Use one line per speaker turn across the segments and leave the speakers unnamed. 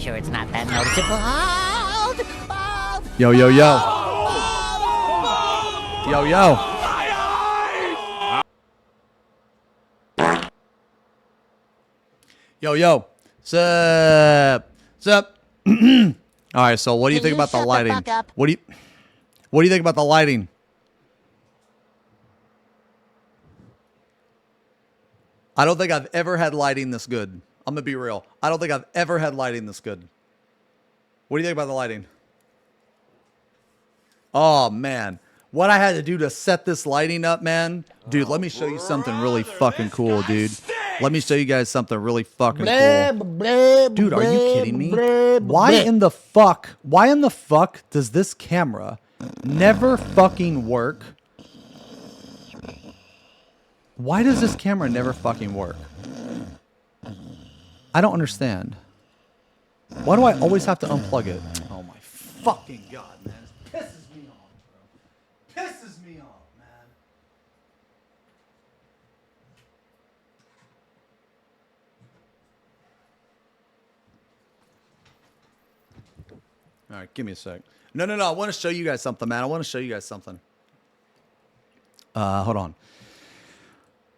sure it's not that noticeable.
Yo, yo, yo. Yo, yo. Yo, yo. Sup? Sup? All right, so what do you think about the lighting? What do you think about the lighting? I don't think I've ever had lighting this good. I'm gonna be real. I don't think I've ever had lighting this good. What do you think about the lighting? Oh man, what I had to do to set this lighting up, man. Dude, let me show you something really fucking cool, dude. Let me show you guys something really fucking cool. Dude, are you kidding me? Why in the fuck does this camera never fucking work? Why does this camera never fucking work? I don't understand. Why do I always have to unplug it? Oh my fucking god, man. This pisses me off, bro. Pisses me off, man. All right, give me a sec. No. I want to show you guys something, man. I want to show you guys something. Hold on.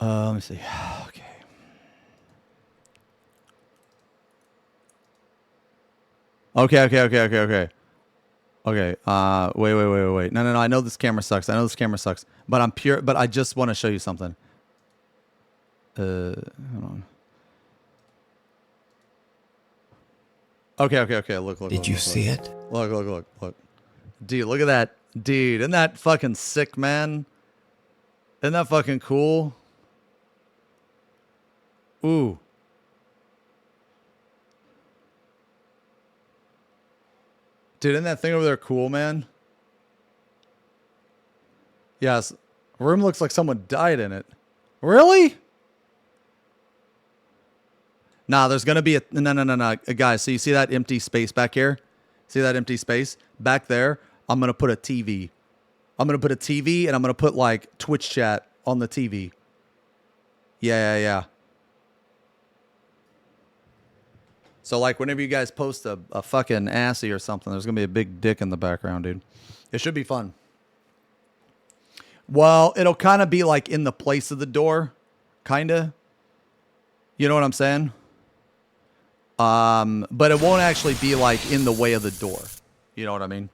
Let me see. Okay. Okay. Okay. Wait. No. I know this camera sucks. But but I just want to show you something. Hold on. Okay. Look.
Did you see it?
Look. Dude, look at that. Dude, isn't that fucking sick, man? Isn't that fucking cool? Ooh. Dude, isn't that thing over there cool, man? Yes. Room looks like someone died in it. Really? Nah, there's going to be a... No. Guys, so you see that empty space back here? See that empty space? Back there, I'm going to put a TV. I'm going to put a TV and I'm going to put, like, Twitch chat on the TV. Yeah. So, like, whenever you guys post a fucking assy or something, there's going to be a big dick in the background, dude. It should be fun. Well, it'll kind of be, like, in the place of the door. Kind of. You know what I'm saying? But it won't actually be, like, in the way of the door. You know what I mean?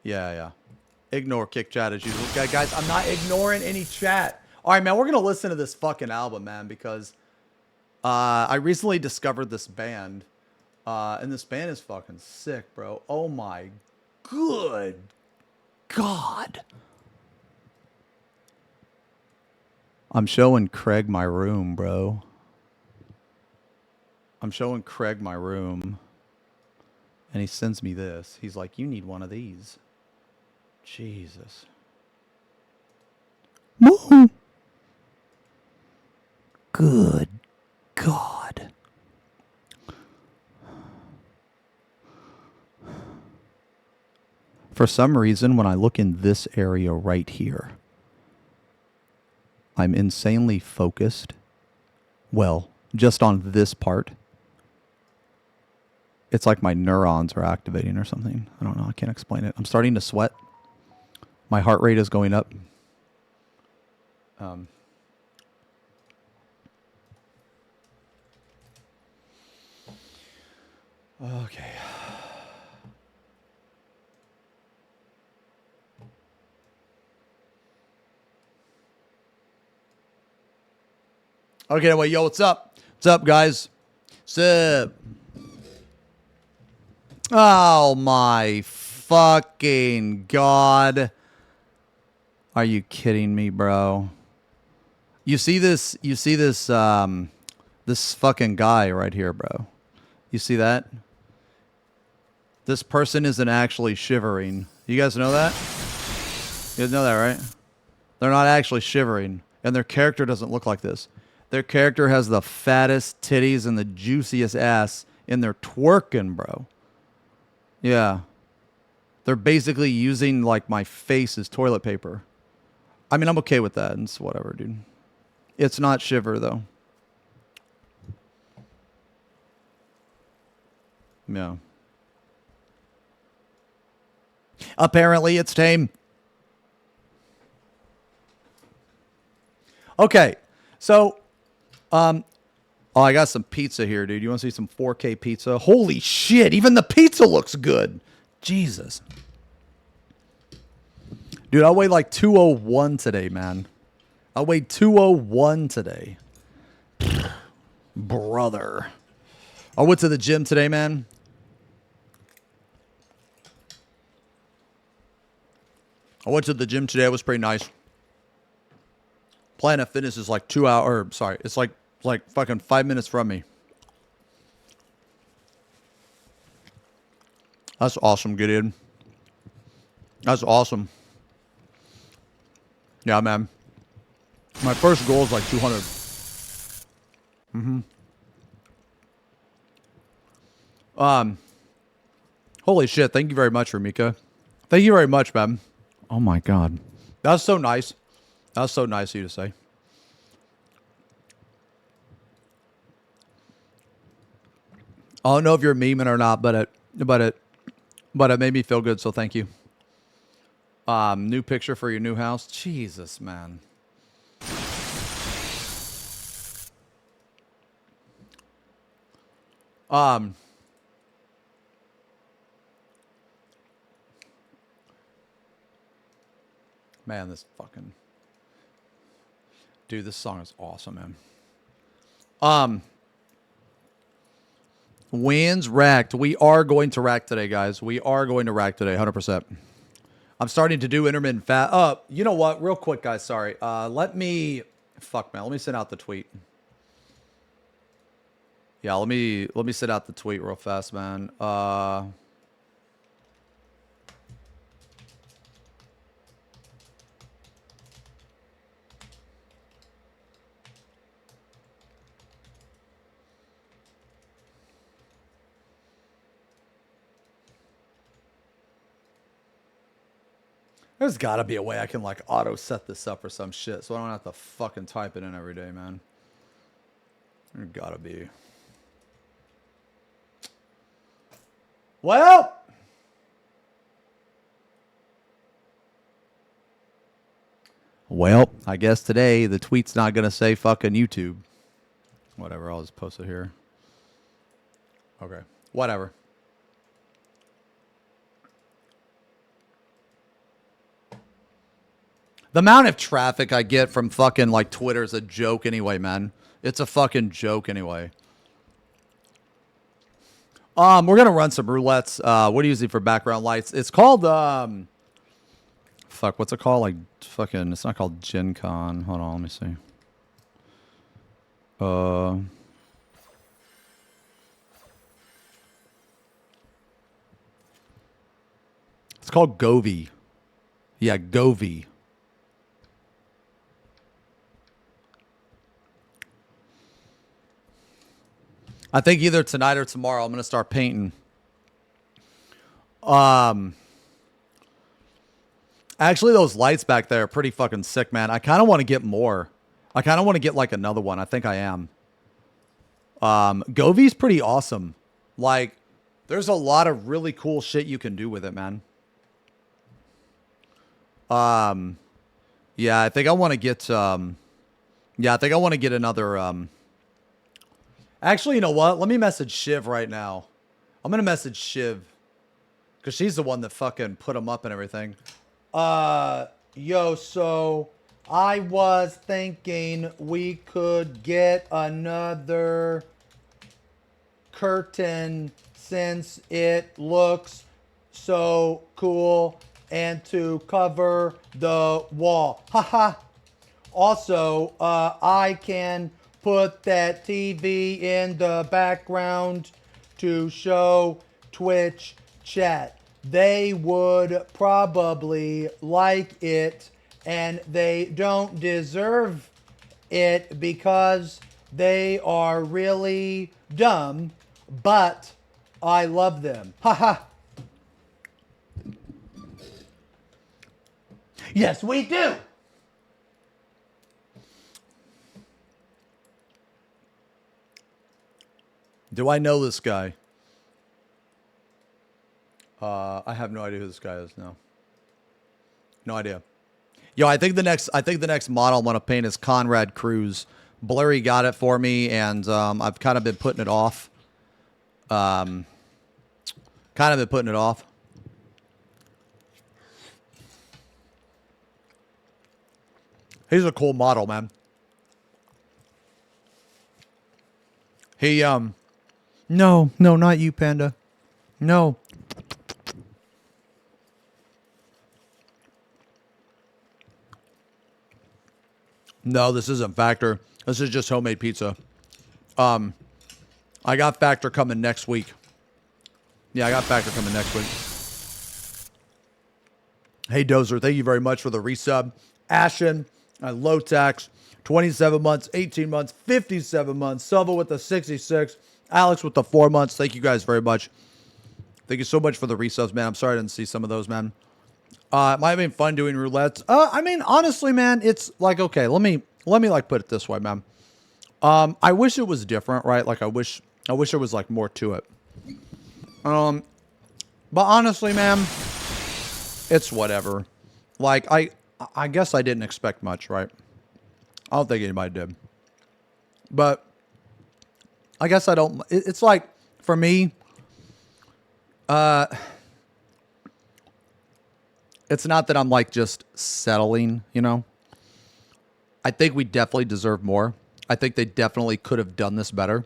Yeah. Ignore kick chat as usual. Okay, guys, I'm not ignoring any chat. All right, man, we're going to listen to this fucking album, man, because... I recently discovered this band, and this band is fucking sick, bro. Oh my good God. I'm showing Craig my room, bro. I'm showing Craig my room, and he sends me this. He's like, you need one of these. Jesus. Woo. Good God. For some reason, when I look in this area right here, I'm insanely focused. Well, just on this part. It's like my neurons are activating or something. I don't know. I can't explain it. I'm starting to sweat. My heart rate is going up. Okay. Okay, well, yo, what's up? What's up, guys? What's up? Oh, my fucking God. Are you kidding me, bro? You see this, this fucking guy right here, bro. You see that? This person isn't actually shivering. You guys know that? You guys know that, right? They're not actually shivering. And their character doesn't look like this. Their character has the fattest titties and the juiciest ass. And they're twerking, bro. Yeah. They're basically using, like, my face as toilet paper. I mean, I'm okay with that. It's whatever, dude. It's not shiver, though. Yeah. Apparently, it's tame. Okay, so, oh, I got some pizza here, dude. You want to see some 4K pizza? Holy shit! Even the pizza looks good. Jesus, dude, I weighed like 201 today, man. I weighed 201 today, brother. I went to the gym today, man. I went to the gym today. It was pretty nice. Planet Fitness is like 2 hours. Sorry, it's like fucking 5 minutes from me. That's awesome, Gideon. That's awesome. Yeah, man. My first goal is like 200. Holy shit! Thank you very much, Ramika. Thank you very much, man. Oh my god, that's so nice. That's so nice of you to say. I don't know if you're memeing or not, but it made me feel good. So thank you. New picture for your new house. Jesus, man. Man, this fucking dude. This song is awesome, man. Wins racked. We are going to rack today, guys. We are going to rack today, 100%. I'm starting to do intermittent fat. You know what? Real quick, guys. Sorry. Let me send out the tweet. Yeah, let me send out the tweet real fast, man. There's got to be a way I can like auto set this up or some shit, so I don't have to fucking type it in every day, man. There gotta be. Well, I guess today the tweet's not gonna say fucking YouTube. Whatever, I'll just post it here. Okay, whatever. The amount of traffic I get from fucking like Twitter is a joke anyway, man. It's a fucking joke anyway. We're gonna run some roulettes. What do you use for background lights? It's called fuck, what's it called? Like fucking, it's not called Gen Con. Hold on, let me see. It's called Govy. Yeah, Govy. I think either tonight or tomorrow I'm gonna start painting. Actually, those lights back there are pretty fucking sick, man. I kind of want to get more. I kind of want to get like another one. I think I am. Govy's pretty awesome. Like, there's a lot of really cool shit you can do with it, man. Yeah, I think I want to get. Yeah, I think I want to get another. Actually, you know what? Let me message Shiv right now. I'm gonna message Shiv because she's the one that fucking put them up and everything. Yo, so I was thinking we could get another curtain since it looks so cool and to cover the wall. Haha. Also, I can put that TV in the background to show Twitch chat. They would probably like it, and they don't deserve it because they are really dumb, but I love them. Haha. Yes, we do. Do I know this guy? I have no idea who this guy is. No. No idea. Yo, I think the next model I'm gonna paint is Conrad Cruz. Blurry got it for me, and I've kind of been putting it off. He's a cool model, man. He no, not you, Panda. No. No, this isn't Factor. This is just homemade pizza. I got Factor coming next week. Yeah, I got Factor coming next week. Hey, Dozer, thank you very much for the resub. Ashen, low tax, 27 months, 18 months, 57 months. Silva with the 66. Alex with the 4 months. Thank you guys very much. Thank you so much for the resubs, man. I'm sorry I didn't see some of those, man. It might have been fun doing roulettes. I mean, honestly, man, it's like, okay, let me like put it this way, man. I wish it was different, right? Like I wish there was like more to it. But honestly, man, it's whatever. Like I guess I didn't expect much, right? I don't think anybody did. But I guess I don't. It's like for me, it's not that I'm like just settling, you know. I think we definitely deserve more. I think they definitely could have done this better.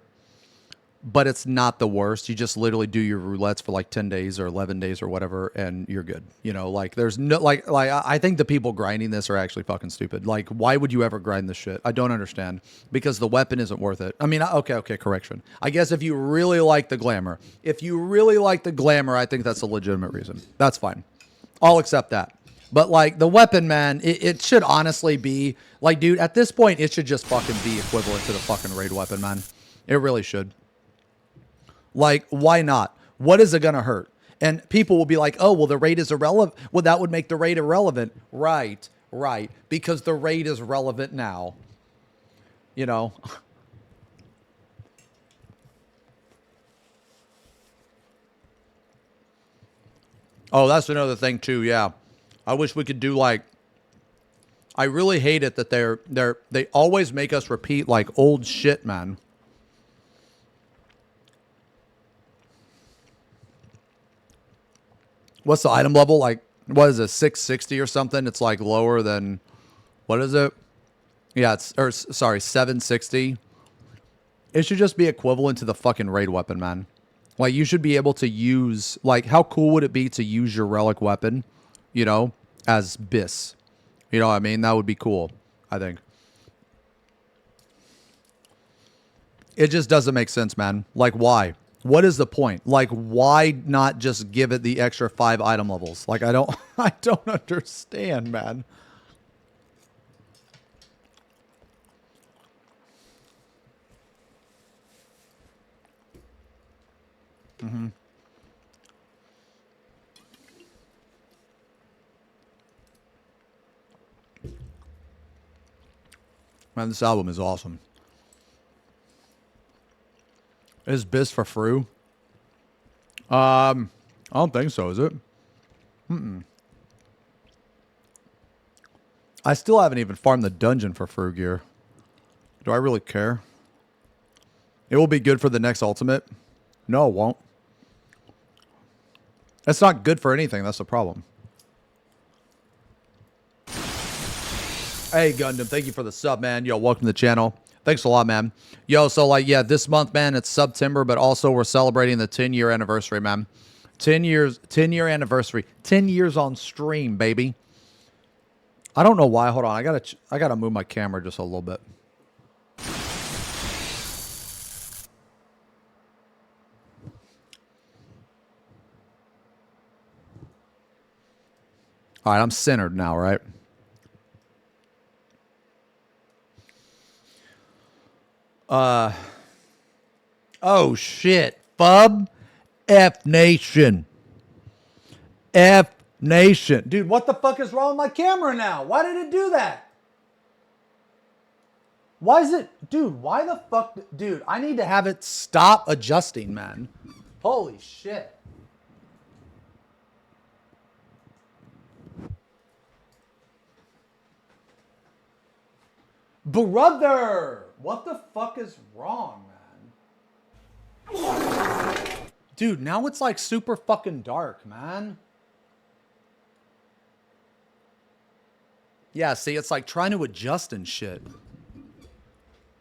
But it's not the worst. You just literally do your roulettes for like 10 days or 11 days or whatever, and you're good. You know, like there's no, like I think the people grinding this are actually fucking stupid. Like, why would you ever grind this shit? I don't understand. Because the weapon isn't worth it. I mean, okay, correction. I guess if you really like the glamour, I think that's a legitimate reason. That's fine. I'll accept that. But like the weapon, man, it should honestly be like, dude, at this point, it should just fucking be equivalent to the fucking raid weapon, man. It really should. Like, why not? What is it going to hurt? And people will be like, oh, well, the raid is irrelevant. Well, that would make the raid irrelevant. Right. Because the raid is relevant now. You know? Oh, that's another thing, too, yeah. I wish we could do, like... I really hate it that they always make us repeat, like, old shit, man. What's the item level? Like, what is it, 660 or something? It's like lower than, what is it? Yeah, sorry, 760. It should just be equivalent to the fucking raid weapon, man. Like, you should be able to use, like, how cool would it be to use your relic weapon, you know, as BIS? You know what I mean? That would be cool, I think. It just doesn't make sense, man. Like, why? What is the point? Like, why not just give it the extra 5 item levels? Like, I don't understand, man. Mm-hmm. Man, this album is awesome. Is BIS for Fru? I don't think so, is it? I still haven't even farmed the dungeon for Fru gear. Do I really care? It will be good for the next ultimate. No, it won't. It's not good for anything. That's the problem. Hey, Gundam, thank you for the sub, man. Yo, welcome to the channel. Thanks a lot, man. Yo, so like, yeah, this month, man, it's September, but also we're celebrating the 10-year anniversary, man. 10-year anniversary. 10 years on stream, baby. I don't know why. Hold on. I gotta move my camera just a little bit. All right, I'm centered now, right? Oh shit, Bub, F Nation, F Nation, dude. What the fuck is wrong with my camera now? Why did it do that? Why is it, dude? Why the fuck, dude? I need to have it stop adjusting, man. Holy shit. Brother! What the fuck is wrong, man? Dude, now it's like super fucking dark, man. Yeah, see, it's like trying to adjust and shit.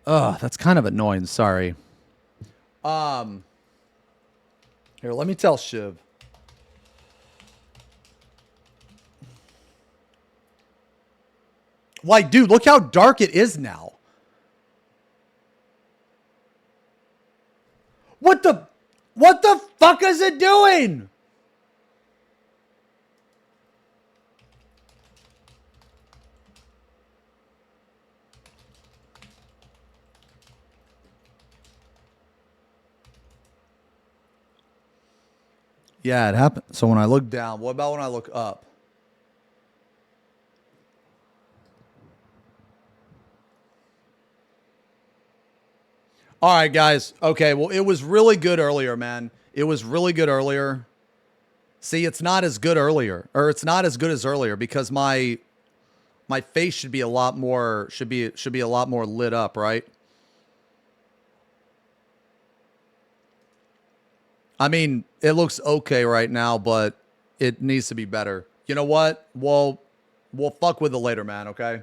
Ugh, that's kind of annoying. Sorry. Here, let me tell Shiv. Like, dude, look how dark it is now. What the fuck is it doing? Yeah, it happened. So when I look down, what about when I look up? All right, guys. Okay, well, it was really good earlier, man. It was really good earlier. See, it's not as good earlier, or it's not as good as earlier because my face should be a lot more should be a lot more lit up, right? I mean, it looks okay right now, but it needs to be better. You know what? We'll fuck with it later, man, okay?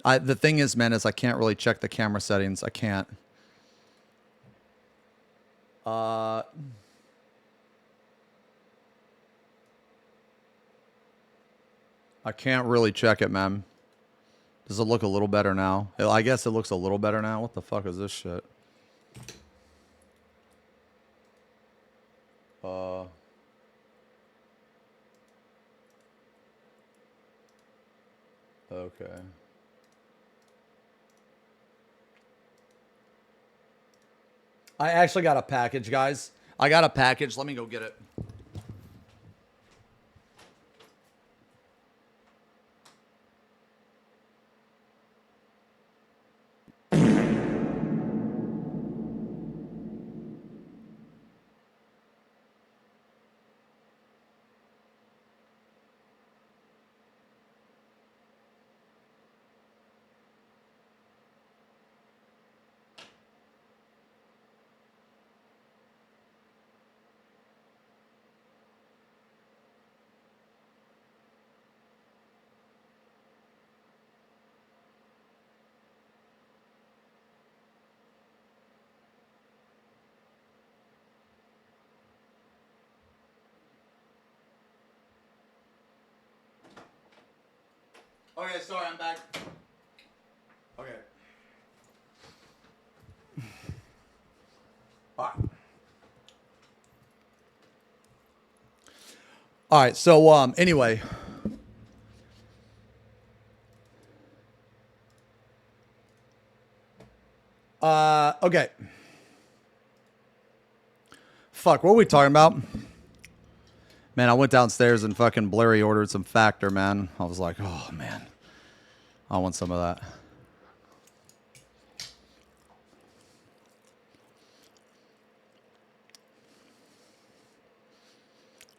The thing is, man, is I can't really check the camera settings. I can't. I can't really check it, man. Does it look a little better now? I guess it looks a little better now. What the fuck is this shit? Okay. I actually got a package, guys. I got a package. Let me go get it. Okay, sorry, I'm back. Okay. All right, so anyway. Okay. Fuck, what were we talking about? Man, I went downstairs and fucking Blurry ordered some Factor, man. I was like, oh, man. I want some of that.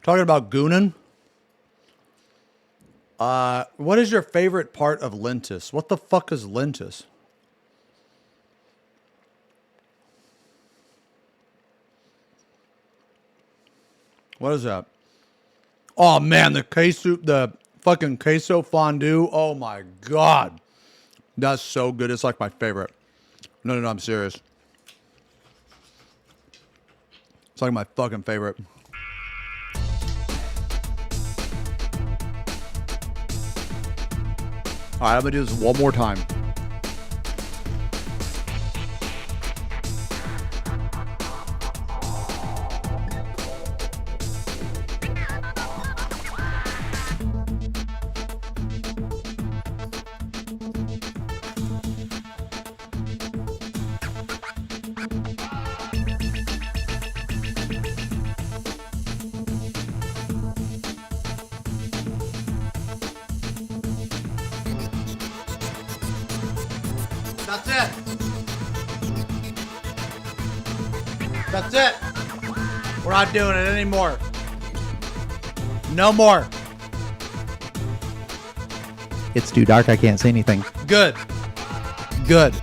Talking about goonin'. What is your favorite part of Lentis? What the fuck is Lentis? What is that? Oh man, the queso, the fucking queso fondue. Oh my god, that's so good. It's like my favorite. No, I'm serious. It's like my fucking favorite. All right, I'm gonna do this one more time. That's it. That's it. We're not doing it anymore. No more.
It's too dark. I can't see anything.
Good. Good.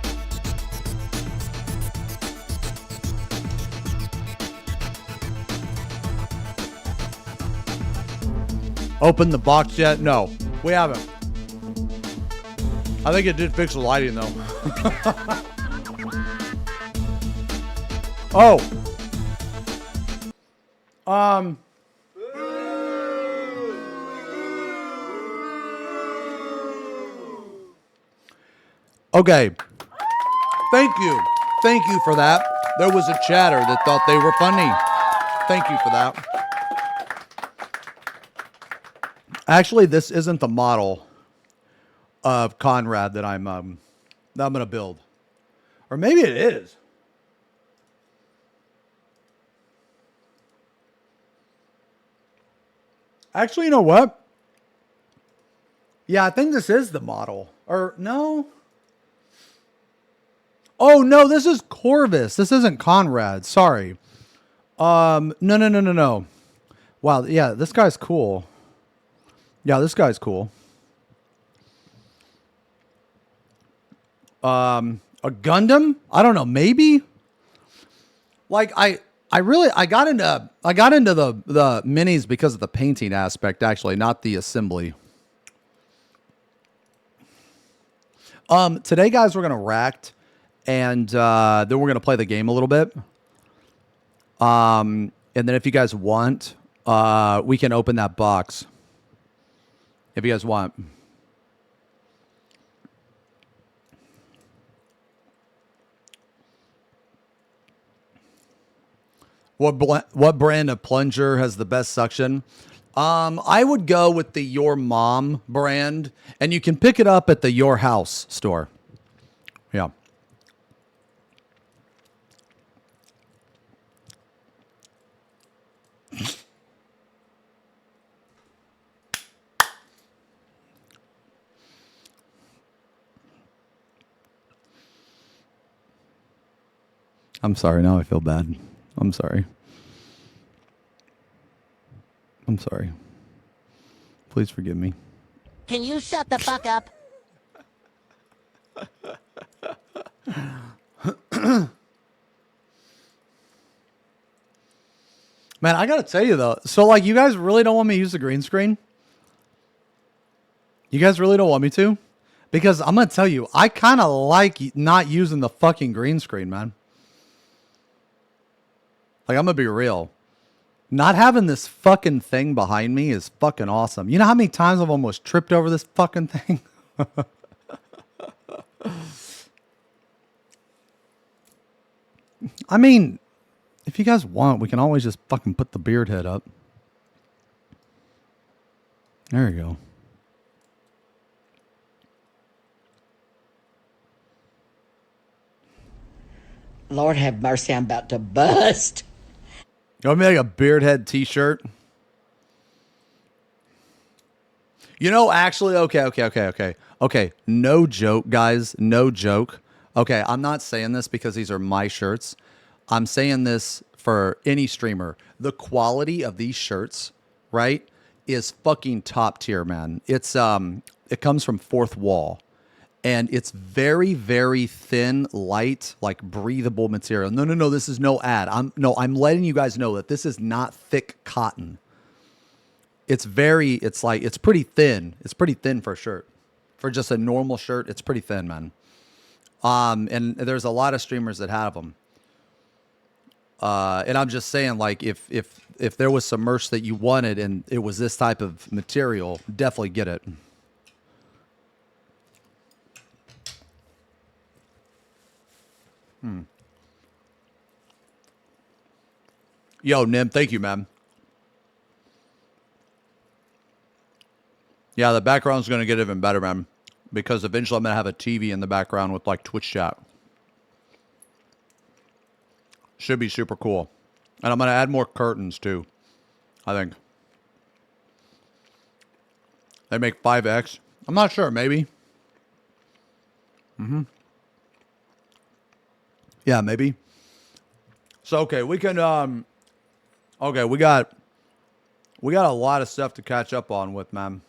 Open the box yet? No, we haven't. I think it did fix the lighting though. Oh. Okay. Thank you. Thank you for that. There was a chatter that thought they were funny. Thank you for that. Actually, this isn't the model of Conrad that I'm going to build. Or maybe it is. Actually, you know what? Yeah, I think this is the model. Or no? Oh, no, this is Corvus. This isn't Conrad. Sorry. No. Wow, yeah, this guy's cool. Yeah, this guy's cool. A Gundam? I don't know, maybe? Like I got into the minis because of the painting aspect, actually, not the assembly. Today, guys, we're gonna ract, and then we're gonna play the game a little bit. And then if you guys want, we can open that box. If you guys want. What brand of plunger has the best suction? I would go with the Your Mom brand, and you can pick it up at the Your House store. Yeah. I'm sorry. Now I feel bad. I'm sorry. I'm sorry. Please forgive me.
Can you shut the fuck up?
Man, I gotta tell you though. So, like, you guys really don't want me to use the green screen? You guys really don't want me to? Because I'm gonna tell you, I kind of like not using the fucking green screen, man. Like, I'm gonna be real. Not having this fucking thing behind me is fucking awesome. You know how many times I've almost tripped over this fucking thing? I mean, if you guys want, we can always just fucking put the beard head up. There you go.
Lord have mercy, I'm about to bust.
You want me to make a beard head t-shirt? You know, actually, okay. No joke, guys. No joke. Okay, I'm not saying this because these are my shirts. I'm saying this for any streamer. The quality of these shirts, right, is fucking top tier, man. It's it comes from Fourth Wall. And it's very, very thin, light, like breathable material. No. This is no ad. I'm letting you guys know that this is not thick cotton. It's pretty thin. It's pretty thin for a shirt. For just a normal shirt, it's pretty thin, man. And there's a lot of streamers that have them. And I'm just saying, like, if there was some merch that you wanted and it was this type of material, definitely get it. Yo, Nim, thank you, man. Yeah, the background's going to get even better, man. Because eventually I'm going to have a TV in the background with, like, Twitch chat. Should be super cool. And I'm going to add more curtains, too. I think. They make 5X. I'm not sure, maybe. Yeah, maybe. So, okay, we can, okay, we got a lot of stuff to catch up on with, man.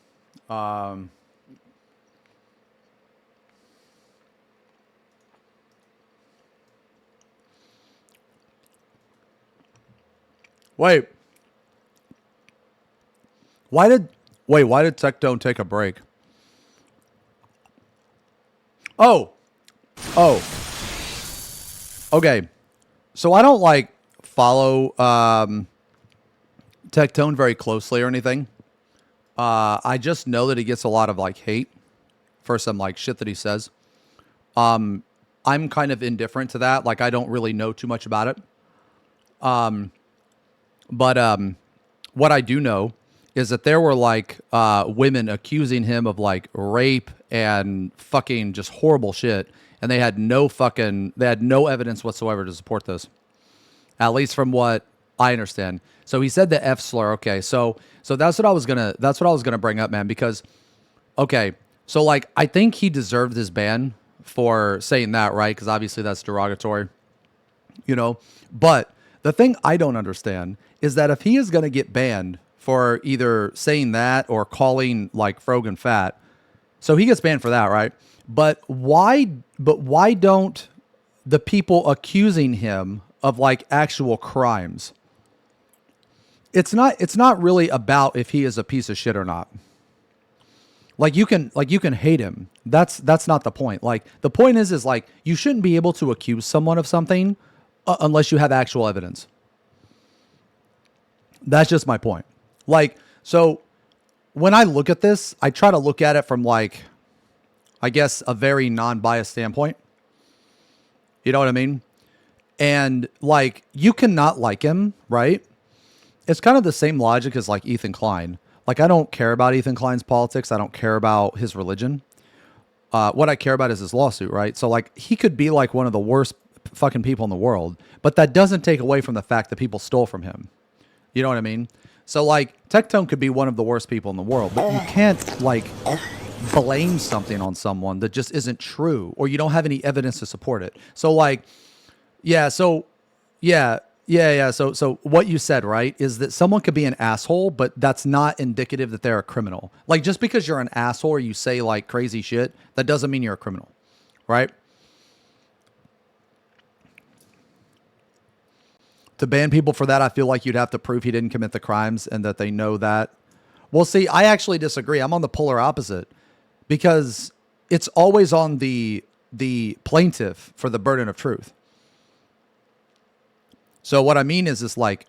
Wait. Why did Tectone take a break? Oh. Okay. So I don't like follow Tectone very closely or anything. I just know that he gets a lot of like hate for some like shit that he says. I'm kind of indifferent to that. Like I don't really know too much about it. But what I do know is that there were like women accusing him of like rape and fucking just horrible shit, and they had no evidence whatsoever to support this. At least from what I understand. So he said the F slur. Okay, so that's what I was gonna bring up, man. Because okay, so like I think he deserved his ban for saying that, right? Because obviously that's derogatory, you know. But the thing I don't understand is that if he is gonna get banned for either saying that or calling like Frogan fat, so he gets banned for that, right? But why don't the people accusing him of like actual crimes? It's not really about if he is a piece of shit or not. Like you can hate him. That's not the point. Like the point is like you shouldn't be able to accuse someone of something unless you have actual evidence. That's just my point. Like, so when I look at this, I try to look at it from like, I guess, a very non-biased standpoint. You know what I mean? And like, you cannot like him, right? It's kind of the same logic as like Ethan Klein. Like, I don't care about Ethan Klein's politics. I don't care about his religion. What I care about is his lawsuit, right? So like, he could be like one of the worst fucking people in the world, but that doesn't take away from the fact that people stole from him. You know what I mean? So like, Tectone could be one of the worst people in the world, but you can't like blame something on someone that just isn't true, or you don't have any evidence to support it. So like, So what you said, right, is that someone could be an asshole, but that's not indicative that they're a criminal. Like, just because you're an asshole or you say like crazy shit, that doesn't mean you're a criminal, right? To ban people for that, I feel like you'd have to prove he didn't commit the crimes and that they know that. Well, see, I actually disagree. I'm on the polar opposite, because it's always on the plaintiff for the burden of truth. So what I mean is like,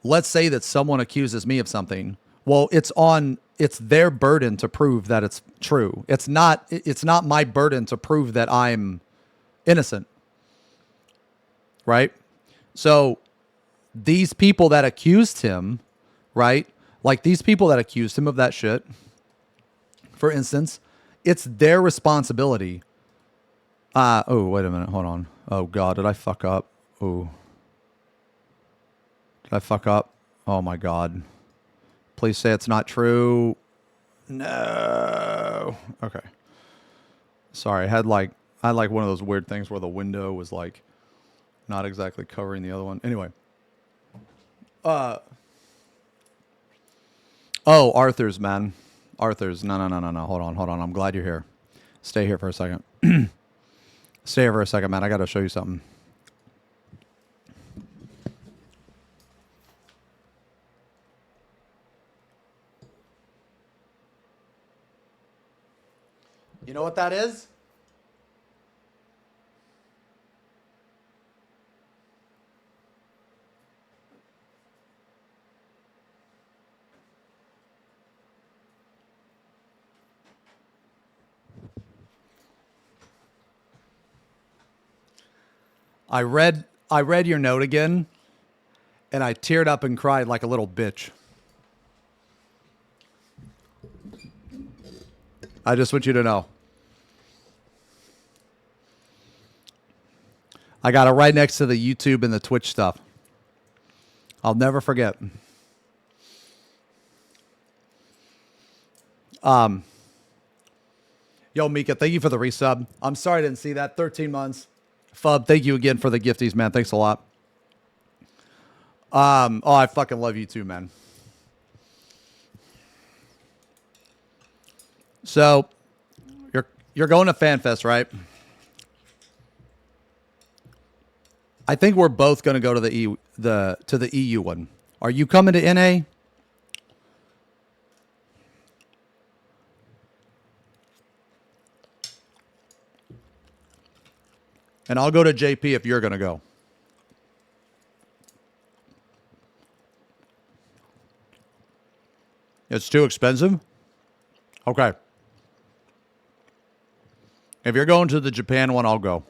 let's say that someone accuses me of something. Well, it's their burden to prove that it's true. It's not my burden to prove that I'm innocent. Right? So these people that accused him, right? Like these people that accused him of that shit, for instance, it's their responsibility. Oh, wait a minute. Hold on. Oh God, did I fuck up? Oh. Did I fuck up? Oh my God. Please say it's not true. No. Okay. Sorry. I had like one of those weird things where the window was like not exactly covering the other one. Anyway. Oh, Arthur's, man. Arthur's. No. Hold on. I'm glad you're here. Stay here for a second. Stay here for a second, man. I got to show you something. You know what that is? I read your note again, and I teared up and cried like a little bitch. I just want you to know. I got it right next to the YouTube and the Twitch stuff. I'll never forget. Yo, Mika, thank you for the resub. I'm sorry I didn't see that. 13 months. Fub, thank you again for the gifties, man. Thanks a lot. Oh, I fucking love you too, man. So, you're going to FanFest, right? I think we're both going to go to the EU one. Are you coming to NA? And I'll go to JP if you're going to go. It's too expensive? Okay. If you're going to the Japan one, I'll go.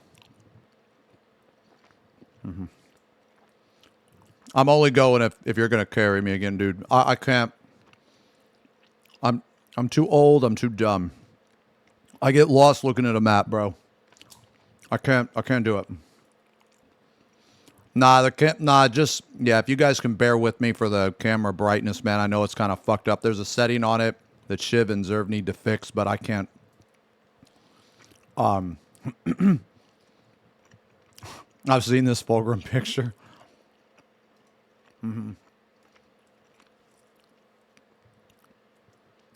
I'm only going if you're going to carry me again, dude. I can't. I'm too old. I'm too dumb. I get lost looking at a map, bro. I can't do it. Just, yeah, if you guys can bear with me for the camera brightness, man. I know it's kind of fucked up. There's a setting on it that Shiv and Zerv need to fix, but I can't. I've seen this Fulgrim picture.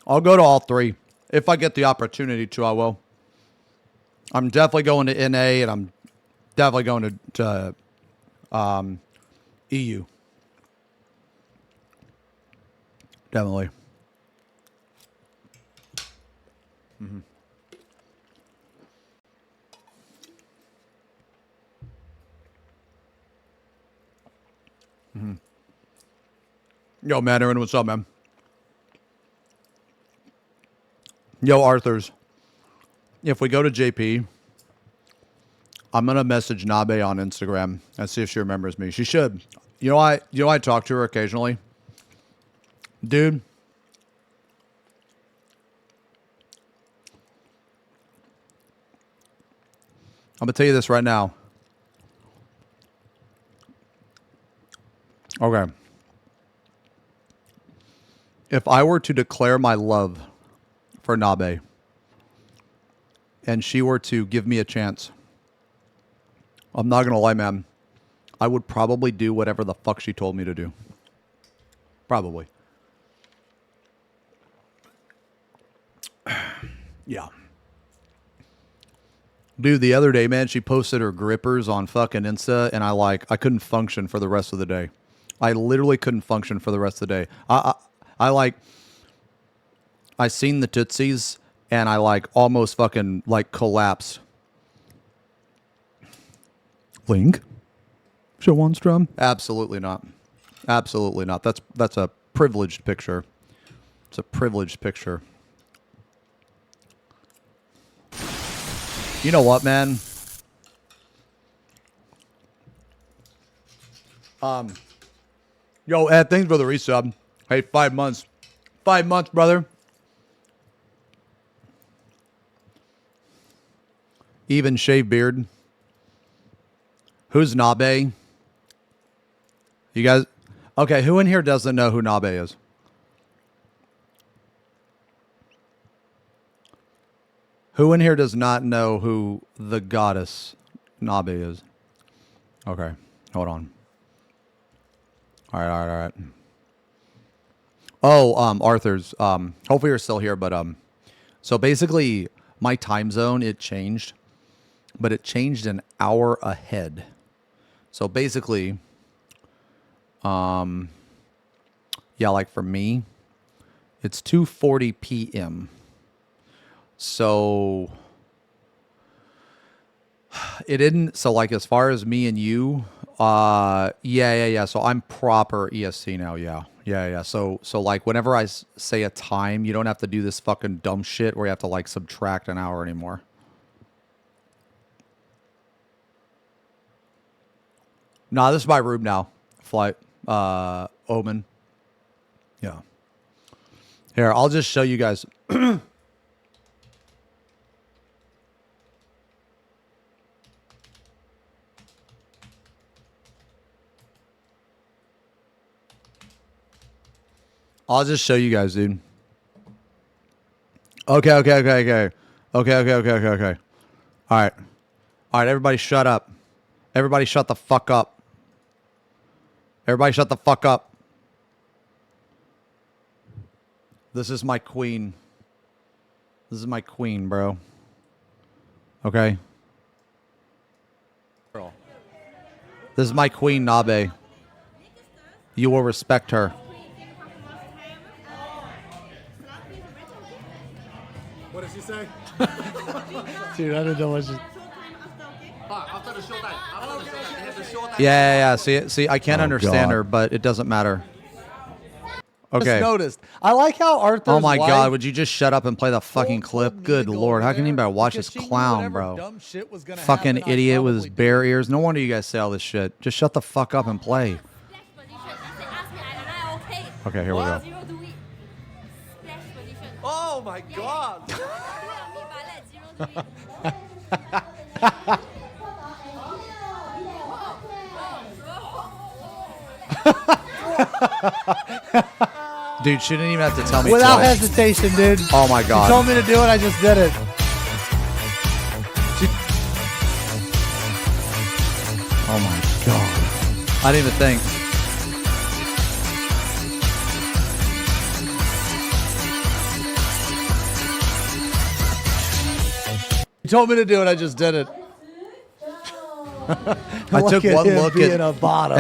I'll go to all three. If I get the opportunity to, I will. I'm definitely going to NA, and I'm definitely going to EU. Definitely. Yo, Mandarin, what's up, man? Yo, Arthur's. If we go to JP, I'm gonna message Nabe on Instagram and see if she remembers me. She should. I talk to her occasionally. Dude. I'm gonna tell you this right now. Okay. If I were to declare my love for Nabe and she were to give me a chance, I'm not going to lie, man, I would probably do whatever the fuck she told me to do. Probably. Yeah. Dude, the other day, man, she posted her grippers on fucking Insta, and I couldn't function for the rest of the day. I literally couldn't function for the rest of the day. I seen the tootsies, and I almost fucking collapsed. Link? Shawonstrom? Absolutely not. Absolutely not. That's a privileged picture. It's a privileged picture. You know what, man? Yo, Ed, thanks for the resub. Hey, 5 months. 5 months, brother. Even shave beard. Who's Nabe? You guys? Okay, who in here doesn't know who Nabe is? Who in here does not know who the goddess Nabe is? Okay, hold on. All right. Oh, Arthur's. Hopefully you're still here, but so basically my time zone, it changed, but it changed an hour ahead. So basically, yeah, for me, it's 2:40 p.m. So it didn't. So as far as me and you, yeah. So I'm proper EST now. Yeah. So whenever I say a time, you don't have to do this fucking dumb shit where you have to subtract an hour anymore. Nah, this is my room now. Flight, Omen. Yeah. Here, I'll just show you guys. I'll just show you guys, dude. Okay. All right, everybody shut up. Everybody shut the fuck up. Everybody shut the fuck up. This is my queen. This is my queen, bro. Okay? This is my queen, Nabe. You will respect her.
What did she say?
Dude, I don't know what she...
After the showtime. After the showtime. They have the showtime.
Yeah. See, I can't understand
God.
her, but it doesn't matter.
Just
Okay.
noticed. I like how Arthur's
Oh my
wife
God! Would you just shut up and play the fucking
told
clip?
me
Good
to go
Lord!
over
How can you
there
better watch
because
this
she knew
clown,
whatever
bro?
dumb shit was gonna
Fucking
happen, I'd
idiot with his
probably
bare
do it.
ears. No wonder you guys say all this shit. Just shut the fuck up and play.
Splash position. They say ask me, I okay.
Okay, here we go.
Zero do it. Splash position.
Oh my God.
Do it on me, but let Zero do it.
Dude, she didn't even have to tell me
Without
twice.
hesitation, dude.
Oh my
You
God!
told me to do it, I just did it.
Oh my God! I didn't even think.
You told me to do it, I just did it.
I took one look
being a
at
bottom.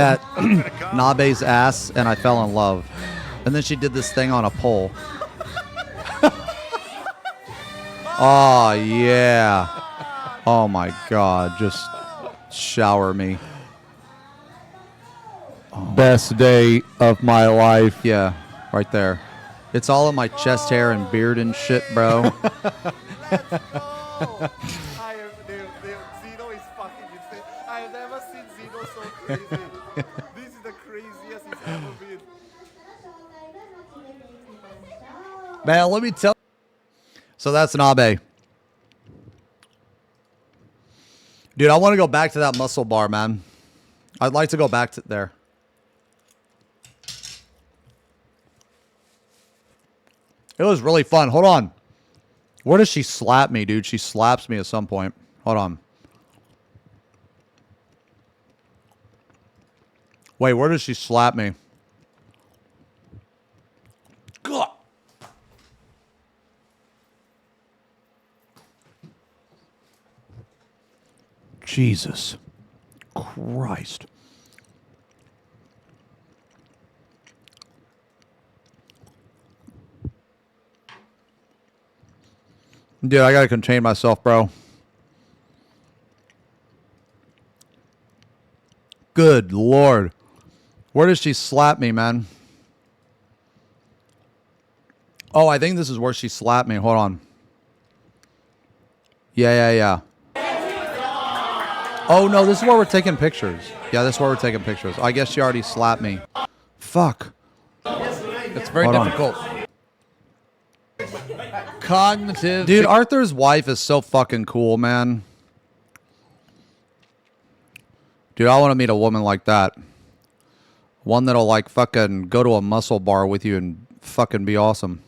Nabe's ass and I fell in love. And then she did this thing on a pole. Oh yeah. Oh my God! Just shower me.
Best day of my life.
Yeah, right there. It's all in my chest hair and beard and shit, bro.
Let's go. Xeno is fucking insane. I have never seen Xeno so crazy. This is the craziest he's ever been.
Man, let me tell
So that's Nabe. Dude, I want to go back to that muscle bar, man. I'd like to go back to there. It was really fun. Hold on. Where does she slap me, dude? She slaps me at some point. Hold on. Wait, where does she slap me? God. Jesus Christ. Dude, I gotta contain myself, bro. Good Lord. Where does she slap me, man? Oh, I think this is where she slapped me. Hold on. Yeah. Oh, no, this is where we're taking pictures. Yeah, this is where we're taking pictures. I guess she already slapped me. Fuck.
it's very
Hold on.
difficult. Cognitive.
Dude, Arthur's wife is so fucking cool, man. Dude, I want to meet a woman like that. One that'll like fucking go to a muscle bar with you and fucking be awesome.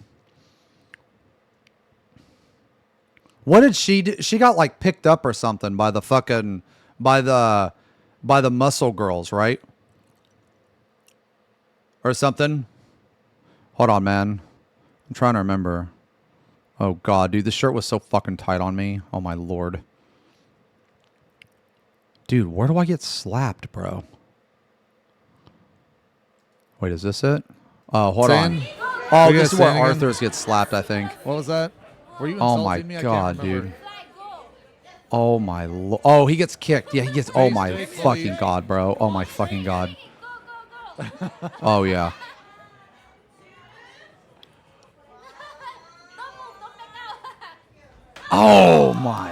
What did she do? She got like picked up or something by the fucking by the muscle girls, right? Or something. Hold on, man. I'm trying to remember. Oh God, dude, this shirt was so fucking tight on me. Oh my Lord. Dude, where do I get slapped, bro? Wait, is this it? Oh, hold on. Oh,
Are you
this is
gonna
where
say it again?
Arthur's gets slapped, I think.
What was that? Were you
Oh
insulting
my
me? I can't
God,
remember.
dude. Oh my oh, he gets kicked. Yeah, he gets oh my
Face,
fucking
please.
God, bro. Oh my fucking God. Oh yeah. Oh my.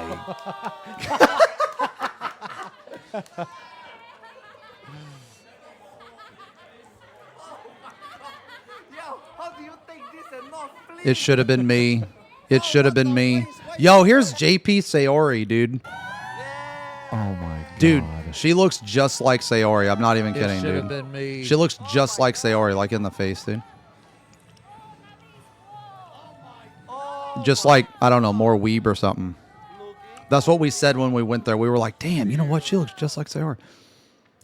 Yo, how do you take this and not flip?
It should have been me. It should have been me. Yo, here's JP Sayori, dude.
Oh my God.
Dude, she looks just like Sayori. I'm not even
It
kidding,
should have
dude.
been me.
She looks just like Sayori, like in the face, dude. Just like, I don't know, more weeb or something. That's what we said when we went there. We were like, damn, you know what? She looks just like Sayori.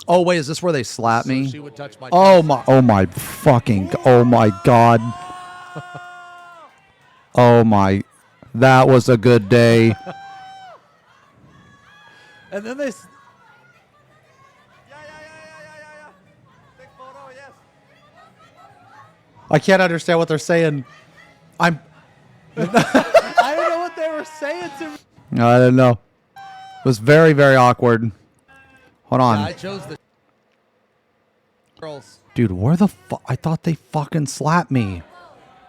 Oh, wait, is this where they slap
So
me?
she would touch my
Oh my fucking, oh my God. Oh my, that was a good day.
And then they...
Yeah. Take photo, yes.
I can't understand what they're saying. I'm.
I don't know what they were saying to me.
No, I didn't know. It was very, very awkward. Hold on.
Yeah, I chose the girls.
Dude, where the fuck? I thought they fucking slapped me.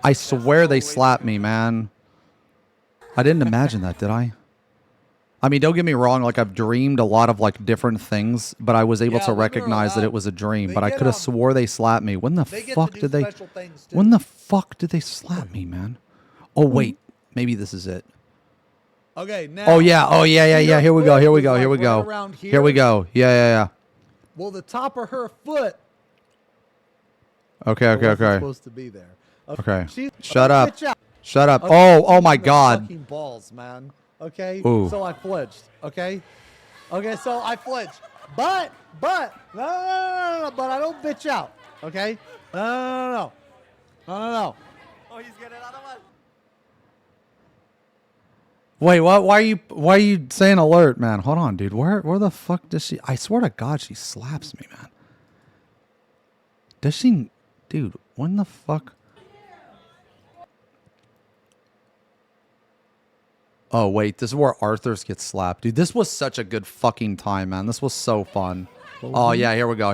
I swear they slapped me, man. I didn't imagine that, did I? I mean, don't get me wrong. Like, I've dreamed a lot of, like, different things, but I was able
Yeah,
to
women are
recognize that
allowed-
it was a dream.
they
But I
get,
could have swore they slapped me. When the
They get
fuck
to do
did they...
special things too.
When the fuck did they slap me, man? Oh, wait. Maybe this is it.
Okay, now.
Oh, yeah. Oh, yeah, yeah,
see,
yeah.
her
Here we go.
foot
Here we
was,
go.
like,
Here we
right
go.
around
Here we go. Yeah, yeah,
Well, the top of her foot
yeah. Okay, okay,
wasn't
okay.
supposed to be there.
Okay.
She-
Shut
okay,
up.
bitch out.
Shut up.
Okay,
Oh my
in the
God.
Fucking balls, man. Okay.
Ooh.
So I flinched. Okay. Okay. So I flinched. But no. But I don't bitch out. Okay. No.
Oh, he's getting another one.
Wait, what? Why are you saying alert, man? Hold on, dude. Where the fuck does she? I swear to God, she slaps me, man. Does she, dude? When the fuck? Oh wait, this is where Arthur's gets slapped, dude. This was such a good fucking time, man. This was so fun. Oh yeah, here we go.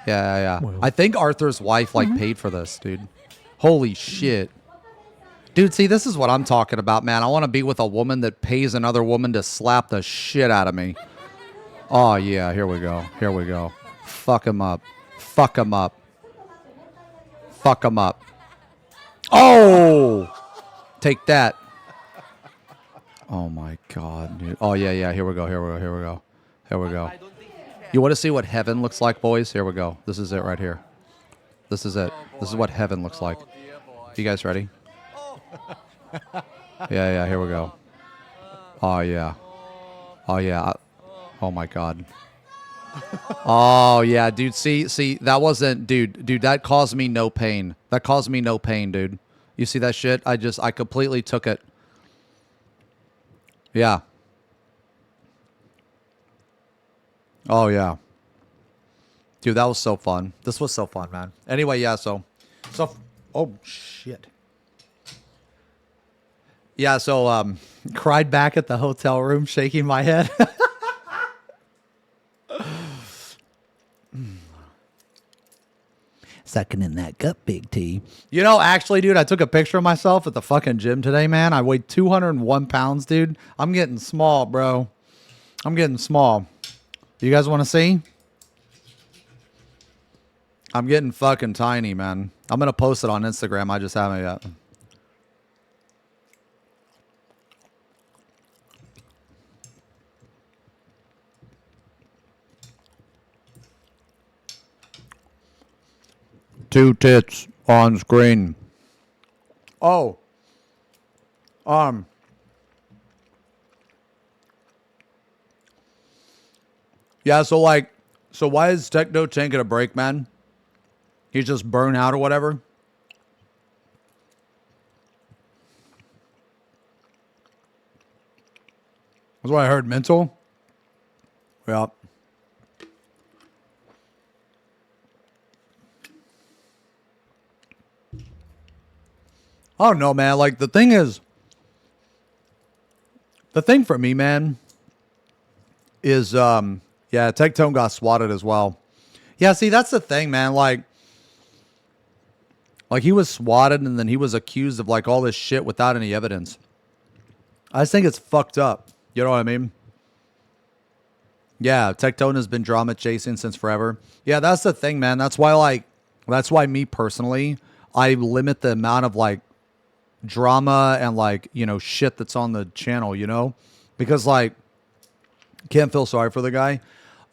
Yeah. I think Arthur's wife like paid for this, dude. Holy shit. Dude, see, this is what I'm talking about, man. I want to be with a woman that pays another woman to slap the shit out of me. Oh, yeah, here we go. Fuck him up. Oh! Take that. Oh, my God, dude. Oh, yeah, here we go. You want to see what heaven looks like, boys? Here we go. This is it right here. This is it. This is what heaven looks like. You guys ready? Yeah, here we go. Oh, yeah. Oh, my God. Oh, yeah, dude. See, that wasn't... Dude, that caused me no pain. Dude. You see that shit? I completely took it. Yeah. Oh, yeah. Dude, that was so fun. This was so fun, man. Anyway, yeah, so... Oh, shit. Yeah, so, cried back at the hotel room, shaking my head. Sucking in that gut, Big T. You know, actually, dude, I took a picture of myself at the fucking gym today, man. I weighed 201 pounds, dude. I'm getting small, bro. I'm getting small. You guys want to see? I'm getting fucking tiny, man. I'm going to post it on Instagram. I just haven't yet. Two tits on screen. Oh. Yeah, so why is Techno taking a break, man? He's just burned out or whatever? That's what I heard. Mental? Yeah. I don't know, man. Like, the thing for me, man, is, yeah, Tectone got swatted as well. Yeah, see, that's the thing, man. Like, he was swatted and then he was accused of, like, all this shit without any evidence. I just think it's fucked up. You know what I mean? Yeah, Tectone has been drama chasing since forever. Yeah, that's the thing, man. That's why me personally, I limit the amount of, like, drama and, like, you know, shit that's on the channel, you know? Because, like, can't feel sorry for the guy.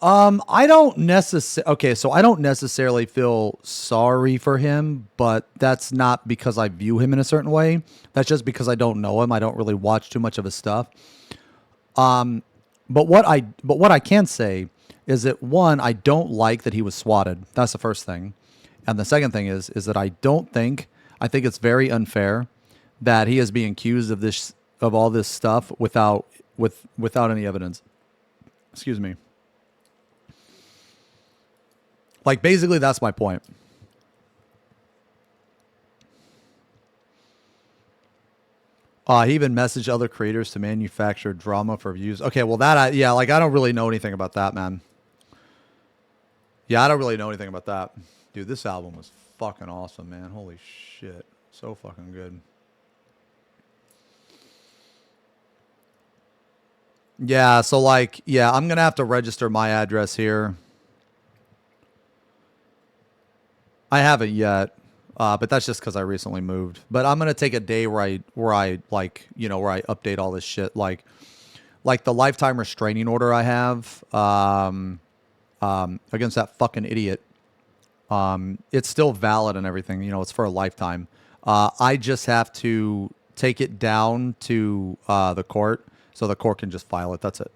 I don't necessarily feel sorry for him, but that's not because I view him in a certain way. That's just because I don't know him. I don't really watch too much of his stuff. But what I can say is that, one, I don't like that he was swatted. That's the first thing. And the second thing is that I think it's very unfair that he is being accused of all this stuff without any evidence. Excuse me. Like, basically, that's my point. He even messaged other creators to manufacture drama for views. Okay, well yeah, like I don't really know anything about that, man. Yeah, I don't really know anything about that. Dude, this album was fucking awesome, man. Holy shit. So fucking good. Yeah, so like, yeah, I'm going to have to register my address here. I haven't yet, but that's just because I recently moved. But I'm going to take a day where I like, you know, where I update all this shit. Like the lifetime restraining order I have against that fucking idiot. It's still valid and everything. You know, it's for a lifetime. I just have to take it down to the court so the court can just file it. That's it.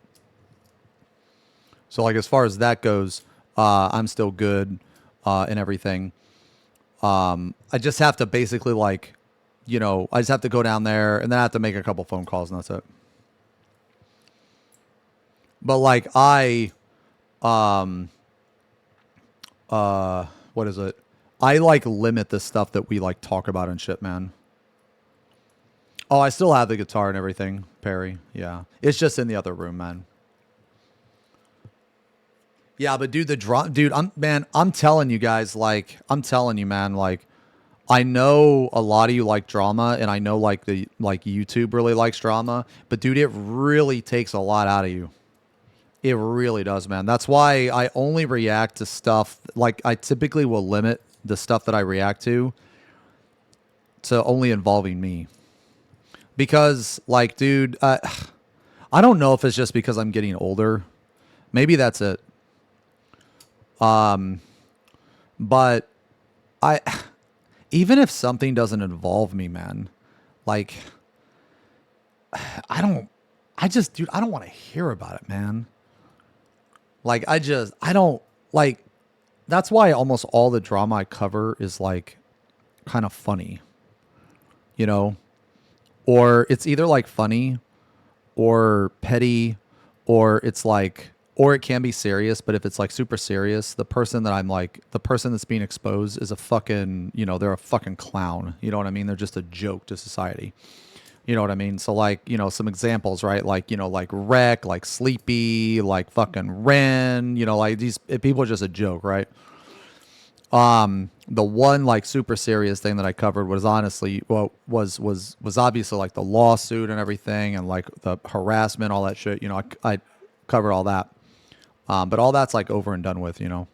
So, like, as far as that goes, I'm still good and everything. I just have to basically, like, you know, I just have to go down there and then I have to make a couple phone calls and that's it. But, like, what is it? I like limit the stuff that we like talk about and shit, man. Oh, I still have the guitar and everything, Perry. Yeah. It's just in the other room, man. Yeah, but dude, I'm telling you guys, like, I'm telling you, man, like, I know a lot of you like drama and I know like YouTube really likes drama, but dude, it really takes a lot out of you. It really does, man. That's why I only react to stuff, like I typically will limit the stuff that I react to only involving me. Because, like, dude, I don't know if it's just because I'm getting older. Maybe that's it. But even if something doesn't involve me, man, like, I don't want to hear about it, man. Like, I don't, like, that's why almost all the drama I cover is, like, kind of funny, you know? Or it's either, like, funny or petty or it's, like, or it can be serious, but if it's, like, super serious, the person that's being exposed is a fucking, you know, they're a fucking clown. You know what I mean? They're just a joke to society. You know what I mean? So, like, you know, some examples, right? Like, you know, like Wreck, like Sleepy, like fucking Ren, you know, like these people are just a joke, right? The one like super serious thing that I covered was honestly, well, was obviously like the lawsuit and everything and like the harassment, all that shit, you know, I covered all that. But all that's like over and done with, you know?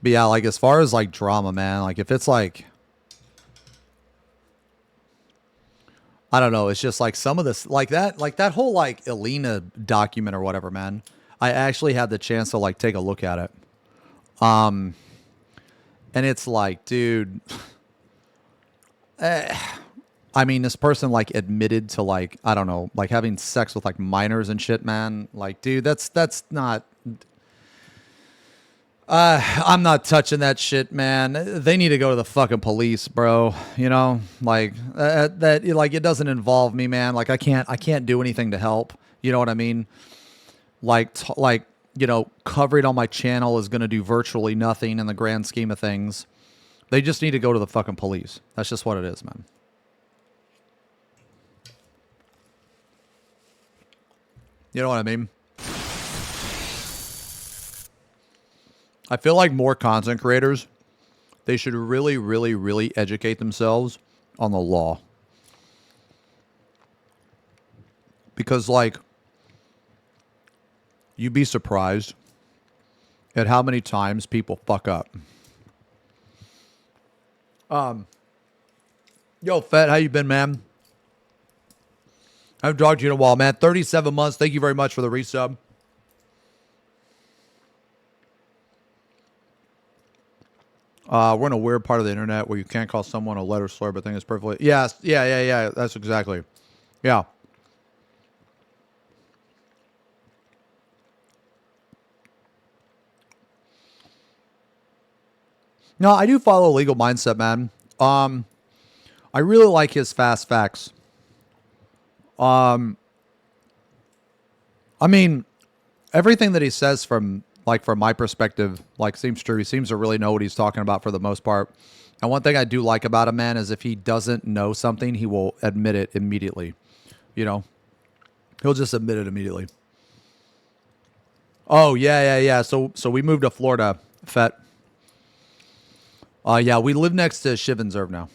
But yeah, like as far as like drama, man, like if it's like, I don't know, it's just like some of this, like that whole like Elena document or whatever, man. I actually had the chance to like take a look at it. And it's like, dude, I mean, this person like admitted to like, I don't know, like having sex with like minors and shit, man. Like, dude, that's not. I'm not touching that shit, man. They need to go to the fucking police, bro. You know, like that. Like it doesn't involve me, man. Like I can't do anything to help. You know what I mean? Like you know, covering on my channel is gonna do virtually nothing in the grand scheme of things. They just need to go to the fucking police. That's just what it is, man. You know what I mean? I feel like more content creators, they should really, really, really educate themselves on the law. Because, like, you'd be surprised at how many times people fuck up. Yo, Fett, how you been, man? I haven't talked to you in a while, man. 37 months. Thank you very much for the resub. We're in a weird part of the internet where you can't call someone a letter slur, but think it's perfectly... Yes, yeah. That's exactly. Yeah. No, I do follow Legal Mindset, man. I really like his fast facts. I mean, everything that he says from my perspective, like, seems true. He seems to really know what he's talking about for the most part. And one thing I do like about a man is if he doesn't know something, he will admit it immediately. You know, he'll just admit it immediately. Oh, yeah. So we moved to Florida, Fett. Yeah, we live next to Shivenserve now.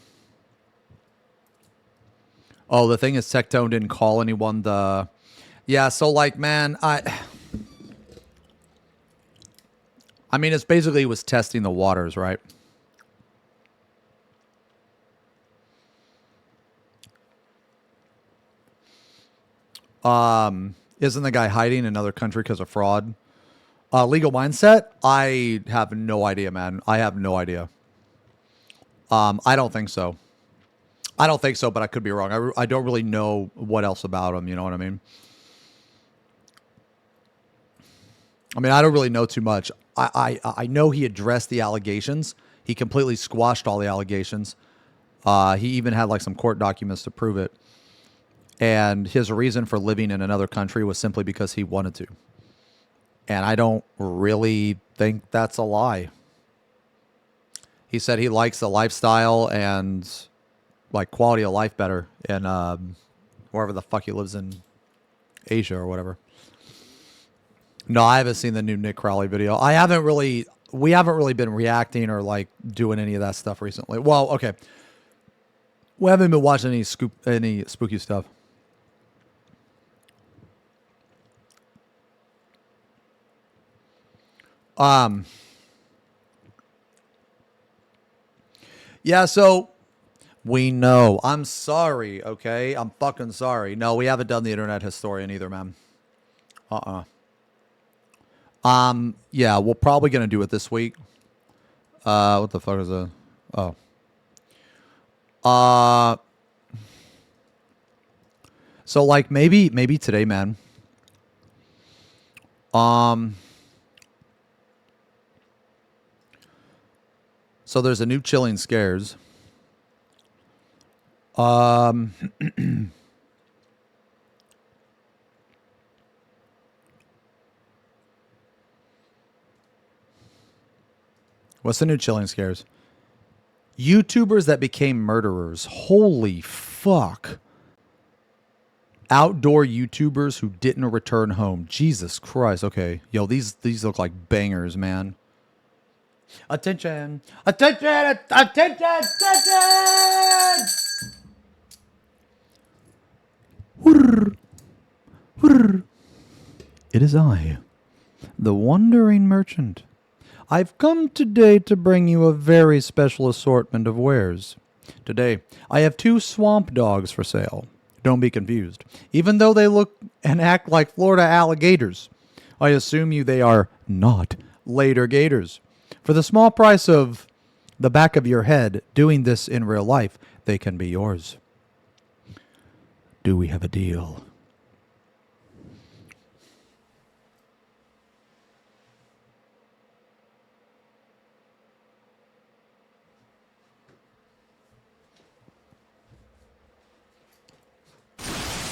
Oh, the thing is Tectone didn't call anyone the... Yeah, so like, man, I mean, it's basically was testing the waters, right? Isn't the guy hiding in another country because of fraud? Legal mindset? I have no idea, man. I have no idea. I don't think so. I don't think so, but I could be wrong. I don't really know what else about him. You know what I mean? I don't really know too much. I know he addressed the allegations. He completely squashed all the allegations. He even had like some court documents to prove it. And his reason for living in another country was simply because he wanted to. And I don't really think that's a lie. He said he likes the lifestyle and like quality of life better in wherever the fuck he lives in Asia or whatever. No, I haven't seen the new Nick Crowley video. We haven't really been reacting or like doing any of that stuff recently. Well, okay. We haven't been watching any spooky stuff. Yeah, so we know. I'm sorry, okay? I'm fucking sorry. No, we haven't done the internet historian either, man. Yeah, we're probably gonna do it this week. What the fuck is that? Oh. So like maybe today, man. So there's a new Chilling Scares. What's the new Chilling Scares? YouTubers that became murderers. Holy fuck. Outdoor YouTubers who didn't return home. Jesus Christ. Okay. Yo, these look like bangers, man. Attention! Attention! Attention! Attention! It is I, the Wandering Merchant. I've come today to bring you a very special assortment of wares. Today, I have 2 swamp dogs for sale. Don't be confused. Even though they look and act like Florida alligators, I assume they are not later gators. For the small price of the back of your head doing this in real life, they can be yours. Do we have a deal?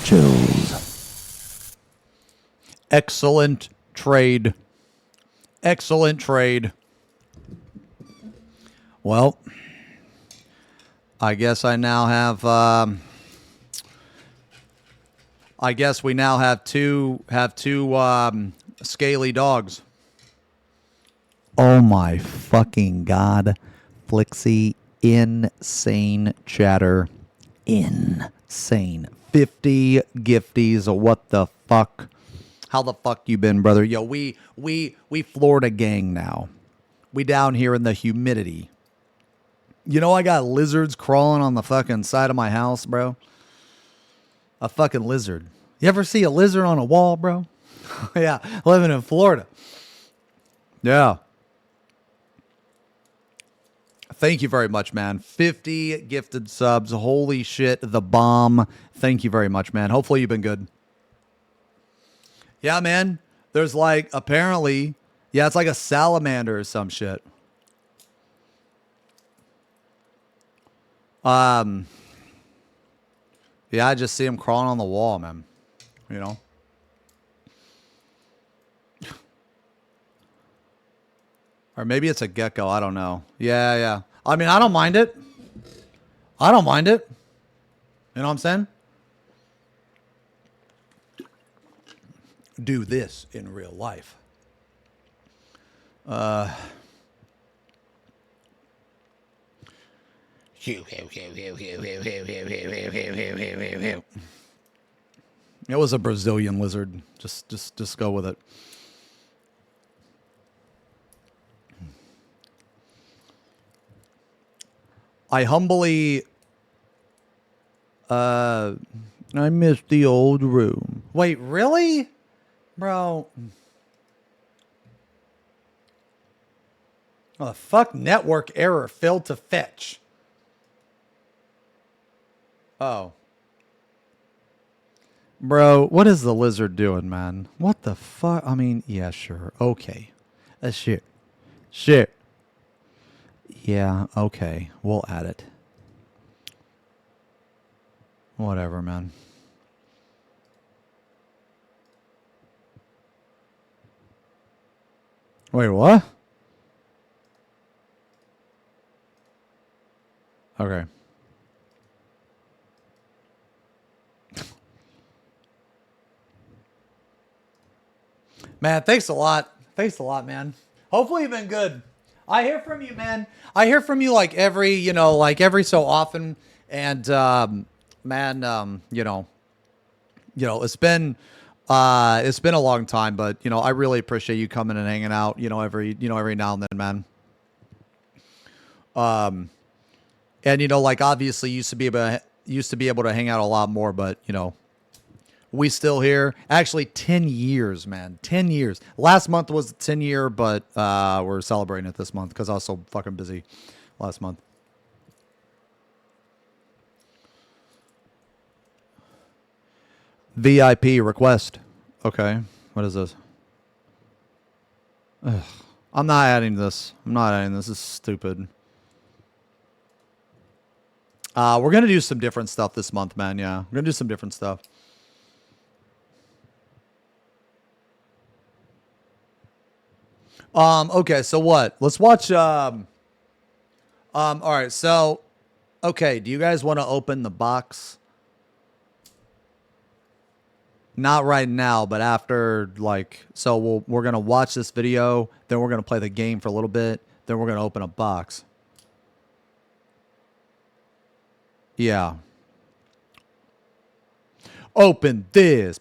Chills. Excellent trade. Excellent trade. Well, I guess I now have. I guess we now have two scaly dogs. Oh my fucking god, Flixie, insane chatter, insane. 50 gifties. What the fuck? How the fuck you been, brother? Yo, we Florida gang now. We down here in the humidity. You know I got lizards crawling on the fucking side of my house, bro. A fucking lizard. You ever see a lizard on a wall, bro? Yeah, living in Florida. Yeah. Thank you very much, man. 50 gifted subs. Holy shit, the bomb. Thank you very much, man. Hopefully you've been good. Yeah, man. There's like, apparently, yeah, it's like a salamander or some shit. Yeah, I just see him crawling on the wall, man. You know? Or maybe it's a gecko. I don't know. Yeah. I mean, I don't mind it. I don't mind it. You know what I'm saying? Do this in real life. It was a Brazilian lizard. Just go with it. I humbly I miss the old room. Wait, really? Bro. Oh, fuck, network error, failed to fetch. Oh. Bro, what is the lizard doing, man? What the fuck? I mean, yeah, sure. Okay. Shit. Shit. Yeah, okay. We'll add it. Whatever, man. Wait, what? Okay. Man, thanks a lot. Thanks a lot, man. Hopefully you've been good. I hear from you, man. I hear from you like every so often. And man, it's been a long time, but I really appreciate you coming and hanging out, every now and then, man. And like obviously used to be able to hang out a lot more, but we still here. Actually, 10 years, man. 10 years. Last month was the 10-year, but we're celebrating it this month because I was so fucking busy last month. VIP request. Okay. What is this? Ugh. I'm not adding this. This is stupid. We're going to do some different stuff this month, man. Yeah. We're going to do some different stuff. Okay, so what? Let's watch, all right, so, okay, do you guys want to open the box? Not right now, but after, like, so we're going to watch this video, then we're going to play the game for a little bit, then we're going to open a box. Yeah. Open this.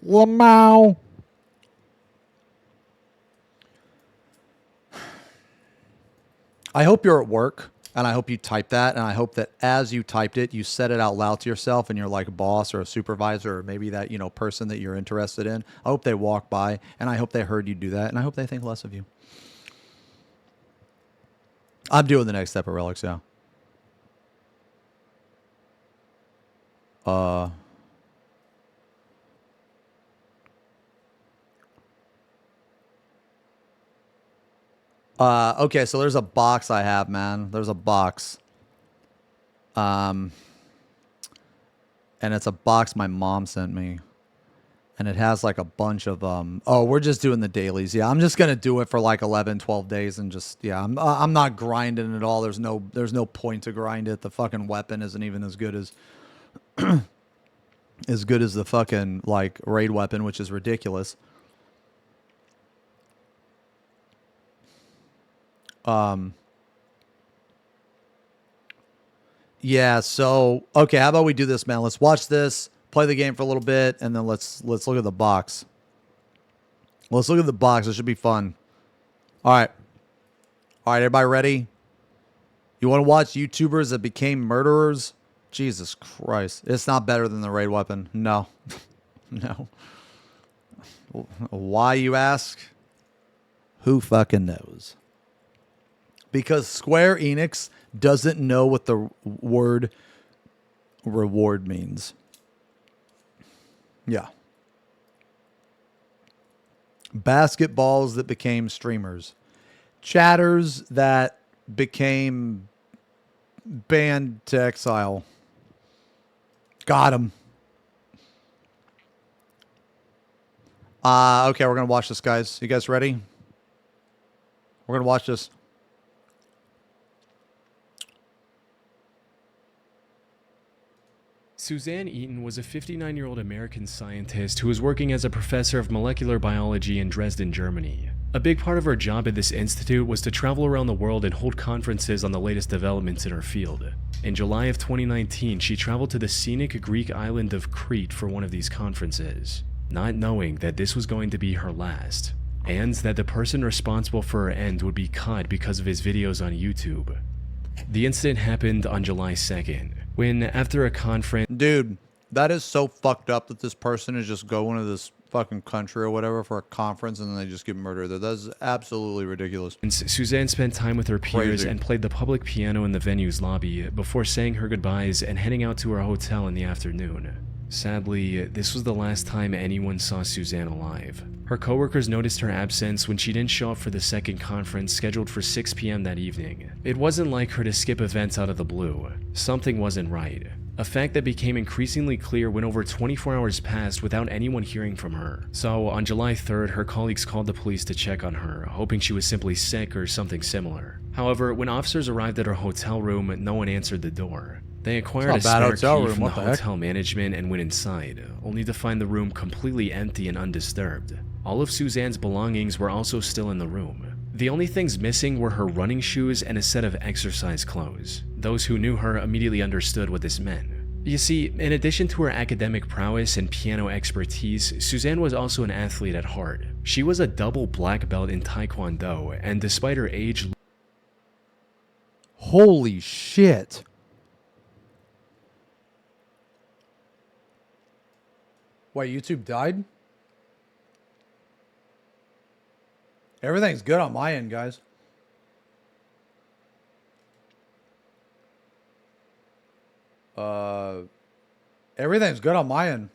Lamau. I hope you're at work, and I hope you typed that, and I hope that as you typed it, you said it out loud to yourself, and you're like a boss or a supervisor or maybe that, person that you're interested in. I hope they walk by, and I hope they heard you do that, and I hope they think less of you. I'm doing the next step of relics, yeah. Okay, so there's a box I have, man. There's a box. And it's a box my mom sent me. And it has like a bunch of, oh, we're just doing the dailies. Yeah, I'm just going to do it for like 11, 12 days and just, yeah, I'm not grinding at all. There's no point to grind it. The fucking weapon isn't even as good as, as good as the fucking, like, raid weapon, which is ridiculous. Yeah, so, okay, how about we do this, man? Let's watch this, play the game for a little bit, and then let's look at the box. Let's look at the box. It should be fun. All right. All right, everybody ready? You want to watch YouTubers that became murderers? Jesus Christ. It's not better than the raid weapon. No. No. Why, you ask? Who fucking knows? Because Square Enix doesn't know what the word reward means. Yeah. Basketballs that became streamers. Chatters that became banned to exile. Got him. Okay, we're going to watch this, guys. You guys ready? We're going to watch this.
Suzanne Eaton was a 59-year-old American scientist who was working as a professor of molecular biology in Dresden, Germany. A big part of her job at this institute was to travel around the world and hold conferences on the latest developments in her field. In July of 2019, she traveled to the scenic Greek island of Crete for one of these conferences, not knowing that this was going to be her last, and that the person responsible for her end would be caught because of his videos on YouTube. The incident happened on July 2nd, when after a conference...
Dude, that is so fucked up that this person is just going to this fucking country or whatever for a conference and then they just get murdered. That is absolutely ridiculous.
Suzanne spent time with her peers
Crazy.
and played the public piano in the venue's lobby before saying her goodbyes and heading out to her hotel in the afternoon. Sadly, this was the last time anyone saw Suzanne alive. Her coworkers noticed her absence when she didn't show up for the second conference scheduled for 6 p.m. that evening. It wasn't like her to skip events out of the blue. Something wasn't right. A fact that became increasingly clear when over 24 hours passed without anyone hearing from her. So, on July 3rd, her colleagues called the police to check on her, hoping she was simply sick or something similar. However, when officers arrived at her hotel room, no one answered the door. They acquired a
It's not a bad
spare
hotel
key
room,
from the
what the heck?
hotel management and went inside, only to find the room completely empty and undisturbed. All of Suzanne's belongings were also still in the room. The only things missing were her running shoes and a set of exercise clothes. Those who knew her immediately understood what this meant. You see, in addition to her academic prowess and piano expertise, Suzanne was also an athlete at heart. She was a double black belt in Taekwondo, and despite her age...
Holy shit. Wait, YouTube died? Everything's good on my end, guys. Everything's good on my end.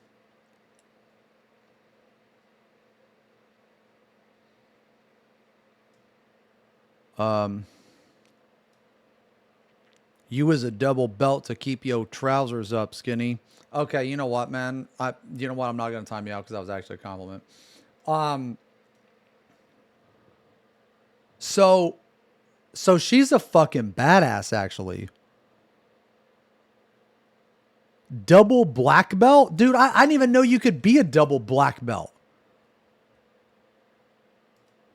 You was a double belt to keep your trousers up, skinny. Okay, you know what, man? You know what? I'm not gonna time you out because that was actually a compliment. So she's a fucking badass, actually. Double black belt? Dude, I didn't even know you could be a double black belt.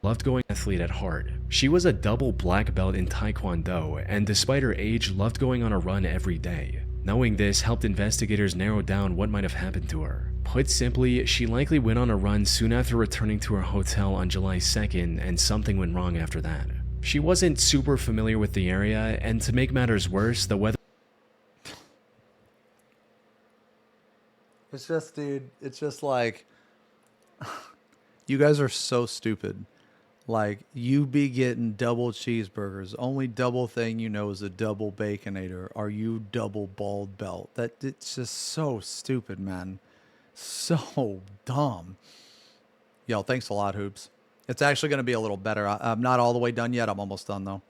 Loved going athlete at heart. She was a double black belt in Taekwondo, and despite her age, loved going on a run every day. Knowing this helped investigators narrow down what might have happened to her. Put simply, she likely went on a run soon after returning to her hotel on July 2nd, and something went wrong after that. She wasn't super familiar with the area, and to make matters worse, the weather...
It's just, dude, it's just like, you guys are so stupid. Like, you be getting double cheeseburgers. Only double thing you know is a double baconator. Are you double bald belt? It's just so stupid, man. So dumb. Yo, thanks a lot, Hoops. It's actually going to be a little better. I'm not all the way done yet. I'm almost done, though.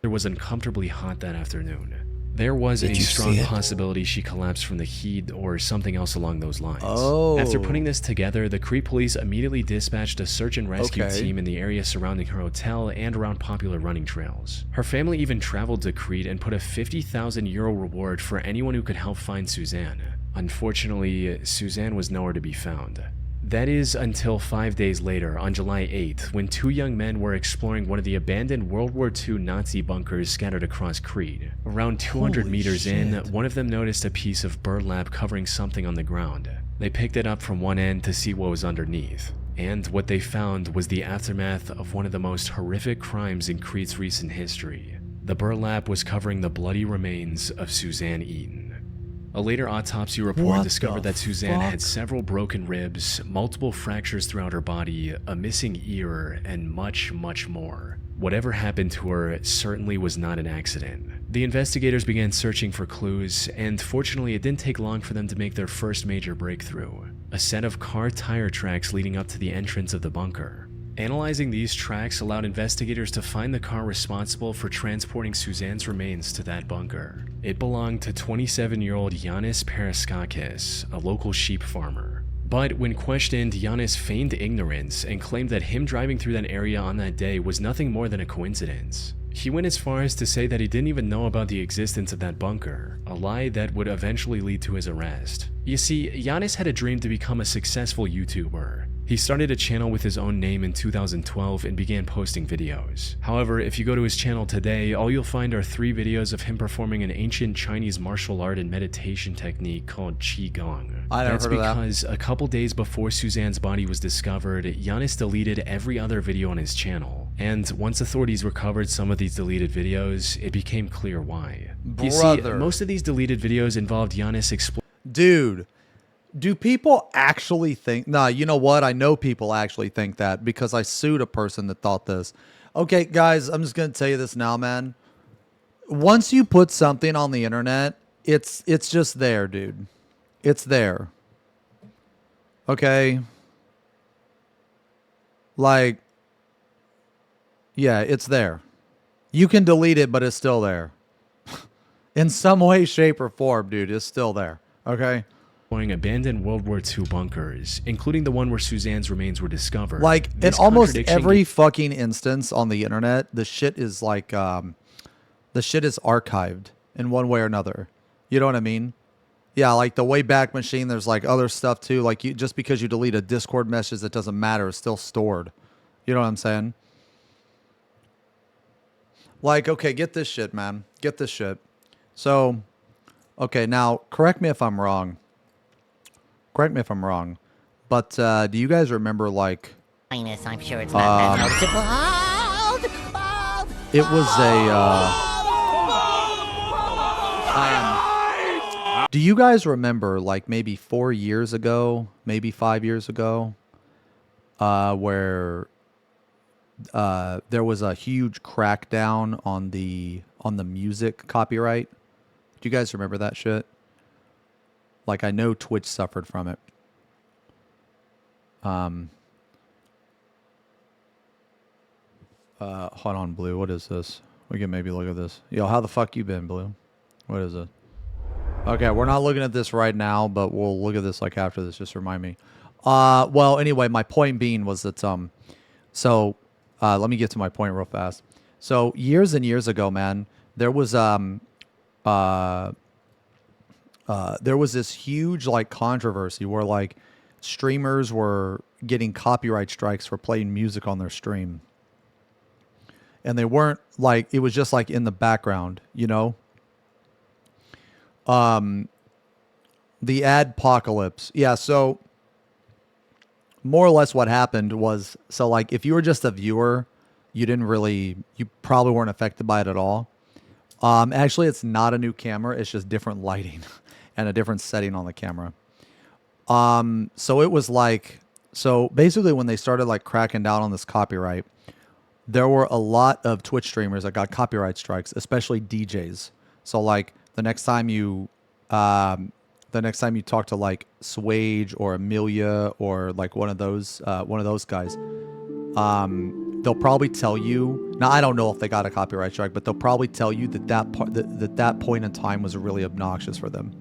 It was uncomfortably hot that afternoon. There was a strong possibility she collapsed from the heat or something else along those lines.
Oh.
After putting this together, the Crete police immediately dispatched a search and rescue team in the area surrounding her hotel and around popular running trails. Her family even traveled to Crete and put a €50,000 reward for anyone who could help find Suzanne. Unfortunately, Suzanne was nowhere to be found. That is until 5 days later, on July 8th, when two young men were exploring one of the abandoned World War II Nazi bunkers scattered across Crete. Around 200 meters in, one of them noticed a piece of burlap covering something on the ground. They picked it up from one end to see what was underneath. And what they found was the aftermath of one of the most horrific crimes in Crete's recent history. The burlap was covering the bloody remains of Suzanne Eaton. A later autopsy report discovered that Suzanne had several broken ribs, multiple fractures throughout her body, a missing ear, and much, much more. Whatever happened to her certainly was not an accident. The investigators began searching for clues, and fortunately it didn't take long for them to make their first major breakthrough: a set of car tire tracks leading up to the entrance of the bunker. Analyzing these tracks allowed investigators to find the car responsible for transporting Suzanne's remains to that bunker. It belonged to 27-year-old Yanis Paraskakis, a local sheep farmer. But when questioned, Yanis feigned ignorance and claimed that him driving through that area on that day was nothing more than a coincidence. He went as far as to say that he didn't even know about the existence of that bunker, a lie that would eventually lead to his arrest. You see, Giannis had a dream to become a successful YouTuber. He started a channel with his own name in 2012 and began posting videos. However, if you go to his channel today, all you'll find are 3 videos of him performing an ancient Chinese martial art and meditation technique called Qigong.
I never
That's
heard of that.
because a couple days before Suzanne's body was discovered, Giannis deleted every other video on his channel. And once authorities recovered some of these deleted videos, it became clear why. You see,
Brother.
most of these deleted videos involved Giannis
Dude, do people actually think... Nah, you know what? I know people actually think that because I sued a person that thought this. Okay, guys, I'm just going to tell you this now, man. Once you put something on the internet, it's just there, dude. It's there. Okay? Like, yeah, it's there. You can delete it, but it's still there. In some way, shape, or form, dude, it's still there. Okay?
exploring abandoned World War II bunkers, including the one where Suzanne's remains were discovered.
Like, in
This
almost
contradiction
every fucking instance on the internet, the shit is like, the shit is archived in one way or another. You know what I mean? Yeah, like the Wayback Machine, there's like other stuff too. Like, you, just because you delete a Discord message that doesn't matter, it's still stored. You know what I'm saying? Like, okay, get this shit, man. Get this shit. So, okay, now, correct me if I'm wrong. Correct me if I'm wrong. But do you guys remember, like...
Highness, I'm sure it's not that noticeable.
It was a... do you guys remember, like, maybe 4 years ago, maybe 5 years ago, where there was a huge crackdown on the music copyright? Do you guys remember that shit? Like, I know Twitch suffered from it. Hold on, Blue. What is this? We can maybe look at this. Yo, how the fuck you been, Blue? What is it? Okay, we're not looking at this right now, but we'll look at this like after this. Just remind me. Well, anyway, my point being was that so let me get to my point real fast. So years and years ago, man, there was this huge like controversy where like streamers were getting copyright strikes for playing music on their stream. And they weren't like, it was just like in the background, you know? The adpocalypse. Yeah, so more or less what happened was, so like if you were just a viewer, you probably weren't affected by it at all. Actually, it's not a new camera. It's just different lighting and a different setting on the camera. So it was like, so basically when they started like cracking down on this copyright, there were a lot of Twitch streamers that got copyright strikes, especially DJs. So like the next time you talk to like Swage or Amelia or like one of those guys, they'll probably tell you. Now I don't know if they got a copyright strike, but they'll probably tell you that point in time was really obnoxious for them,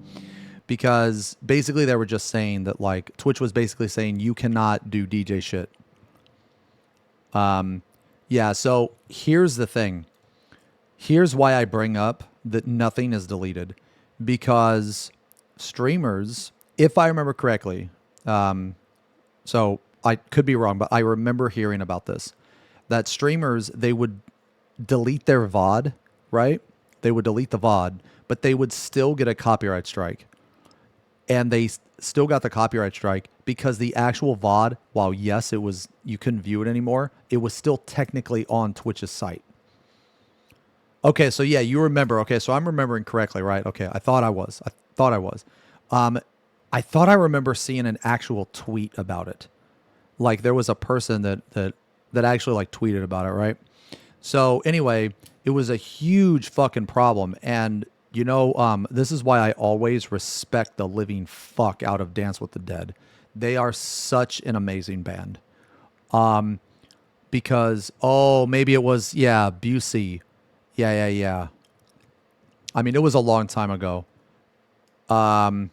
because basically they were just saying that like Twitch was basically saying you cannot do DJ shit. Yeah. So here's the thing. Here's why I bring up that nothing is deleted, because streamers, if I remember correctly, so I could be wrong, but I remember hearing about this, that streamers, they would delete their VOD, right? They would delete the VOD, but they would still get a copyright strike. And they still got the copyright strike because the actual VOD, while yes, you couldn't view it anymore, it was still technically on Twitch's site. Okay, so yeah, you remember. Okay, so I'm remembering correctly, right? Okay, I thought I was. I thought I remember seeing an actual tweet about it. Like there was a person that actually like tweeted about it, right? So anyway, it was a huge fucking problem. And you know, this is why I always respect the living fuck out of Dance with the Dead. They are such an amazing band. Because, maybe it was, yeah, Busey. Yeah. I mean, it was a long time ago. But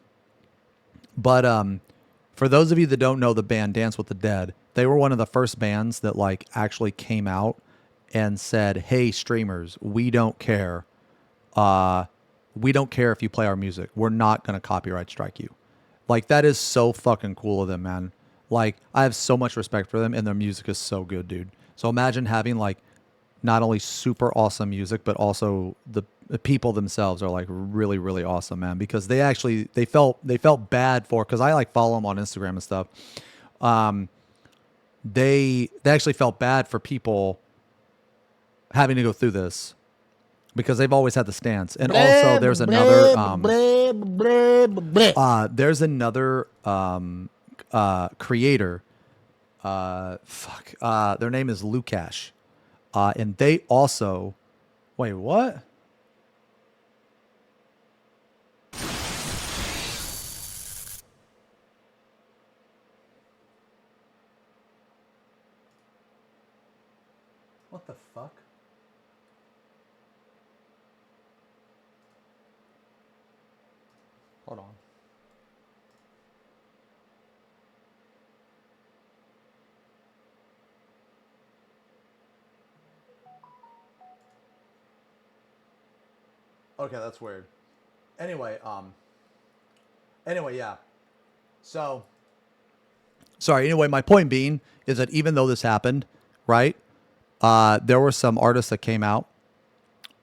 for those of you that don't know the band Dance with the Dead, they were one of the first bands that like actually came out and said, "Hey, streamers, we don't care. We don't care if you play our music. We're not gonna copyright strike you." Like, that is so fucking cool of them, man. Like, I have so much respect for them, and their music is so good, dude. So imagine having like not only super awesome music, but also the people themselves are like really, really awesome, man. Because they actually they felt bad for, because I like follow them on Instagram and stuff. They actually felt bad for people having to go through this, because they've always had the stance. And also there's another creator, their name is Lukash, and they also, wait, what? What the fuck? Hold on. Okay, that's weird. Anyway, yeah. So, sorry. Anyway, my point being is that even though this happened, right? There were some artists that came out.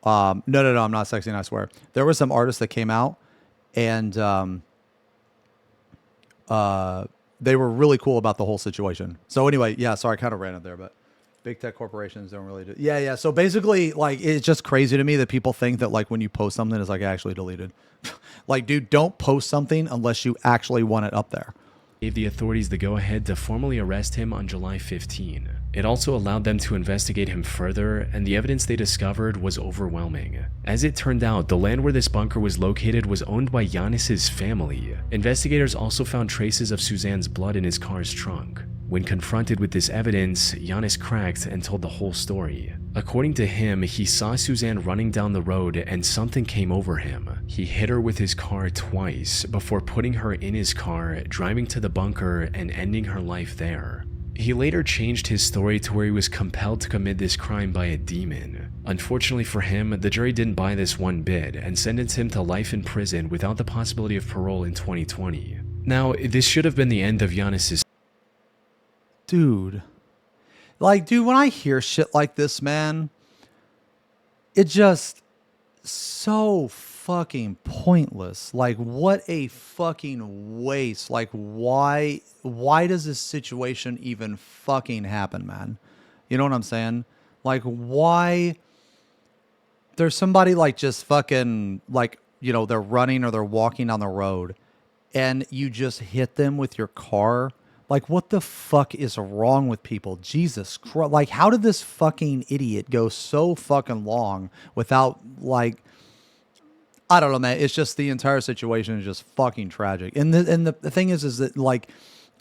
No, I'm not sexy, I swear. There were some artists that came out, and they were really cool about the whole situation. So anyway, yeah, sorry, I kind of ran it there, but big tech corporations don't really do. Yeah. So basically, like, it's just crazy to me that people think that, like, when you post something, it's like actually deleted. Like, dude, don't post something unless you actually want it up there.
Gave the authorities the go-ahead to formally arrest him on July 15. It also allowed them to investigate him further, and the evidence they discovered was overwhelming. As it turned out, the land where this bunker was located was owned by Giannis's family. Investigators also found traces of Suzanne's blood in his car's trunk. When confronted with this evidence, Giannis cracked and told the whole story. According to him, he saw Suzanne running down the road and something came over him. He hit her with his car twice before putting her in his car, driving to the bunker, and ending her life there. He later changed his story to where he was compelled to commit this crime by a demon. Unfortunately for him, the jury didn't buy this one bit and sentenced him to life in prison without the possibility of parole in 2020. Now, this should have been the end of Giannis's.
Dude, when I hear shit like this, man, it just so fucking pointless. Like, what a fucking waste. Like, why does this situation even fucking happen, man? You know what I'm saying? Like, why? There's somebody, like, just fucking, like, you know, they're running or they're walking down the road and you just hit them with your car. Like, what the fuck is wrong with people? Jesus Christ. Like, how did this fucking idiot go so fucking long without, like, I don't know, man. It's just, the entire situation is just fucking tragic. And the thing is that, like,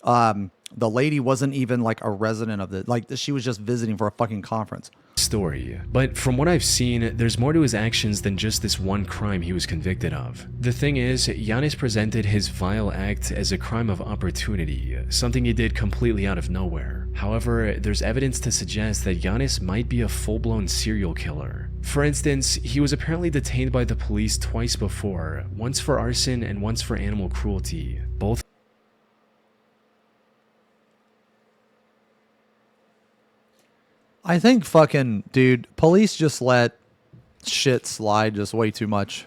the lady wasn't even, like, a resident of the, like, she was just visiting for a fucking conference.
Story. But from what I've seen, there's more to his actions than just this one crime he was convicted of. The thing is, Giannis presented his vile act as a crime of opportunity, something he did completely out of nowhere. However, there's evidence to suggest that Giannis might be a full-blown serial killer. For instance, he was apparently detained by the police twice before, once for arson and once for animal cruelty, both.
I think fucking, dude, police just let shit slide just way too much.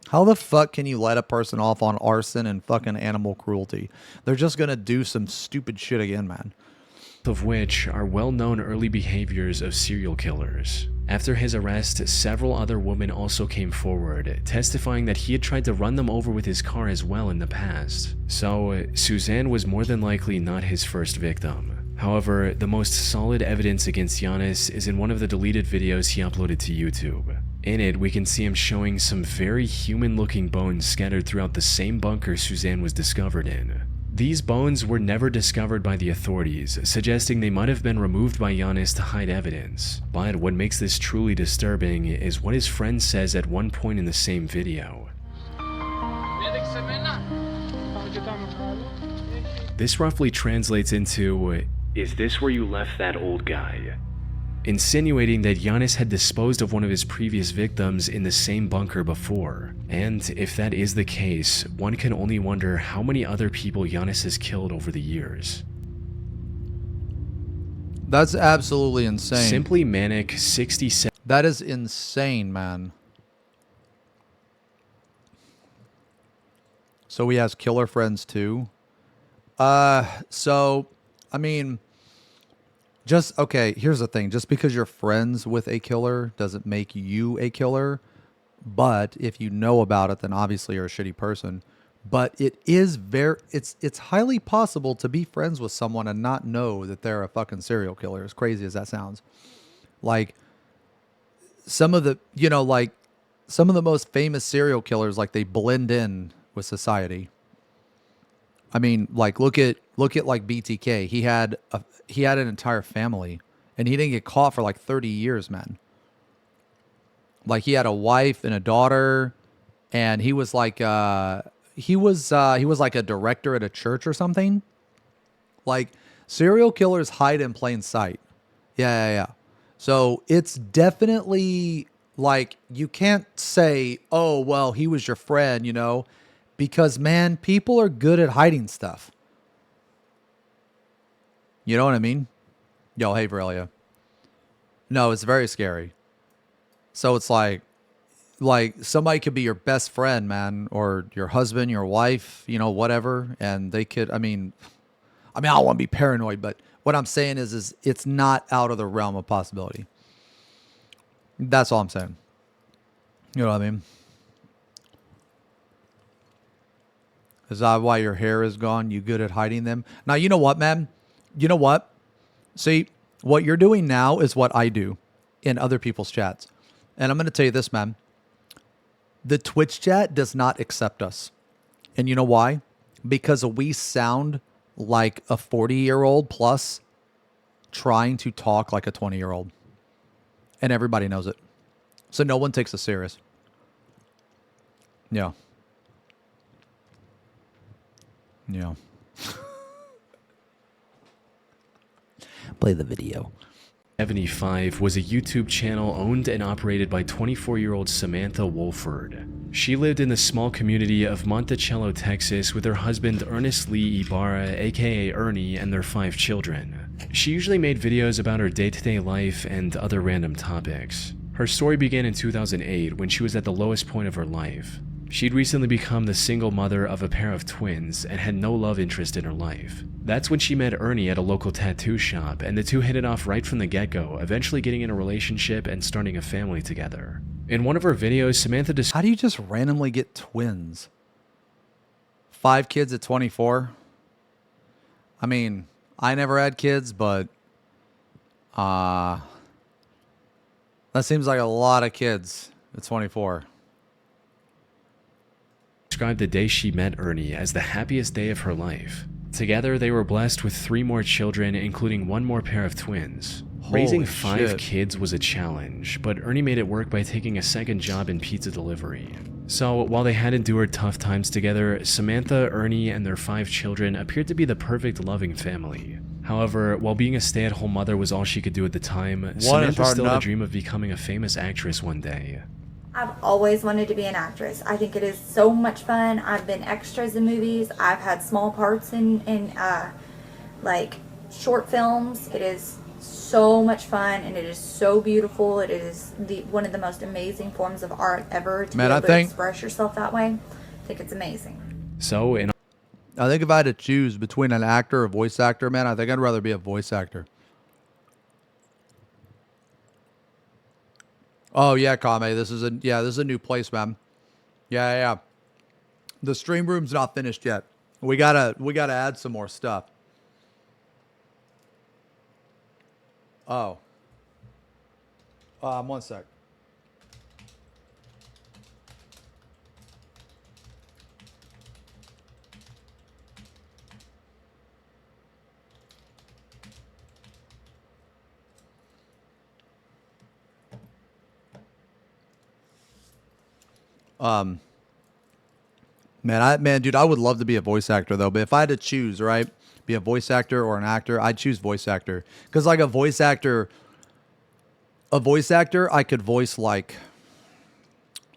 How the fuck can you let a person off on arson and fucking animal cruelty? They're just gonna do some stupid shit again, man.
Of which are well-known early behaviors of serial killers. After his arrest, several other women also came forward, testifying that he had tried to run them over with his car as well in the past. So, Suzanne was more than likely not his first victim. However, the most solid evidence against Giannis is in one of the deleted videos he uploaded to YouTube. In it, we can see him showing some very human-looking bones scattered throughout the same bunker Suzanne was discovered in. These bones were never discovered by the authorities, suggesting they might have been removed by Giannis to hide evidence. But what makes this truly disturbing is what his friend says at one point in the same video. This roughly translates into, "Is this where you left that old guy?" insinuating that Giannis had disposed of one of his previous victims in the same bunker before. And if that is the case, one can only wonder how many other people Giannis has killed over the years.
That's absolutely insane.
Simply Manic 67.
That is insane, man. So he has killer friends too. So I mean, okay, here's the thing. Just because you're friends with a killer doesn't make you a killer. But if you know about it, then obviously you're a shitty person. But it is it's highly possible to be friends with someone and not know that they're a fucking serial killer, as crazy as that sounds. Like some of the, like some of the most famous serial killers, like they blend in with society. I mean, like look at like BTK. He had an entire family and he didn't get caught for like 30 years, man. Like he had a wife and a daughter, and he was like he was like a director at a church or something. Like serial killers hide in plain sight. Yeah. So it's definitely like you can't say, "Oh, well, he was your friend," because man, people are good at hiding stuff. You know what I mean? Yo, hey, Varelia. No, it's very scary. So it's like somebody could be your best friend, man, or your husband, your wife, whatever. And they could, I mean, I don't want to be paranoid, but what I'm saying is it's not out of the realm of possibility. That's all I'm saying. You know what I mean? Is that why your hair is gone? You good at hiding them? Now, you know what, man? You know what? See, what you're doing now is what I do in other people's chats. And I'm going to tell you this, man. The Twitch chat does not accept us. And you know why? Because we sound like a 40-year-old plus trying to talk like a 20-year-old. And everybody knows it. So no one takes us serious. Yeah. Yeah.
Play the video.
75 was a YouTube channel owned and operated by 24-year-old Samantha Wolford. She lived in the small community of Monticello, Texas with her husband Ernest Lee Ibarra, aka Ernie, and their 5 children. She usually made videos about her day-to-day life and other random topics. Her story began in 2008 when she was at the lowest point of her life. She'd recently become the single mother of a pair of twins and had no love interest in her life. That's when she met Ernie at a local tattoo shop, and the two hit it off right from the get-go, eventually getting in a relationship and starting a family together. In one of her videos, Samantha
How do you just randomly get twins? 5 kids at 24? I mean, I never had kids, but that seems like a lot of kids at 24.
described the day she met Ernie as the happiest day of her life. Together, they were blessed with 3 more children, including 1 more pair of twins. Raising 5 kids was a challenge, but Ernie made it work by taking a second job in pizza delivery. So, while they had endured tough times together, Samantha, Ernie, and their 5 children appeared to be the perfect loving family. However, while being a stay-at-home mother was all she could do at the time, Samantha still had a dream of becoming a famous actress one day.
I've always wanted to be an actress. I think it is so much fun. I've been extras in movies. I've had small parts in like short films. It is so much fun, and it is so beautiful. It is one of the most amazing forms of art ever to be able to express yourself that way. I think it's amazing.
So,
I think if I had to choose between an actor or a voice actor, man, I think I'd rather be a voice actor. Oh yeah, Kame, this is a new place, man. Yeah. The stream room's not finished yet. We gotta add some more stuff. Oh. 1 sec. Dude, I would love to be a voice actor though, but if I had to choose, right, be a voice actor or an actor, I'd choose voice actor. Because like a voice actor, a voice actor, I could voice like,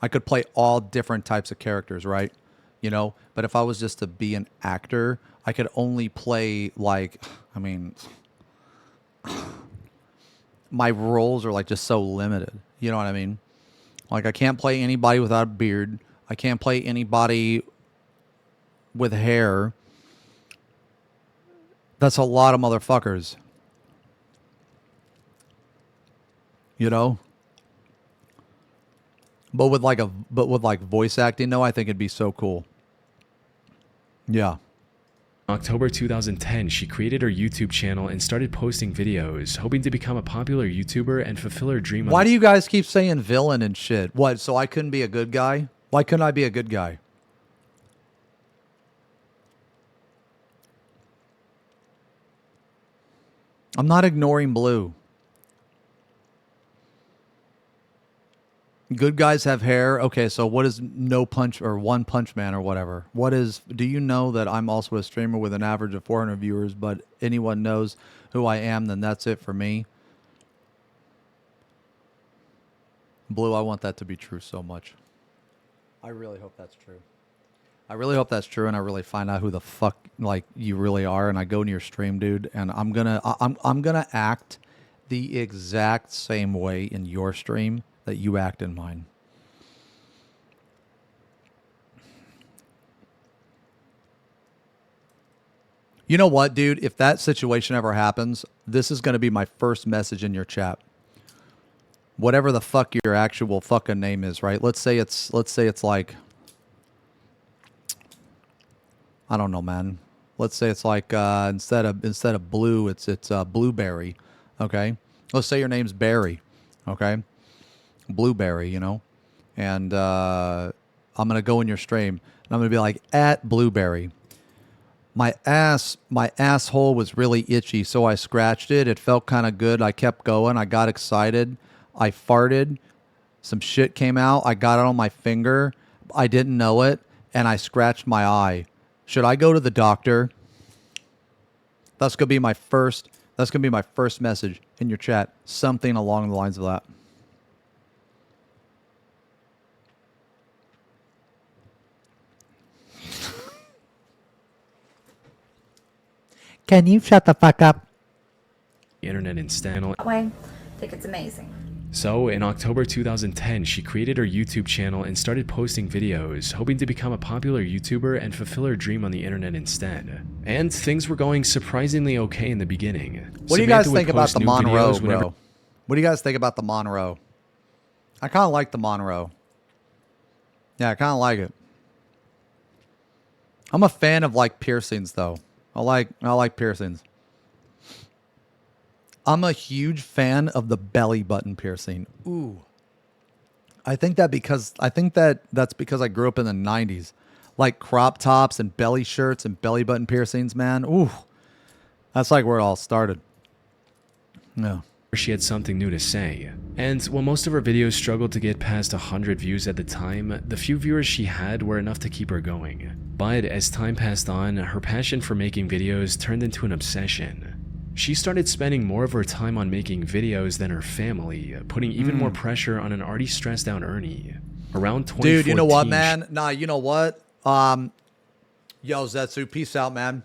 I could play all different types of characters, right? You know, but if I was just to be an actor, I could only play like, I mean, my roles are like just so limited. You know what I mean? Like I can't play anybody without a beard. I can't play anybody with hair. That's a lot of motherfuckers. You know? But with like voice acting, though, I think it'd be so cool. Yeah.
October 2010, she created her YouTube channel and started posting videos, hoping to become a popular YouTuber and fulfill her dream.
Why do you guys keep saying villain and shit? What, so I couldn't be a good guy? Why couldn't I be a good guy? I'm not ignoring blue. Good guys have hair. Okay, so what is No Punch or One Punch Man or whatever? What is, do you know that I'm also a streamer with an average of 400 viewers, but anyone knows who I am, then that's it for me? Blue, I want that to be true so much. I really hope that's true. I really hope that's true, and I really find out who the fuck like you really are, and I go into your stream, dude, and I'm gonna act the exact same way in your stream that you act in mine. You know what, dude? If that situation ever happens, this is going to be my first message in your chat. Whatever the fuck your actual fucking name is, right? Let's say it's like, I don't know, man. Let's say it's like instead of blue, it's blueberry. Okay. Let's say your name's Barry. Okay. Blueberry, you know, and I'm gonna go in your stream and I'm gonna be like, at Blueberry, my asshole was really itchy, so I scratched it. It felt kind of good. I kept going. I got excited. I farted. Some shit came out. I got it on my finger. I didn't know it, and I scratched my eye. Should I go to the doctor? That's gonna be my first. That's gonna be my first message in your chat. Something along the lines of that. Can you shut the fuck up?
Internet instead.
That way, I think it's amazing.
So, in October 2010, she created her YouTube channel and started posting videos, hoping to become a popular YouTuber and fulfill her dream on the internet instead. And things were going surprisingly okay in the beginning.
What do you guys think about the Monroe, bro? What do you guys think about the Monroe? I kind of like the Monroe. Yeah, I kind of like it. I'm a fan of like piercings, though. I like piercings. I'm a huge fan of the belly button piercing. Ooh. I think that's because I grew up in the 90s. Like crop tops and belly shirts and belly button piercings, man. Ooh. That's like where it all started. Yeah.
She had something new to say. And while most of her videos struggled to get past 100 views at the time, the few viewers she had were enough to keep her going. But as time passed on, her passion for making videos turned into an obsession. She started spending more of her time on making videos than her family, putting even more pressure on an already stressed out Ernie. Around 2014...
Dude, you know what, man? Nah, you know what? Yo, Zetsu, peace out, man.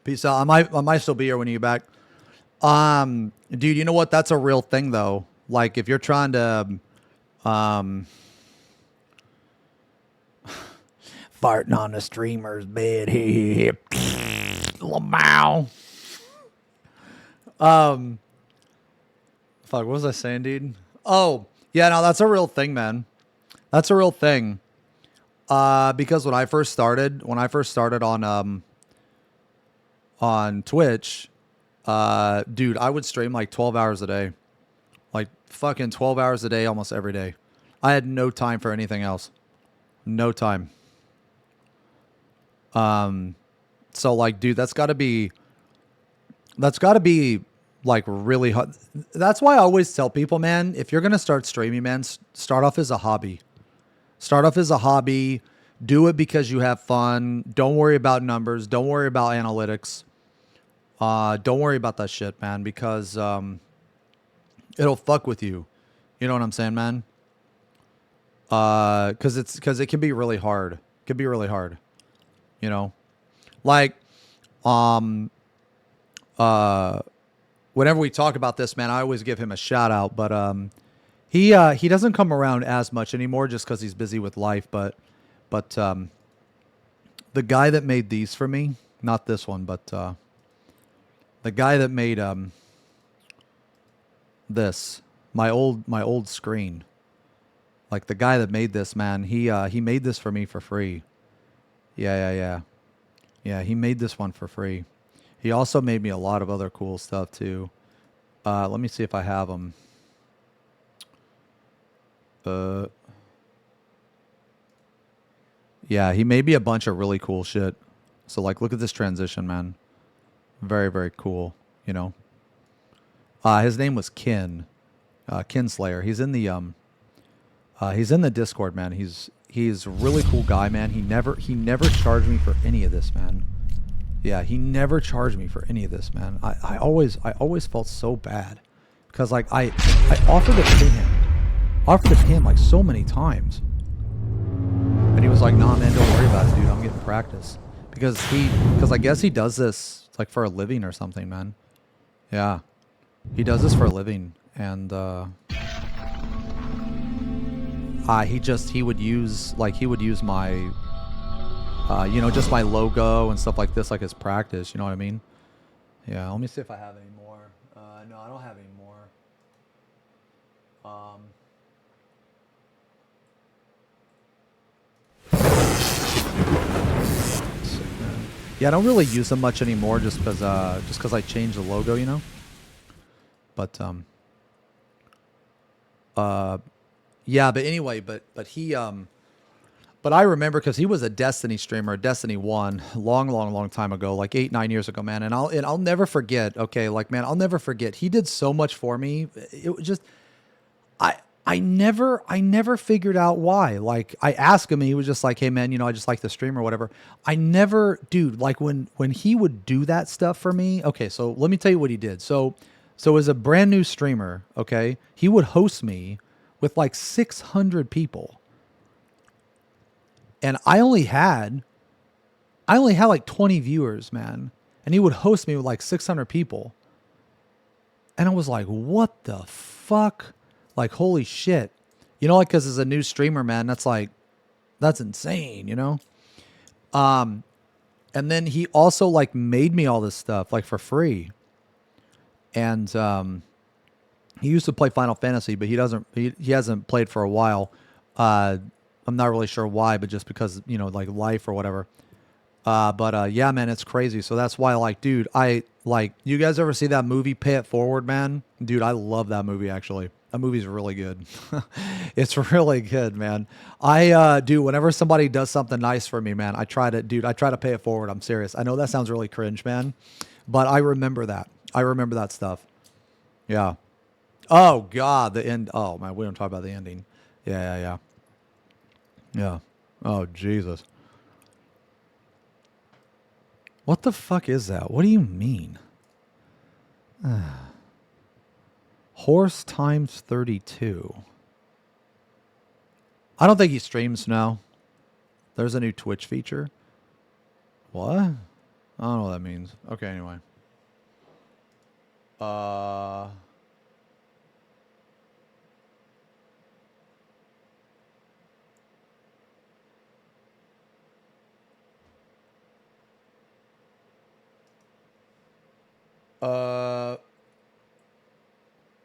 Peace out. I might still be here when you get back. Dude, you know what? That's a real thing, though. Like, if you're trying to, farting on the streamer's bed, Lamau. Fuck, what was I saying, dude? Oh, yeah, no, that's a real thing, man. That's a real thing. Because when I first started on Twitch, dude, I would stream like 12 hours a day. Like fucking 12 hours a day almost every day. I had no time for anything else. No time. So like, dude, that's gotta be like really hard. That's why I always tell people, man, if you're going to start streaming, man, start off as a hobby. Start off as a hobby. Do it because you have fun. Don't worry about numbers. Don't worry about analytics. Don't worry about that shit, man, because it'll fuck with you. You know what I'm saying, man? Because it can be really hard. It can be really hard. You know, like, whenever we talk about this, man, I always give him a shout out. But he doesn't come around as much anymore just because he's busy with life. But the guy that made these for me, not this one, but the guy that made this, my old screen. Like the guy that made this, man, he made this for me for free. Yeah, he made this one for free. He also made me a lot of other cool stuff too. Let me see if I have them. Yeah, he made me a bunch of really cool shit. So like, look at this transition, man. Very, very cool. You know. His name was Kinslayer. He's in the Discord, man. He's a really cool guy, man. He never charged me for any of this, man. Yeah, he never charged me for any of this, man. I always felt so bad because like I offered to pay him like so many times, and he was like, "Nah, man, don't worry about it, dude. I'm getting practice." Because I guess he does this like for a living or something, man. Yeah, he does this for a living, and he would use my just my logo and stuff like this, like his practice. You know what I mean? Yeah. Let me see if I have any more. No, I don't have any more. Yeah, I don't really use them much anymore, just because I changed the logo, you know. But yeah. But anyway, but he But I remember because he was a Destiny streamer, Destiny 1, long time ago, like 8-9 years ago, man. And I'll never forget. Okay, like, man, I'll never forget. He did so much for me. It was just, I never figured out why. Like, I asked him, and he was just like, "Hey, man, I just like the stream or whatever." I never, dude. Like when he would do that stuff for me. Okay, so let me tell you what he did. So as a brand new streamer, okay, he would host me with like 600 people. And I only had like 20 viewers, man. And he would host me with like 600 people. And I was like, what the fuck? Like, holy shit. Like, because as a new streamer, man, that's insane, And then he also like made me all this stuff like for free. And he used to play Final Fantasy, but he hasn't played for a while. I'm not really sure why, but just because, like life or whatever. But yeah, man, it's crazy. So that's why, like, dude, you guys ever see that movie Pay It Forward, man? Dude, I love that movie, actually. That movie's really good. It's really good, man. I do, whenever somebody does something nice for me, man, I try to pay it forward. I'm serious. I know that sounds really cringe, man, but I remember that. I remember that stuff. Yeah. Oh, God, the end. Oh, man, we don't talk about the ending. Yeah. Oh, Jesus. What the fuck is that? What do you mean? Horse times 32. I don't think he streams now. There's a new Twitch feature. What? I don't know what that means. Okay, anyway.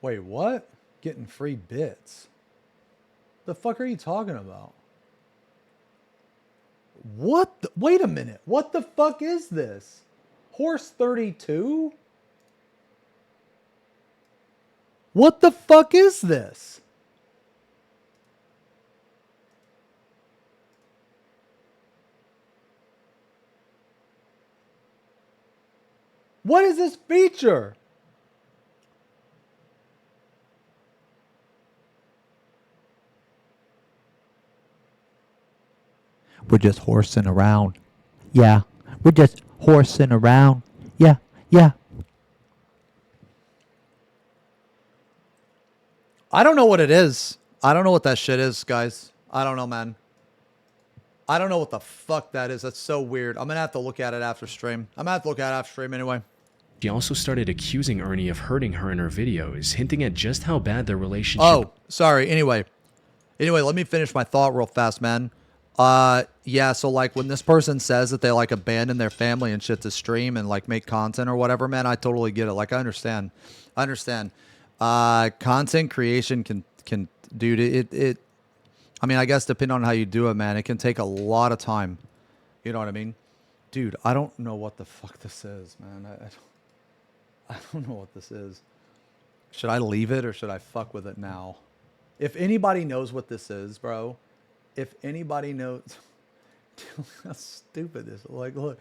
Wait, what? Getting free bits? The fuck are you talking about? What? Wait a minute. What the fuck is this? Horse 32? What the fuck is this? What is this feature? We're just horsing around. Yeah. We're just horsing around. Yeah. I don't know what it is. I don't know what that shit is, guys. I don't know, man. I don't know what the fuck that is. That's so weird. I'm gonna have to look at it after stream. I'm gonna have to look at it after stream anyway.
She also started accusing Ernie of hurting her in her videos, hinting at just how bad their relationship.
Oh, sorry. Anyway, let me finish my thought real fast, man. Yeah, so like when this person says that they like abandon their family and shit to stream and like make content or whatever, man, I totally get it. Like I understand. Content creation can dude, it I mean, I guess depending on how you do it, man, it can take a lot of time. You know what I mean? Dude, I don't know what the fuck this is, man. I don't know what this is. Should I leave it or should I fuck with it now? If anybody knows what this is, bro, if anybody knows, dude, how stupid this is. Like, look.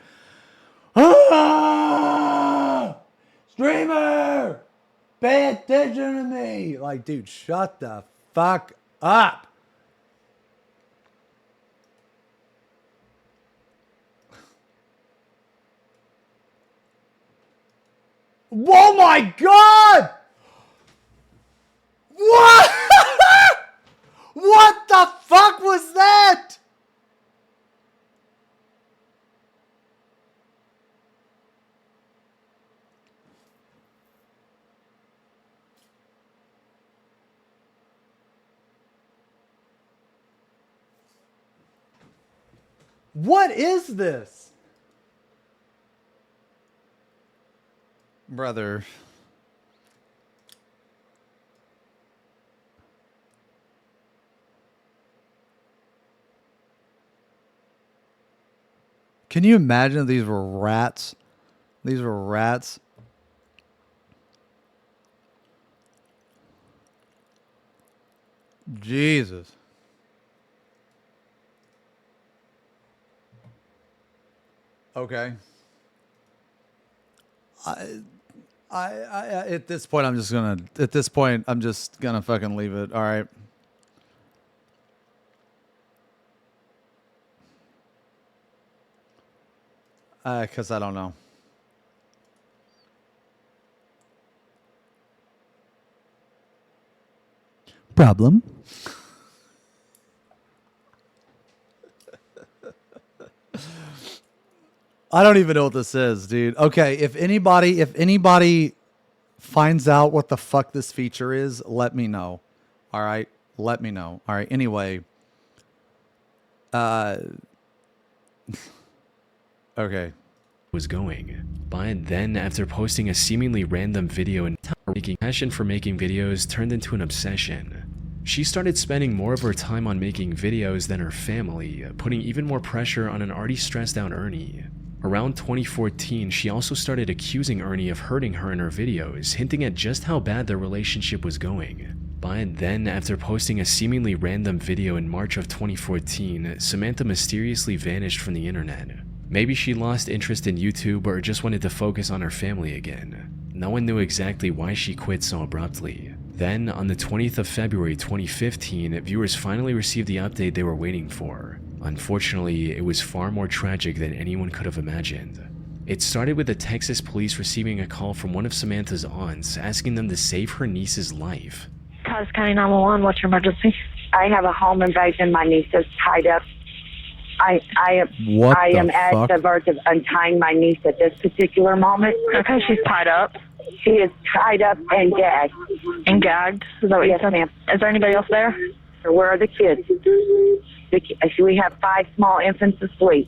Ah! Streamer! Pay attention to me! Like, dude, shut the fuck up! Oh my god! What? What the fuck was that? What is this? Brother. Can you imagine if these were rats? These were rats. Jesus. Okay. At this point, I'm just gonna fucking leave it. All right. Because I don't know. Problem. I don't even know what this is, dude. Okay, if anybody finds out what the fuck this feature is, let me know. All right? Let me know. All right. Anyway, okay.
Was going. But then, after posting a seemingly random video and making passion for making videos turned into an obsession. She started spending more of her time on making videos than her family, putting even more pressure on an already stressed out Ernie. Around 2014, she also started accusing Ernie of hurting her in her videos, hinting at just how bad their relationship was going. But then, after posting a seemingly random video in March of 2014, Samantha mysteriously vanished from the internet. Maybe she lost interest in YouTube or just wanted to focus on her family again. No one knew exactly why she quit so abruptly. Then, on the 20th of February 2015, viewers finally received the update they were waiting for. Unfortunately, it was far more tragic than anyone could have imagined. It started with the Texas police receiving a call from one of Samantha's aunts asking them to save her niece's life.
Cause County 911, what's your emergency? I have a home invasion. My niece is tied up. I am at the verge of untying my niece at this particular moment.
Okay, she's tied up.
She is tied up and gagged.
And gagged? Is that what you said?
Ma'am.
Is there anybody else there?
Where are the kids? We have 5 small infants asleep.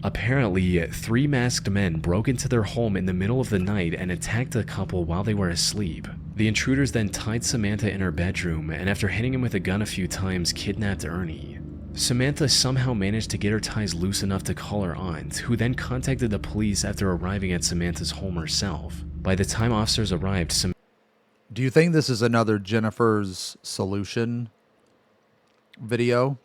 Apparently, 3 masked men broke into their home in the middle of the night and attacked the couple while they were asleep. The intruders then tied Samantha in her bedroom and after hitting him with a gun a few times, kidnapped Ernie. Samantha somehow managed to get her ties loose enough to call her aunt, who then contacted the police after arriving at Samantha's home herself. By the time officers arrived,
Do you think this is another Jennifer's Solution video?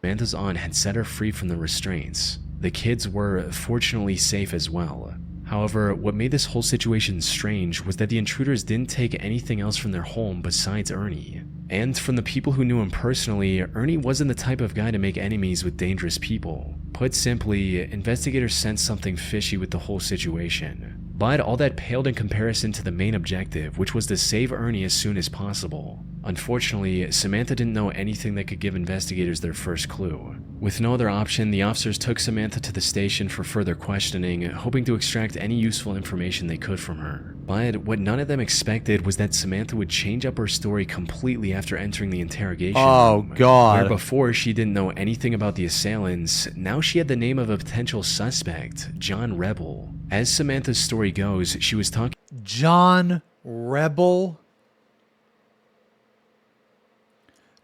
Samantha's aunt had set her free from the restraints. The kids were fortunately safe as well. However, what made this whole situation strange was that the intruders didn't take anything else from their home besides Ernie. And from the people who knew him personally, Ernie wasn't the type of guy to make enemies with dangerous people. Put simply, investigators sensed something fishy with the whole situation. But all that paled in comparison to the main objective, which was to save Ernie as soon as possible. Unfortunately, Samantha didn't know anything that could give investigators their first clue. With no other option, the officers took Samantha to the station for further questioning, hoping to extract any useful information they could from her. But what none of them expected was that Samantha would change up her story completely after entering the interrogation room.
God.
Where before she didn't know anything about the assailants, now she had the name of a potential suspect, John Rebel. As Samantha's story goes, she was talking...
John Rebel?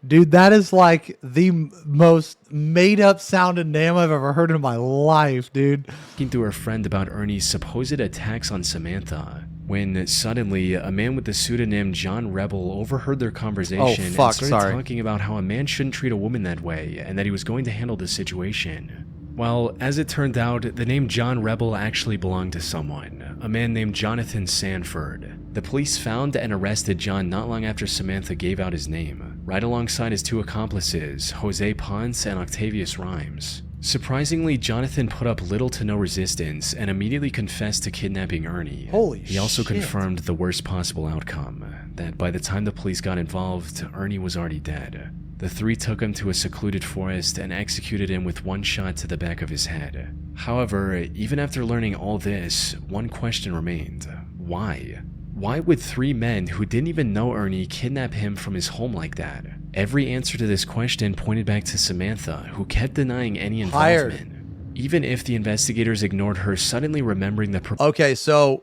Dude, that is like the most made-up sounding name I've ever heard in my life, dude.
Talking to her friend about Ernie's supposed attacks on Samantha, when suddenly a man with the pseudonym John Rebel overheard their conversation and started talking about how a man shouldn't treat a woman that way and that he was going to handle the situation. Well, as it turned out, the name John Rebel actually belonged to someone, a man named Jonathan Sanford. The police found and arrested John not long after Samantha gave out his name, right alongside his two accomplices, Jose Ponce and Octavius Rhymes. Surprisingly, Jonathan put up little to no resistance and immediately confessed to kidnapping Ernie. He also confirmed the worst possible outcome, that by the time the police got involved, Ernie was already dead. The three took him to a secluded forest and executed him with one shot to the back of his head. However, even after learning all this, one question remained. Why? Why would three men who didn't even know Ernie kidnap him from his home like that? Every answer to this question pointed back to Samantha, who kept denying any involvement. Even if the investigators ignored her suddenly remembering the...
Okay, so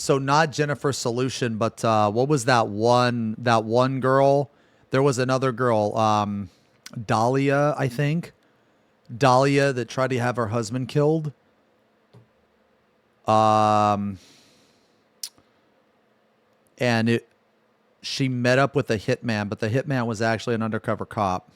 not Jennifer's solution, but what was that one girl? There was another girl, Dahlia, I think. Dahlia that tried to have her husband killed. And she met up with a hitman, but the hitman was actually an undercover cop.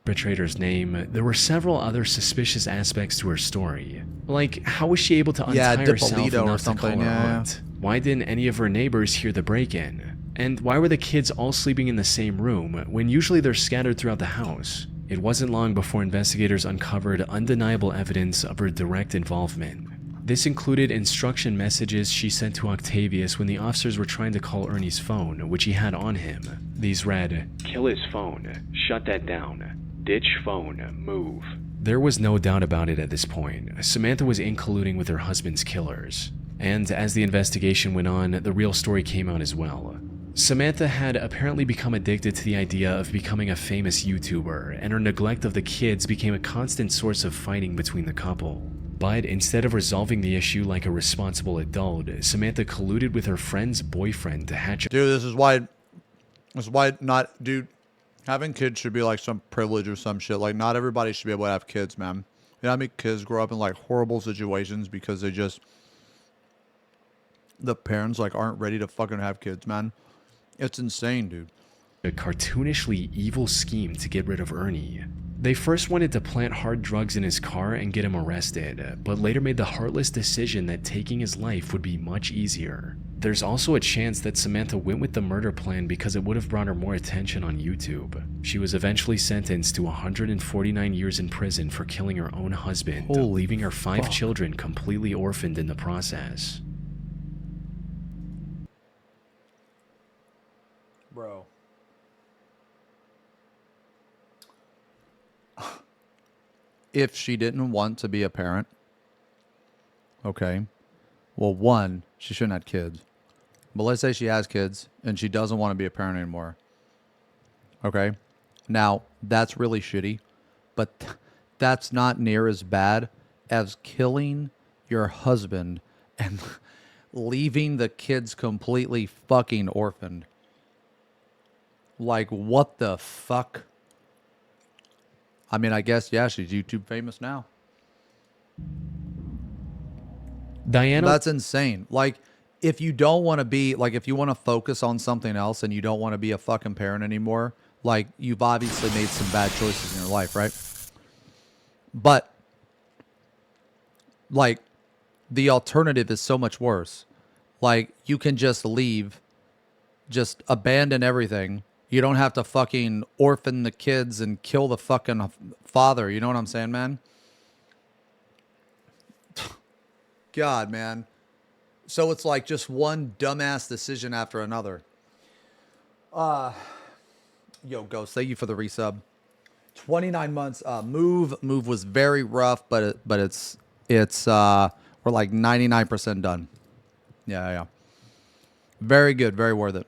Perpetrator's name, there were several other suspicious aspects to her story. Like, how was she able to untie herself enough to call her aunt? Why didn't any of her neighbors hear the break-in? And why were the kids all sleeping in the same room when usually they're scattered throughout the house? It wasn't long before investigators uncovered undeniable evidence of her direct involvement. This included instruction messages she sent to Octavius when the officers were trying to call Ernie's phone, which he had on him. These read, "Kill his phone, shut that down, ditch phone, move." There was no doubt about it at this point. Samantha was in colluding with her husband's killers. And as the investigation went on, the real story came out as well. Samantha had apparently become addicted to the idea of becoming a famous YouTuber, and her neglect of the kids became a constant source of fighting between the couple. But instead of resolving the issue like a responsible adult, Samantha colluded with her friend's boyfriend to hatch...
Dude, this is why not... Dude, having kids should be like some privilege or some shit. Like, not everybody should be able to have kids, man. You know how many kids grow up in, like, horrible situations because they just... The parents, like, aren't ready to fucking have kids, man. It's insane, dude.
A cartoonishly evil scheme to get rid of Ernie. They first wanted to plant hard drugs in his car and get him arrested, but later made the heartless decision that taking his life would be much easier. There's also a chance that Samantha went with the murder plan because it would have brought her more attention on YouTube. She was eventually sentenced to 149 years in prison for killing her own husband, leaving her 5 children completely orphaned in the process.
Bro. If she didn't want to be a parent, okay, well, one, she shouldn't have kids. But let's say she has kids and she doesn't want to be a parent anymore. Okay, now that's really shitty, but that's not near as bad as killing your husband and leaving the kids completely fucking orphaned. Like, what the fuck? I mean, I guess, yeah, she's YouTube famous now.
Diana...
That's insane. Like, if you don't want to be, like, if you want to focus on something else and you don't want to be a fucking parent anymore, like, you've obviously made some bad choices in your life, right? But, like, the alternative is so much worse. Like, you can just leave, just abandon everything. You don't have to fucking orphan the kids and kill the fucking father. You know what I'm saying, man? God, man. So it's like just one dumbass decision after another. Yo, Ghost, thank you for the resub. 29 months. Move was very rough, but it's we're like 99% done. Yeah. Very good, very worth it.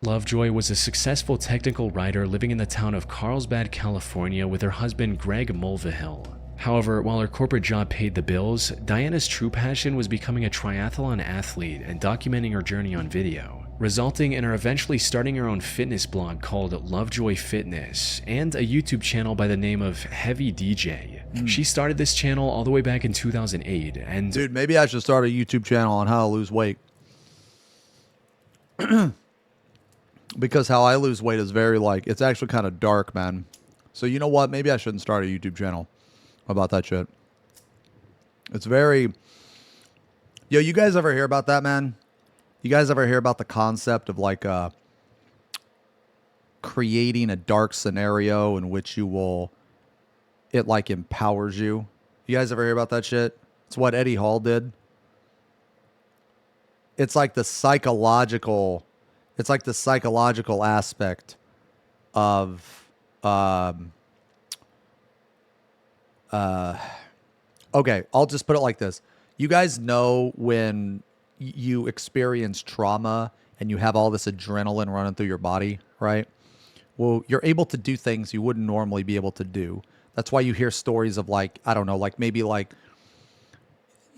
Lovejoy was a successful technical writer living in the town of Carlsbad, California with her husband Greg Mulvihill. However, while her corporate job paid the bills, Diana's true passion was becoming a triathlon athlete and documenting her journey on video, resulting in her eventually starting her own fitness blog called Lovejoy Fitness and a YouTube channel by the name of Heavy DJ. She started this channel all the way back in 2008 and...
Dude, maybe I should start a YouTube channel on how to lose weight. Because how I lose weight is very like, it's actually kind of dark, man. So you know what? Maybe I shouldn't start a YouTube channel about that shit. It's very... Yo, you guys ever hear about that, man? You guys ever hear about the concept of like creating a dark scenario in which you will... It like empowers you. You guys ever hear about that shit? It's what Eddie Hall did. It's like the psychological... It's like the psychological aspect of, okay, I'll just put it like this. You guys know when you experience trauma and you have all this adrenaline running through your body, right? Well, you're able to do things you wouldn't normally be able to do. That's why you hear stories of like, I don't know, like maybe like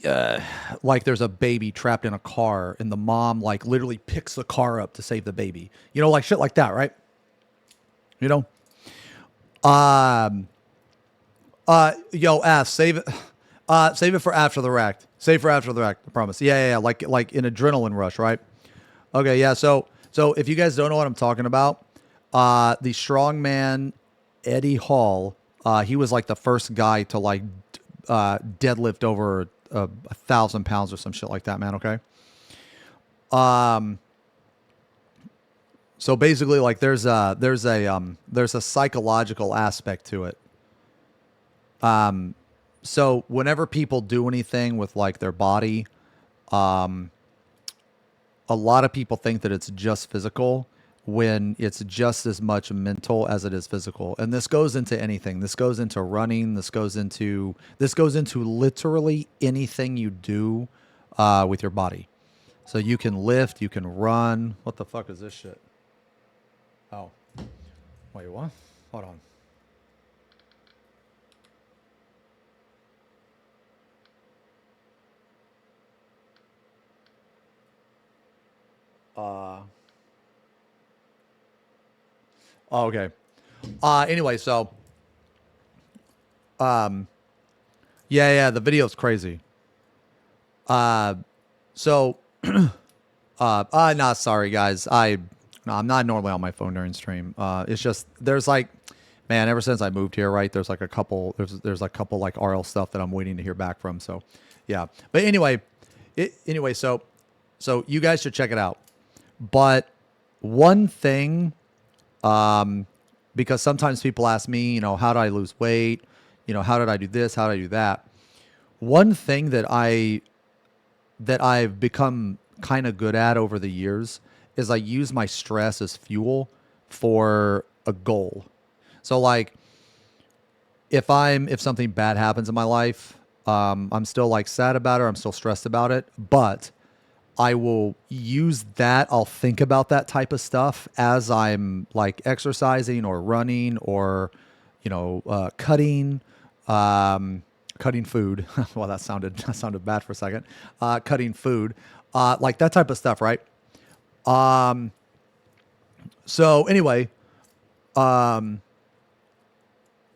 there's a baby trapped in a car and the mom like literally picks the car up to save the baby. You know, like shit like that, right? You know? Yo, ass, save it for after the rack. Save for after the rack, I promise. Yeah, like an adrenaline rush, right? Okay, yeah, so if you guys don't know what I'm talking about, the strongman Eddie Hall, he was like the first guy to like deadlift over 1,000 pounds or some shit like that, man. Okay. So basically, like, there's a psychological aspect to it. So whenever people do anything with like their body, a lot of people think that it's just physical when it's just as much mental as it is physical. And this goes into anything. This goes into running. This goes into literally anything you do with your body. So you can lift, you can run. What the fuck is this shit? Oh. Wait, what? Hold on. Oh, okay. Anyway, so, yeah, the video's crazy. Nah, sorry guys. I'm not normally on my phone during stream. It's just, there's like, man, ever since I moved here, right, there's like a couple like RL stuff that I'm waiting to hear back from. So yeah, but anyway, so you guys should check it out. But one thing, because sometimes people ask me, you know, how do I lose weight? You know, how did I do this? How did I do that? One thing that I've become kind of good at over the years is I use my stress as fuel for a goal. So like if something bad happens in my life, I'm still like sad about it, or I'm still stressed about it, but I will use that. I'll think about that type of stuff as I'm like exercising or running or, you know, cutting food. Well, that sounded bad for a second. Cutting food, like that type of stuff. Right. So anyway,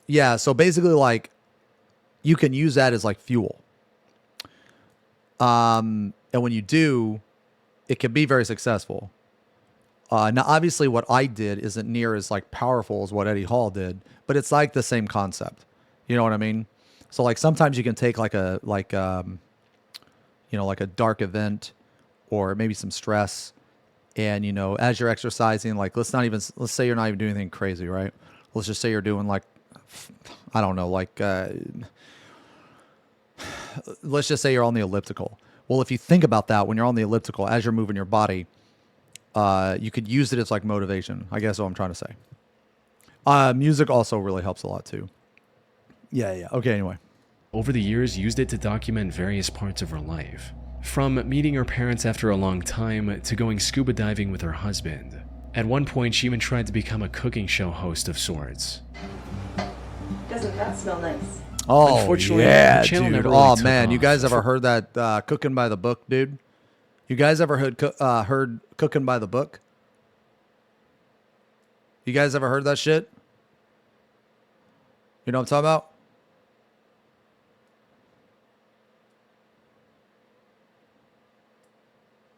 yeah, so basically like you can use that as like fuel. And when you do, it can be very successful. Now, obviously, what I did isn't near as like powerful as what Eddie Hall did, but it's like the same concept. You know what I mean? So like sometimes you can take like a dark event or maybe some stress, and you know, as you're exercising, like let's say you're not even doing anything crazy, right? Let's just say you're doing like, I don't know, like let's just say you're on the elliptical. Well, if you think about that, when you're on the elliptical, as you're moving your body, you could use it as like motivation. I guess what I'm trying to say. Music also really helps a lot too. Yeah. Okay, anyway.
Over the years, used it to document various parts of her life. From meeting her parents after a long time to going scuba diving with her husband. At one point, she even tried to become a cooking show host of sorts.
Doesn't that smell nice?
Oh,
Unfortunately,
yeah,
the channel
dude.
never really
Oh,
took
man. You
off.
guys ever heard that Cooking by the Book, dude? You guys ever heard Cooking by the Book? You guys ever heard that shit? You know what I'm talking about?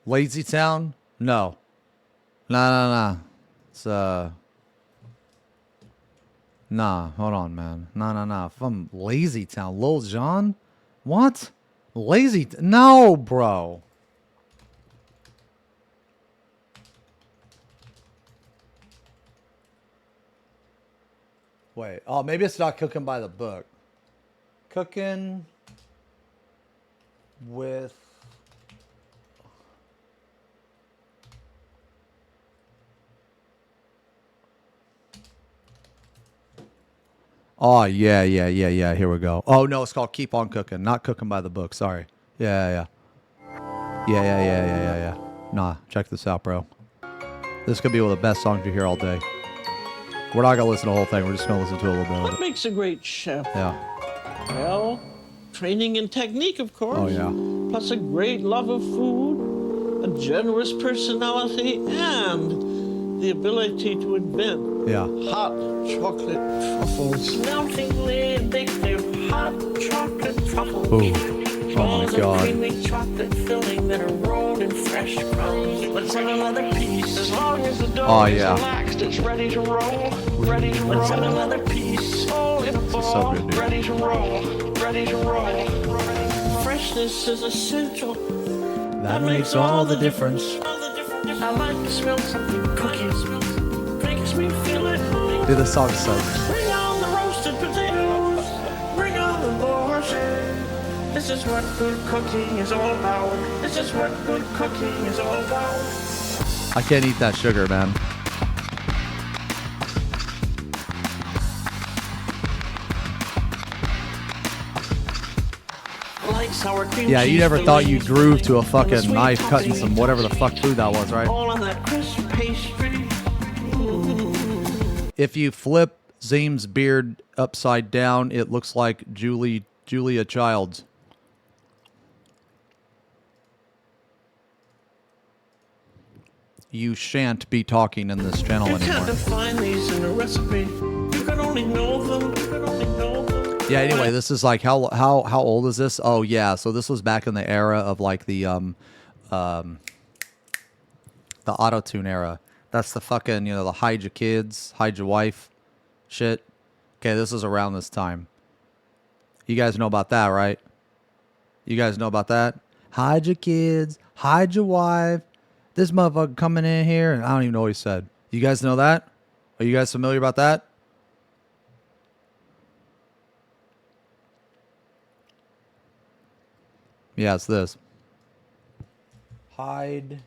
Lazy Town? No. Nah. It's, Nah, hold on, man. Nah. From Lazy Town. Lil Jon? What? No, bro. Wait. Oh, maybe it's not Cooking by the Book. Cooking with... Oh, yeah. Here we go. Oh, no, it's called Keep on Cooking, not Cooking by the Book. Sorry. Yeah. Nah, check this out, bro. This could be one of the best songs you hear all day. We're not going to listen to the whole thing. We're just going to listen to a little bit of
What
it.
makes a great chef?
Yeah.
Well, training and technique, of course.
Oh, yeah.
Plus a great love of food, a generous personality, and the ability to invent hot chocolate truffles. Meltingly addictive hot chocolate truffles.
Ooh. Oh, my God.
Creamy chocolate filling that are rolled in fresh crumbs. Let's have another piece. As long as the dough is relaxed, it's ready to roll. Ready to roll. Let's have another piece. All in a ball.
So good, dude.
Ready to roll. Ready to roll. Freshness is essential.
That makes all the difference.
I like to smell something cookies. Makes me feel it.
Dude, this song's so good.
Bring on the roasted potatoes. Bring on the borscht. This is what good cooking is all about. This is what good cooking is all about.
I can't eat that sugar, man.
Like sour cream
Yeah, you
cheese
never thought
fillings,
you'd groove to a fucking
sweet
knife cutting
toppings,
some whatever the fuck food that was, right?
all on that crisp pastry.
If you flip Zame's beard upside down, it looks like Julia Childs. You shan't be talking in this channel
You can't
anymore.
define these in a recipe. You can only know them. You can only know them.
Yeah, anyway, this is like how old is this? Oh yeah, so this was back in the era of like the auto-tune era. That's the fucking, the hide your kids, hide your wife shit. Okay, this is around this time. You guys know about that, right? You guys know about that? Hide your kids, hide your wife. This motherfucker coming in here, and I don't even know what he said. You guys know that? Are you guys familiar about that? Yeah, it's this. Hide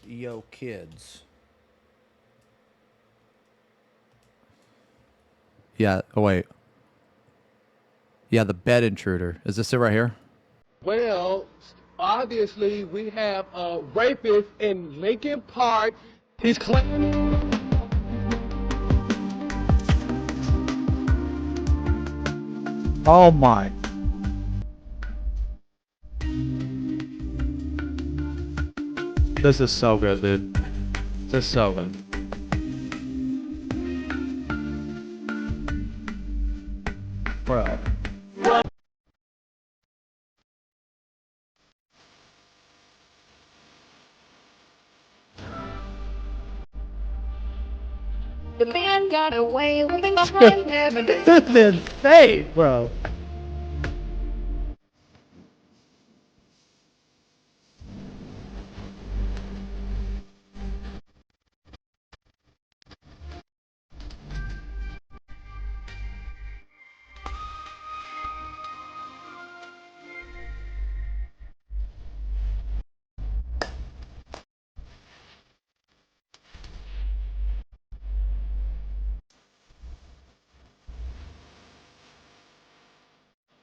yo kids. Yeah, oh wait. Yeah, the bed intruder. Is this it right here?
Well, obviously we have a rapist in Lincoln Park. He's claiming...
Oh my. This is so good, dude. This is so good. Bro.
The man got away with the
This is insane, bro.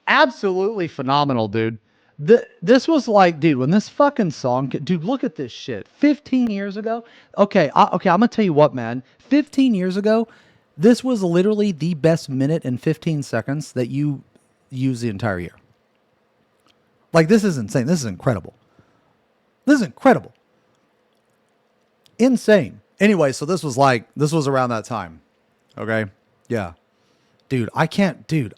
absolutely phenomenal, dude. This was like, dude, when this fucking song, dude, look at this shit. 15 years ago. Okay, I'm gonna tell you what, man. 15 years ago, this was literally the best minute and 15 seconds that you use the entire year. Like, this is insane. This is incredible. This is incredible. Insane. Anyway, so this was around that time. Okay? Yeah. Dude, I didn't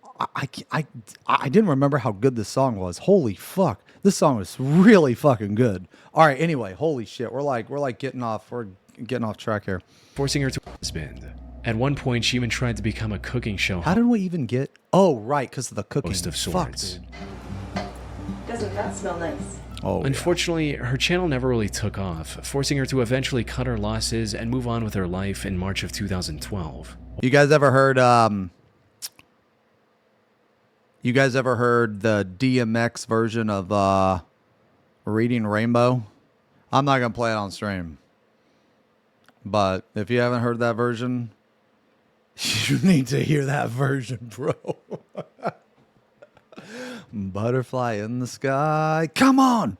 remember how good this song was. Holy fuck. This song was really fucking good. All right, anyway, holy shit. We're getting off track here.
Forcing her to husband. At one point, she even tried to become a cooking show.
How did we even get? Oh, right, because of the cooking.
Host of sorts.
Dude. Doesn't that smell nice?
Oh, unfortunately, her channel never really took off, forcing her to eventually cut her losses and move on with her life in March of 2012.
You guys ever heard the DMX version of Reading Rainbow? I'm not gonna play it on stream, but if you haven't heard that version, you need to hear that version, bro. Butterfly in the sky, come on!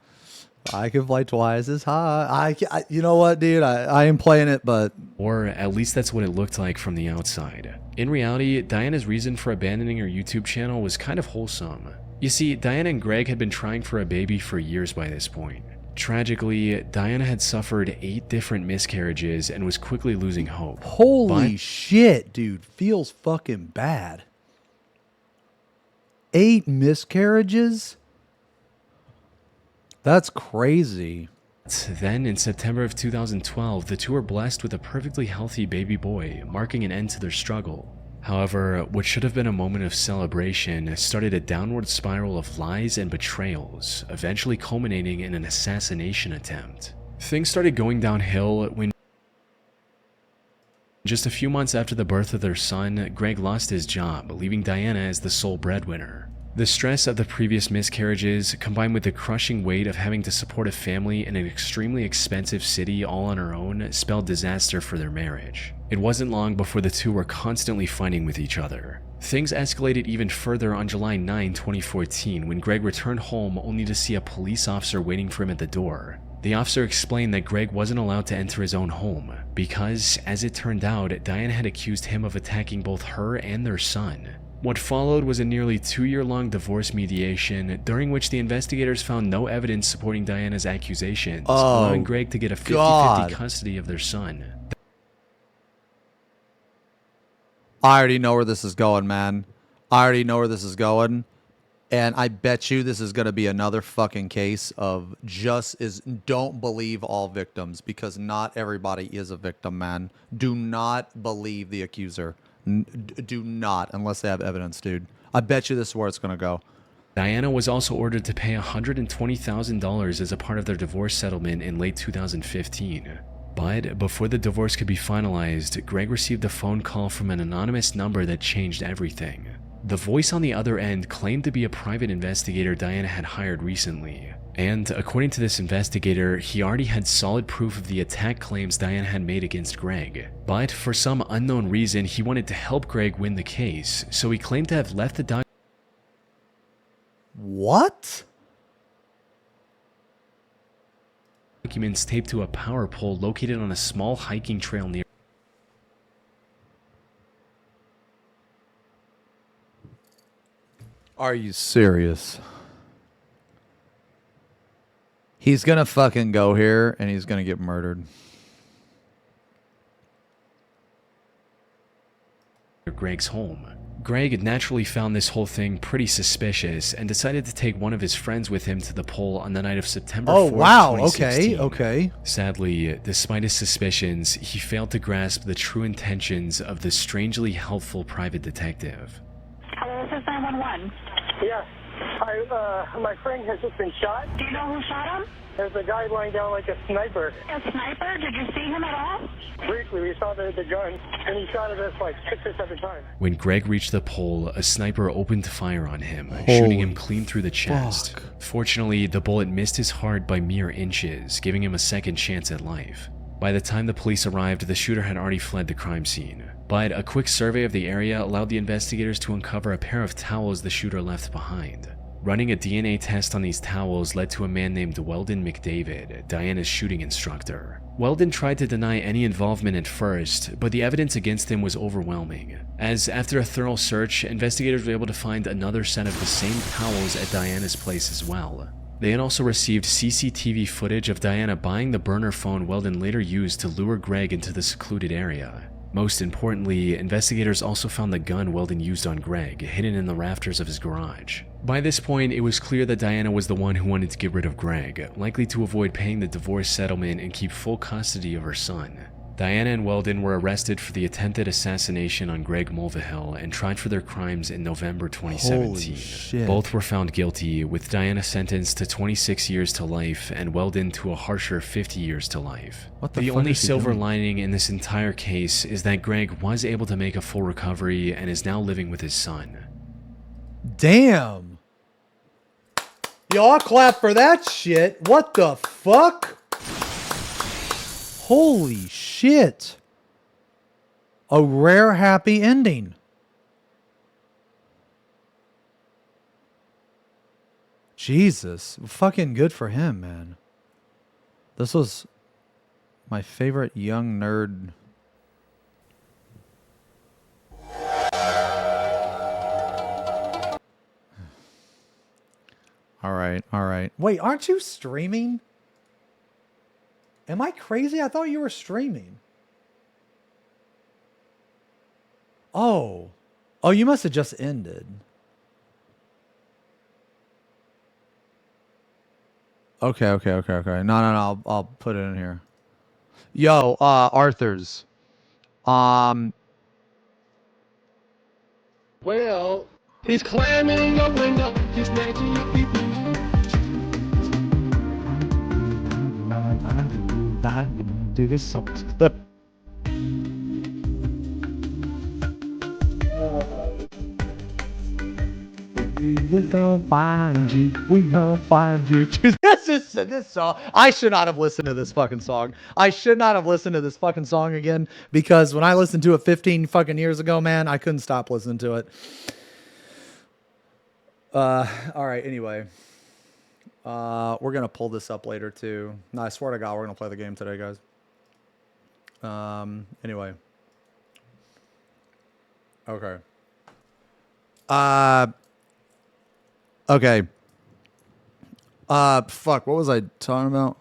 I can fly twice as high. You know what, dude? I am playing it, but...
Or at least that's what it looked like from the outside. In reality, Diana's reason for abandoning her YouTube channel was kind of wholesome. You see, Diana and Greg had been trying for a baby for years by this point. Tragically, Diana had suffered 8 different miscarriages and was quickly losing hope.
Holy shit, dude. Feels fucking bad. 8 miscarriages? That's crazy.
Then, in September of 2012, the two were blessed with a perfectly healthy baby boy, marking an end to their struggle. However, what should have been a moment of celebration started a downward spiral of lies and betrayals, eventually culminating in an assassination attempt. Things started going downhill when just a few months after the birth of their son, Greg lost his job, leaving Diana as the sole breadwinner. The stress of the previous miscarriages, combined with the crushing weight of having to support a family in an extremely expensive city all on her own, spelled disaster for their marriage. It wasn't long before the two were constantly fighting with each other. Things escalated even further on July 9, 2014, when Greg returned home only to see a police officer waiting for him at the door. The officer explained that Greg wasn't allowed to enter his own home because, as it turned out, Diana had accused him of attacking both her and their son. What followed was a nearly 2-year-long divorce mediation, during which the investigators found no evidence supporting Diana's accusations, allowing Greg to get a 50-50 custody of their son.
I already know where this is going, man. I already know where this is going. And I bet you this is going to be another fucking case of don't believe all victims, because not everybody is a victim, man. Do not believe the accuser. Do not, unless they have evidence, dude. I bet you this is where it's going to go.
Diana was also ordered to pay $120,000 as a part of their divorce settlement in late 2015. But before the divorce could be finalized, Greg received a phone call from an anonymous number that changed everything. The voice on the other end claimed to be a private investigator Diana had hired recently. And according to this investigator, he already had solid proof of the attack claims Diana had made against Greg. But for some unknown reason, he wanted to help Greg win the case, so he claimed to have left the
What?
documents taped to a power pole located on a small hiking trail near.
Are you serious? He's gonna fucking go here and he's gonna get murdered.
Greg's home. Greg naturally found this whole thing pretty suspicious and decided to take one of his friends with him to the pole on the night of September 4th, 2016.
Okay.
Sadly, despite his suspicions, he failed to grasp the true intentions of the strangely helpful private detective.
Hello, this is 911.
Yeah. My friend has just been shot.
Do you know who shot him?
There's a guy lying down like a sniper.
A sniper? Did you see him at all?
Briefly, we saw the gun, and he shot at us like 6 or 7 times.
When Greg reached the pole, a sniper opened fire on him, shooting him clean through the chest. Fortunately, the bullet missed his heart by mere inches, giving him a second chance at life. By the time the police arrived, the shooter had already fled the crime scene. But a quick survey of the area allowed the investigators to uncover a pair of towels the shooter left behind. Running a DNA test on these towels led to a man named Weldon McDavid, Diana's shooting instructor. Weldon tried to deny any involvement at first, but the evidence against him was overwhelming, as after a thorough search, investigators were able to find another set of the same towels at Diana's place as well. They had also received CCTV footage of Diana buying the burner phone Weldon later used to lure Greg into the secluded area. Most importantly, investigators also found the gun Weldon used on Greg, hidden in the rafters of his garage. By this point, it was clear that Diana was the one who wanted to get rid of Greg, likely to avoid paying the divorce settlement and keep full custody of her son. Diana and Weldon were arrested for the attempted assassination on Greg Mulvihill and tried for their crimes in November 2017.
Holy shit.
Both were found guilty, with Diana sentenced to 26 years to life and Weldon to a harsher 50 years to life.
What the
The
fuck
only
is he
silver
doing?
lining in this entire case is that Greg was able to make a full recovery and is now living with his son.
Damn. Y'all clap for that shit. What the fuck? Holy shit. A rare happy ending. Jesus. Fucking good for him, man. This was my favorite young nerd. All right, all right. Wait, aren't you streaming? Am I crazy? I thought you were streaming. Oh. Oh, you must have just ended. Okay. No. I'll put it in here. Yo, Arthur's.
Well, he's climbing your window. He's snatching your people. Do this song. We'll find you. We'll find you.
This song. I should not have listened to this fucking song. I should not have listened to this fucking song again, because when I listened to it 15 fucking years ago, man, I couldn't stop listening to it. All right. Anyway, we're gonna pull this up later too. No, I swear to God, we're gonna play the game today, guys. Anyway. Okay. Okay. Fuck, what was I talking about?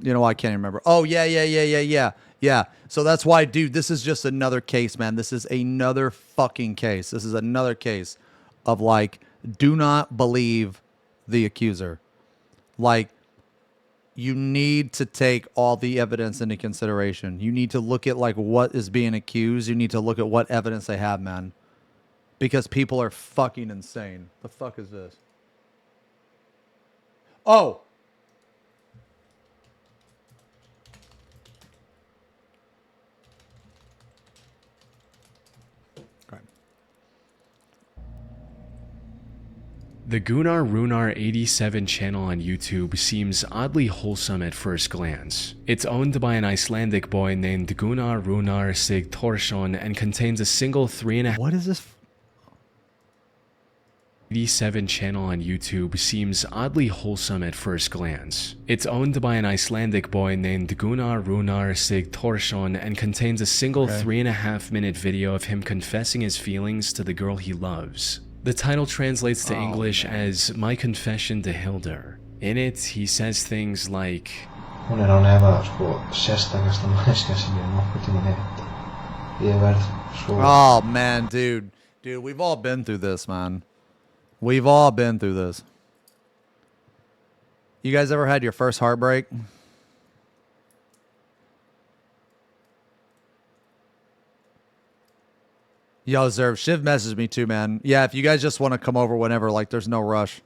You know, I can't even remember. Oh, yeah. So that's why, dude, this is just another case, man. This is another fucking case. This is another case of, like, do not believe the accuser. Like, you need to take all the evidence into consideration. You need to look at, like, what is being accused. You need to look at what evidence they have, man. Because people are fucking insane. The fuck is this? Oh!
The Gunnar Runar 87 channel on YouTube seems oddly wholesome at first glance. It's owned by an Icelandic boy named Gunnar Runar Sigthorsson and contains a single 3.5.
What is this?
87 channel on YouTube seems oddly wholesome at first glance. It's owned by an Icelandic boy named Gunnar Runar Sigthorsson and contains a single 3.5-minute video of him confessing his feelings to the girl he loves. The title translates to English as My Confession to Hildur. In it, he says things like,
Hún án efa sérstakasta manneskja sem ég nokkuð tímann hitt. Ég verð svo.
Oh man, dude, we've all been through this, man. We've all been through this. You guys ever had your first heartbreak? Yo, Zerv, Shiv messaged me too, man. Yeah, if you guys just want to come over whenever, like, there's no rush.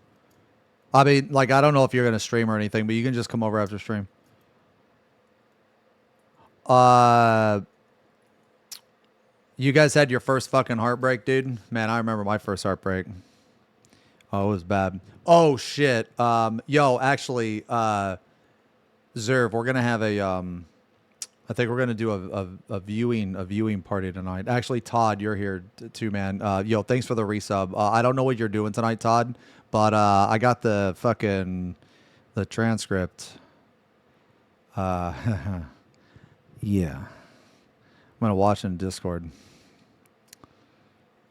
I mean, like, I don't know if you're going to stream or anything, but you can just come over after stream. You guys had your first fucking heartbreak, dude? Man, I remember my first heartbreak. Oh, it was bad. Oh, shit. Yo, actually, Zerv, we're gonna have a I think we're gonna do a viewing party tonight. Actually, Todd, you're here too, man. Yo, thanks for the resub. I don't know what you're doing tonight, Todd, but I got the transcript. Yeah, I'm gonna watch in Discord.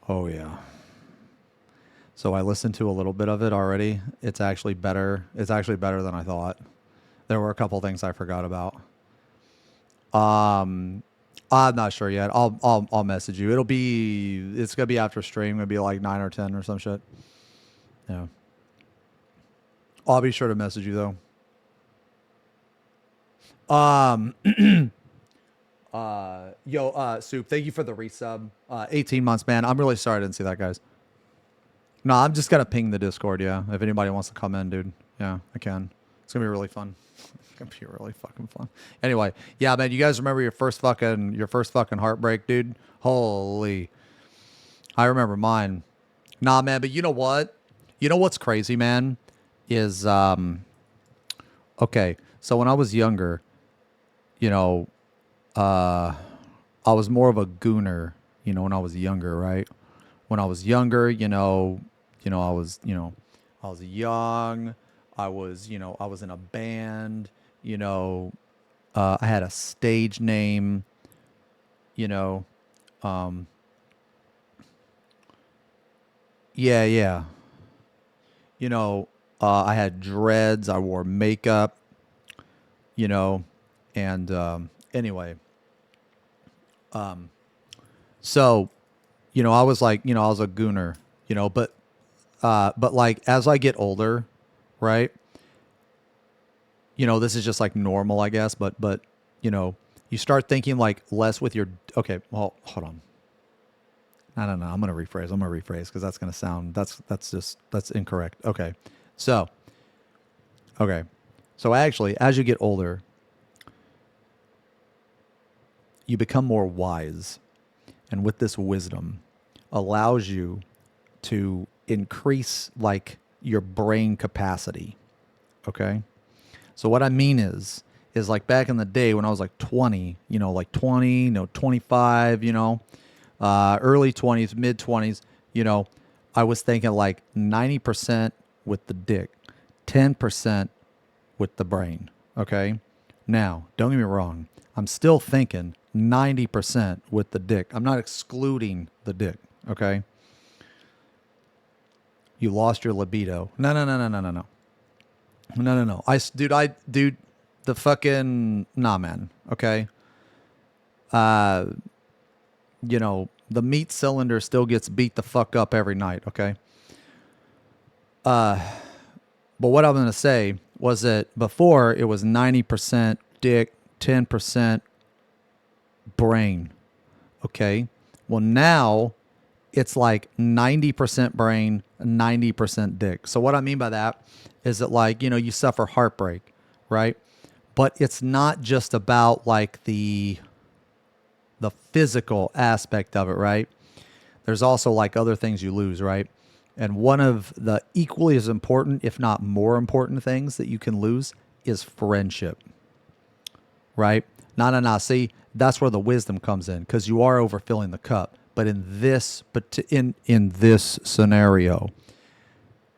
Oh yeah. So I listened to a little bit of it already. It's actually better. It's actually better than I thought. There were a couple things I forgot about. I'm not sure yet. I'll message you. It's gonna be after stream. Gonna be like 9 or 10 or some shit. Yeah. I'll be sure to message you though. Soup, thank you for the resub. 18 months, man. I'm really sorry I didn't see that, guys. No, I'm just gonna ping the Discord, yeah. If anybody wants to come in, dude. Yeah, I can. It's gonna be really fun. It's gonna be really fucking fun. Anyway, yeah, man, you guys remember your first fucking heartbreak, dude? Holy. I remember mine. Nah, man, but you know what? You know what's crazy, man? Is okay, so when I was younger, you know, I was more of a gooner, you know, when I was younger, right? When I was younger, I was young. I was in a band, I had a stage name, yeah. I had dreads, I wore makeup, and anyway. So, I was like, I was a gooner, but like as I get older, right? This is just like normal, I guess, but you start thinking like less with your, okay, well, hold on. I don't know. I'm going to rephrase because that's going to sound, that's incorrect. Okay. So actually, as you get older, you become more wise. And with this wisdom allows you to increase like your brain capacity. Okay. So what I mean is like back in the day when I was like 20, 25, early 20s, mid 20s, I was thinking like 90% with the dick, 10% with the brain. Okay. Now, don't get me wrong. I'm still thinking 90% with the dick. I'm not excluding the dick. Okay. You lost your libido. No. Dude, the fucking, nah, man. Okay. The meat cylinder still gets beat the fuck up every night. Okay. But what I'm going to say was that before it was 90% dick, 10% brain. Okay. Well, now it's like 90% brain, 90% dick. So what I mean by that is that like, you suffer heartbreak, right? But it's not just about like the physical aspect of it, right? There's also like other things you lose, right? And one of the equally as important, if not more important things that you can lose is friendship, right? No. See, that's where the wisdom comes in because you are overfilling the cup. But in this scenario,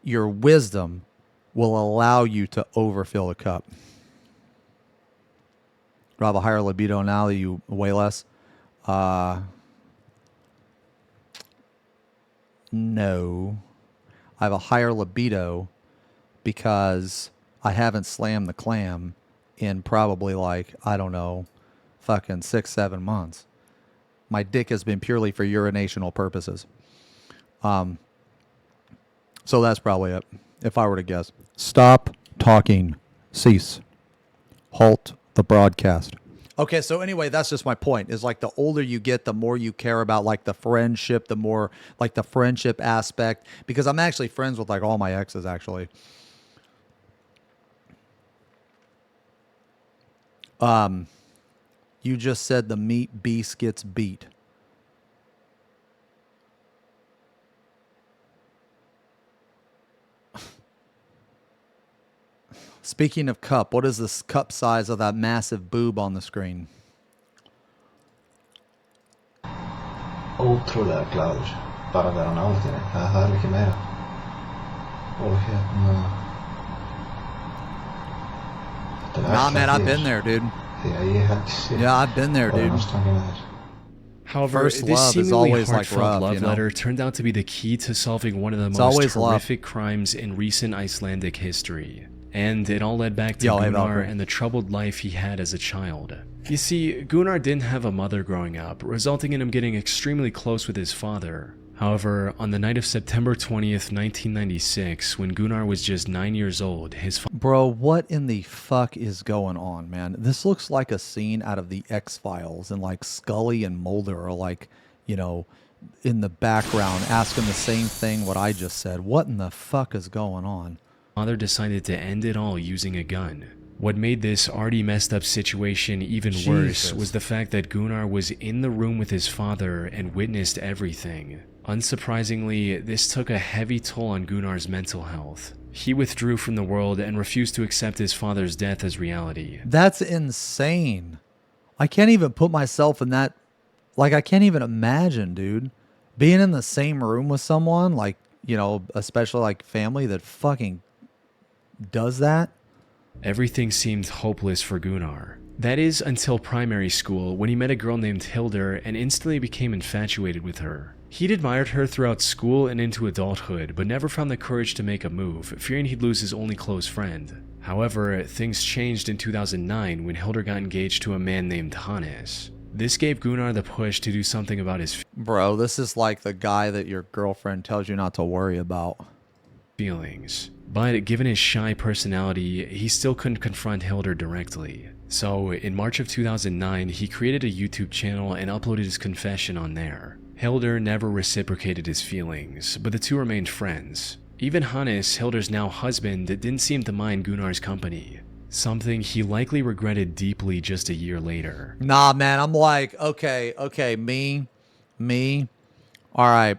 your wisdom will allow you to overfill the cup. Do I have a higher libido now that you weigh less? No. I have a higher libido because I haven't slammed the clam in probably like, I don't know, fucking 6-7 months. My dick has been purely for urinational purposes. So that's probably it, if I were to guess. Stop talking. Cease. Halt the broadcast. Okay, so anyway, that's just my point. Is like the older you get, the more you care about like the friendship, the more like the friendship aspect. Because I'm actually friends with like all my exes, actually. You just said the meat beast gets beat. Speaking of cup, what is this cup size of that massive boob on the screen?
Ótrúlega glaður bara að vera nálægt henni. Það er ekki meira. Og
Nah, man, I've been there, dude. Yeah, I've been there, dude.
However,
First
this
love is
seemingly
always like
heartfelt
rough,
love
you know?
letter turned out to be the key to solving one of the
It's
most
always love.
horrific crimes in recent Icelandic history. And it all led back to
Yo, hey,
Gunnar
Valkyrie.
and the troubled life he had as a child. You see, Gunnar didn't have a mother growing up, resulting in him getting extremely close with his father. However, on the night of September 20th, 1996, when Gunnar was just 9 years old, his
Bro, what in the fuck is going on, man? This looks like a scene out of the X-Files, and like Scully and Mulder are like, you know, in the background asking the same thing what I just said. What in the fuck is going on?
father decided to end it all using a gun. What made this already messed up situation even worse
Jesus.
was the fact that Gunnar was in the room with his father and witnessed everything. Unsurprisingly, this took a heavy toll on Gunnar's mental health. He withdrew from the world and refused to accept his father's death as reality.
That's insane. I can't even put myself in that. Like, I can't even imagine, dude, being in the same room with someone, like, you know, especially like family that fucking does that.
Everything seemed hopeless for Gunnar. That is until primary school, when he met a girl named Hildur and instantly became infatuated with her. He'd admired her throughout school and into adulthood, but never found the courage to make a move, fearing he'd lose his only close friend. However, things changed in 2009 when Hildur got engaged to a man named Hannes. This gave Gunnar the push to do something about his
Bro, this is like the guy that your girlfriend tells you not to worry about.
feelings. But given his shy personality, he still couldn't confront Hildur directly. So, in March of 2009, he created a YouTube channel and uploaded his confession on there. Hildur never reciprocated his feelings, but the two remained friends. Even Hannes, Hildur's now husband, didn't seem to mind Gunnar's company, something he likely regretted deeply just a year later.
Nah, man, I'm like, okay, me, all right.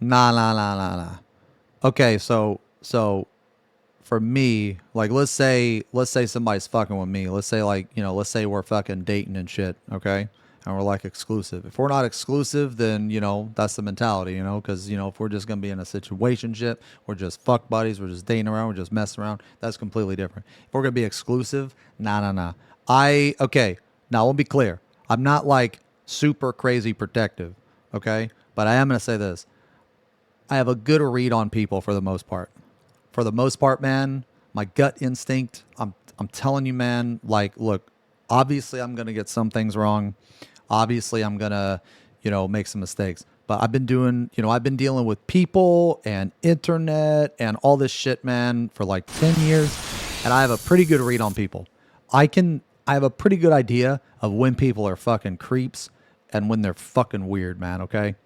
Nah. Okay, so for me, like, let's say somebody's fucking with me. Let's say, like, you know, let's say we're fucking dating and shit, okay? And we're like exclusive. If we're not exclusive, then, you know, that's the mentality, you know, because, you know, if we're just gonna be in a situationship, we're just fuck buddies, we're just dating around, we're just messing around, that's completely different. If we're gonna be exclusive, nah. Okay, now let me be clear. I'm not like super crazy protective, okay? But I am gonna say this. I have a good read on people for the most part. For the most part, man, my gut instinct, I'm telling you, man, like, look, obviously I'm going to get some things wrong. Obviously I'm going to, you know, make some mistakes. But I've been dealing with people and internet and all this shit, man, for like 10 years. And I have a pretty good read on people. I have a pretty good idea of when people are fucking creeps and when they're fucking weird, man, okay?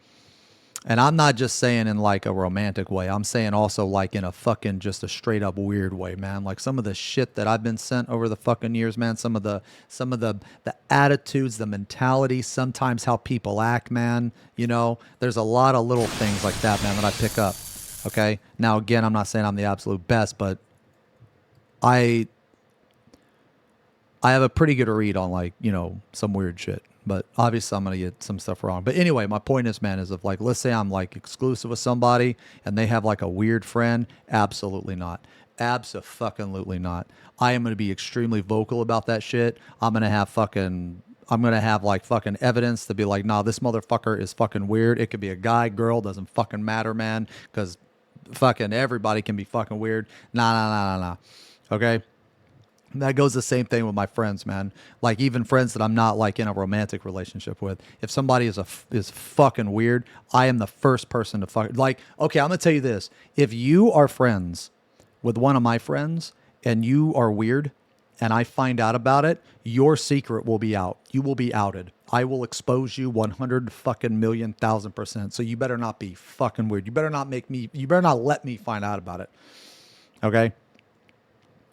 And I'm not just saying in like a romantic way. I'm saying also like in a fucking just a straight up weird way, man. Like some of the shit that I've been sent over the fucking years, man. Some of the attitudes, the mentality, sometimes how people act, man. You know, there's a lot of little things like that, man, that I pick up. Okay. Now again, I'm not saying I'm the absolute best, but I have a pretty good read on like, you know, some weird shit. But obviously I'm going to get some stuff wrong. But anyway, my point is, man, is if like, let's say I'm like exclusive with somebody and they have like a weird friend. Absolutely not. Abso-fucking-lutely not. I am going to be extremely vocal about that shit. I'm going to have like fucking evidence to be like, nah, this motherfucker is fucking weird. It could be a guy, girl, doesn't fucking matter, man. Because fucking everybody can be fucking weird. Nah. Okay? That goes the same thing with my friends, man. Like even friends that I'm not like in a romantic relationship with. If somebody is fucking weird, I am the first person to fuck. Like, okay, I'm gonna tell you this: if you are friends with one of my friends and you are weird, and I find out about it, your secret will be out. You will be outed. I will expose you 100,000,000%. So you better not be fucking weird. You better not let me find out about it. Okay.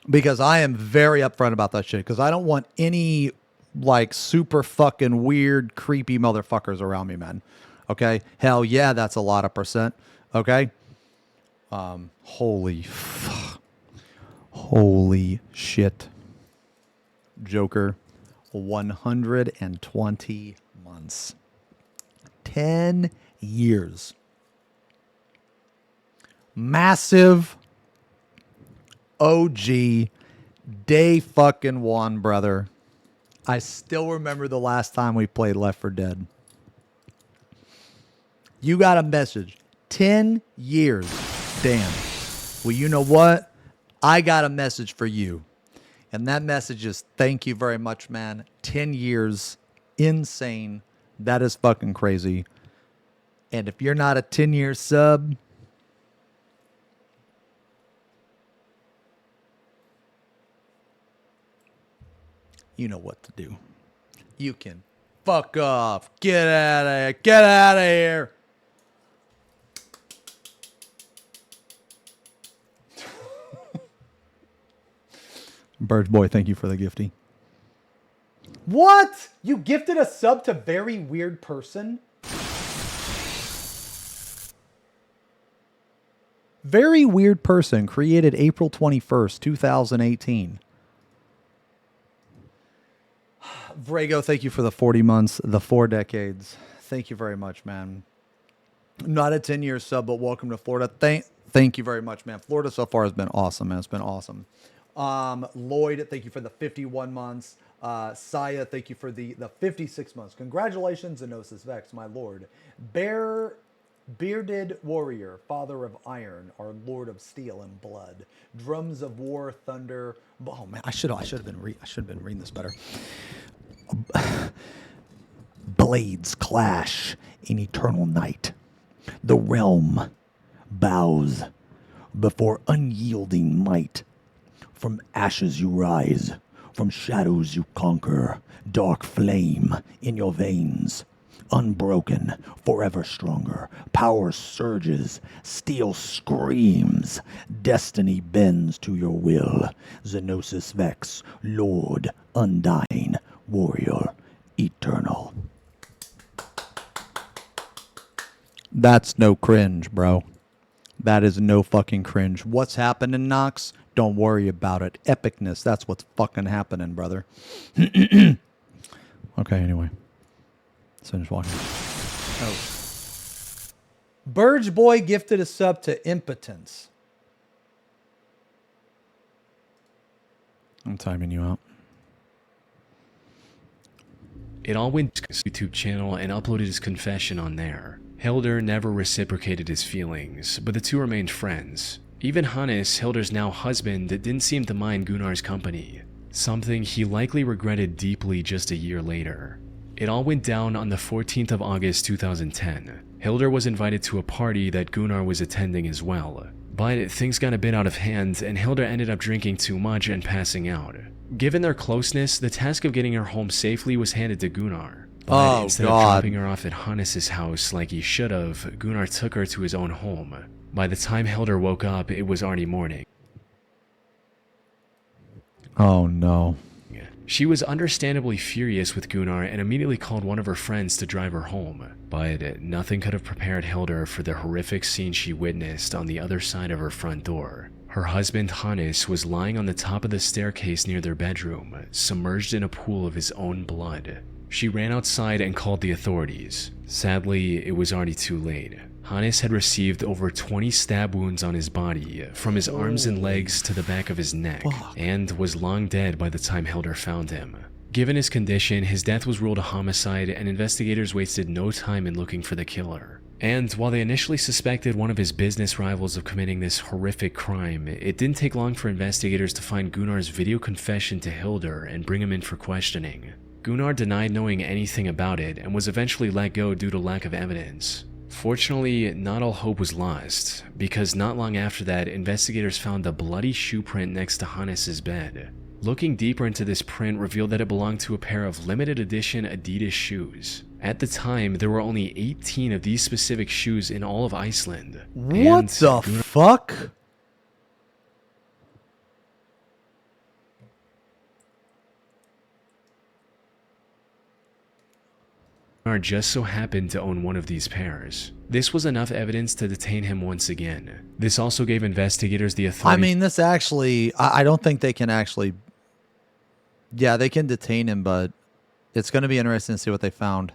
Because I am very upfront about that shit. Because I don't want any like super fucking weird, creepy motherfuckers around me, man. Okay? Hell yeah, that's a lot of percent. Okay? Holy fuck. Holy shit. Joker, 120 months. 10 years. Massive OG day fucking one, brother. I still remember the last time we played Left 4 Dead. You got a message. 10 years. Damn. Well, you know what? I got a message for you. And that message is thank you very much, man. 10 years. Insane. That is fucking crazy. And if you're not a 10-year sub, you know what to do. You can fuck off. Get out of here. Get out of here. Birch Boy, thank you for the gifty. What? You gifted a sub to Very Weird Person? Very Weird Person, created April 21st, 2018. Vrago, thank you for the 40 months, the 4 decades. Thank you very much, man. Not a 10-year sub, but welcome to Florida. Thank you very much, man. Florida so far has been awesome, man. It's been awesome. Lloyd, thank you for the 51 months. Saya, thank you for the 56 months. Congratulations, XenosysVex, my lord. Bearded Warrior, Father of Iron, our Lord of Steel and Blood. Drums of War, Thunder. Oh man, I should have been reading this better. Blades clash in eternal night. The realm bows before unyielding might. From ashes you rise, from shadows you conquer. Dark flame in your veins. Unbroken, forever stronger. Power surges, steel screams. Destiny bends to your will. XenosysVex, Lord, undying, warrior, eternal. That's no cringe, bro. That is no fucking cringe. What's happening, Knox? Don't worry about it. Epicness, that's what's fucking happening, brother. Okay, anyway. Let's finish walking. Oh. Burge Boy gifted a sub to Impotence. I'm timing you out.
It all went to his YouTube channel and uploaded his confession on there. Hilder never reciprocated his feelings, but the two remained friends. Even Hannes, Hilder's now husband, didn't seem to mind Gunnar's company, something he likely regretted deeply just a year later. It all went down on the 14th of August 2010. Hilder was invited to a party that Gunnar was attending as well, but things got a bit out of hand and Hilder ended up drinking too much and passing out. Given their closeness, the task of getting her home safely was handed to Gunnar. But instead of dropping her off at Hannes' house like he should have, Gunnar took her to his own home. By the time Hilder woke up, it was already morning.
Oh no.
She was understandably furious with Gunnar and immediately called one of her friends to drive her home. But nothing could have prepared Hilder for the horrific scene she witnessed on the other side of her front door. Her husband Hannes was lying on the top of the staircase near their bedroom, submerged in a pool of his own blood. She ran outside and called the authorities. Sadly, it was already too late. Hannes had received over 20 stab wounds on his body, from his arms and legs to the back of his neck, and was long dead by the time Hilder found him. Given his condition, his death was ruled a homicide and investigators wasted no time in looking for the killer. And while they initially suspected one of his business rivals of committing this horrific crime, it didn't take long for investigators to find Gunnar's video confession to Hilder and bring him in for questioning. Gunnar denied knowing anything about it and was eventually let go due to lack of evidence. Fortunately, not all hope was lost, because not long after that, investigators found a bloody shoe print next to Hannes' bed. Looking deeper into this print revealed that it belonged to a pair of limited edition Adidas shoes. At the time, there were only 18 of these specific shoes in all of Iceland.
What the fuck?
Gunnar just so happened to own one of these pairs. This was enough evidence to detain him once again. This also gave investigators the authority.
I mean, this actually, I don't think they can actually. Yeah, they can detain him, but it's going to be interesting to see what they found.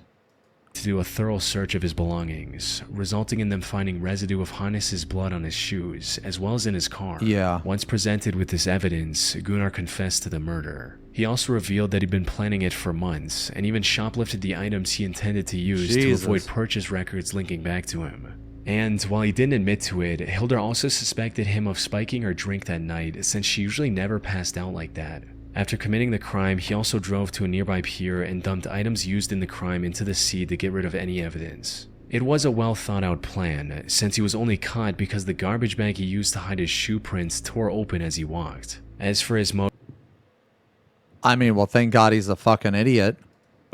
To do a thorough search of his belongings, resulting in them finding residue of Hannes' blood on his shoes, as well as in his car.
Yeah.
Once presented with this evidence, Gunnar confessed to the murder. He also revealed that he'd been planning it for months, and even shoplifted the items he intended to use to avoid purchase records linking back to him. And while he didn't admit to it, Hilda also suspected him of spiking her drink that night, since she usually never passed out like that. After committing the crime, he also drove to a nearby pier and dumped items used in the crime into the sea to get rid of any evidence. It was a well thought out plan, since he was only caught because the garbage bag he used to hide his shoe prints tore open as he walked. As for his motive,
I mean, well, thank God he's a fucking idiot.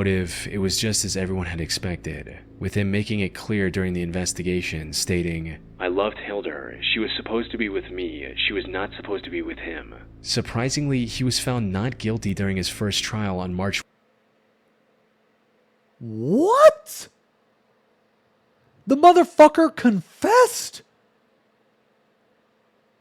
It was just as everyone had expected, with him making it clear during the investigation, stating, "I loved Hilda. She was supposed to be with me. She was not supposed to be with him." Surprisingly, he was found not guilty during his first trial on March.
What? The motherfucker confessed?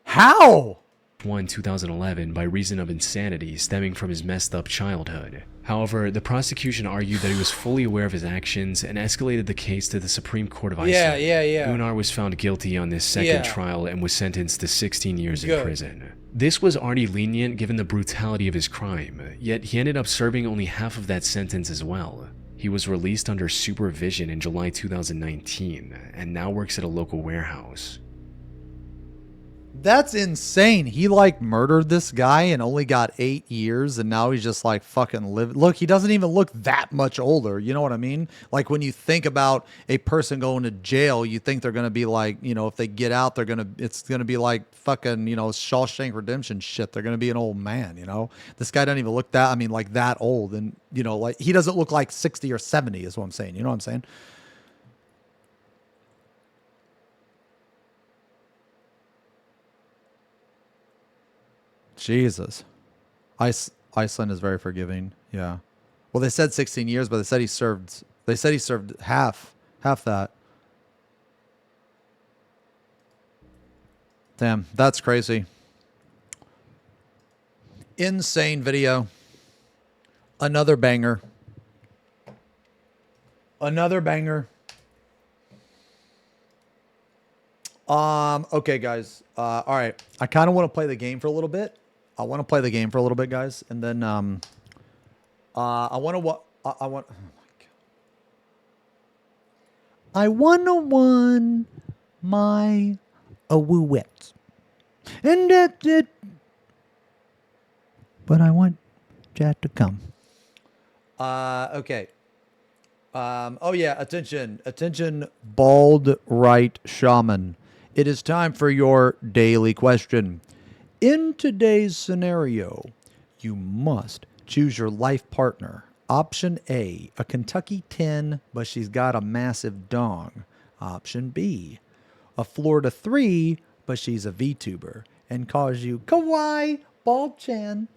How?
2011 by reason of insanity stemming from his messed up childhood. However, the prosecution argued that he was fully aware of his actions and escalated the case to the Supreme Court of Iceland.
Yeah.
Gunnar was found guilty on this second trial and was sentenced to 16 years in prison. This was already lenient given the brutality of his crime, yet he ended up serving only half of that sentence as well. He was released under supervision in July 2019 and now works at a local warehouse.
That's insane. He like murdered this guy and only got 8 years, and now he's just like fucking living. Look, he doesn't even look that much older. You know what I mean? Like when you think about a person going to jail, you think they're gonna be like, you know, if they get out, it's gonna be like fucking, you know, Shawshank Redemption shit. They're gonna be an old man. You know, this guy doesn't even look that. I mean, like that old, and you know, like he doesn't look like 60 or 70 is what I'm saying. You know what I'm saying? Jesus. Iceland is very forgiving. Yeah. Well, they said 16 years, but they said he served half that. Damn, that's crazy. Insane video. Another banger. Another banger. Okay, guys. All right. I kind of want to play the game for a little bit. I want to play the game for a little bit, guys, and then I want to oh my God. I want to won my wet. And that's it. But I want Chad to come. Okay. Oh yeah, attention, bald right shaman. It is time for your daily question. In today's scenario, you must choose your life partner. Option A, a Kentucky 10, but she's got a massive dong. Option B, a Florida 3, but she's a VTuber and calls you Kawaii Bald Chan.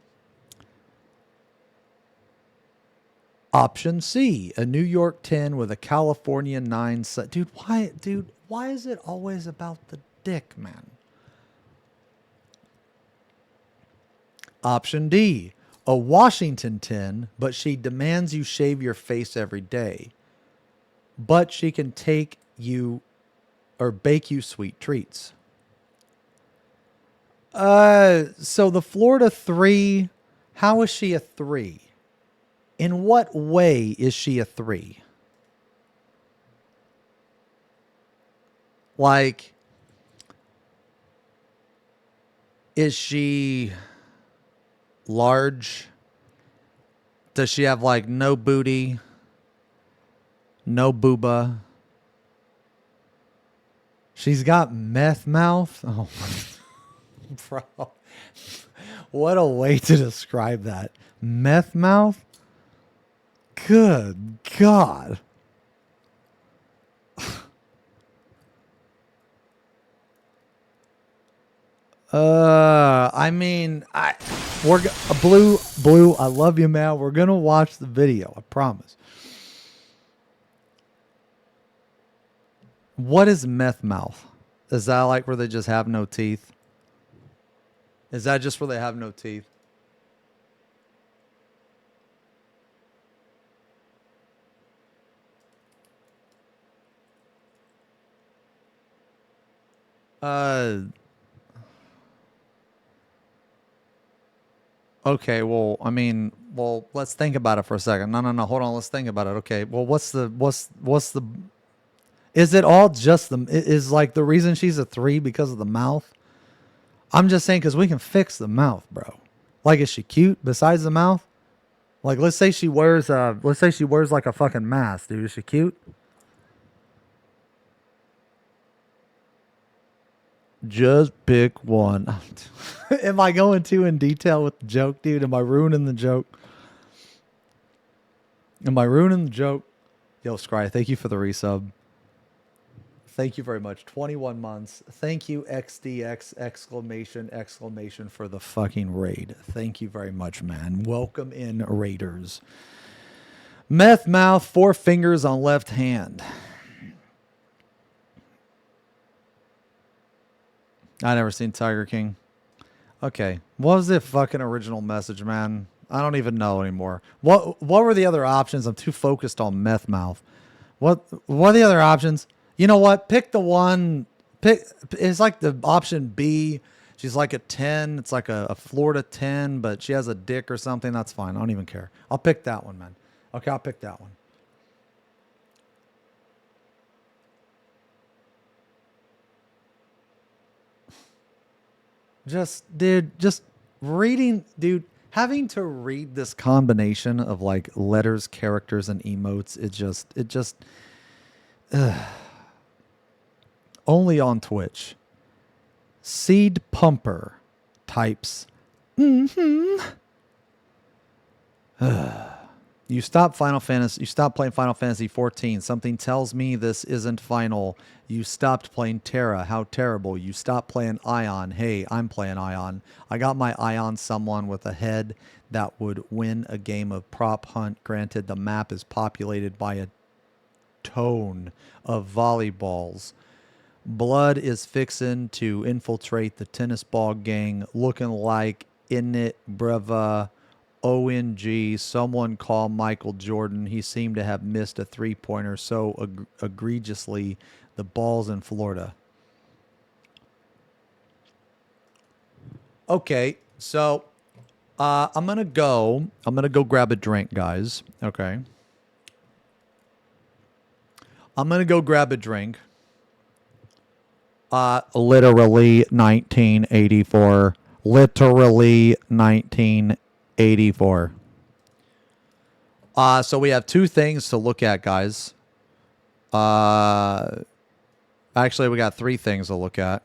Option C, a New York 10 with a California 9. Dude, why is it always about the dick, man? Option D, a Washington 10, but she demands you shave your face every day. But she can take you or bake you sweet treats. So the Florida 3, how is she a 3? In what way is she a 3? Like, is she large? Does she have like no booty? No booba? She's got meth mouth? Oh, bro. What a way to describe that. Meth mouth? Good God. I mean, we're Blue, I love you, man. We're gonna watch the video, I promise. What is meth mouth? Is that like where they just have no teeth? Is that just where they have no teeth? Okay, well, I mean, well, let's think about it for a second. No, hold on, let's think about it. Okay, well, what's the is it all just is like the reason she's a 3 because of the mouth? I'm just saying because we can fix the mouth, bro. Like, is she cute besides the mouth? Like, let's say she wears like a fucking mask, dude. Is she cute? Just pick one. Am I going too in detail with the joke, dude? Am I ruining the joke? Am I ruining the joke? Yo, Scry, thank you for the resub. Thank you very much. 21 months. Thank you, XDX, exclamation for the fucking raid. Thank you very much, man. Welcome in, raiders. Meth mouth, 4 fingers on left hand. I never seen Tiger King. Okay. What was the fucking original message, man? I don't even know anymore. What were the other options? I'm too focused on meth mouth. What are the other options? You know what? Pick the one. It's like the option B. She's like a 10. It's like a Florida 10, but she has a dick or something. That's fine. I don't even care. I'll pick that one, man. Okay, I'll pick that one. Just reading, dude, having to read this combination of like letters, characters, and emotes, it just only on Twitch. Seed Pumper types. You stop playing Final Fantasy 14. Something tells me this isn't final. You stopped playing Terra. How terrible. You stopped playing Ion. Hey, I'm playing Ion. I got my Ion someone with a head that would win a game of prop hunt. Granted, the map is populated by a ton of volleyballs. Blood is fixin' to infiltrate the tennis ball gang, looking like Init Breva. ONG, someone call Michael Jordan. He seemed to have missed a 3-pointer so egregiously. The ball's in Florida. Okay, so I'm gonna go grab a drink, guys. Okay. I'm gonna go grab a drink. Literally 1984. Literally 1984. So we have 2 things to look at, guys. Actually, we got 3 things to look at.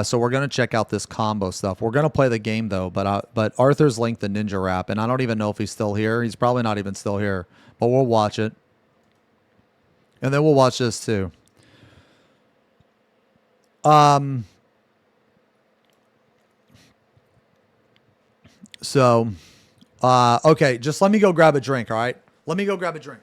So we're going to check out this combo stuff. We're going to play the game, though, but Arthur's linked the Ninja Rap, and I don't even know if he's still here. He's probably not even still here, but we'll watch it. And then we'll watch this, too. So, okay, just let me go grab a drink, all right? Let me go grab a drink.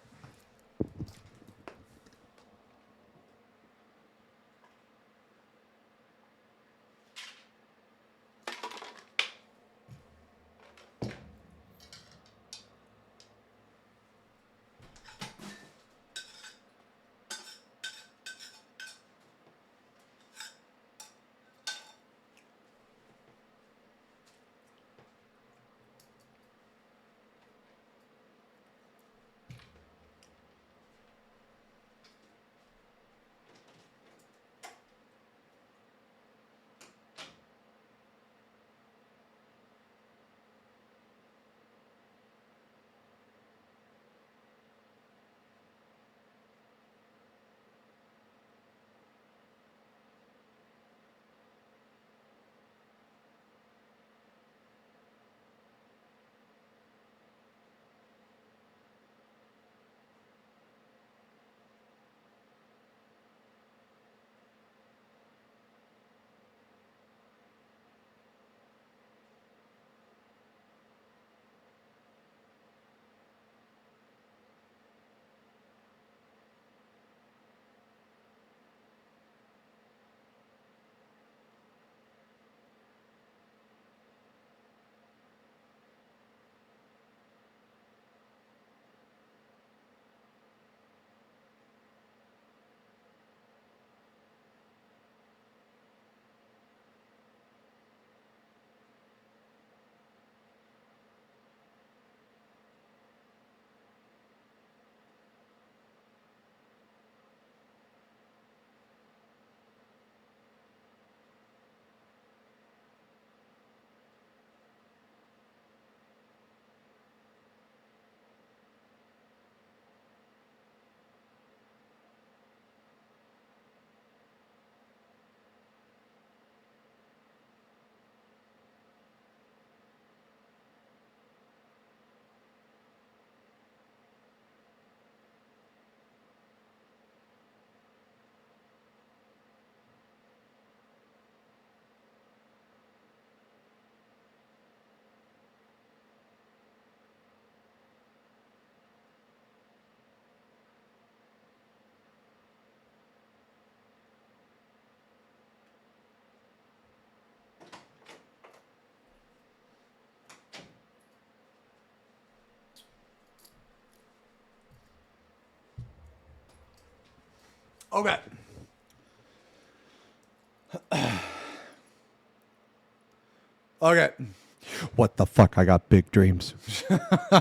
Okay. Okay. What the fuck? I got big dreams. All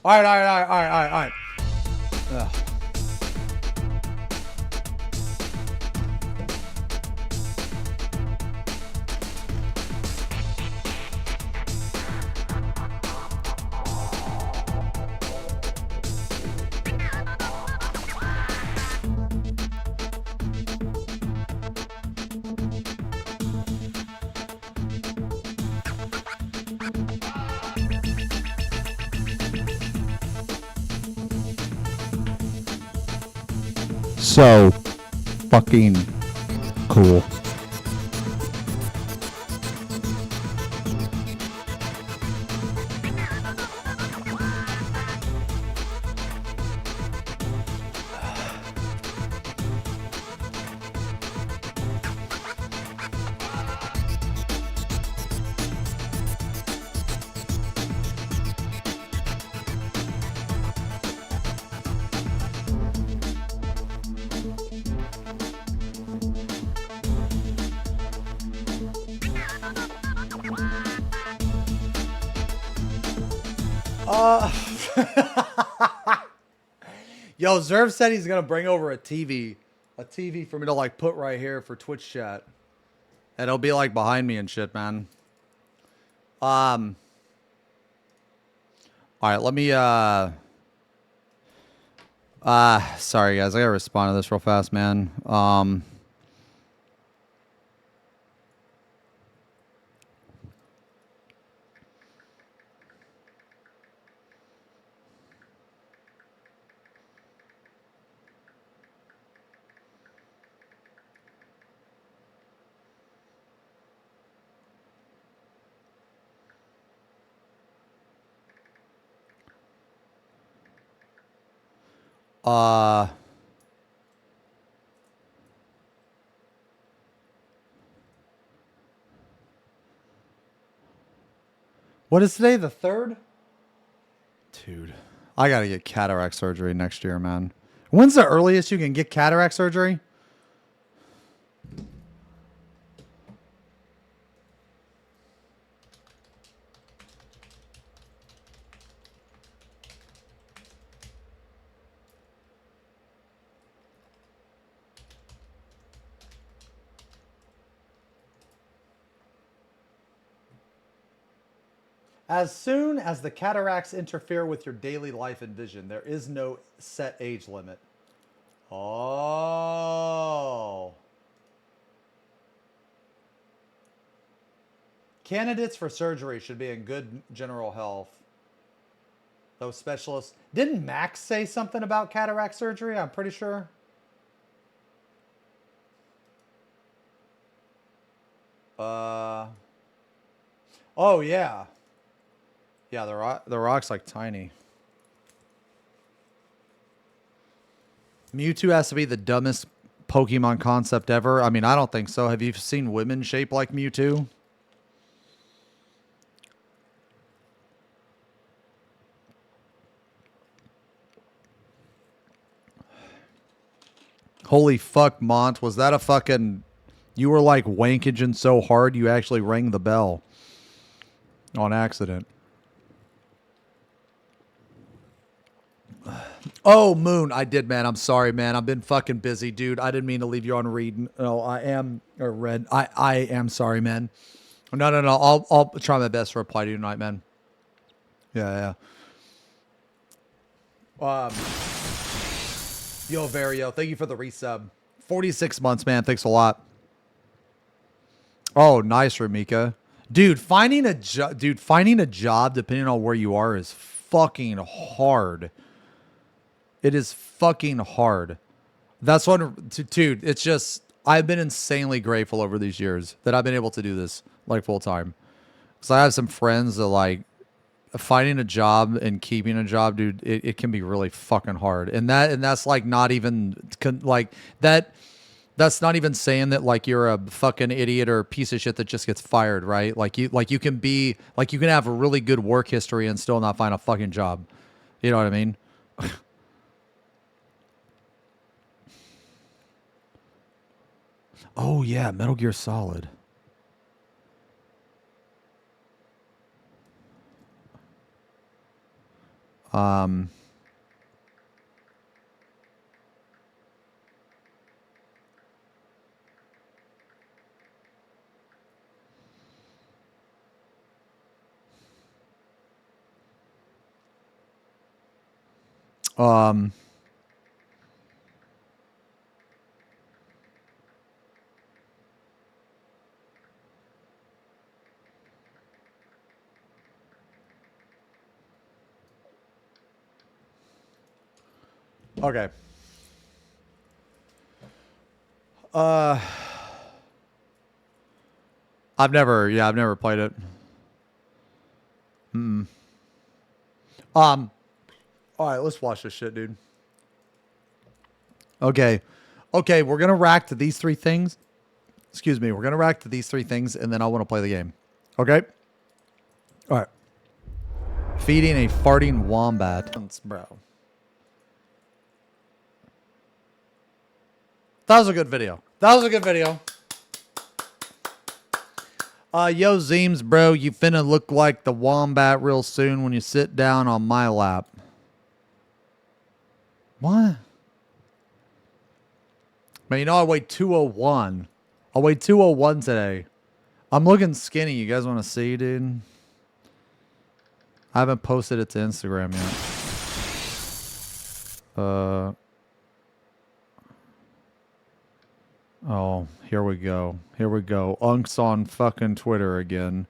right. Ugh. So fucking cool. Yo, Zerv said he's gonna bring over a TV for me to like put right here for Twitch chat, and it'll be like behind me and shit, man. All right, let me sorry guys, I gotta respond to this real fast, man. What is today, the 3rd? Dude, I gotta get cataract surgery next year, man. When's the earliest you can get cataract surgery? As soon as the cataracts interfere with your daily life and vision, there is no set age limit. Oh. Candidates for surgery should be in good general health. Those specialists. Didn't Max say something about cataract surgery? I'm pretty sure. Oh, yeah. Yeah, the rock's like tiny. Mewtwo has to be the dumbest Pokemon concept ever. I mean, I don't think so. Have you seen women shaped like Mewtwo? Holy fuck, Mont. Was that a fucking... You were like wankaging so hard you actually rang the bell. On accident. Oh, Moon, I did, man. I'm sorry, man. I've been fucking busy, dude. I didn't mean to leave you on read. No, I am, or read. I am sorry, man. No. I'll try my best to reply to you tonight, man. Yeah. Yo, Vario, thank you for the resub. 46 months, man. Thanks a lot. Oh, nice, Ramika. Dude, finding a job, depending on where you are, is fucking hard. It is fucking hard. That's what, dude, it's just, I've been insanely grateful over these years that I've been able to do this, like, full time. Because I have some friends that, like, finding a job and keeping a job, dude, it can be really fucking hard. And that's, like, not even, like, that's not even saying that, like, you're a fucking idiot or a piece of shit that just gets fired, right? Like, you can have a really good work history and still not find a fucking job. You know what I mean? Oh yeah, Metal Gear Solid. Um. Um. Okay. I've never played it. All right, let's watch this shit, dude. Okay. Okay, we're going to rack to these three things. Excuse me. We're going to rack to these three things, and then I want to play the game. Okay? All right. Feeding a farting wombat. Bro. That was a good video. That was a good video. Yo, Zeems, bro, you finna look like the wombat real soon when you sit down on my lap. What? Man, you know I weigh 201. I weighed 201 today. I'm looking skinny. You guys want to see, dude? I haven't posted it to Instagram yet. Oh, here we go. Here we go. Unk's on fucking Twitter again.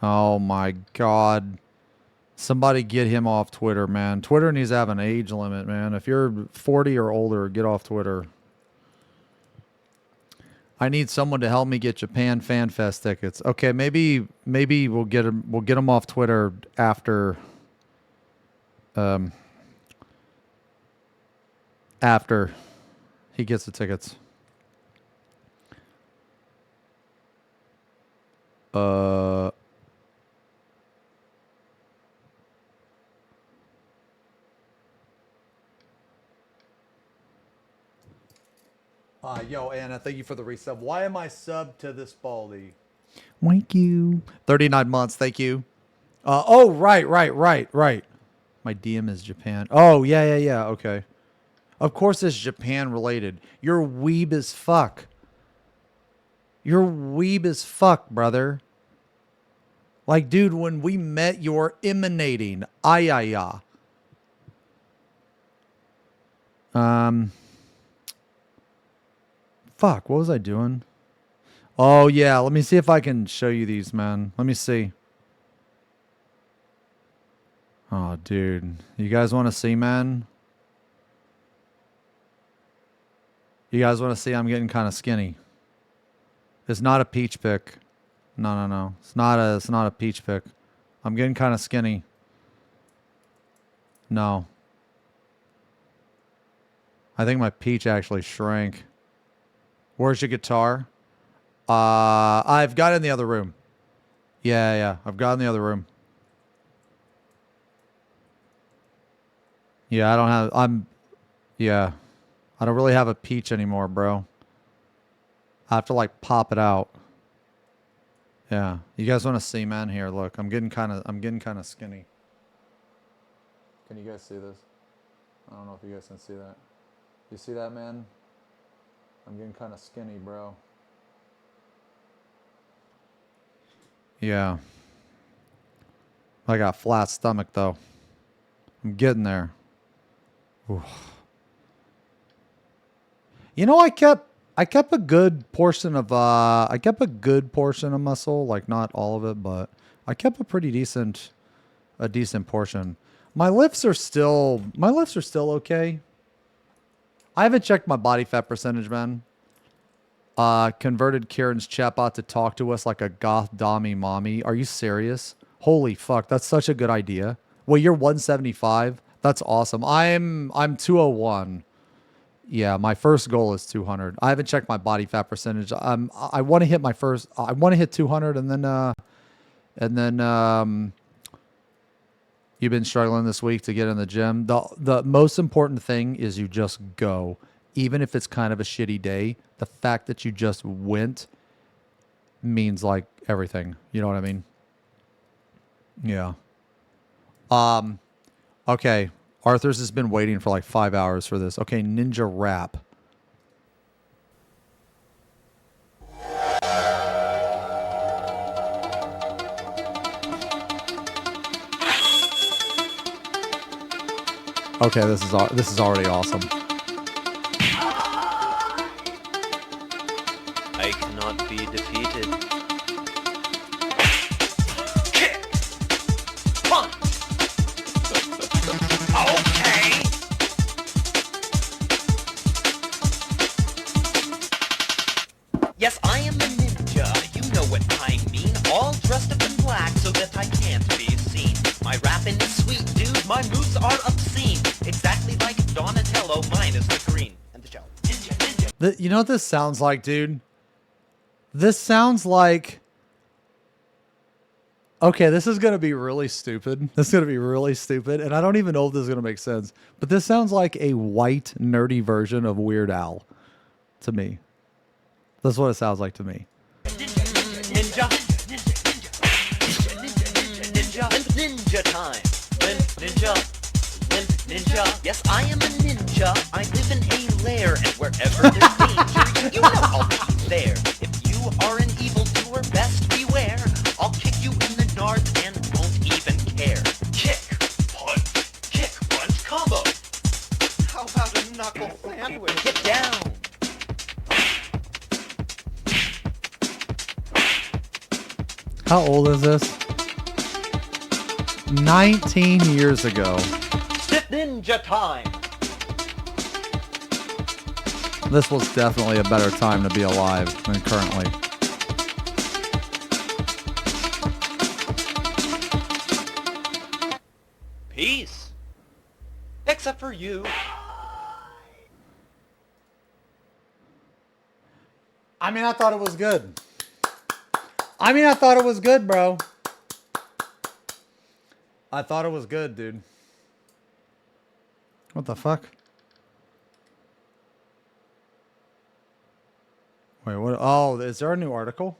Oh my God. Somebody get him off Twitter, man. Twitter needs to have an age limit, man. If you're 40 or older, get off Twitter. I need someone to help me get Japan Fan Fest tickets. Okay, maybe we'll get him off Twitter after after he gets the tickets. Yo, Anna, thank you for the resub. Why am I subbed to this baldy? Thank you. 39 months, thank you. Oh, right. My DM is Japan. Oh, yeah, okay. Of course it's Japan related. You're weeb as fuck. You're weeb as fuck, brother. Like, dude, when we met, you're emanating. Ayaya. Fuck, what was I doing? Oh, yeah, let me see if I can show you these, man. Let me see. Oh, dude. You guys want to see, man? You guys want to see I'm getting kind of skinny. It's not a peach pick. No. It's not a peach pick. I'm getting kind of skinny. No. I think my peach actually shrank. Where's your guitar? I've got it in the other room. Yeah. I've got it in the other room. Yeah, I don't really have a peach anymore, bro. I have to like pop it out. Yeah. You guys want to see, man? Here, look. I'm getting kind of skinny. Can you guys see this? I don't know if you guys can see that. You see that, man? I'm getting kind of skinny, bro. Yeah. I got a flat stomach, though. I'm getting there. Oof. You know, I kept a good portion of muscle, like not all of it, but I kept a decent portion. My lifts are still okay. I haven't checked my body fat percentage, man. Converted Kieran's chatbot to talk to us like a goth dommy mommy. Are you serious? Holy fuck, that's such a good idea. Well, you're 175. That's awesome. I'm 201. Yeah, my first goal is 200. I haven't checked my body fat percentage. I want to hit my first. I want to hit 200, and then you've been struggling this week to get in the gym. The most important thing is you just go. even if it's kind of a shitty day, the fact that you just went means like everything. You know what I mean? Yeah. Okay. Arthur's has been waiting for like 5 hours for this. Okay, Ninja Rap. Okay, this is already awesome.
I cannot be defeated. Okay. Yes, I am a ninja. You know what I mean. All dressed up in black so that I can't be seen. My rapping is sweet, dude. My moves are obscene. Exactly like Donatello, minus the green and the gel. Ninja.
You know what this sounds like, dude? This sounds like... Okay, this is going to be really stupid. This is going to be really stupid, and I don't even know if this is going to make sense. But this sounds like a white, nerdy version of Weird Al to me. That's what it sounds like to me.
Ninja. Ninja time. Ninja. Yes, I am a ninja. I live in a lair, and wherever there's danger, you know I'll be there. If you are an evildoer, best beware. I'll kick you in the nards and won't even care. Kick, punch, combo. How about a knuckle sandwich? Get down.
How old is this? 19 years ago.
Sit ninja time.
This was definitely a better time to be alive than currently.
Peace. Except for you.
I mean, I thought it was good. I thought it was good, bro. I thought it was good, dude. What the fuck? Wait, what? Oh, is there a new article?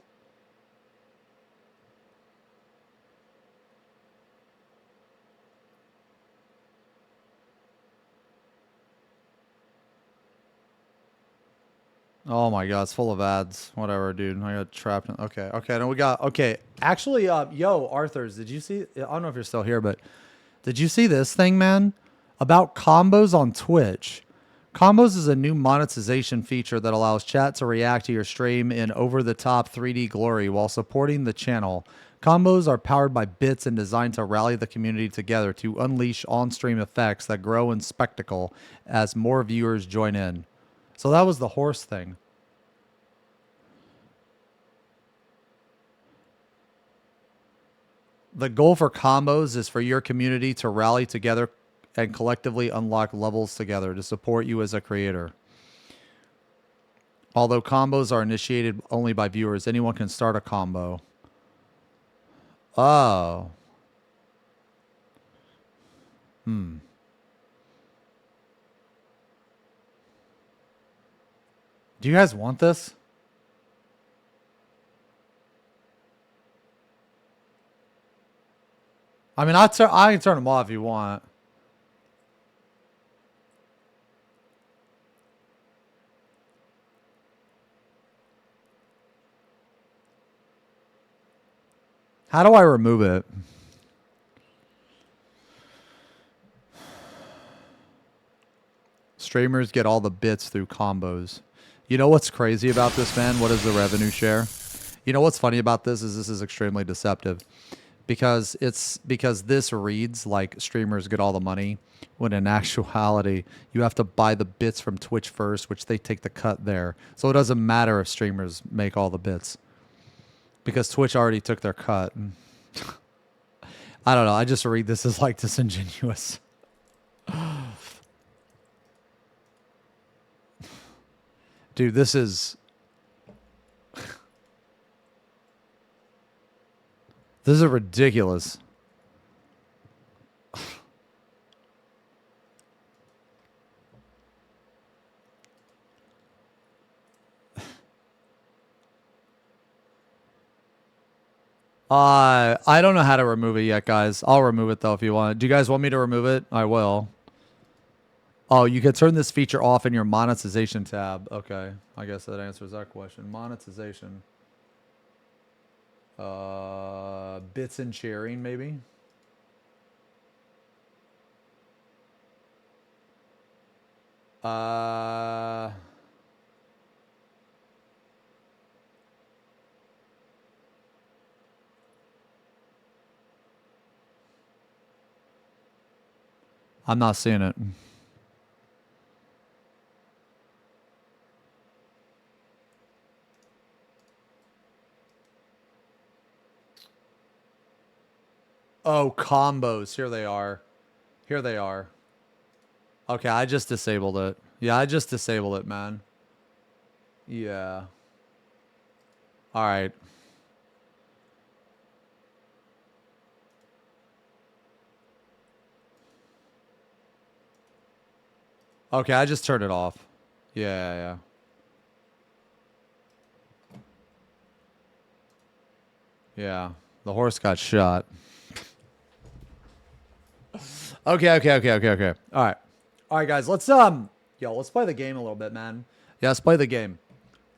Oh my god, it's full of ads. Whatever, dude. I got trapped in. Okay. Then we got. Okay. Actually, yo, Arthur's, did you see? I don't know if you're still here, but did you see this thing, man? About combos on Twitch. Combos is a new monetization feature that allows chat to react to your stream in over-the-top 3D glory while supporting the channel. Combos are powered by bits and designed to rally the community together to unleash on-stream effects that grow in spectacle as more viewers join in. So that was the horse thing. The goal for combos is for your community to rally together and collectively unlock levels together to support you as a creator. Although combos are initiated only by viewers, anyone can start a combo. Oh. Do you guys want this? I mean, I can turn them off if you want. How do I remove it? Streamers get all the bits through combos. You know what's crazy about this, man? What is the revenue share? You know what's funny about this is extremely deceptive. Because this reads like streamers get all the money, when in actuality, you have to buy the bits from Twitch first, which they take the cut there. So it doesn't matter if streamers make all the bits. Because Twitch already took their cut. I don't know. I just read this as like disingenuous. Dude, this is... This is ridiculous. I don't know how to remove it yet, guys. I'll remove it though if you want. Do you guys want me to remove it? I will. Oh, you can turn this feature off in your monetization tab. Okay, I guess that answers that question. Monetization. Bits and sharing, maybe. I'm not seeing it. Oh, combos. Here they are. Here they are. Okay, I just disabled it. Yeah, I just disabled it, man. Yeah. All right. Okay, I just turned it off. Yeah. Yeah, the horse got shot. Okay. All right, guys. Let's let's play the game a little bit, man. Yeah, let's play the game.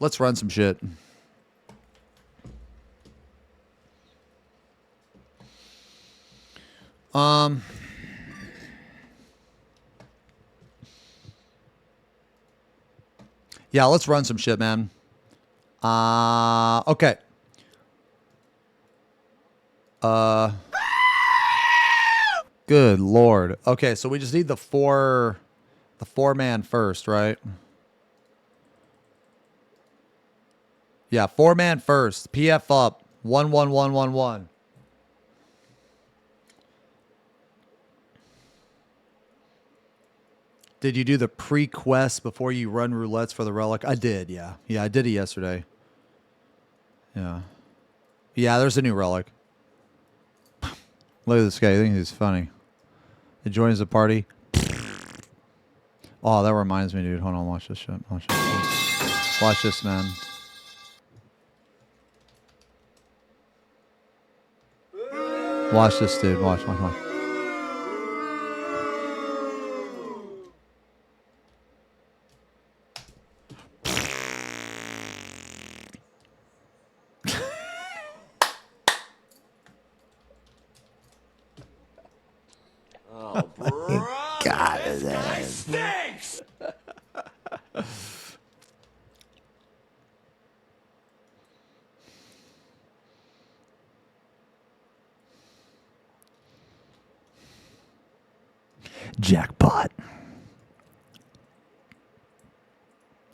Let's run some shit. Yeah, let's run some shit, man. Okay. Good Lord. Okay, so we just need the four man first, right? Yeah, 4-man first. PF up. 11111. Did you do the pre-quest before you run roulettes for the relic? I did, yeah. Yeah, I did it yesterday. Yeah. Yeah, there's a new relic. Look at this guy. I think he's funny. He joins the party. Oh, that reminds me, dude. Hold on, watch this shit. Watch this. Watch this, man. Watch this, dude. Watch.
Oh, bro.
God,
this guy stinks!
Jackpot.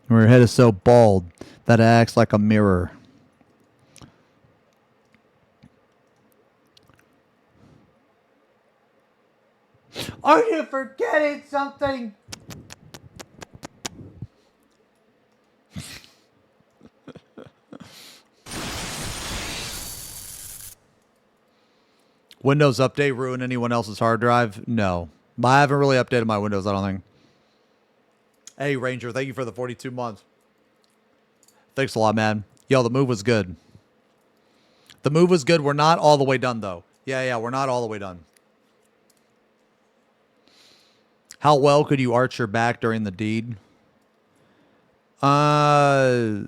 Her head is so bald that it acts like a mirror. Are you forgetting something? Windows update ruin anyone else's hard drive? No. But I haven't really updated my Windows, I don't think. Hey, Ranger, thank you for the 42 months. Thanks a lot, man. Yo, the move was good. The move was good. We're not all the way done, though. Yeah, we're not all the way done. How well could you arch your back during the deed? I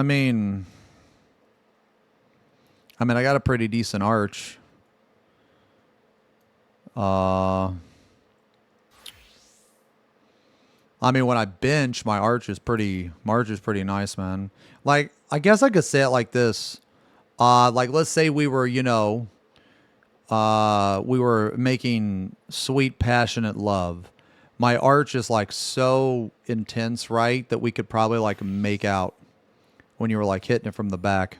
mean, I got a pretty decent arch. I mean, when I bench, my arch is pretty nice, man. Like, I guess I could say it like this. Like, let's say we were, we were making sweet, passionate love. My arch is, like, so intense, right, that we could probably, like, make out when you were, like, hitting it from the back.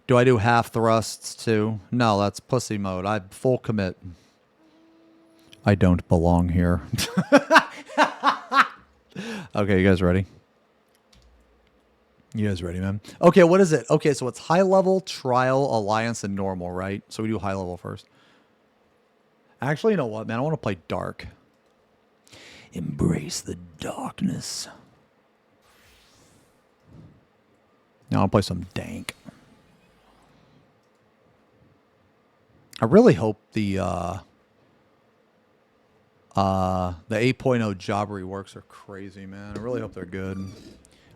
Do I do half thrusts, too? No, that's pussy mode. I full commit. I don't belong here. Okay, you guys ready? You guys ready, man? Okay, what is it? Okay, so it's high level, trial, alliance, and normal, right? So we do high level first. Actually, you know what, man? I want to play dark. Embrace the darkness. Now I'll play some dank. I really hope the 8.0 job reworks are crazy, man. I really hope they're good.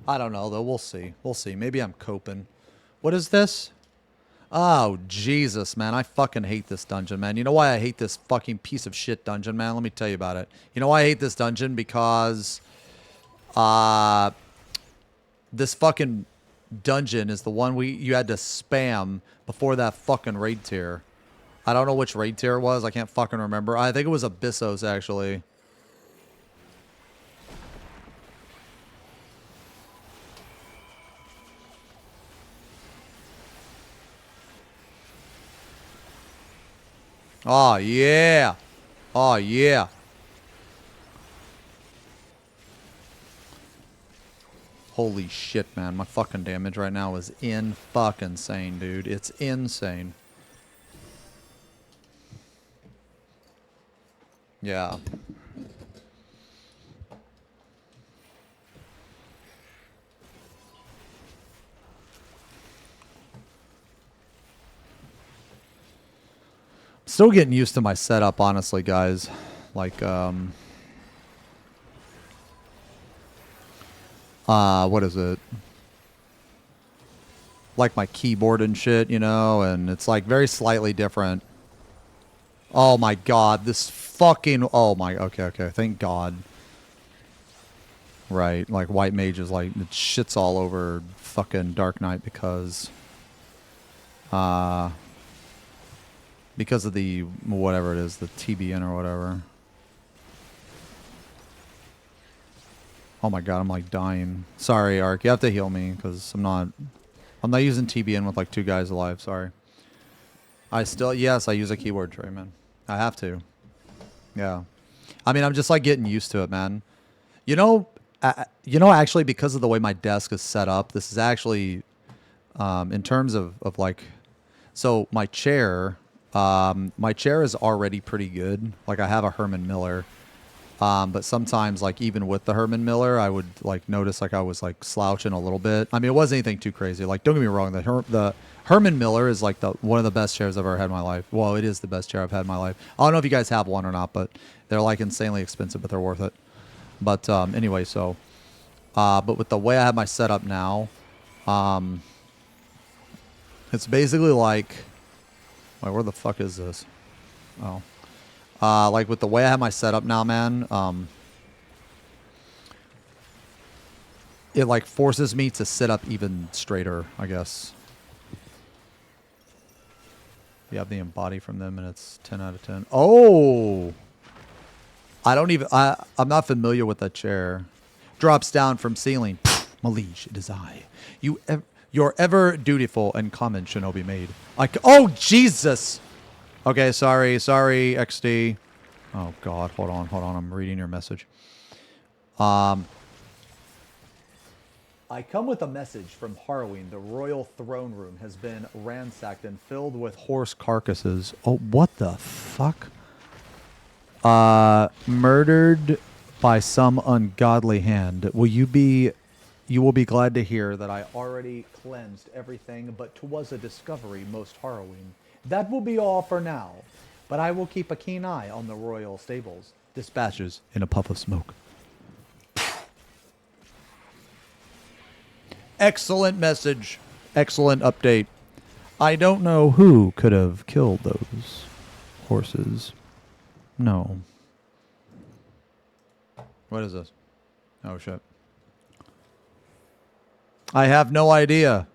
I don't know, though. We'll see. We'll see. Maybe I'm coping. What is this? Oh, Jesus, man. I fucking hate this dungeon, man. You know why I hate this fucking piece of shit dungeon, man? Let me tell you about it. You know why I hate this dungeon? Because this fucking dungeon is the one you had to spam before that fucking raid tier. I don't know which raid tier it was. I can't fucking remember. I think it was Abyssos, actually. Oh, yeah. Oh, yeah. Holy shit, man. My fucking damage right now is insane, dude. It's insane. Yeah. Still getting used to my setup, honestly, guys. Like, what is it? Like my keyboard and shit, you know, and it's like very slightly different. Oh my god, this fucking, oh my, okay, thank god. Right, like White Mage is like, it shits all over fucking Dark Knight because of the, whatever it is, the TBN or whatever. Oh my god, I'm like dying. Sorry, Ark, you have to heal me because I'm not using TBN with like 2 guys alive, sorry. Yes, I use a keyboard tray, man. I have to. Yeah. I mean, I'm just like getting used to it, man. You know, actually, because of the way my desk is set up, this is actually, in terms of like, so my chair is already pretty good. Like I have a Herman Miller, but sometimes like even with the Herman Miller, I would like notice like I was like slouching a little bit. I mean, it wasn't anything too crazy. Like, don't get me wrong, the Herman Miller is like one of the best chairs I've ever had in my life. Well, it is the best chair I've had in my life. I don't know if you guys have one or not, but they're like insanely expensive, but they're worth it. But anyway, so, but with the way I have my setup now, it's basically like, wait, where the fuck is this? Oh, like with the way I have my setup now, man, it like forces me to sit up even straighter, I guess. You have the embody from them and it's 10 out of 10. Oh! I'm not familiar with that chair. Drops down from ceiling. My liege, it is I. Your ever dutiful and comment shinobi maid. Oh, Jesus! Okay, sorry, XD. Oh, God, hold on, I'm reading your message. I come with a message from Harrowing. The royal throne room has been ransacked and filled with horse carcasses. Oh, what the fuck? Murdered by some ungodly hand. You will be glad to hear that I already cleansed everything, but 'twas a discovery most harrowing. That will be all for now, but I will keep a keen eye on the royal stables. Dispatches in a puff of smoke. Excellent message. Excellent update. I don't know who could have killed those horses. No. What is this? Oh, shit. I have no idea.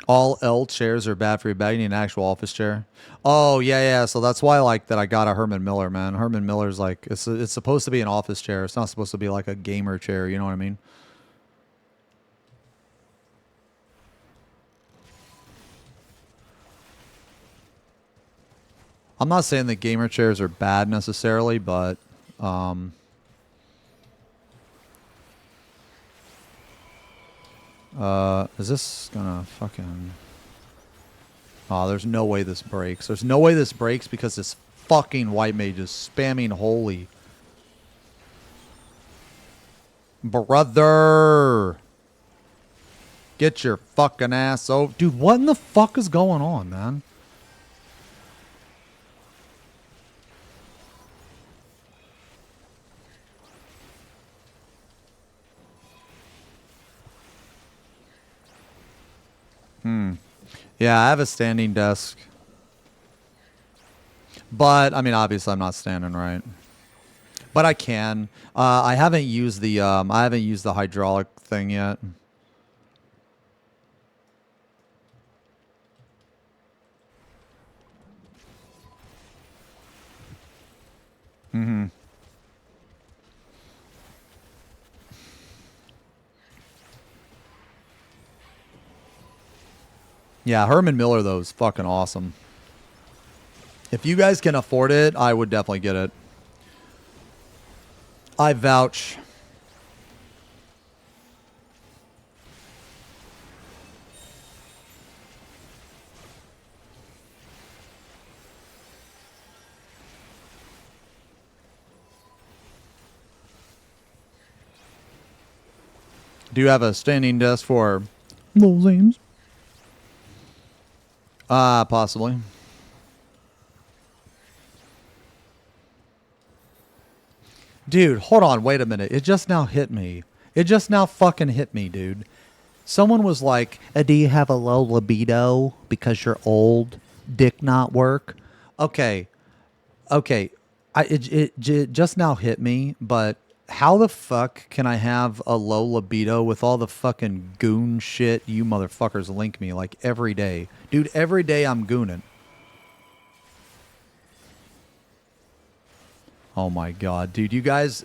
All L chairs are bad for your back. You need an actual office chair. Oh, yeah. So that's why I like that I got a Herman Miller, man. Herman Miller's like, it's supposed to be an office chair. It's not supposed to be like a gamer chair. You know what I mean? I'm not saying that gamer chairs are bad necessarily, but is this gonna fucking... Oh, there's no way this breaks. There's no way this breaks because this fucking white mages spamming holy. Brother. Get your fucking ass over. Dude, what in the fuck is going on, man? Yeah, I have a standing desk. But, I mean, obviously I'm not standing right. But I can. I haven't used the hydraulic thing yet. Mm-hmm. Yeah, Herman Miller, though, is fucking awesome. If you guys can afford it, I would definitely get it. I vouch. Do you have a standing desk for Little Zames? Possibly. Dude, hold on, wait a minute. It just now hit me. It just now fucking hit me, dude. Someone was like, do you have a low libido because you're old? Dick not work? Okay. Okay. It just now hit me, but how the fuck can I have a low libido with all the fucking goon shit you motherfuckers link me like every day? Dude, every day I'm gooning. Oh my god, dude, you guys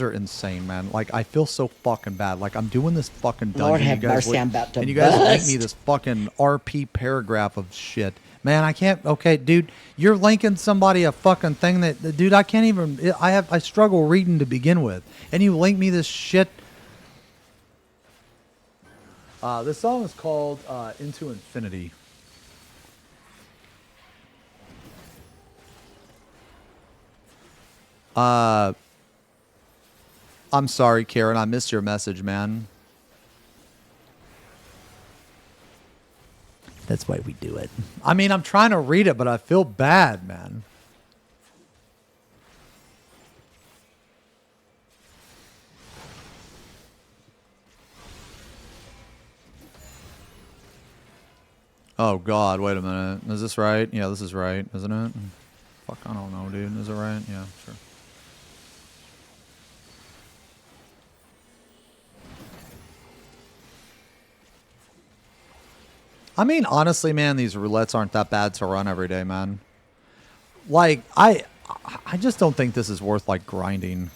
are insane, man. Like, I feel so fucking bad. Like, I'm doing this fucking dungeon.
Lord have mercy, I'm about to
and you guys link
bust.
me this fucking RP paragraph of shit. Man, I can't. Okay, dude, you're linking somebody a fucking thing that, dude, I can't even. I struggle reading to begin with, and you link me this shit. This song is called "Into Infinity." I'm sorry, Karen. I missed your message, man. That's why we do it. I mean, I'm trying to read it, but I feel bad, man. Oh, God. Wait a minute. Is this right? Yeah, this is right, isn't it? Fuck, I don't know, dude. Is it right? Yeah, sure. I mean, honestly, man, these roulettes aren't that bad to run every day, man. Like, I just don't think this is worth, like, grinding.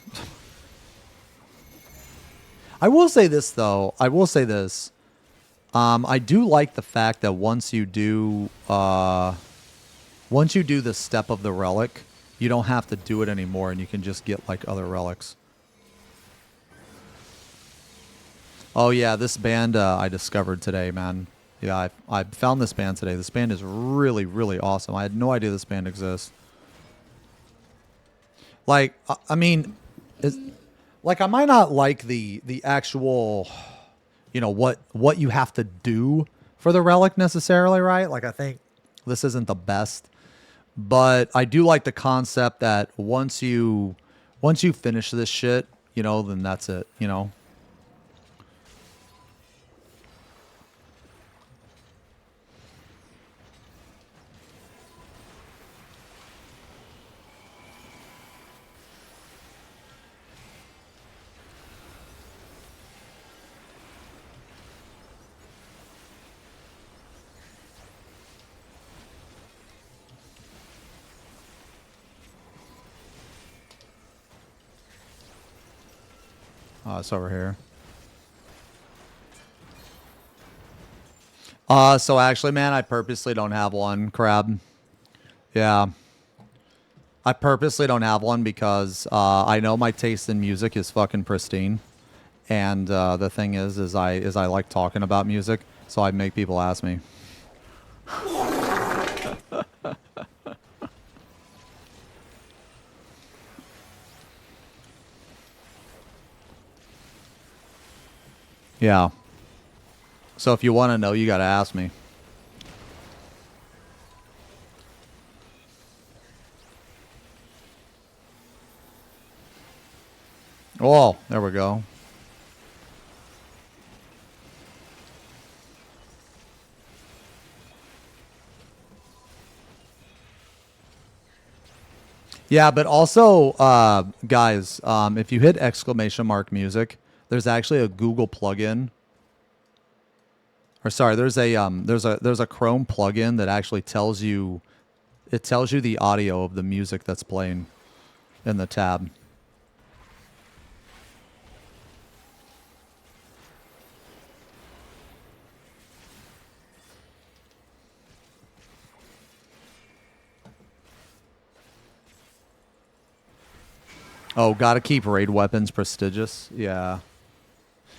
I will say this, though. I will say this. I do like the fact that once you do the step of the relic, you don't have to do it anymore, and you can just get, like, other relics. Oh, yeah, this band I discovered today, man. Yeah, I found this band today. This band is really, really awesome. I had no idea this band exists. Like, I mean, like, I might not like the actual, you know, what you have to do for the relic necessarily, right? Like, I think this isn't the best. But I do like the concept that once you finish this shit, you know, then that's it, you know? It's over here. So actually, man, I purposely don't have one, Crab. Yeah. I purposely don't have one because I know my taste in music is fucking pristine. And the thing is I like talking about music, so I make people ask me. Yeah. So if you want to know, you got to ask me. Oh, there we go. Yeah, but also, guys, if you hit !music, there's actually a Google plugin. Or sorry, there's a Chrome plugin that actually tells you the audio of the music that's playing in the tab. Oh, gotta keep raid weapons prestigious. Yeah.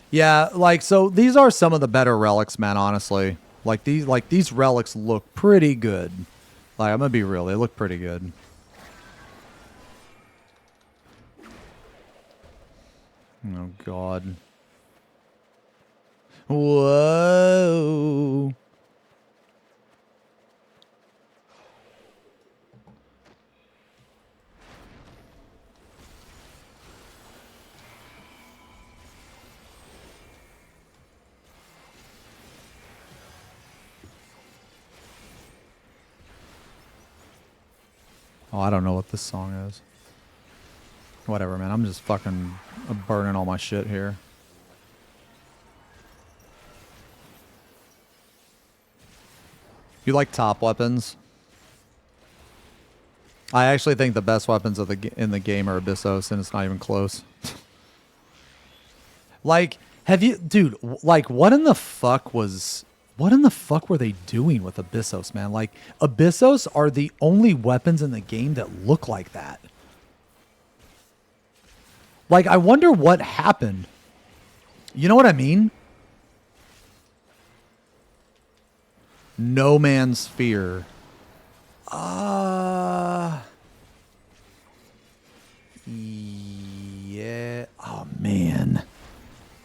Yeah, like, so these are some of the better relics, man, honestly. Like these relics look pretty good. Like, I'm gonna be real, they look pretty good. Oh god. Whoa. Oh, I don't know what this song is. Whatever, man. I'm just fucking burning all my shit here. You like top weapons? I actually think the best weapons of in the game are Abyssos, and it's not even close. Like, have you... Dude, like, what in the fuck were they doing with Abyssos, man? Like, Abyssos are the only weapons in the game that look like that. Like, I wonder what happened. You know what I mean? No Man's Fear. Yeah. Oh, man.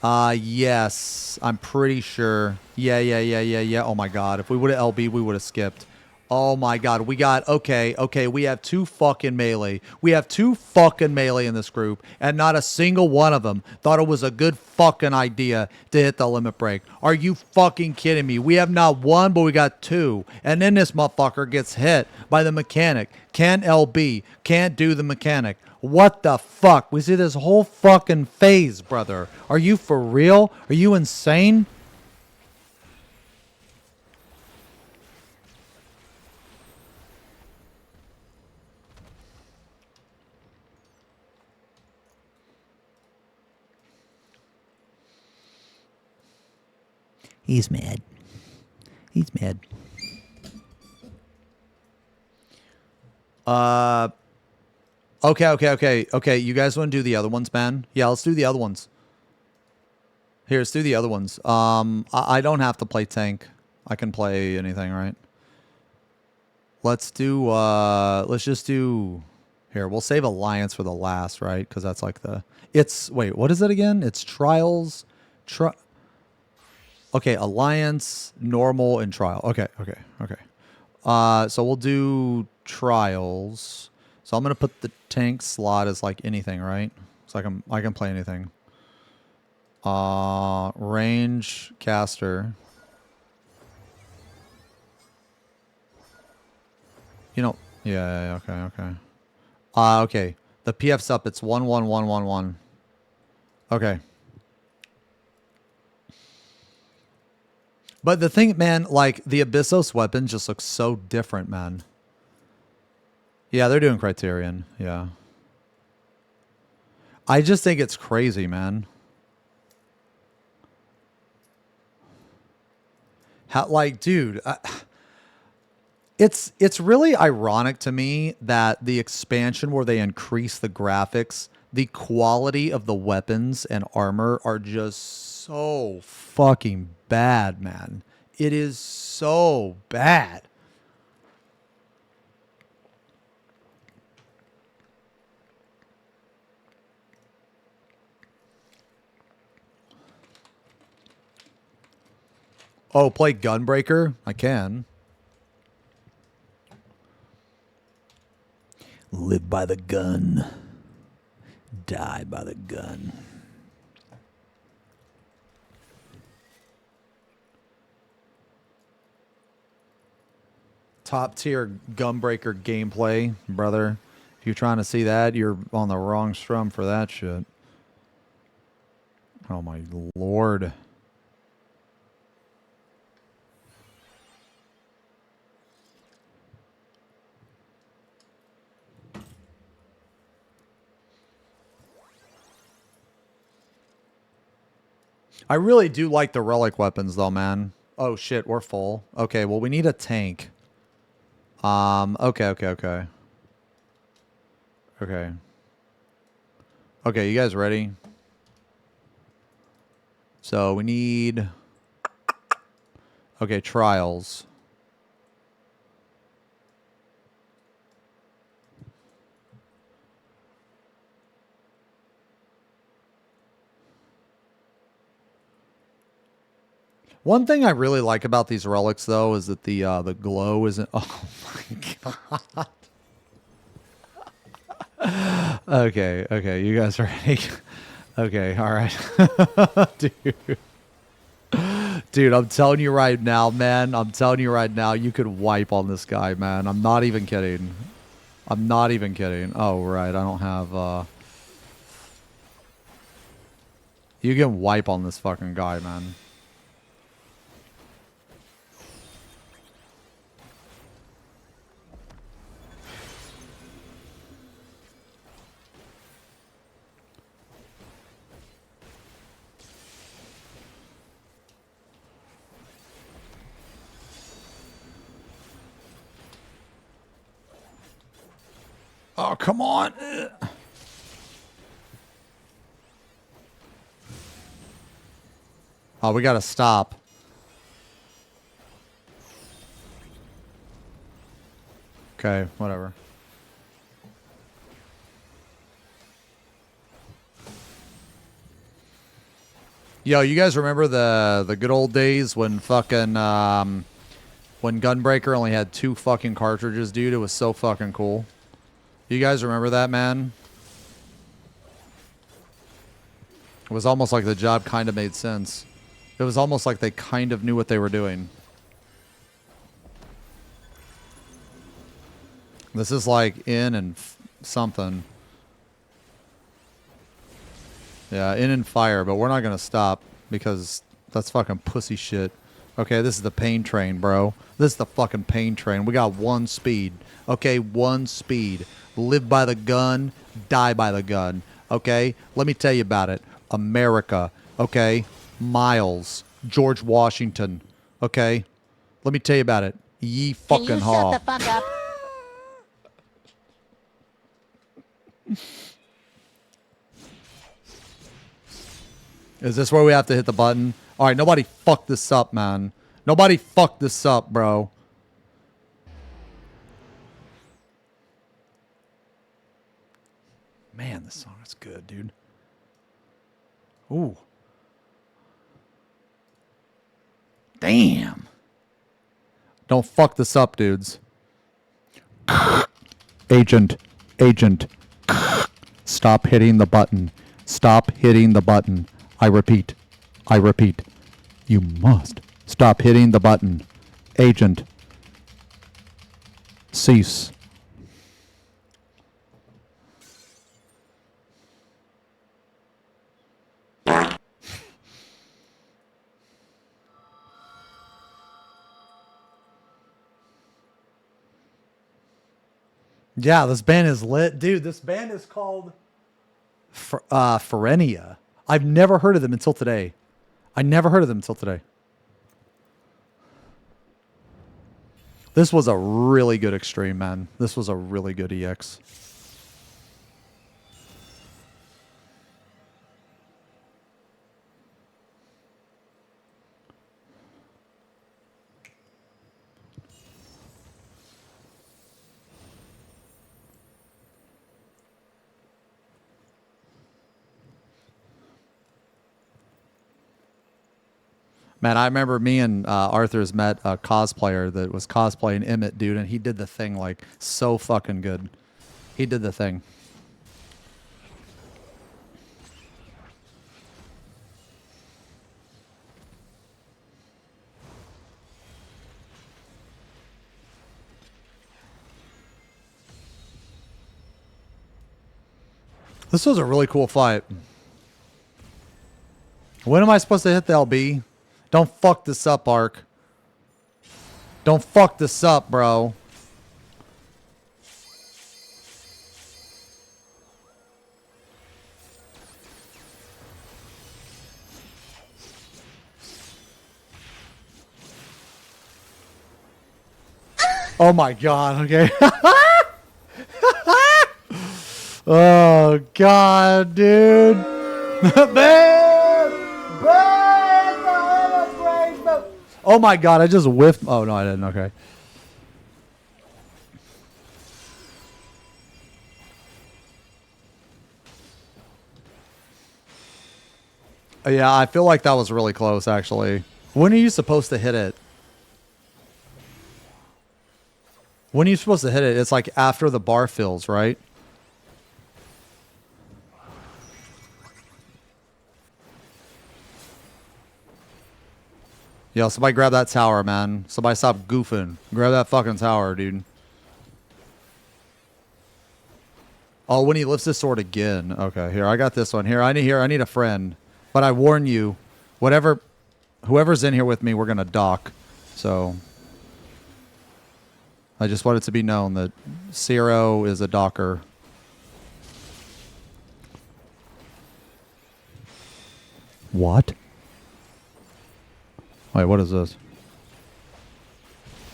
Yes. I'm pretty sure. Yeah. Oh, my God. If we would have LB, we would have skipped. Oh, my God. We got... Okay. We have two fucking melee. We have two fucking melee in this group, and not a single one of them thought it was a good fucking idea to hit the limit break. Are you fucking kidding me? We have not one, but we got two. And then this motherfucker gets hit by the mechanic. Can't LB. Can't do the mechanic. What the fuck? We see this whole fucking phase, brother. Are you for real? Are you insane? He's mad. He's mad. Okay. You guys want to do the other ones, man? Yeah, let's do the other ones. Here, let's do the other ones. I don't have to play tank. I can play anything, right? Let's do, let's just do... Here, we'll save Alliance for the last, right? Because that's like the... It's... Wait, what is it again? It's Trials... Okay, Alliance, Normal, and Trial. Okay. So we'll do Trials. So I'm going to put the tank slot as like anything, right? So I can play anything. Range, caster. You know, yeah, okay. Okay. The PF's up. It's 1-1-1-1-1. Okay. But the thing, man, like, the Abyssos weapon just looks so different, man. Yeah, they're doing Criterion. Yeah. I just think it's crazy, man. How, like, dude, it's really ironic to me that the expansion where they increase the graphics, the quality of the weapons and armor are just so fucking bad, man. It is so bad. Oh, play Gunbreaker? I can. Live by the gun. Die by the gun. Top tier Gunbreaker gameplay, brother. If you're trying to see that, you're on the wrong strum for that shit. Oh my lord. I really do like the relic weapons though, man. Oh shit, we're full. Okay, well we need a tank. Okay. Okay, you guys ready? So we need... Okay, trials. One thing I really like about these relics, though, is that the glow isn't... Oh, my God. Okay, you guys ready? Okay, all right. Dude, I'm telling you right now, man. I'm telling you right now, you could wipe on this guy, man. I'm not even kidding. I'm not even kidding. Oh, right, I don't have... You can wipe on this fucking guy, man. Oh, come on. Oh, we gotta stop. Okay, whatever. Yo, you guys remember the good old days when fucking when Gunbreaker only had 2 fucking cartridges, dude? It was so fucking cool. You guys remember that, man? It was almost like the job kind of made sense. It was almost like they kind of knew what they were doing. This is like in and something. Yeah, in and fire, but we're not going to stop because that's fucking pussy shit. Okay, this is the pain train, bro. This is the fucking pain train. We got 1 speed. Okay, 1 speed. Live by the gun, die by the gun. Okay, let me tell you about it. America. Okay, Miles, George Washington. Okay, let me tell you about it. Ye fucking haw.
Shut the fuck up.
Is this where we have to hit the button? All right, nobody fuck this up, man. Nobody fuck this up, bro. Man, this song is good, dude. Ooh. Damn. Don't fuck this up, dudes. Agent. Stop hitting the button. Stop hitting the button. I repeat. You must stop hitting the button. Agent. Cease. Yeah, this band is lit. Dude, this band is called Pherenia. I've never heard of them until today. This was a really good extreme, man. This was a really good EX. Man, I remember me and Arthur's met a cosplayer that was cosplaying Emmett, dude, and he did the thing like so fucking good. He did the thing. This was a really cool fight. When am I supposed to hit the LB? Don't fuck this up, Ark. Don't fuck this up, bro. Oh my god, okay. Oh god, dude. Oh my god, I just whiffed. Oh no, I didn't. Okay. Yeah, I feel like that was really close, actually. When are you supposed to hit it? When are you supposed to hit it? It's like after the bar fills, right? Yo, somebody grab that tower, man. Somebody stop goofing. Grab that fucking tower, dude. Oh, when he lifts his sword again. Okay, here, I got this one. Here, I need a friend. But I warn you, whoever's in here with me, we're gonna dock. So I just want it to be known that Zero is a docker. What? Wait, what is this?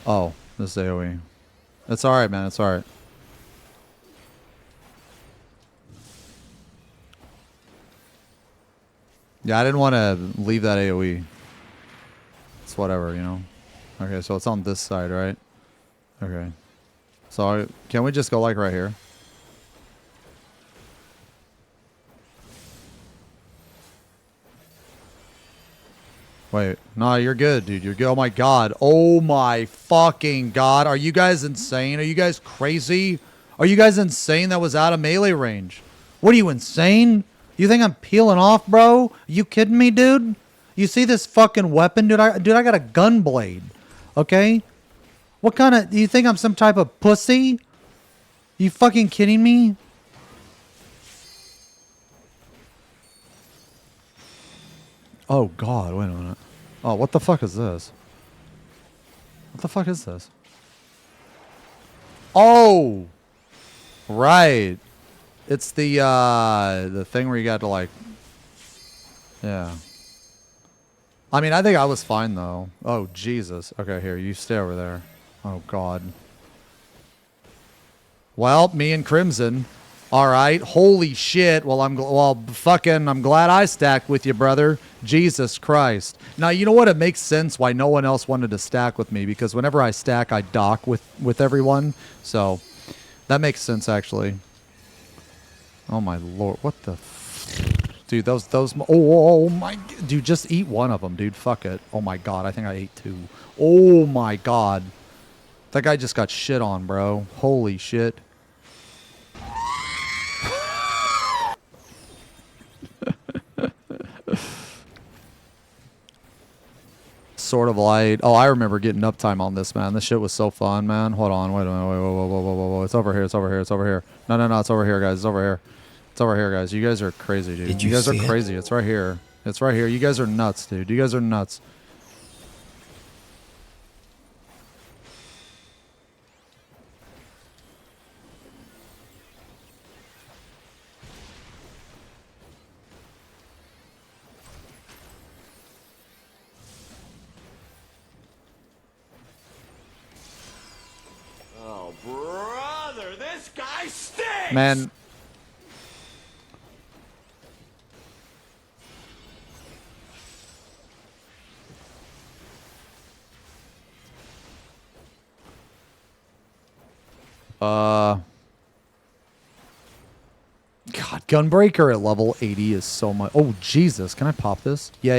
Oh, this is AoE. It's alright, man. It's alright. Yeah, I didn't want to leave that AoE. It's whatever, you know. Okay, so it's on this side, right? Okay. So can we just go like right here? Wait, no, you're good, dude. You're good. Oh my god. Oh my fucking god. Are you guys insane? Are you guys crazy? Are you guys insane? That was out of melee range. What are you, insane? You think I'm peeling off, bro? You kidding me, dude? You see this fucking weapon, dude? I got a gun blade. Okay? What kind of... Do you think I'm some type of pussy? You fucking kidding me? Oh, God. Wait a minute. Oh, what the fuck is this? What the fuck is this? Oh! Right. It's the thing where you got to, like... Yeah. I mean, I think I was fine, though. Oh, Jesus. Okay, here. You stay over there. Oh, God. Well, me and Crimson... All right, holy shit. Well, I'm glad I stacked with you, brother. Jesus Christ. Now, you know what? It makes sense why no one else wanted to stack with me, because whenever I stack, I dock with everyone. So, that makes sense, actually. Oh, my Lord. What the... Dude, those... Oh, my... Dude, just eat one of them, dude. Fuck it. Oh, my God. I think I ate two. Oh, my God. That guy just got shit on, bro. Holy shit. Sort of light. Oh, I remember getting uptime on this, man. This shit was so fun, man. Hold on. Wait a minute. Whoa. It's over here. It's over here. It's over here. No. It's over here, guys. It's over here. It's over here, guys. You guys are crazy, dude. You guys are crazy. It's right here. It's right here. You guys are nuts, dude. You guys are nuts.
Oh, brother, this guy stinks!
Man. God God, Gunbreaker at level 80 is so much. Oh, Jesus. Can I pop this? Yeah.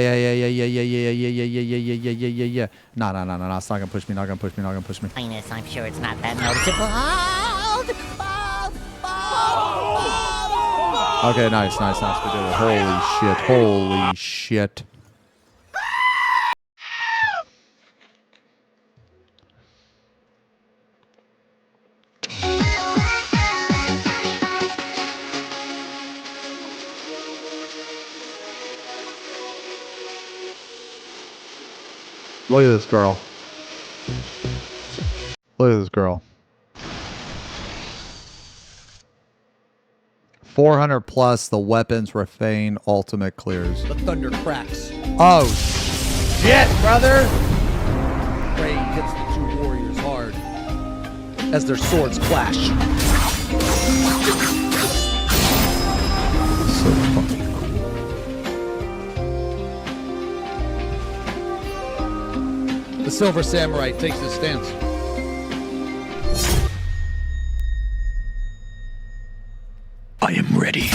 No. It's not going to push me. Not going to push me. Not going to push me.
Highness, I'm sure it's not that noticeable.
Okay, nice. We did it. Holy shit. Look at this girl. 400 plus the weapons refrain ultimate clears.
The thunder cracks.
Oh shit, brother!
Rain hits the two warriors hard as their swords clash.
So fucking
cool. The silver samurai takes his stance.
I am ready.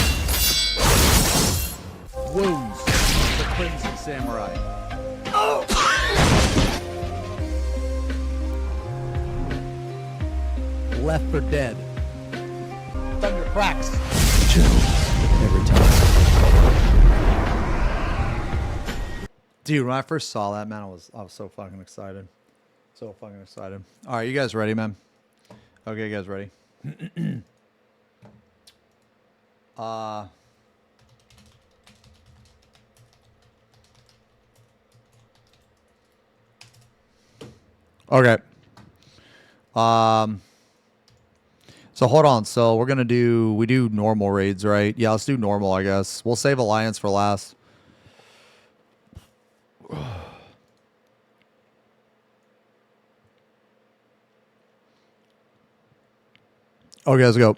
Wounds the crimson samurai. Oh! Left for dead. Thunder cracks.
Chills every time. Dude, when I first saw that, man, I was so fucking excited. So fucking excited. All right, you guys ready, man? Okay, you guys ready? Okay. So hold on. So we're gonna we do normal raids, right? Yeah, let's do normal, I guess. We'll save Alliance for last. Okay, let's go.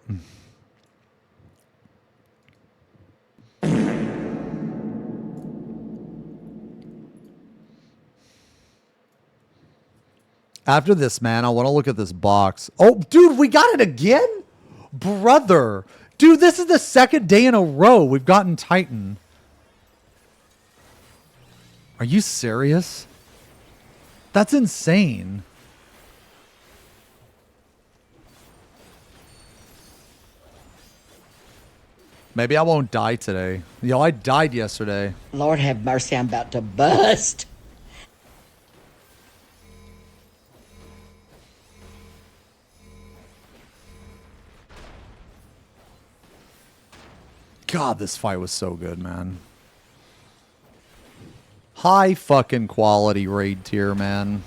After this, man, I want to look at this box. Oh, dude, we got it again? Brother. Dude, this is the second day in a row we've gotten Titan. Are you serious? That's insane. Maybe I won't die today. Yo, I died yesterday.
Lord have mercy, I'm about to bust.
God, this fight was so good, man. High fucking quality raid tier, man.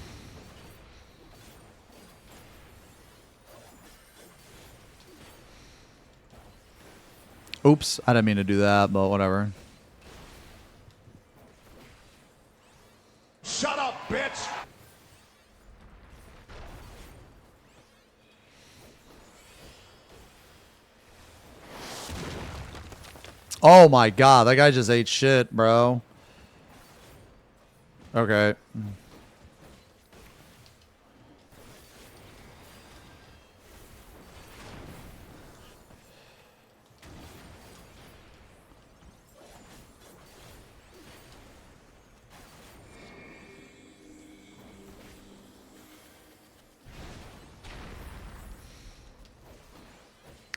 Oops, I didn't mean to do that, but whatever.
Shut up, bitch!
Oh my god, that guy just ate shit, bro. Okay.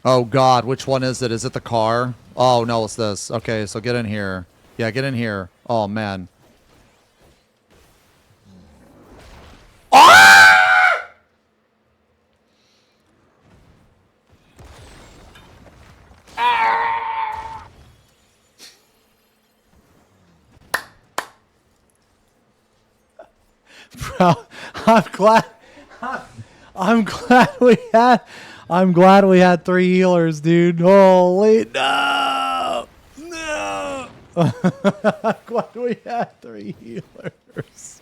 Oh god, which one is it? Is it the car? Oh no, it's this. Okay, so get in here. Yeah, get in here. Oh man. Ah! Bro, I'm glad we had 3 healers, dude. Holy no! No! I'm glad we had 3 healers.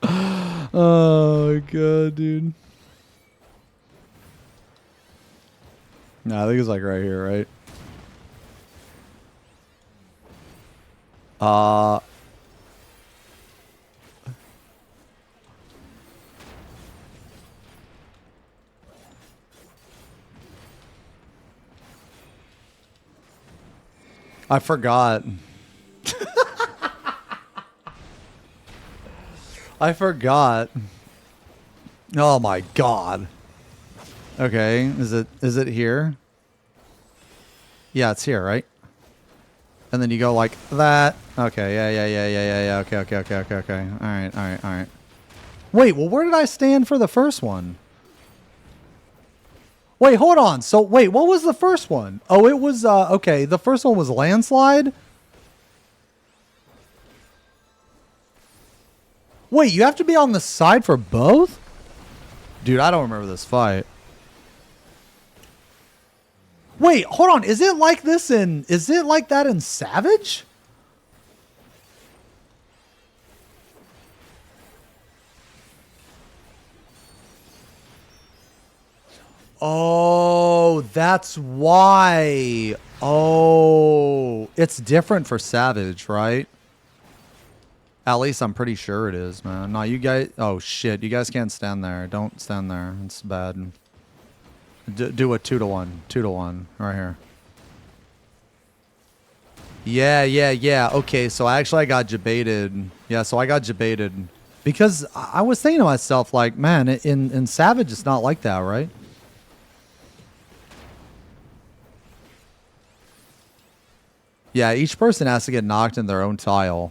Oh god, dude. Nah, I think it's like right here, right? I forgot. I forgot. Oh my god. Okay, is it here? Yeah, it's here, right? And then you go like that. Okay, yeah. Okay. All right. Wait, well, where did I stand for the first one? Wait, hold on. So, wait, what was the first one? Oh, it was, okay, the first one was landslide? Wait, you have to be on the side for both? Dude, I don't remember this fight. Wait, hold on. Is it like that in Savage? Oh, that's why. Oh, it's different for Savage, right? At least I'm pretty sure it is, man. No, you guys... Oh, shit. You guys can't stand there. Don't stand there. It's bad. Do a 2-to-1. 2-to-1. Right here. Yeah. Okay, so actually I got jebaited. Yeah, so I got jebaited. Because I was thinking to myself, like, man, in Savage it's not like that, right? Yeah, each person has to get knocked in their own tile.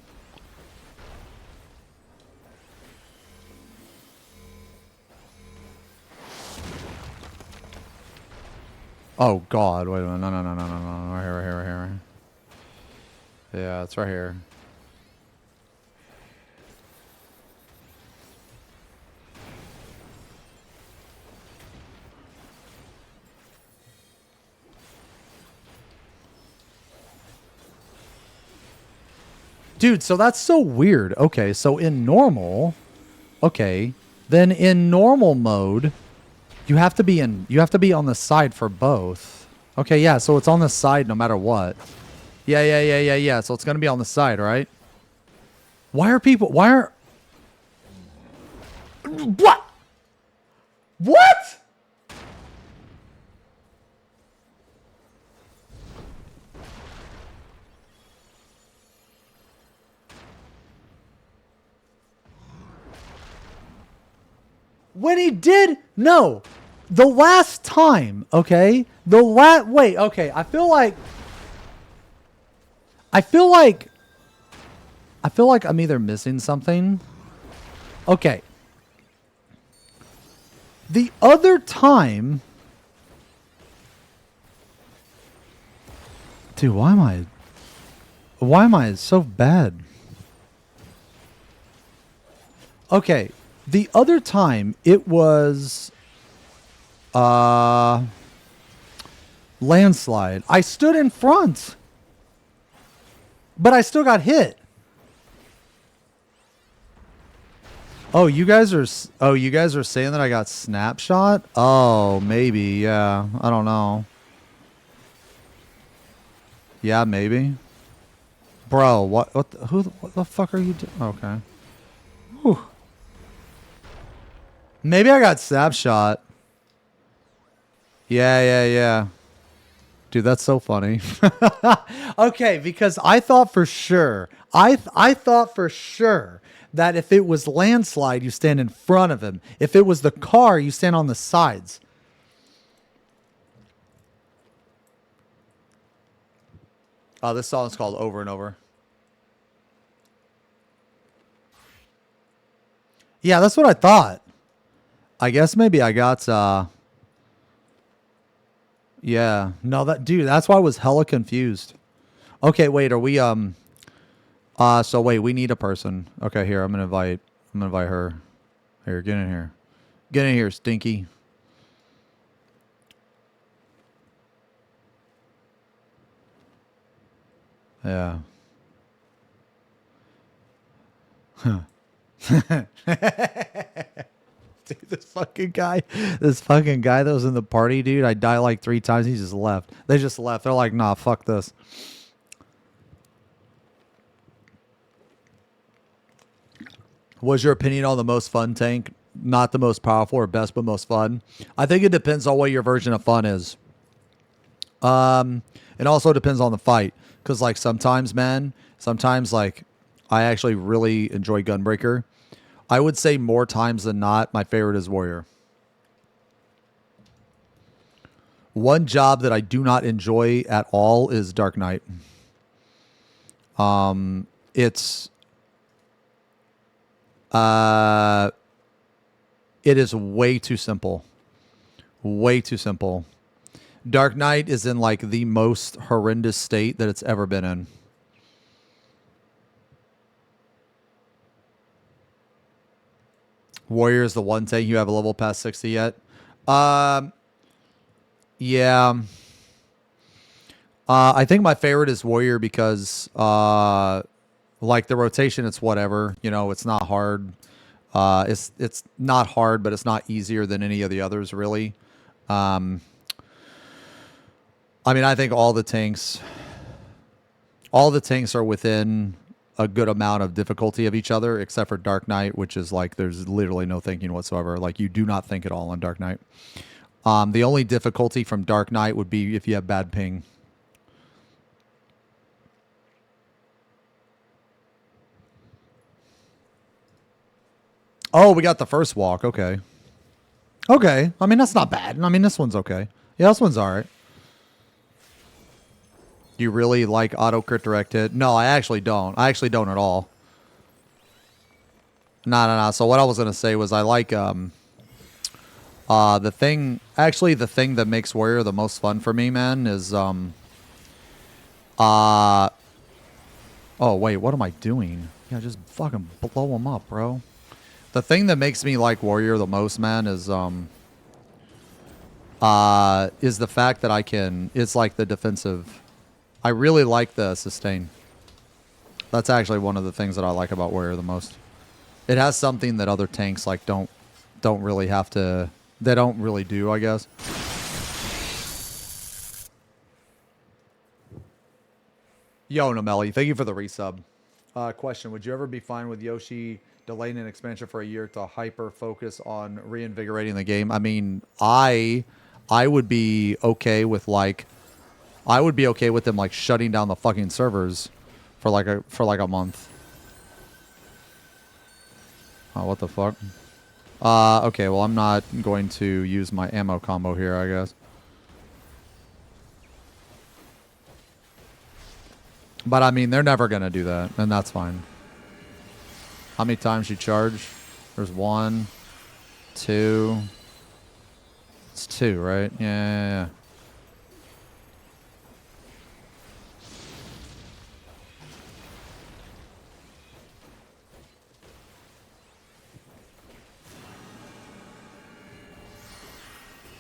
Oh, God. Wait a minute. No. Right here. Yeah, it's right here. Dude, so that's so weird. Okay, so in normal... Okay, then in normal mode... You have to be on the side for both. Okay, yeah, so it's on the side no matter what. Yeah. So it's gonna be on the side, right? What? What? When he did, no. The last time, okay? Wait, okay. I feel like I'm either missing something. Okay. The other time... Dude, why am I so bad? Okay. The other time, it was... landslide. I stood in front. But I still got hit. Oh, you guys are saying that I got snapshot? Oh, maybe. Yeah. I don't know. Yeah, maybe. Bro, what the fuck are you doing? Okay. Whew. Maybe I got snapshot. Yeah. Dude, that's so funny. Okay, because I thought for sure, I thought for sure that if it was landslide, you stand in front of him. If it was the car, you stand on the sides. Oh, this song's called Over and Over. Yeah, that's what I thought. I guess maybe I got, yeah. No, dude, that's why I was hella confused. Okay, wait, are we, so wait, we need a person. Okay, here, I'm gonna invite her. Here, get in here. Get in here, Stinky. Yeah. Huh. Dude, this fucking guy that was in the party, dude, I died like 3 times. He just left. They just left. They're like, nah, fuck this. What's your opinion on the most fun tank? Not the most powerful or best, but most fun. I think it depends on what your version of fun is. It also depends on the fight. Because, like, sometimes, man, like, I actually really enjoy Gunbreaker. I would say more times than not, my favorite is Warrior. One job that I do not enjoy at all is Dark Knight. It is way too simple. Way too simple. Dark Knight is in like the most horrendous state that it's ever been in. Warrior is the one tank you have a level past 60 yet. Yeah. I think my favorite is Warrior because like the rotation, it's whatever. You know, it's not hard. It's not hard, but it's not easier than any of the others, really. I mean, I think all the tanks are within a good amount of difficulty of each other, except for Dark Knight, which is like there's literally no thinking whatsoever. Like you do not think at all on Dark Knight. The only difficulty from Dark Knight would be if you have bad ping. Oh, we got the first walk. Okay. Okay. I mean, that's not bad. I mean, this one's okay. Yeah, this one's all right. Do you really like auto crit direct hit? No, I actually don't. I actually don't at all. No. So what I was going to say was I like the thing that makes Warrior the most fun for me, man, is oh, wait, what am I doing? Yeah, just fucking blow them up, bro. The thing that makes me like Warrior the most, man, is the fact that I can, it's like the defensive. I really like the sustain. That's actually one of the things that I like about Warrior the most. It has something that other tanks like don't really have to, they don't really do, I guess. Yo, Nomelli, thank you for the resub. Question, would you ever be fine with Yoshi delaying an expansion for a year to hyper focus on reinvigorating the game? I mean, I would be okay with like, I would be okay with them like shutting down the fucking servers for like a month. Oh, what the fuck? Okay, well, I'm not going to use my ammo combo here, I guess. But I mean, they're never gonna do that, and that's fine. How many times you charge? There's 1, 2. It's 2, right? Yeah.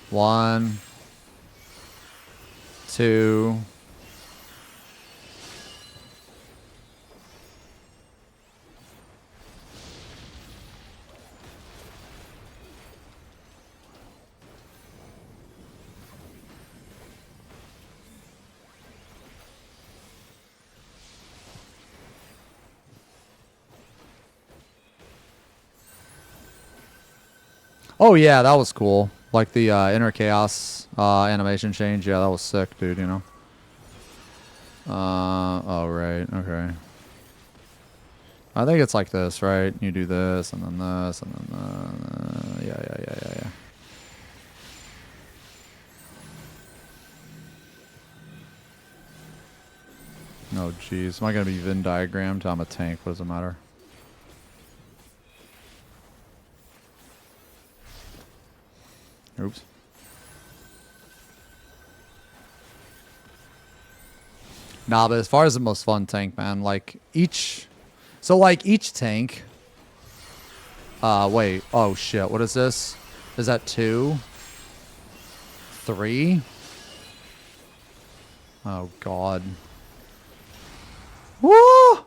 One, 2. Oh yeah, that was cool. Like the Inner Chaos animation change. Yeah, that was sick, dude, you know. Oh, right. Okay. I think it's like this, right? You do this, and then this, and then yeah. Oh, jeez. Am I going to be Venn diagrammed? I'm a tank. What does it matter? Oops. Nah, but as far as the most fun tank, man, like each tank. Wait. Oh shit. What is this? Is that 2? 3? Oh god. Woo! Whoa!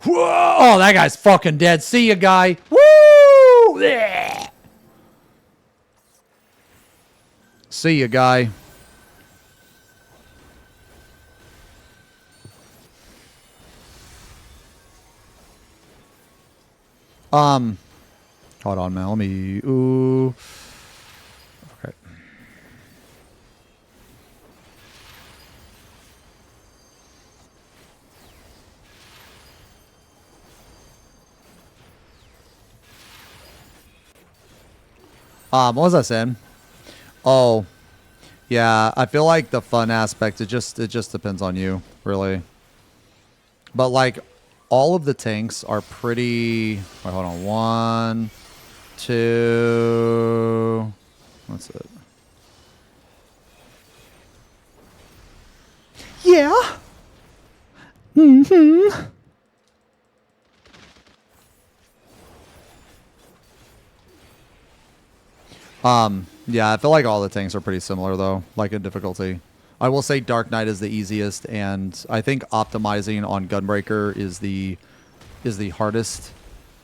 Oh, that guy's fucking dead. See ya, guy. Woo! Yeah. See ya, guy. Hold on, man. Let me. Ooh. Okay. What was I saying? Oh, yeah. I feel like the fun aspect, it just depends on you, really. But like, all of the tanks are pretty. Wait, hold on. 1, 2. What's it? Yeah. Mm-hmm. Yeah, I feel like all the tanks are pretty similar though, like in difficulty. I will say Dark Knight is the easiest, and I think optimizing on Gunbreaker is the hardest.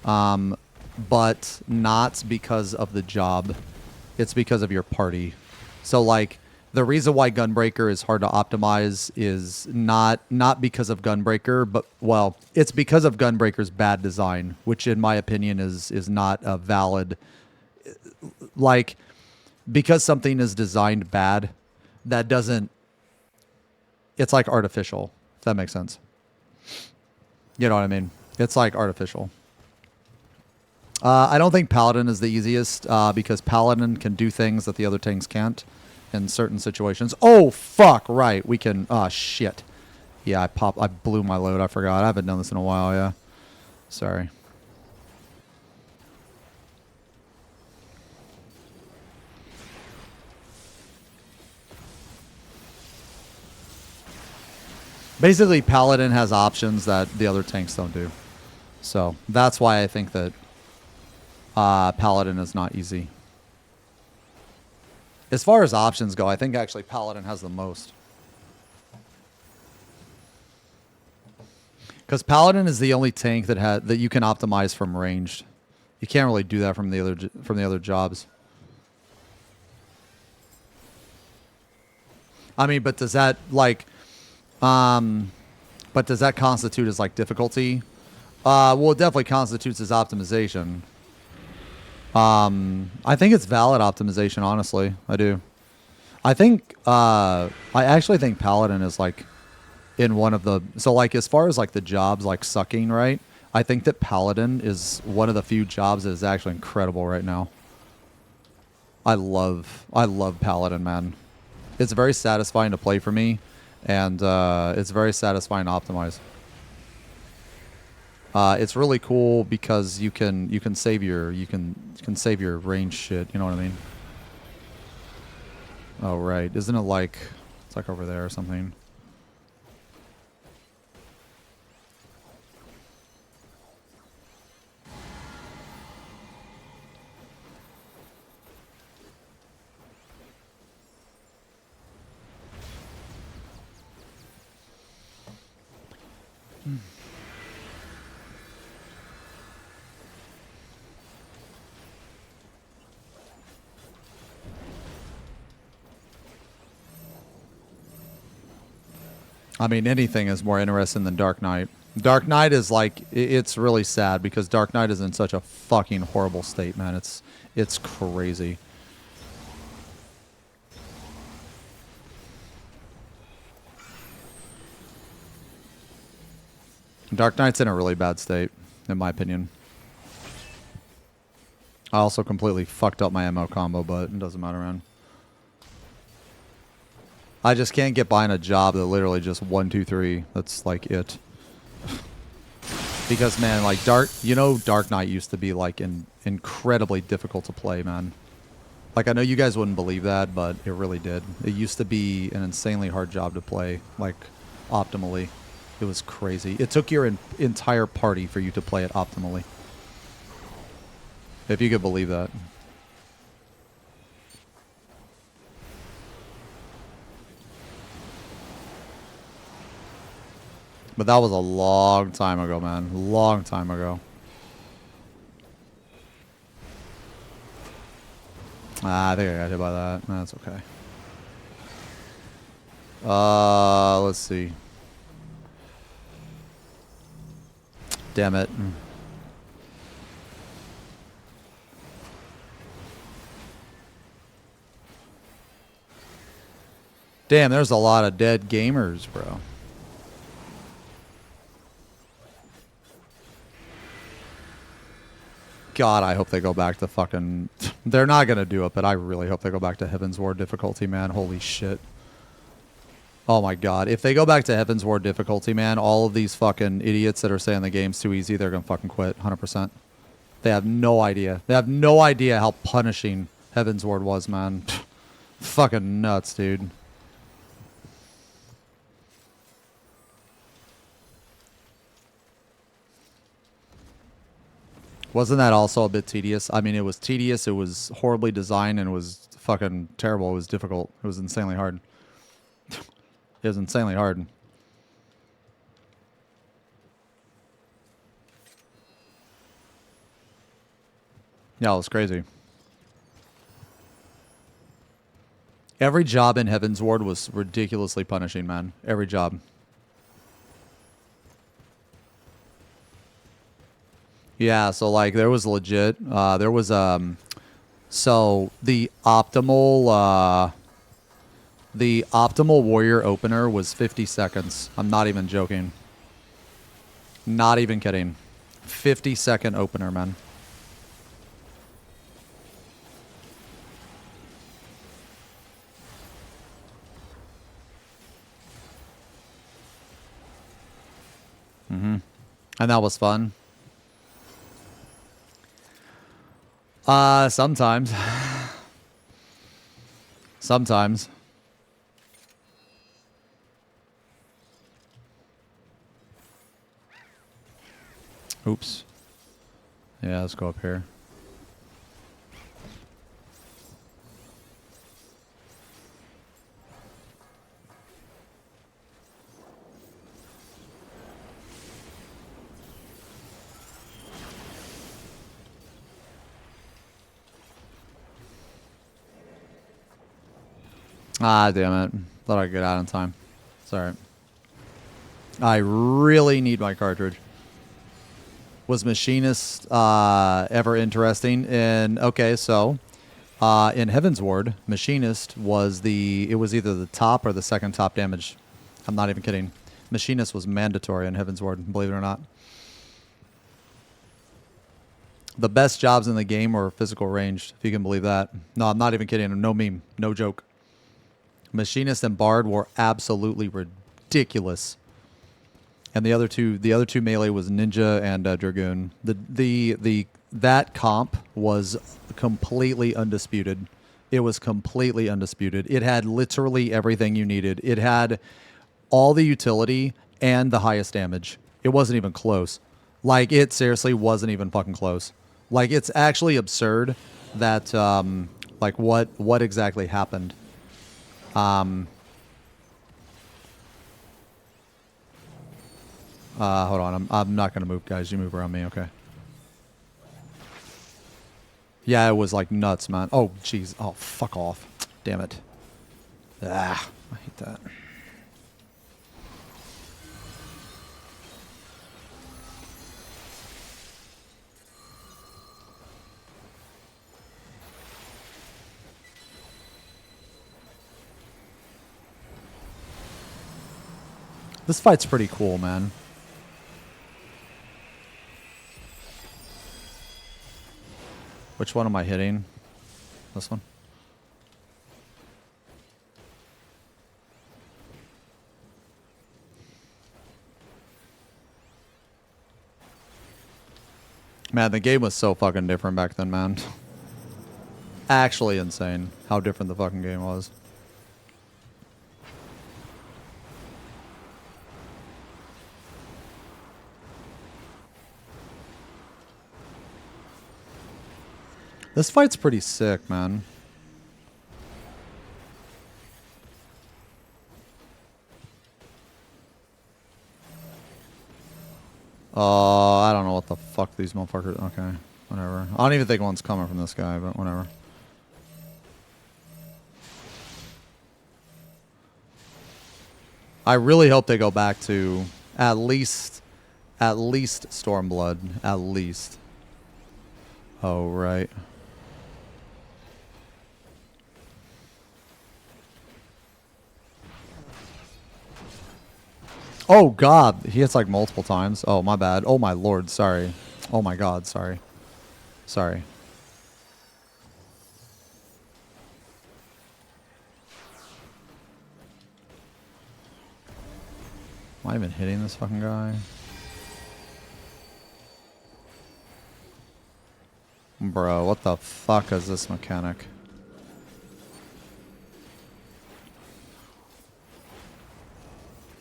But not because of the job. It's because of your party. So like the reason why Gunbreaker is hard to optimize is not because of Gunbreaker, but well, it's because of Gunbreaker's bad design, which in my opinion is not a valid, like, because something is designed bad, that doesn't, it's like artificial, if that makes sense. You know what I mean? It's like artificial. I don't think Paladin is the easiest because Paladin can do things that the other tanks can't in certain situations. Oh, fuck, right. We can, oh, shit. Yeah, I blew my load. I forgot. I haven't done this in a while, yeah. Sorry. Basically, Paladin has options that the other tanks don't do. So that's why I think that Paladin is not easy. As far as options go, I think actually Paladin has the most. Because Paladin is the only tank that you can optimize from ranged. You can't really do that from the other jobs. I mean, but does that like but does that constitute as like difficulty? Well, it definitely constitutes as optimization. I think it's valid optimization, honestly. I do. I think I actually think Paladin is like in one of the, so like as far as like the jobs like sucking, right? I think that Paladin is one of the few jobs that is actually incredible right now. I love Paladin, man. It's very satisfying to play for me, and it's very satisfying to optimize. It's really cool because you can save your save your range shit. You know what I mean? Oh right, isn't it like it's like over there or something? I mean, anything is more interesting than Dark Knight. Dark Knight is like, it's really sad because Dark Knight is in such a fucking horrible state, man. It's crazy. Dark Knight's in a really bad state, in my opinion. I also completely fucked up my ammo combo, but it doesn't matter, man. I just can't get by in a job that literally just 1, 2, 3. That's like it. Because man, like Dark Knight used to be like incredibly difficult to play, man. Like I know you guys wouldn't believe that, but it really did. It used to be an insanely hard job to play, like optimally. It was crazy. It took your entire party for you to play it optimally. If you could believe that. But that was a long time ago, man. Long time ago. I think I got hit by that. That's okay. Let's see. Damn it. Damn, there's a lot of dead gamers, bro. God, I hope they go back to fucking... They're not going to do it, but I really hope they go back to Heaven's Ward difficulty, man. Holy shit. Oh my God. If they go back to Heaven's Ward difficulty, man, all of these fucking idiots that are saying the game's too easy, they're going to fucking quit. 100%. They have no idea. They have no idea how punishing Heaven's Ward was, man. Fucking nuts, dude. Wasn't that also a bit tedious? I mean, it was tedious, it was horribly designed, and it was fucking terrible. It was difficult. It was insanely hard. It was insanely hard. Yeah, it was crazy. Every job in Heaven's Ward was ridiculously punishing, man. Every job. Yeah, so like there was legit, there was, so the optimal warrior opener was 50 seconds. I'm not even joking. Not even kidding. 50-second opener, man. Mm-hmm. And that was fun. Sometimes. Sometimes. Oops. Yeah, let's go up here. Ah, damn it. Thought I'd get out in time. Sorry. I really need my cartridge. Was Machinist ever interesting? Okay, so in Heaven's Ward, Machinist was it was either the top or the second top damage. I'm not even kidding. Machinist was mandatory in Heaven's Ward, believe it or not. The best jobs in the game were physical ranged, if you can believe that. No, I'm not even kidding. No meme. No joke. Machinist and Bard were absolutely ridiculous. And the other two melee was Ninja and Dragoon. That comp was completely undisputed. It was completely undisputed. It had literally everything you needed. It had all the utility and the highest damage. It wasn't even close. Like, it seriously wasn't even fucking close. Like, it's actually absurd that like what exactly happened. Hold on. I'm not going to move, guys. You move around me. Okay. Yeah, it was like nuts, man. Oh, jeez. Oh, fuck off. Damn it. Ah, I hate that. This fight's pretty cool, man. Which one am I hitting? This one? Man, the game was so fucking different back then, man. Actually insane how different the fucking game was. This fight's pretty sick, man. I don't know what the fuck these motherfuckers... Okay, whatever. I don't even think one's coming from this guy, but whatever. I really hope they go back to at least Stormblood. At least. Oh, right. Oh, God. He hits like multiple times. Oh, my bad. Oh, my lord. Sorry. Oh, my God. Sorry. Sorry. Am I even hitting this fucking guy? Bro, what the fuck is this mechanic?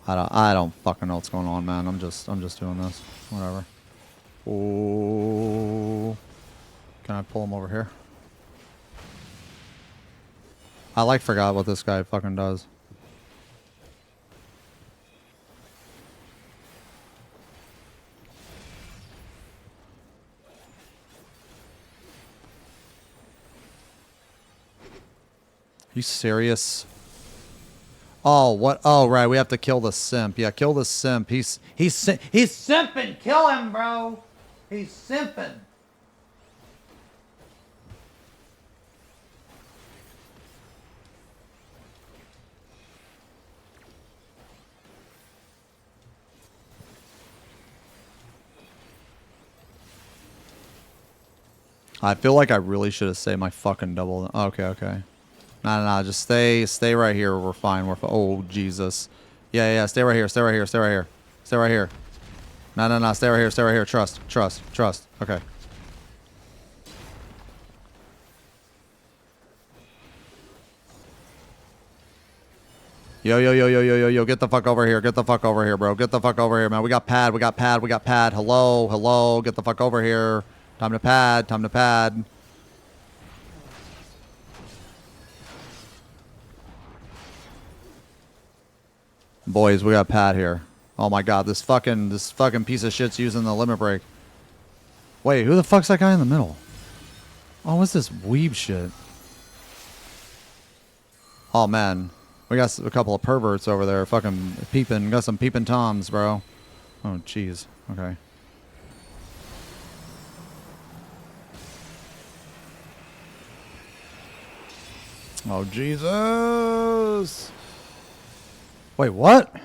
I don't fucking know what's going on, man. I'm just doing this. Whatever. Oh, can I pull him over here? I like forgot what this guy fucking does. You serious? Oh, what? Oh, right. We have to kill the simp. Yeah, kill the simp. He's simping. Kill him, bro. He's simping. I feel like I really should have saved my fucking double. Okay, okay. No, just stay right here. We're fine. Oh, Jesus. Yeah, stay right here. Stay right here. Stay right here. Stay right here. No, stay right here. Stay right here. Trust. Okay. Yo, get the fuck over here. Get the fuck over here, bro. Get the fuck over here, man. We got pad. Hello. Get the fuck over here. Time to pad. Boys, we got pad here. Oh my god, this fucking piece of shit's using the limit break. Wait, who the fuck's that guy in the middle? Oh, what's this weeb shit? Oh man, we got a couple of perverts over there fucking peeping. Got some peeping toms, bro. Oh jeez. Okay. Oh Jesus. Wait, what?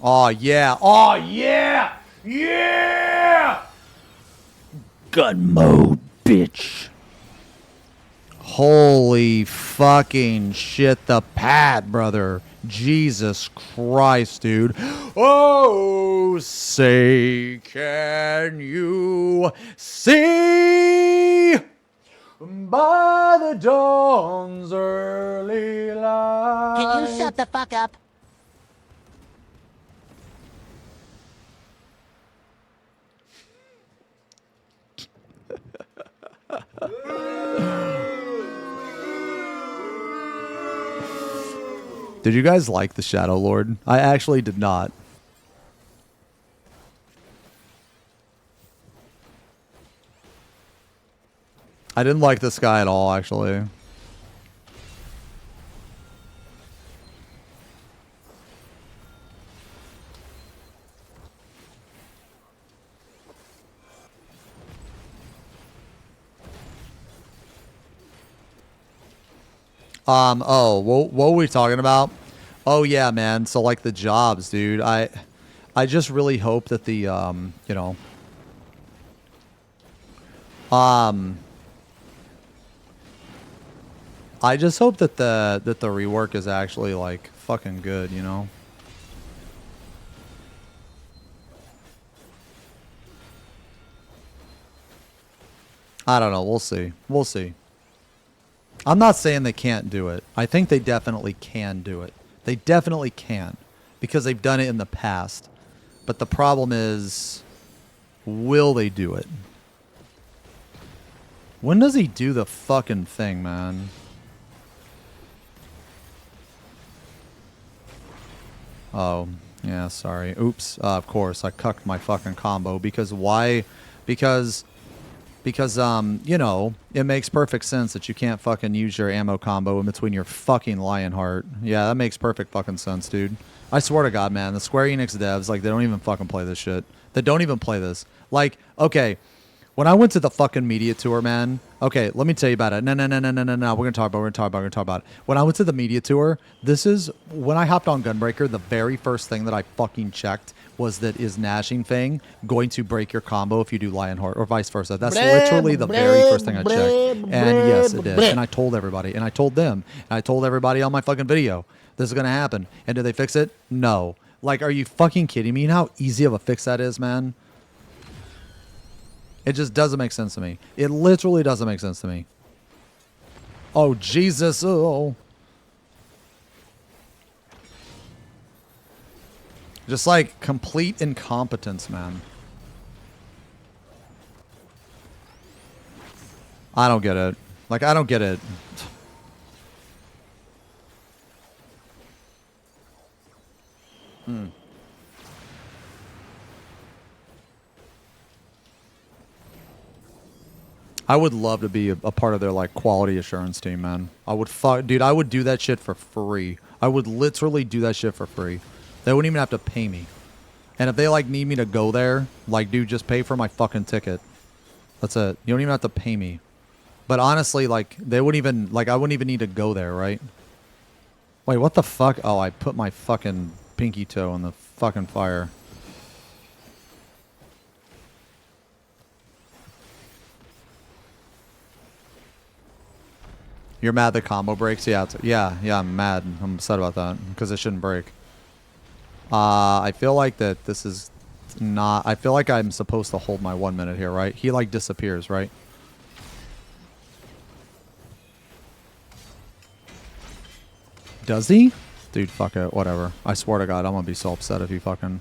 Oh yeah. Yeah! Gun mode, bitch. Holy fucking shit, the pad, brother. Jesus Christ, dude. Oh, say can you see by the dawn's early light?
Can you shut the fuck up?
Did you guys like the Shadow Lord? I actually did not. I didn't like this guy at all, actually. Oh, what were we talking about? Oh yeah, man. So like the jobs, dude. I just really hope that the you know, I just hope that the rework is actually like fucking good, you know. I don't know. We'll see. We'll see. I'm not saying they can't do it. I think they definitely can do it. They definitely can. Because they've done it in the past. But the problem is, will they do it? When does he do the fucking thing, man? Oh, yeah, sorry. Oops. Of course, I cucked my fucking combo. Because why? Because, you know, it makes perfect sense that you can't fucking use your ammo combo in between your fucking Lionheart. Yeah, that makes perfect fucking sense, dude. I swear to God, man, the Square Enix devs, like, they don't even fucking play this shit. They don't even play this. Like, okay, When I went to the fucking media tour, man. Okay, let me tell you about it. No. We're gonna talk about it. When I went to the media tour, this is when I hopped on Gunbreaker. The very first thing that I fucking checked was that is gnashing thing going to break your combo if you do Lionheart or vice versa. That's literally the very first thing I checked. And yes, it did. And I told everybody, and I told them, and I told everybody on my fucking video, this is gonna happen. And did they fix it? No. Like, are you fucking kidding me? You know how easy of a fix that is, man? It just doesn't make sense to me. It literally doesn't make sense to me. Oh, Jesus. Oh. Just like complete incompetence, man. I don't get it. Like, I don't get it. I would love to be a part of their like quality assurance team, man. I would dude, I would do that shit for free. I would literally do that shit for free. They wouldn't even have to pay me. And if they like need me to go there, like, dude, just pay for my fucking ticket. That's it. You don't even have to pay me. But honestly, like, they wouldn't even, like, I wouldn't even need to go there, right? Wait, what the fuck? Oh, I put my fucking pinky toe in the fucking fire. You're mad the combo breaks? Yeah, yeah, I'm mad. I'm upset about that because it shouldn't break. I feel like that this is not... I feel like I'm supposed to hold my 1 minute here, right? He, like, disappears, right? Does he? Dude, fuck it. Whatever. I swear to God, I'm gonna be so upset if he fucking...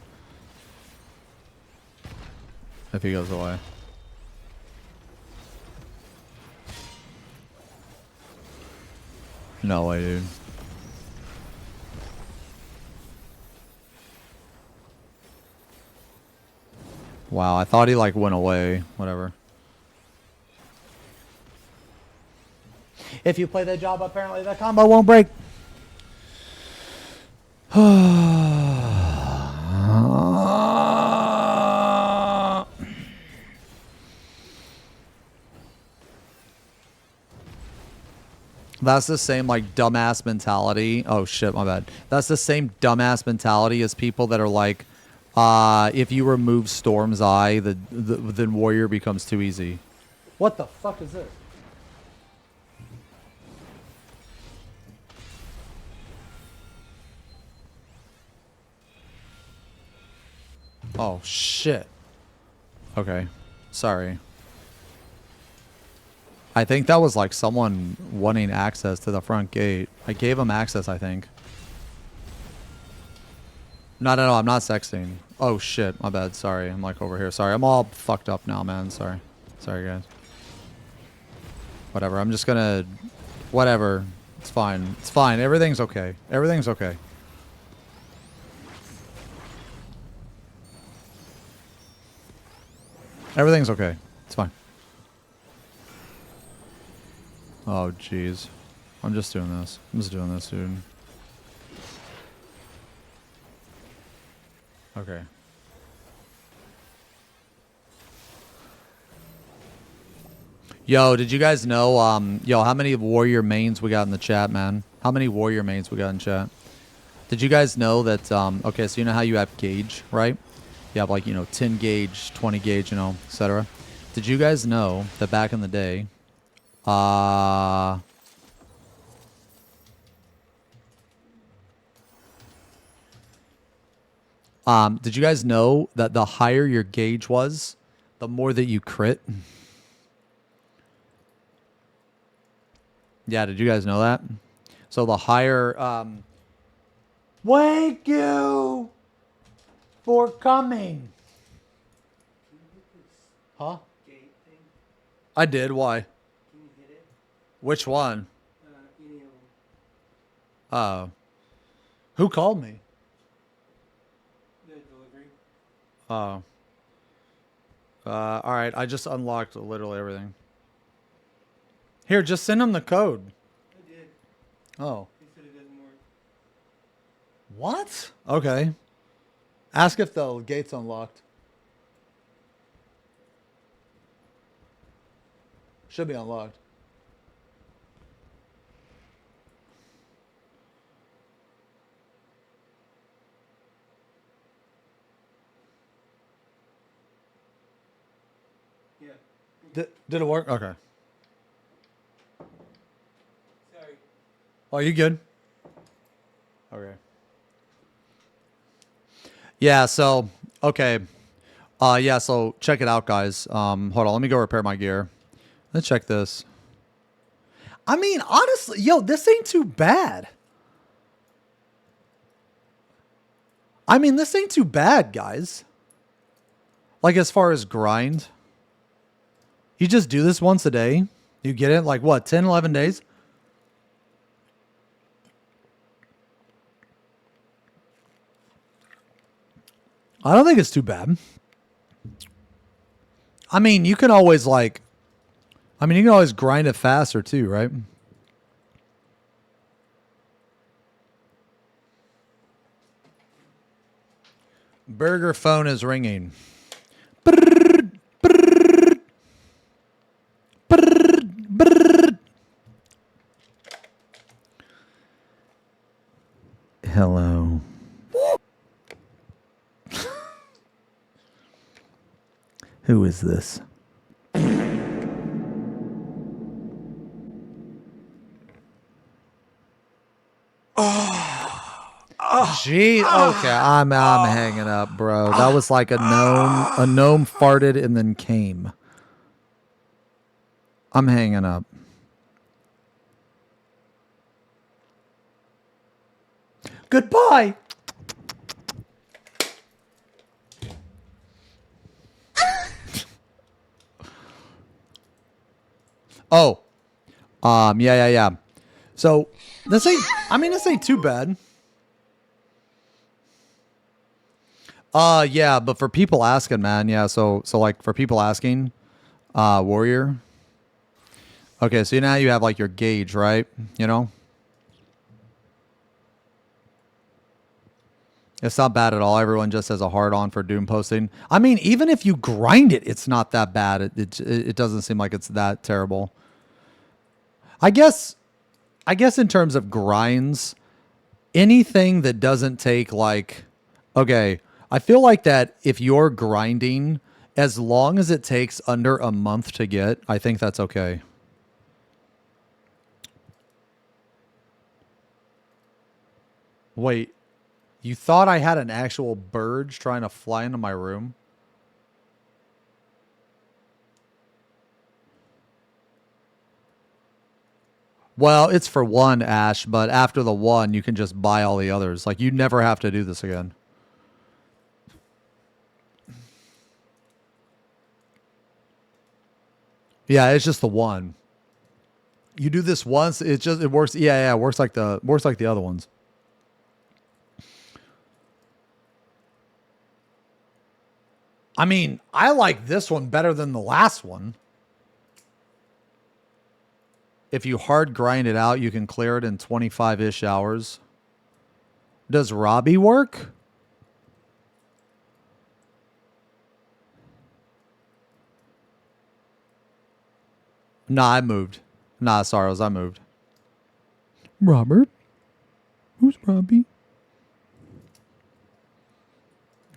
if he goes away. No way, dude. Wow, I thought he, like, went away. Whatever. If you play that job, apparently that combo won't break. That's the same, like, dumbass mentality. Oh, shit, my bad. That's the same dumbass mentality as people that are like, if you remove Storm's Eye, then Warrior becomes too easy. What the fuck is this? Oh, shit. Okay. Sorry. I think that was like someone wanting access to the front gate. I gave him access, I think. No, I'm not sexting. Oh, shit. My bad. Sorry. I'm like over here. Sorry. I'm all fucked up now, man. Sorry. Sorry, guys. Whatever. I'm just gonna... Whatever. It's fine. It's fine. Everything's okay. Everything's okay. Everything's okay. It's fine. Oh, jeez. I'm just doing this. I'm just doing this, dude. Okay. Yo, did you guys know, yo, how many warrior mains we got in the chat, man? How many warrior mains we got in chat? Did you guys know that, okay, so you know how you have gauge, right? You have, like, you know, 10 gauge, 20 gauge, you know, etc. Did you guys know that back in the day, did you guys know that the higher your gauge was, the more that you crit? Yeah, did you guys know that? So the higher, thank you for coming. Huh? I did. Why? Which one? Oh. Who called me? Oh. Alright, I just unlocked literally everything. Here, just send him the code.
I did.
Oh.
He said it doesn't work.
What? Okay. Ask if the gate's unlocked. Should be unlocked. Did it work? Okay. Sorry. Oh, you good? Okay. Yeah, so okay. Yeah, so check it out, guys. Hold on, let me go repair my gear. Let's check this. I mean, honestly, yo, this ain't too bad. I mean, this ain't too bad, guys. Like, as far as grind. You just do this once a day. You get it, like, what, 10, 11 days? I don't think it's too bad. I mean, you can always, like... I mean, you can always grind it faster, too, right? Burger phone is ringing. Hello. Who is this? Gee, okay, I'm hanging up, bro. That was like a gnome. A gnome farted and then came. I'm hanging up. Goodbye. Oh, yeah. So this ain't. I mean, this ain't too bad. Yeah, but for people asking, man, yeah. So like for people asking, warrior. Okay, so now you have like your gauge, right? You know. It's not bad at all. Everyone just has a hard on for Doom posting. I mean, even if you grind it, it's not that bad. It doesn't seem like it's that terrible. I guess in terms of grinds, anything that doesn't take like, okay, I feel like that if you're grinding, as long as it takes under a month to get, I think that's okay. Wait, you thought I had an actual bird trying to fly into my room? Well, it's for one, Ash, but after the one, you can just buy all the others. Like, you never have to do this again. Yeah, it's just the one. You do this once, it works. Yeah, it works like the other ones. I mean, I like this one better than the last one. If you hard grind it out, you can clear it in 25-ish hours. Does Robbie work? Nah, I moved. Nah, Sorrows, I moved. Robert? Who's Robbie?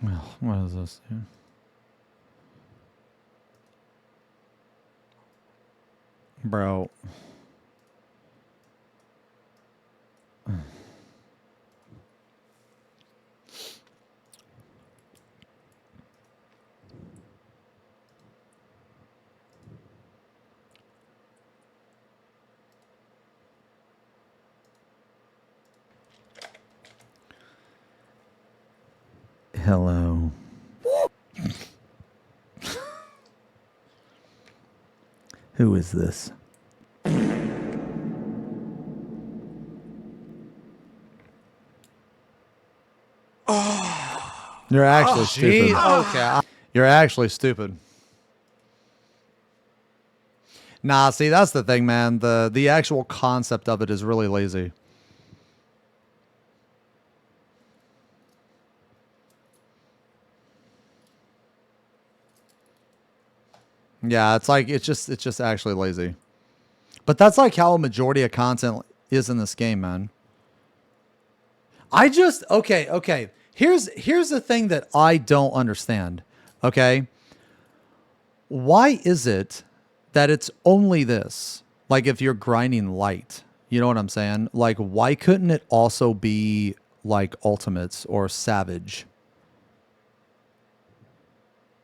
Well, what is this? Yeah. Bro. Hello. Who is this? You're actually stupid. Okay. You're actually stupid. Nah, see, that's the thing, man. The actual concept of it is really lazy. Yeah, it's like it's just actually lazy. But that's like how a majority of content is in this game, man. Okay. Here's the thing that I don't understand. Okay? Why is it that it's only this? Like if you're grinding light, you know what I'm saying? Like why couldn't it also be like ultimates or savage?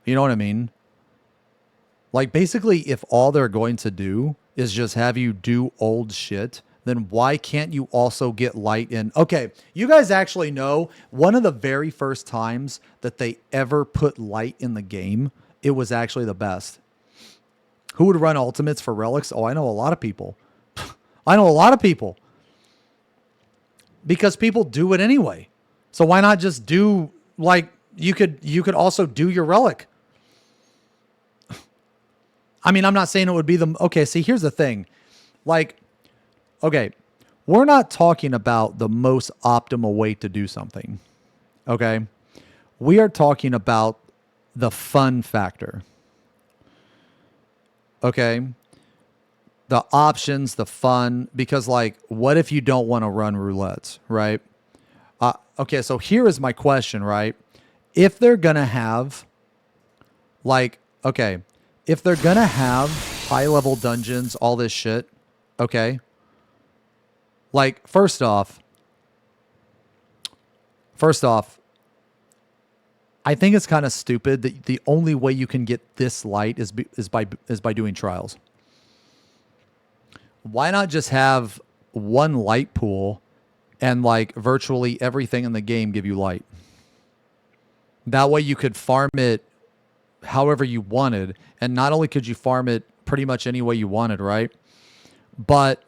You know what I mean? Like basically if all they're going to do is just have you do old shit, then why can't you also get light in? Okay, you guys actually know one of the very first times that they ever put light in the game, it was actually the best. Who would run ultimates for relics? Oh, I know a lot of people. I know a lot of people. Because people do it anyway. So why not just do like you could also do your relic. I mean, I'm not saying it would be the okay, see, here's the thing. Like okay, we're not talking about the most optimal way to do something. Okay? We are talking about the fun factor. Okay? The options, the fun, because like, what if you don't want to run roulettes, right? Okay, so here is my question, right? If they're going to have, like, okay, if they're going to have high-level dungeons, all this shit, okay? Like, first off, I think it's kind of stupid that the only way you can get this light is by doing trials. Why not just have one light pool and like virtually everything in the game give you light? That way you could farm it however you wanted, and not only could you farm it pretty much any way you wanted, right? But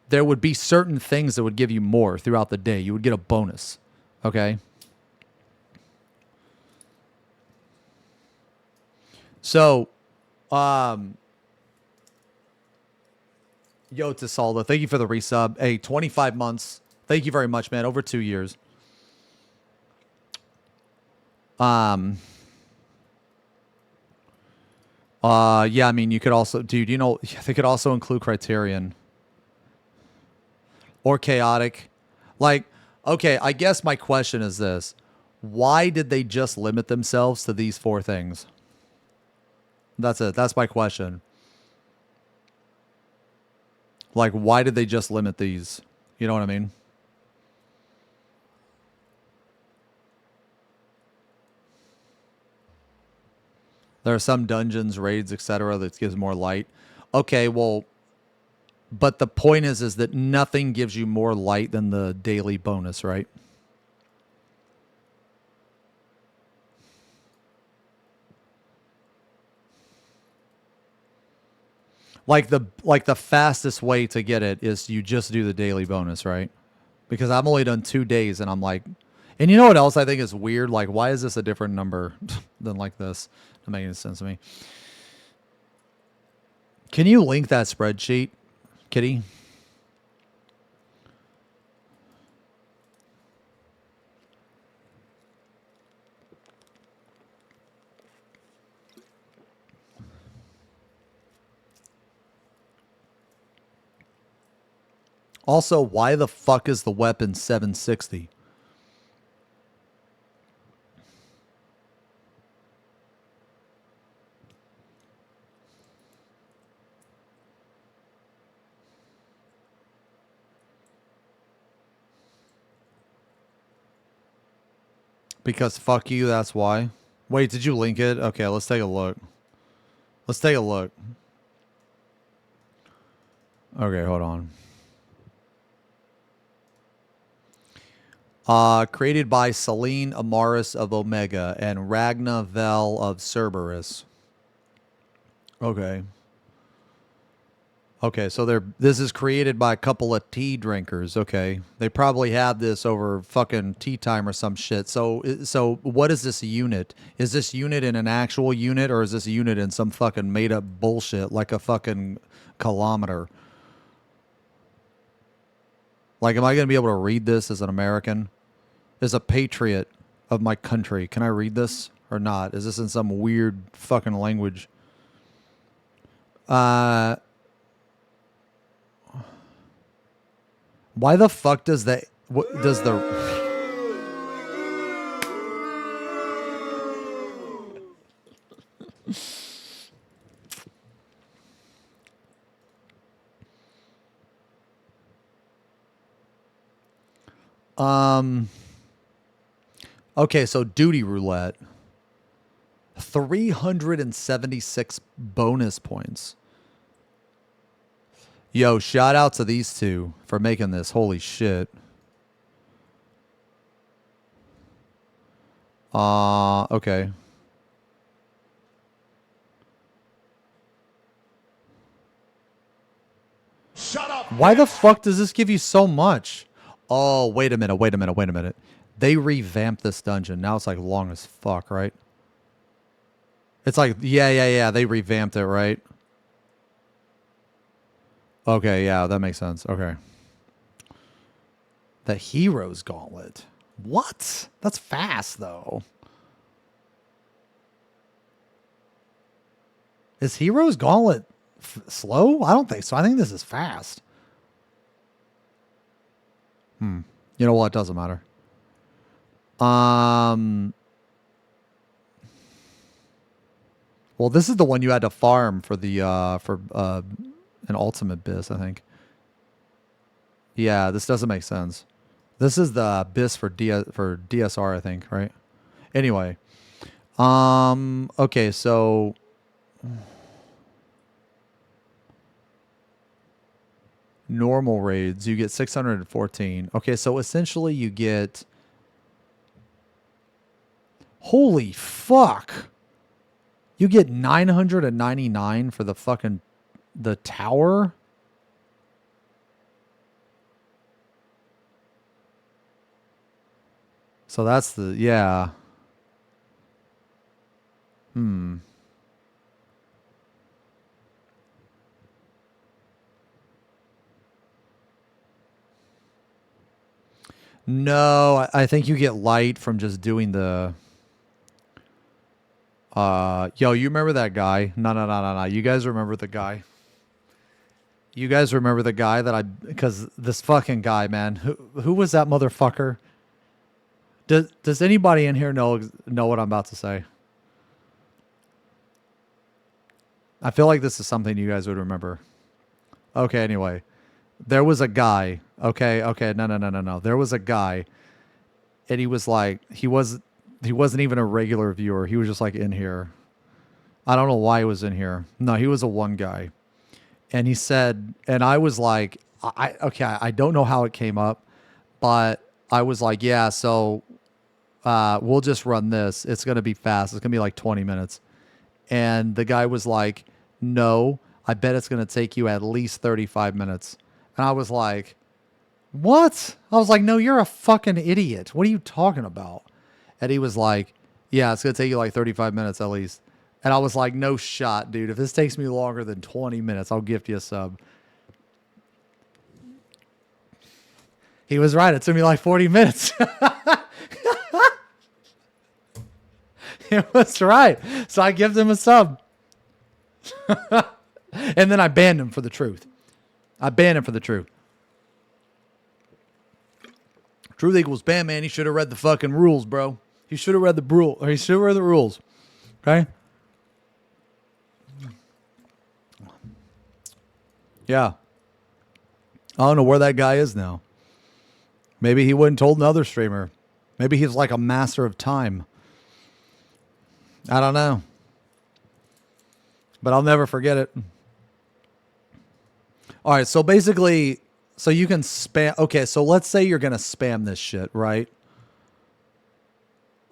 there would be certain things that would give you more throughout the day. You would get a bonus. Okay? So, Yo to Salda, thank you for the resub. Hey, 25 months. Thank you very much, man. Over 2 years. Yeah, I mean, you could also, dude, you know, they could also include Criterion. Or chaotic. Like, okay, I guess my question is this. Why did they just limit themselves to these 4 things? That's it. That's my question. Like, why did they just limit these? You know what I mean? There are some dungeons, raids, etc. that gives more light. Okay, well, but the point is that nothing gives you more light than the daily bonus, right? Like the fastest way to get it is you just do the daily bonus, right? Because I've only done 2 days and I'm like, and you know what else I think is weird? Like, why is this a different number than like this? Doesn't make any sense to me. Can you link that spreadsheet, Kitty? Also, why the fuck is the weapon 760? Because fuck you, that's why. Wait, did you link it? Okay, let's take a look. Let's take a look. Okay, hold on. Created by Celine Amaris of Omega and Ragna Vel of Cerberus. Okay. Okay, so this is created by a couple of tea drinkers. Okay. They probably have this over fucking tea time or some shit. So what is this unit? Is this unit in an actual unit, or is this unit in some fucking made up bullshit like a fucking kilometer? Like, am I going to be able to read this as an American? As a patriot of my country, can I read this or not? Is this in some weird fucking language? Why the fuck does the okay, so duty roulette. 376 bonus points. Yo, shout out to these two for making this. Holy shit. Okay.
Shut up.
Why the fuck does this give you so much? Oh, wait a minute. They revamped this dungeon. Now it's like long as fuck, right? It's like, yeah. They revamped it, right? Okay, yeah, that makes sense. Okay. The Hero's Gauntlet. What? That's fast, though. Is Hero's Gauntlet slow? I don't think so. I think this is fast. You know what? It doesn't matter. Well, this is the one you had to farm for the an ultimate bis, I think. Yeah, this doesn't make sense. This is the bis for DSR, I think, right? Anyway. Okay, so normal raids, you get 614. Okay, so essentially you get, holy fuck. You get 999 for the fucking the tower. So that's the, yeah. No, I think you get light from just doing the yo, you remember that guy? No. You guys remember the guy? You guys remember the guy that because this fucking guy, man. Who was that motherfucker? Does anybody in here know what I'm about to say? I feel like this is something you guys would remember. Okay, anyway. There was a guy. Okay, no. There was a guy, and he was like, he wasn't even a regular viewer. He was just like in here. I don't know why he was in here. No, he was a one guy. And he said, and I was like, I don't know how it came up, but I was like, yeah, so we'll just run this. It's going to be fast. It's going to be like 20 minutes. And the guy was like, no, I bet it's going to take you at least 35 minutes. And I was like, what? I was like, no, you're a fucking idiot. What are you talking about? And he was like, yeah, it's going to take you like 35 minutes at least. And I was like, no shot, dude. If this takes me longer than 20 minutes, I'll gift you a sub. He was right. It took me like 40 minutes. It was right. So I gifted him a sub. And then I banned him for the truth. Truth equals ban, man. He should have read the fucking rules, bro. He should have read the rules. Okay? Yeah. I don't know where that guy is now. Maybe he wouldn't told another streamer. Maybe he's like a master of time. I don't know. But I'll never forget it. All right, so basically, so you can spam. Okay, so let's say you're going to spam this shit, right?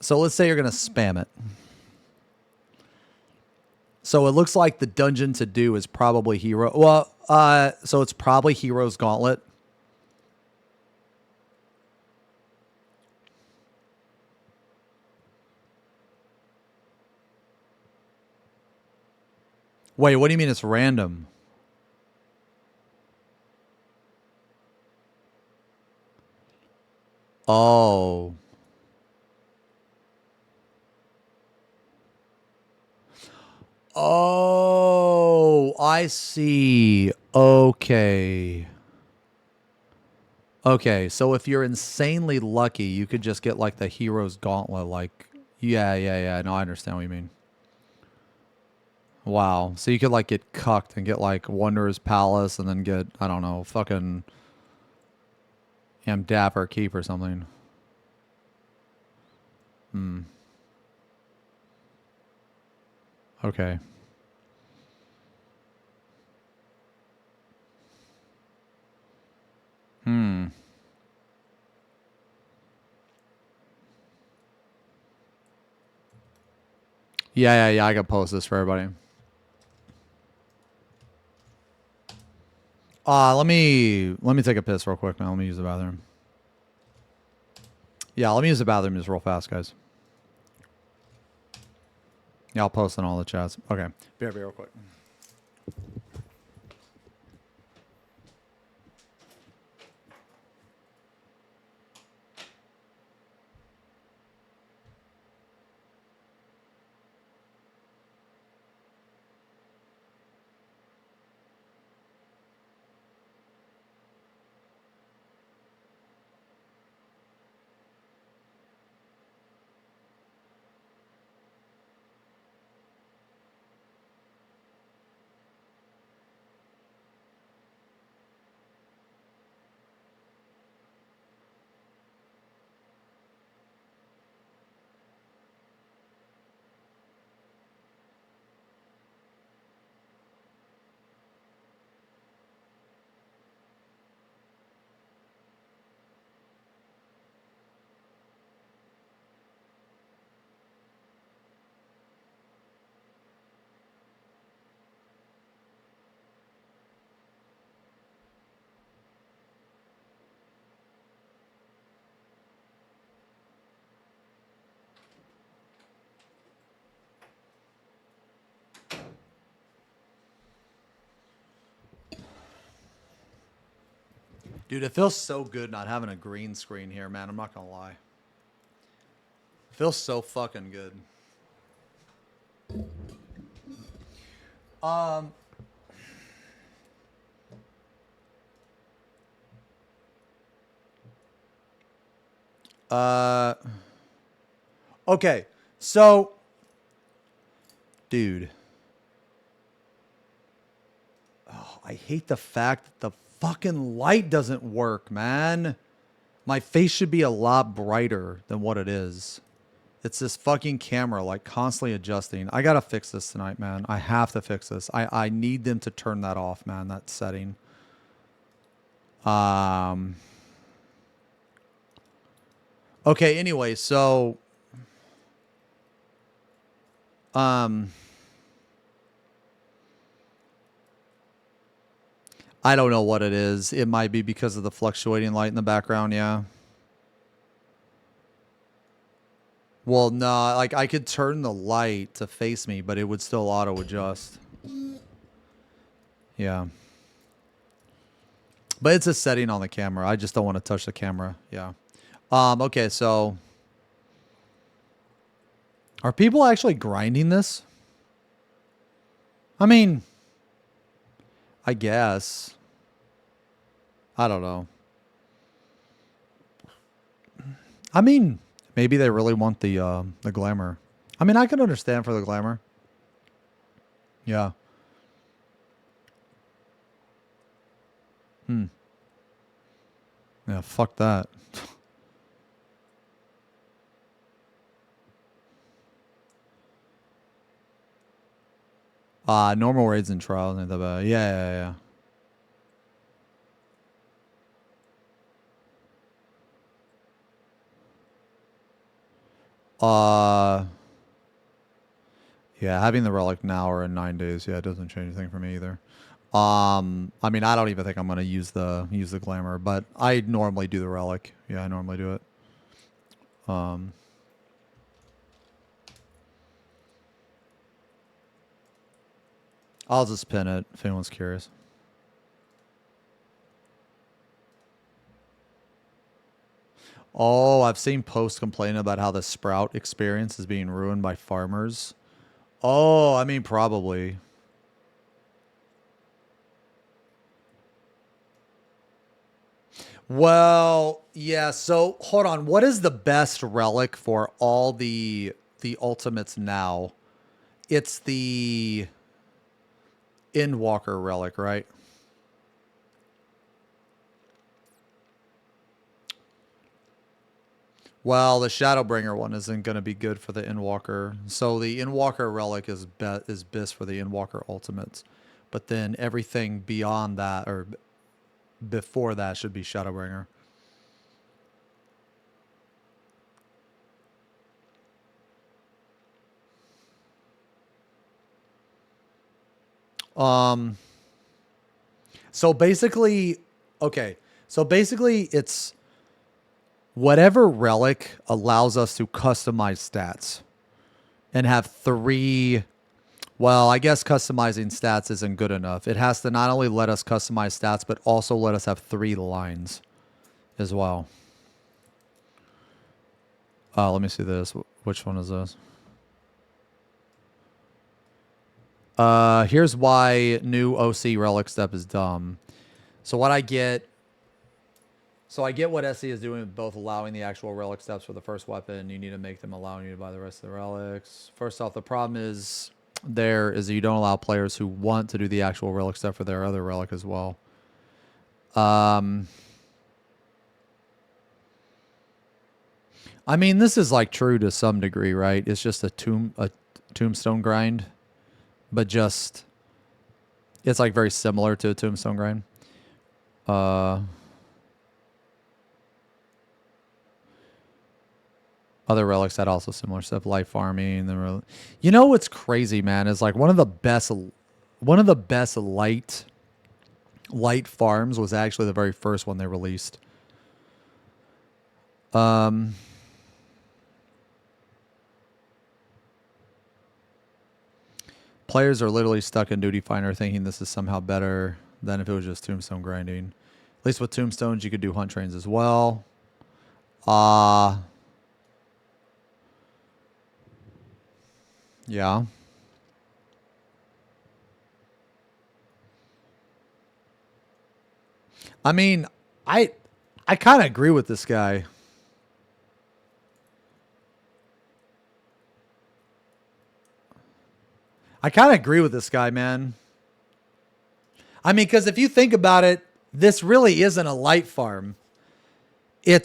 So let's say you're going to spam it. So it looks like the dungeon to do is probably Hero. Well, so it's probably Hero's Gauntlet. Wait, what do you mean it's random? Oh. Oh, I see. Okay. Okay, so if you're insanely lucky, you could just get like the Hero's Gauntlet. Like, yeah. No, I understand what you mean. Wow. So you could like get cucked and get like Wanderer's Palace and then get, I don't know, fucking Dapper Keep or something. Hmm. Okay. Hmm. Yeah. I can post this for everybody. Let me take a piss real quick now. Let me use the bathroom. Yeah, let me use the bathroom just real fast, guys. Yeah, I'll post in all the chats. Okay. Be real quick. Dude, it feels so good not having a green screen here, man. I'm not gonna lie. It feels so fucking good. Okay, so, dude. Oh, I hate the fact that the fucking light doesn't work, man. My face should be a lot brighter than what it is. It's this fucking camera, like, constantly adjusting. I gotta fix this tonight, man. I have to fix this. I need them to turn that off, man, that setting. Okay, anyway, so... I don't know what it is. It might be because of the fluctuating light in the background, yeah. Well, no, like I could turn the light to face me, but it would still auto-adjust. Yeah. But it's a setting on the camera. I just don't want to touch the camera. Yeah. Okay, so... Are people actually grinding this? I mean... I guess. I don't know. I mean, maybe they really want the glamour. I mean, I can understand for the glamour. Yeah. Yeah, fuck that. Normal raids and trials ain't that bad. Yeah. Yeah, having the relic now or in 9 days, yeah, it doesn't change anything for me either. I mean, I don't even think I'm gonna use the glamour, but I normally do the relic. Yeah, I normally do it. I'll just pin it if anyone's curious. Oh, I've seen posts complaining about how the Sprout experience is being ruined by farmers. Oh, I mean, probably. Well, yeah, so hold on. What is the best relic for all the ultimates now? It's the Endwalker relic, right? Well, the Shadowbringer one isn't going to be good for the Endwalker. So the Endwalker relic is best for the Endwalker ultimates. But then everything beyond that or before that should be Shadowbringer. So basically, okay. So basically it's whatever relic allows us to customize stats and have 3. Well, I guess customizing stats isn't good enough. It has to not only let us customize stats, but also let us have 3 lines as well. Let me see this. Which one is this? Here's why new OC relic step is dumb. So what I get... So I get what SE is doing with both allowing the actual relic steps for the first weapon. You need to make them allowing you to buy the rest of the relics. First off, the problem is that you don't allow players who want to do the actual relic step for their other relic as well. I mean, this is like true to some degree, right? It's just a tombstone grind, but just it's like very similar to a tombstone grind. Other relics had also similar stuff, life farming. You know what's crazy, man, is like one of the best light farms was actually the very first one they released. Players are literally stuck in Duty Finder thinking this is somehow better than if it was just tombstone grinding. At least with tombstones, you could do hunt trains as well. Yeah. I mean, I kind of agree with this guy. I kind of agree with this guy, man. I mean, because if you think about it, this really isn't a light farm. I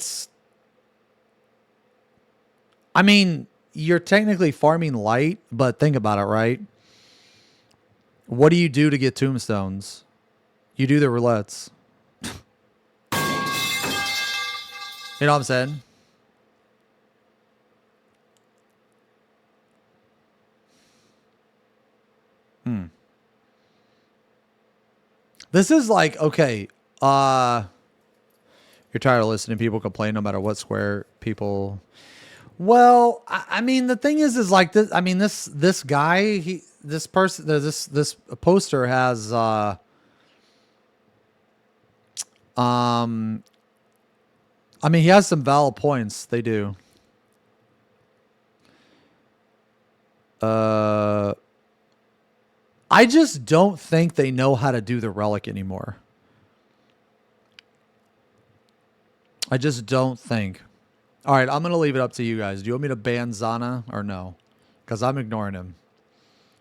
mean, you're technically farming light, but think about it, right? What do you do to get tombstones? You do the roulettes. You know what I'm saying? This is like, okay, you're tired of listening to people complain no matter what square people... Well, I mean, the thing is like this. I mean, this guy, this poster has, I mean, he has some valid points. They do. I just don't think they know how to do the relic anymore. I just don't think. All right, I'm going to leave it up to you guys. Do you want me to ban Zana or no? Because I'm ignoring him.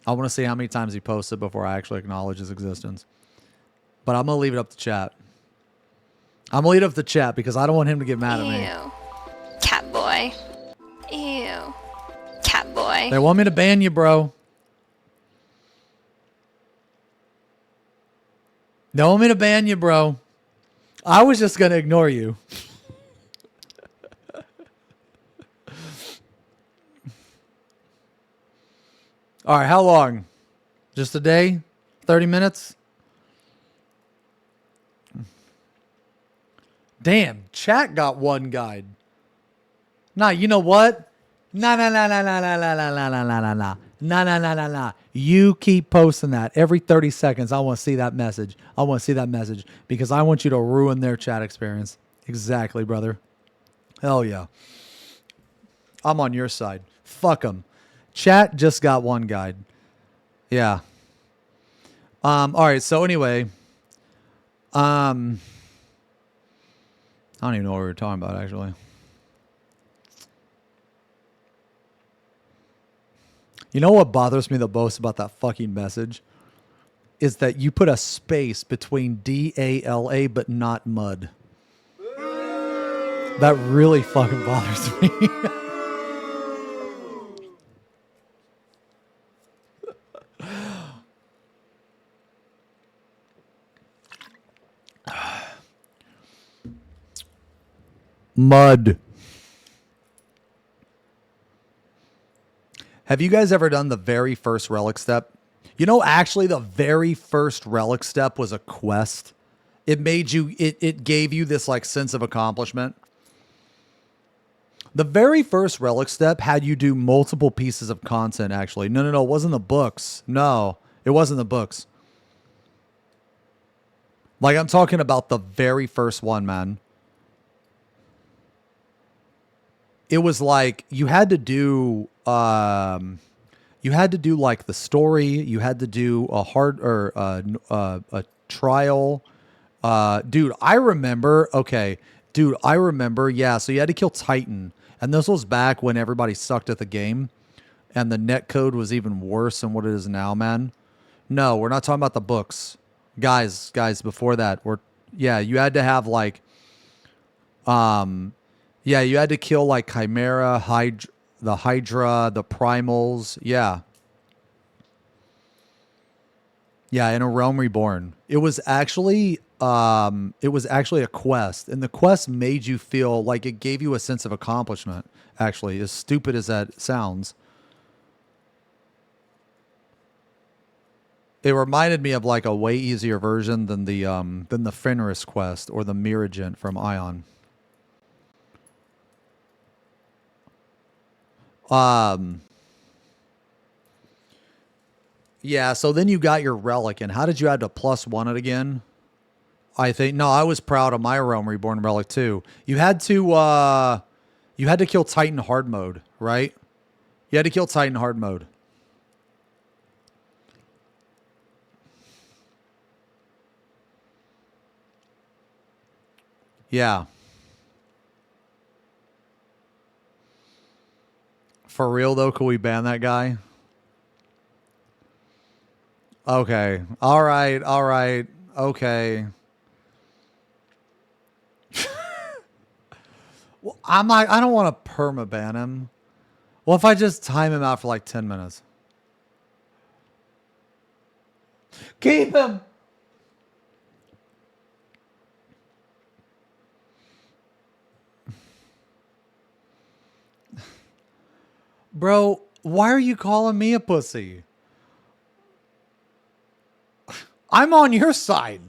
I want to see how many times he posted before I actually acknowledge his existence. But I'm going to leave it up to chat. I'm going to leave it up to chat because I don't want him to get mad at me.
Ew. Cat boy. Ew. Cat boy.
They want me to ban you, bro. They want me to ban you, bro. I was just going to ignore you. All right, how long? Just a day? 30 minutes? Damn, chat got one guide. Nah, you know what? Nah. You keep posting that every 30 seconds. I want to see that message. I want to see that message because I want you to ruin their chat experience. Exactly, brother. Hell yeah. I'm on your side. Fuck them. Chat just got one guide. Yeah. All right. So anyway, I don't even know what we were talking about, actually. You know what bothers me the most about that fucking message? Is that you put a space between D-A-L-A but not mud. That really fucking bothers me. Mud. Have you guys ever done the very first relic step? You know, actually, the very first relic step was a quest. It made you, it gave you this like sense of accomplishment. The very first relic step had you do multiple pieces of content, actually. No, it wasn't the books. No, it wasn't the books. Like, I'm talking about the very first one, man. It was like you had to do like the story, you had to do a hard or a trial. Dude, I remember, yeah, so you had to kill Titan. And this was back when everybody sucked at the game and the netcode was even worse than what it is now, man. No, we're not talking about the books. Guys, before that, you had to have like yeah, you had to kill like Chimera, the Hydra, the Primals. Yeah. Yeah, in a Realm Reborn. It was actually a quest, and the quest made you feel like it gave you a sense of accomplishment, actually, as stupid as that sounds. It reminded me of like a way easier version than the Fenris quest or the Miragent from Ion. Yeah, so then you got your relic, and how did you add to +1 it again? I was proud of my Realm Reborn relic too. You had to kill Titan hard mode, right? You had to kill Titan hard mode. Yeah. For real, though, could we ban that guy? Okay. All right. Okay. Well, I don't want to perma-ban him. Well, if I just time him out for like 10 minutes. Keep him! Bro, why are you calling me a pussy? I'm on your side.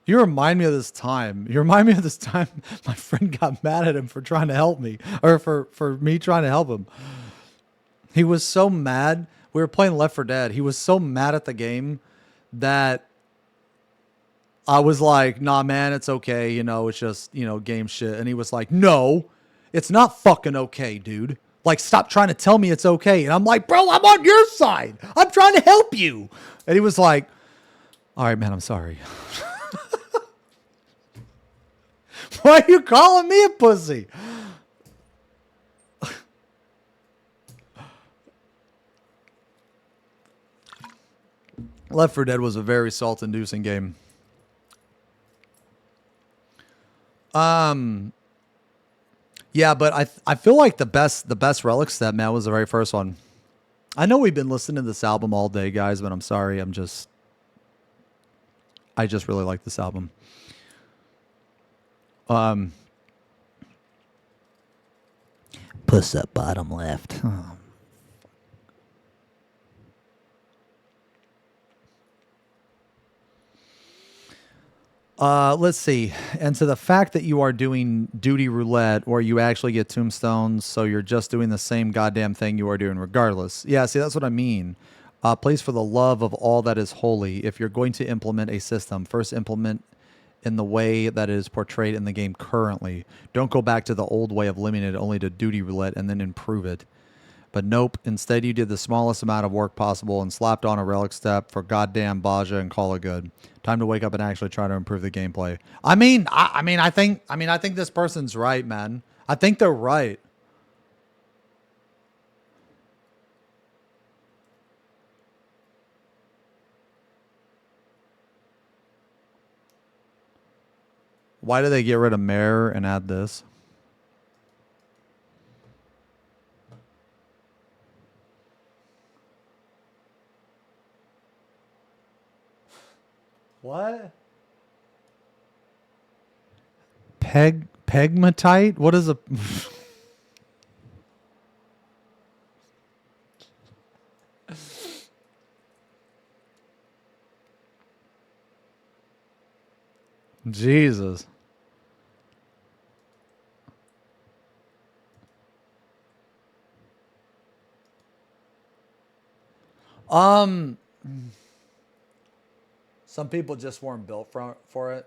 You remind me of this time. My friend got mad at him for trying to help me. Or for me trying to help him. He was so mad. We were playing Left 4 Dead. He was so mad at the game that I was like, nah, man, it's okay. It's just, game shit. And he was like, no, it's not fucking okay, dude. Like, stop trying to tell me it's okay. And I'm like, bro, I'm on your side. I'm trying to help you. And he was like, all right, man, I'm sorry. Why are you calling me a pussy? Left 4 Dead was a very salt-inducing game. Yeah, but I feel like the best relic step, man, was the very first one. I know we've been listening to this album all day, guys, but I'm sorry. I just really like this album.
Puss up bottom left. Oh.
Let's see. And to the fact that you are doing duty roulette where you actually get tombstones, so you're just doing the same goddamn thing you are doing regardless. Yeah, see, that's what I mean. Plays for the love of all that is holy. If you're going to implement a system, first implement in the way that it is portrayed in the game currently. Don't go back to the old way of limiting it only to duty roulette and then improve it. But nope, instead you did the smallest amount of work possible and slapped on a relic step for goddamn Baja and call it good. Time to wake up and actually try to improve the gameplay. I think this person's right, man. I think they're right. Why do they get rid of Mare and add this? What? Pegmatite? What is a... Jesus. Some people just weren't built for it.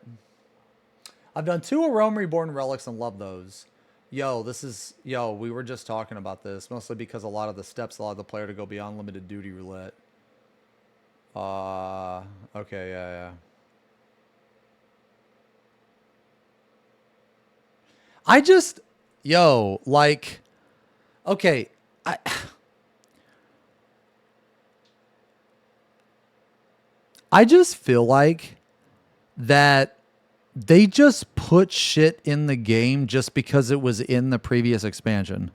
I've done 2 of Realm Reborn relics and love those. We were just talking about this, mostly because a lot of the steps allow the player to go beyond limited duty roulette. Okay, yeah. I just, okay, I just feel like that they just put shit in the game just because it was in the previous expansion.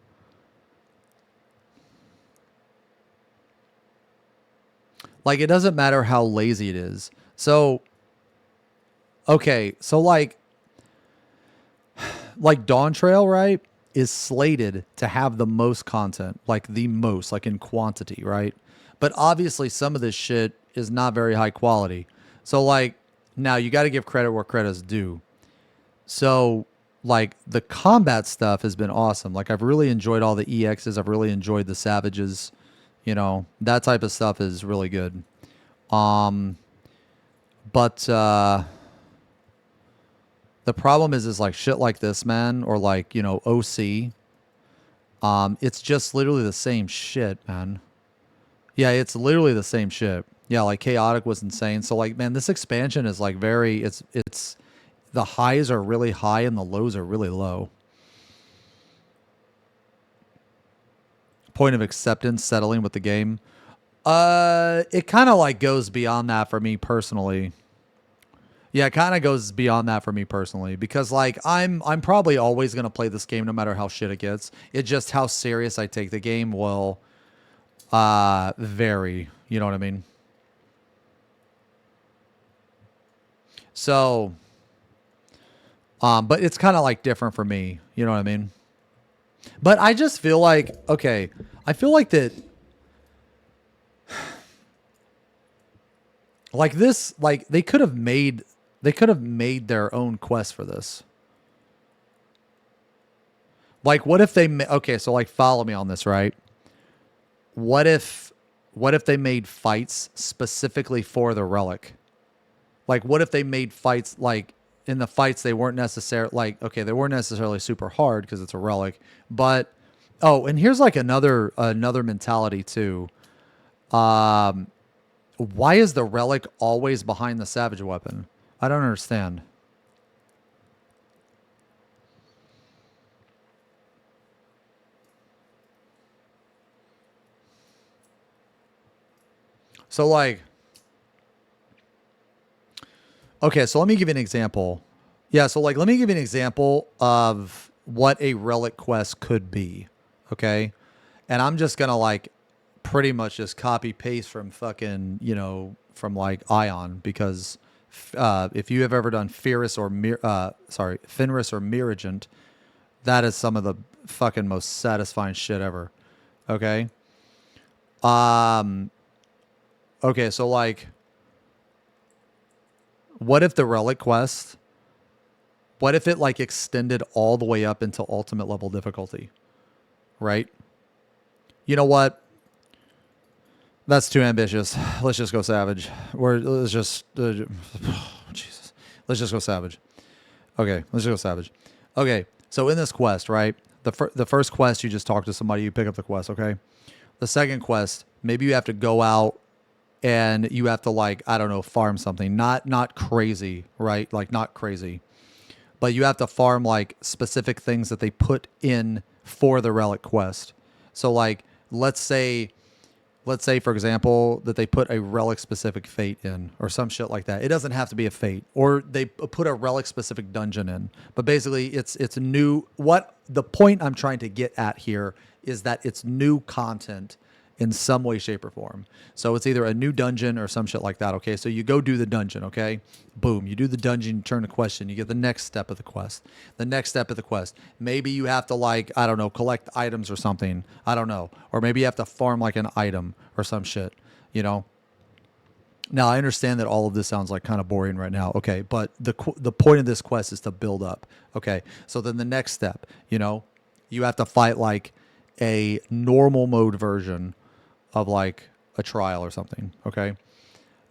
Like, it doesn't matter how lazy it is. So, okay, so like Dawn Trail, right, is slated to have the most content, like the most, like in quantity, right? But obviously some of this shit is not very high quality. So like, now you got to give credit where credit's due. So like the combat stuff has been awesome. Like I've really enjoyed all the EXs. I've really enjoyed the Savages, that type of stuff is really good. But the problem is like shit like this, man, or like, OC. It's just literally the same shit, man. Yeah, it's literally the same shit. Yeah, like Chaotic was insane. So like, man, this expansion is like it's the highs are really high and the lows are really low. Point of acceptance, settling with the game. It kind of like goes beyond that for me personally. Yeah, it kind of goes beyond that for me personally because like I'm probably always going to play this game no matter how shit it gets. It's just how serious I take the game will vary, you know what I mean? So but it's kind of like different for me, you know what I mean? But I just feel like, okay, I feel like that like this, like they could have made their own quest for this. Like what if they okay, so like follow me on this, right? What if they made fights specifically for the relic? Like what if they made fights like in the fights they weren't necessarily like okay, they weren't necessarily super hard because it's a relic, but oh, and here's like another mentality too. Why is the relic always behind the savage weapon? I don't understand. So like, okay, so let me give you an example. Yeah, so like, let me give you an example of what a relic quest could be. Okay. And I'm just going to like pretty much just copy paste from fucking, from like Ion because if you have ever done Fenris or Miragent, that is some of the fucking most satisfying shit ever. Okay. Okay, so like, what if the relic quest, what if it like extended all the way up into ultimate level difficulty, right? You know what? That's too ambitious. Let's just go savage. Let's just go savage. Okay, let's just go savage. Okay, so in this quest, right? The first quest, you just talk to somebody, you pick up the quest, okay? The second quest, maybe you have to go out and you have to, like, I don't know, farm something. Not crazy, right? Like, not crazy. But you have to farm, like, specific things that they put in for the relic quest. So, like, let's say, for example, that they put a relic-specific fate in or some shit like that. It doesn't have to be a fate. Or they put a relic-specific dungeon in. But basically, it's new. What the point I'm trying to get at here is that it's new content in some way, shape, or form. So it's either a new dungeon or some shit like that, okay? So you go do the dungeon, okay? Boom, you do the dungeon, you turn the question, you get the next step of the quest. The next step of the quest. Maybe you have to, like, I don't know, collect items or something. I don't know. Or maybe you have to farm, like, an item or some shit, you know? Now, I understand that all of this sounds like kind of boring right now, okay? But the point of this quest is to build up, okay? So then the next step, you know, you have to fight, like, a normal mode version of, like, a trial or something, okay?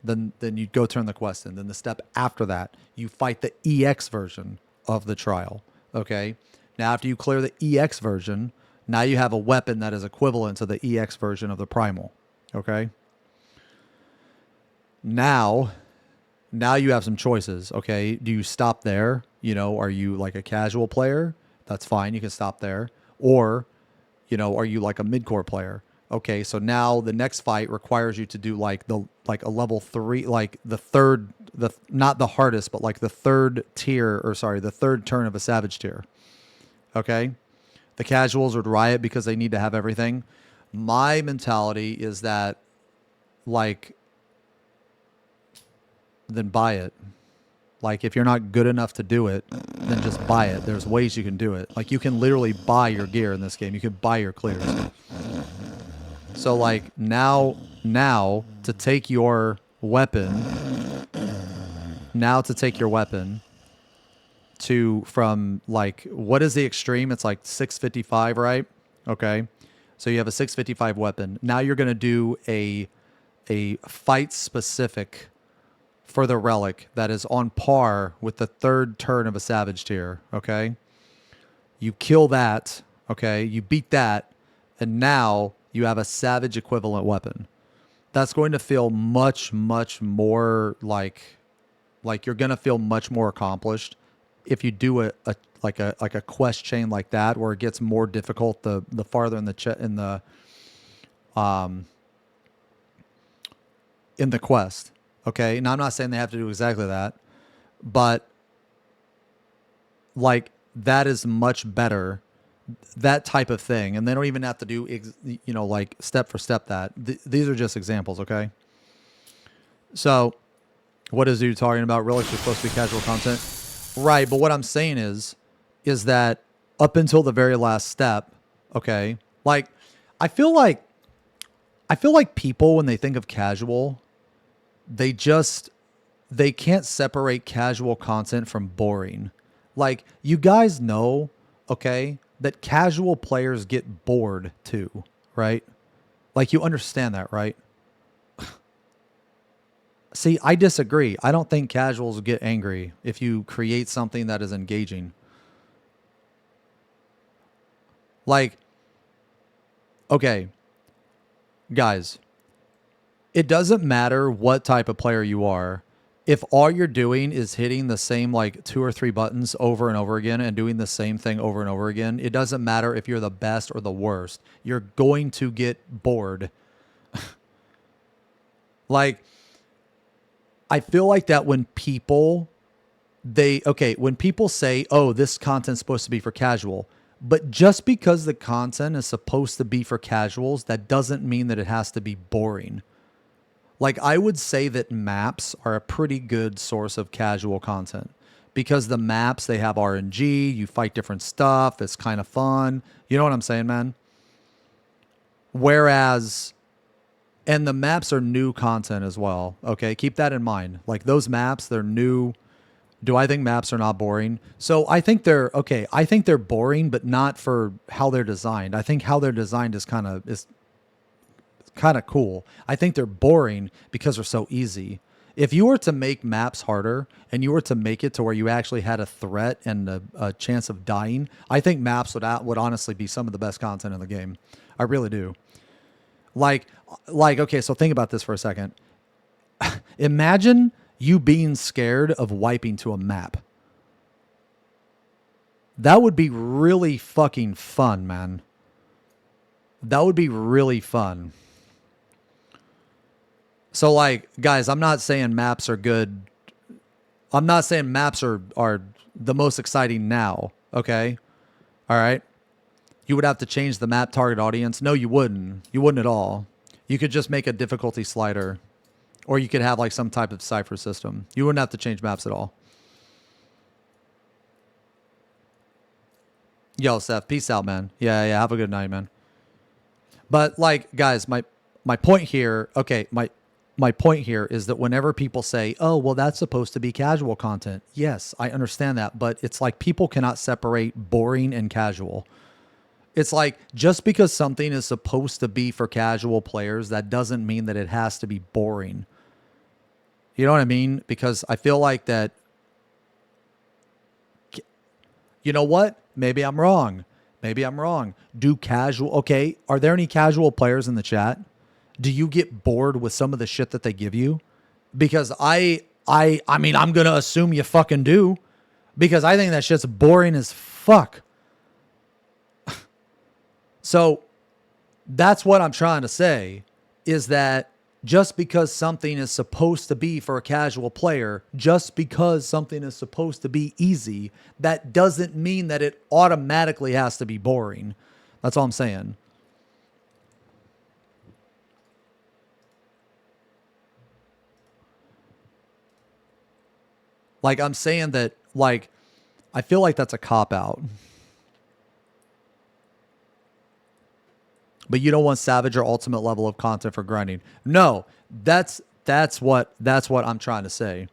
Then you go turn the quest in. Then the step after that, you fight the EX version of the trial, okay? Now, after you clear the EX version, now you have a weapon that is equivalent to the EX version of the primal, okay? Now you have some choices, okay? Do you stop there? You know, are you like a casual player? That's fine. You can stop there. Or, you know, are you like a mid-core player? Okay, so now the next fight requires you to do like a level 3, like not the hardest, but like the third turn of a savage tier. Okay? The casuals would riot because they need to have everything. My mentality is that, like, then buy it. Like, if you're not good enough to do it, then just buy it. There's ways you can do it. Like, you can literally buy your gear in this game. You can buy your clears. So, like, now to take your weapon from, like, what is the extreme? It's like 655, right? Okay. So you have a 655 weapon. Now you're going to do a fight specific for the relic that is on par with the third turn of a savage tier, okay? You kill that, okay? You beat that, and now you have a savage equivalent weapon. That's going to feel much, much more like you're going to feel much more accomplished if you do a quest chain like that, where it gets more difficult the farther in the quest. Okay, now I'm not saying they have to do exactly that, but like that is much better, that type of thing, and they don't even have to do like step for step that. These are just examples, okay? So, what is you talking about? Relics are supposed to be casual content, right? But what I'm saying is that up until the very last step, okay, like I feel like people, when they think of casual, they can't separate casual content from boring. Like, you guys know, okay, that casual players get bored too, right? Like, you understand that, right? See, I disagree. I don't think casuals get angry if you create something that is engaging. Like, okay, guys, it doesn't matter what type of player you are. If all you're doing is hitting the same like 2 or 3 buttons over and over again and doing the same thing over and over again, it doesn't matter if you're the best or the worst. You're going to get bored. Like, I feel like that when people say, oh, this content's supposed to be for casual, but just because the content is supposed to be for casuals, that doesn't mean that it has to be boring. Like, I would say that maps are a pretty good source of casual content, because the maps, they have RNG, you fight different stuff, it's kind of fun. You know what I'm saying, man? Whereas, and the maps are new content as well, okay? Keep that in mind. Like, those maps, they're new. Do I think maps are not boring? So I think they're, okay, I think they're boring, but not for how they're designed. I think how they're designed is kind of cool. I think they're boring because they're so easy. If you were to make maps harder and you were to make it to where you actually had a threat and a chance of dying, I think maps would honestly be some of the best content in the game. I really do. Like, okay, so think about this for a second. Imagine you being scared of wiping to a map. That would be really fucking fun, man. That would be really fun. So, like, guys, I'm not saying maps are good. I'm not saying maps are the most exciting now, okay? All right? You would have to change the map target audience. No, you wouldn't. You wouldn't at all. You could just make a difficulty slider. Or you could have, like, some type of cipher system. You wouldn't have to change maps at all. Yo, Seth, peace out, man. Yeah, have a good night, man. But, like, guys, my point here, okay, my point here is that whenever people say, oh, well, that's supposed to be casual content. Yes, I understand that, but it's like people cannot separate boring and casual. It's like just because something is supposed to be for casual players, that doesn't mean that it has to be boring. You know what I mean? Because I feel like that, you know what? Maybe I'm wrong. Okay, are there any casual players in the chat? Do you get bored with some of the shit that they give you? Because I mean, I'm going to assume you fucking do. Because I think that shit's boring as fuck. So that's what I'm trying to say, is that just because something is supposed to be for a casual player, just because something is supposed to be easy, that doesn't mean that it automatically has to be boring. That's all I'm saying. Like, I'm saying that, like, I feel like that's a cop-out. But you don't want Savage or Ultimate level of content for grinding. No, that's what I'm trying to say,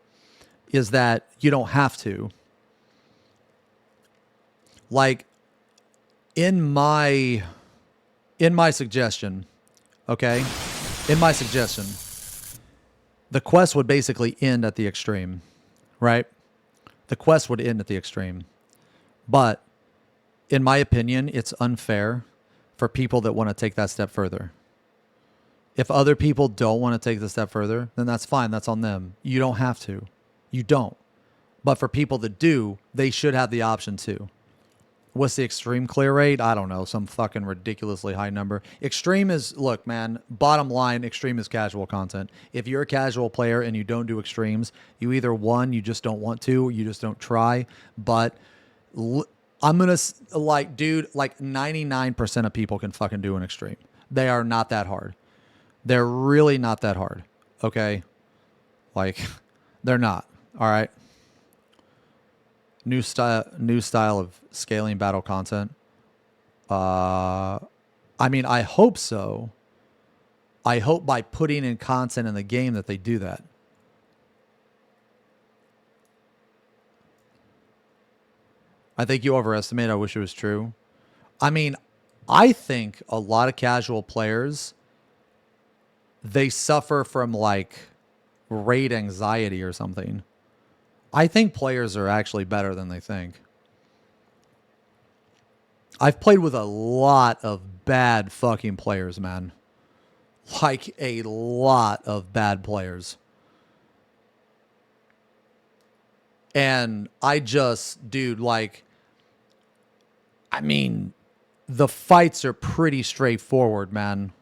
is that you don't have to. Like, in my suggestion, okay? In my suggestion, the quest would basically end at the extreme, right? The quest would end at the extreme. But in my opinion, it's unfair for people that want to take that step further. If other people don't want to take the step further, then that's fine. That's on them. You don't have to. You don't. But for people that do, they should have the option to. What's the extreme clear rate? I don't know. Some fucking ridiculously high number. Extreme is, look, man, bottom line, extreme is casual content. If you're a casual player and you don't do extremes, you either, one, you just don't want to, you just don't try. But I'm going to, like, dude, like 99% of people can fucking do an extreme. They are not that hard. They're really not that hard. Okay? Like, they're not. All right? New style of scaling battle content. I mean, I hope so. I hope by putting in content in the game that they do that. I think you overestimate. I wish it was true. I mean, I think a lot of casual players, they suffer from like raid anxiety or something. I think players are actually better than they think. I've played with a lot of bad fucking players, man. Like a lot of bad players. And I just, dude, like, I mean, the fights are pretty straightforward, man.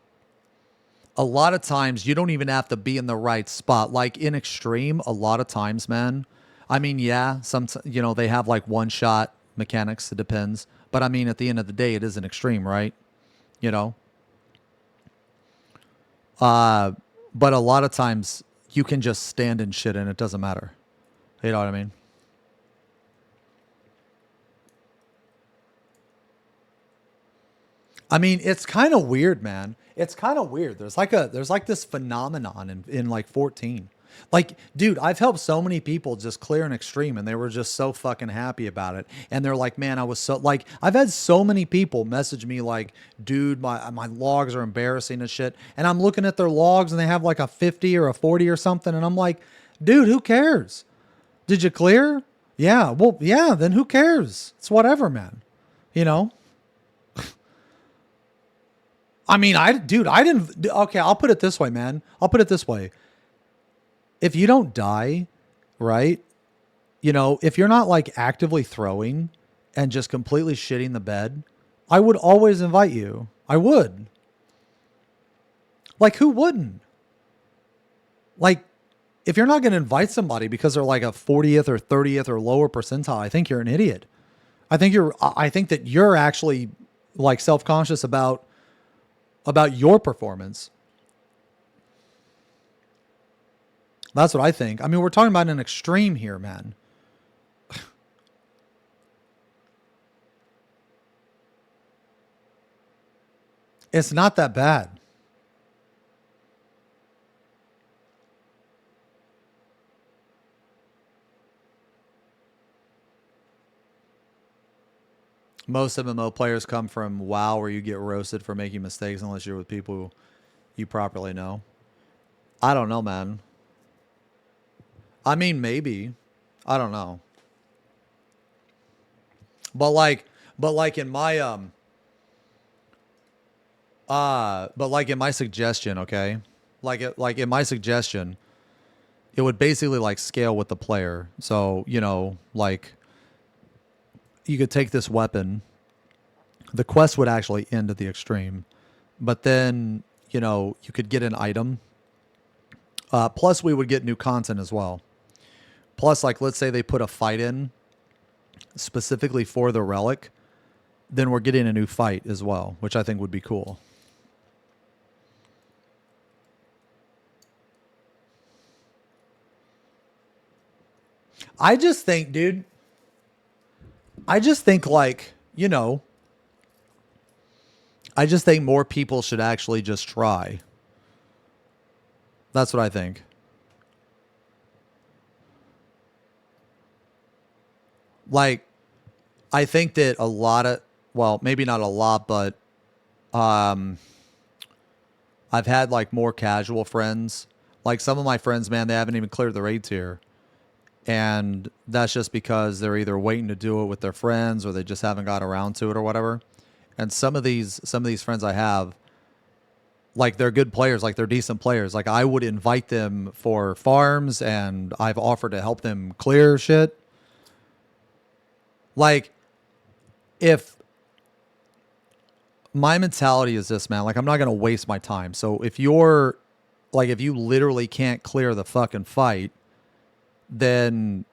A lot of times you don't even have to be in the right spot. Like in extreme, a lot of times, man. I mean, yeah, you know, they have like one shot mechanics. It depends. But I mean, at the end of the day, it is an extreme, right? You know? But a lot of times you can just stand in shit and it doesn't matter. You know what I mean? I mean, it's kind of weird, man. It's kind of weird. There's like this phenomenon in like 14. Like, dude, I've helped so many people just clear an extreme and they were just so fucking happy about it. And they're like, man, I was so, like, I've had so many people message me like, dude, my logs are embarrassing and shit. And I'm looking at their logs and they have like a 50 or a 40 or something. And I'm like,
Dude, who cares? Did you clear? Yeah. Well, yeah, then who cares? It's whatever, man. You know? I mean, okay, I'll put it this way, man. I'll put it this way. If you don't die, right? You know, if you're not like actively throwing and just completely shitting the bed, I would always invite you. I would. Like, who wouldn't? Like, if you're not going to invite somebody because they're like a 40th or 30th or lower percentile, I think you're an idiot. I think that you're actually like self-conscious about your performance. That's what I think. I mean, we're talking about an extreme here, man. It's not that bad. Most MMO players come from WoW, where you get roasted for making mistakes unless you're with people you properly know. I don't know, man. I mean, maybe. I don't know. But like in my but like in my suggestion, okay? Like in my suggestion, it would basically like scale with the player. So, you know, like you could take this weapon. The quest would actually end at the extreme. But then, you know, you could get an item. Plus we would get new content as well. Plus, like, let's say they put a fight in specifically for the relic, then we're getting a new fight as well, which I think would be cool. I just think, dude, like, you know, I just think more people should actually just try. That's what I think. Like, I think that a lot of, well, maybe not a lot, but I've had like more casual friends. Like some of my friends, man, they haven't even cleared the raid tier. And that's just because they're either waiting to do it with their friends or they just haven't got around to it or whatever. And some of these friends I have, like they're good players, like they're decent players. Like I would invite them for farms and I've offered to help them clear shit. Like if my mentality is this, man, like I'm not going to waste my time. So if you're like, if you literally can't clear the fucking fight, then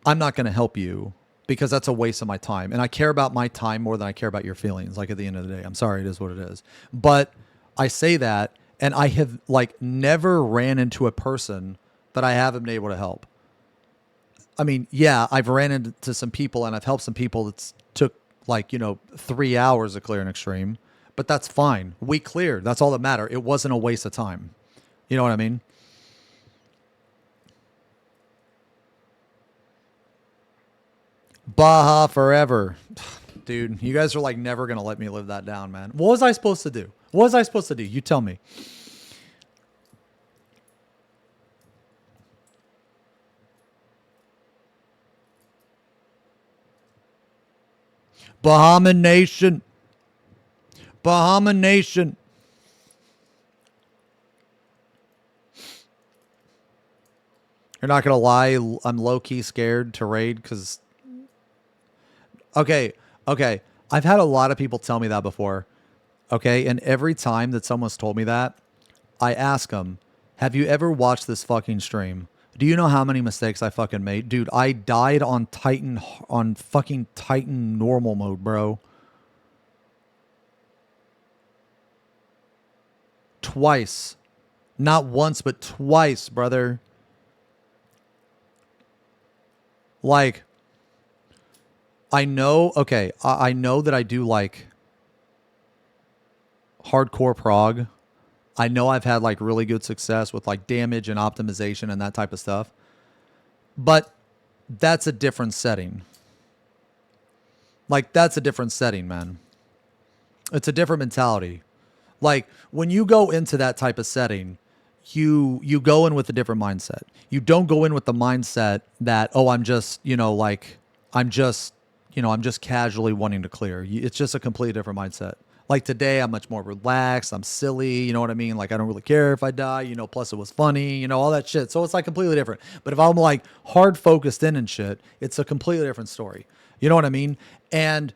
I'm not going to help you because that's a waste of my time. And I care about my time more than I care about your feelings. Like at the end of the day, I'm sorry, it is what it is. But I say that, and I have like never ran into a person that I haven't been able to help. I mean, yeah, I've ran into some people and I've helped some people that took like, 3 hours to clear an extreme, but that's fine. We cleared. That's all that mattered. It wasn't a waste of time. You know what I mean? Baja forever. Dude, you guys are like never going to let me live that down, man. What was I supposed to do? What was I supposed to do? You tell me. Bahama Nation. Bahama Nation. You're not going to lie. I'm low-key scared to raid because... Okay. I've had a lot of people tell me that before. Okay. And every time that someone's told me that, I ask them, have you ever watched this fucking stream? Do you know how many mistakes I fucking made? Dude, I died on fucking Titan normal mode, bro. Twice. Not once, but twice, brother. Like, I know, okay, I know that I do like hardcore prog. I know I've had like really good success with like damage and optimization and that type of stuff. But that's a different setting. Like that's a different setting, man. It's a different mentality. Like when you go into that type of setting,
you go in with a different mindset. You don't go in with the mindset that, oh, I'm just, I'm just casually wanting to clear. It's just a completely different mindset. Like today, I'm much more relaxed. I'm silly. You know what I mean? Like, I don't really care if I die, plus it was funny, all that shit. So it's like completely different. But if I'm like hard focused in and shit, it's a completely different story. You know what I mean? And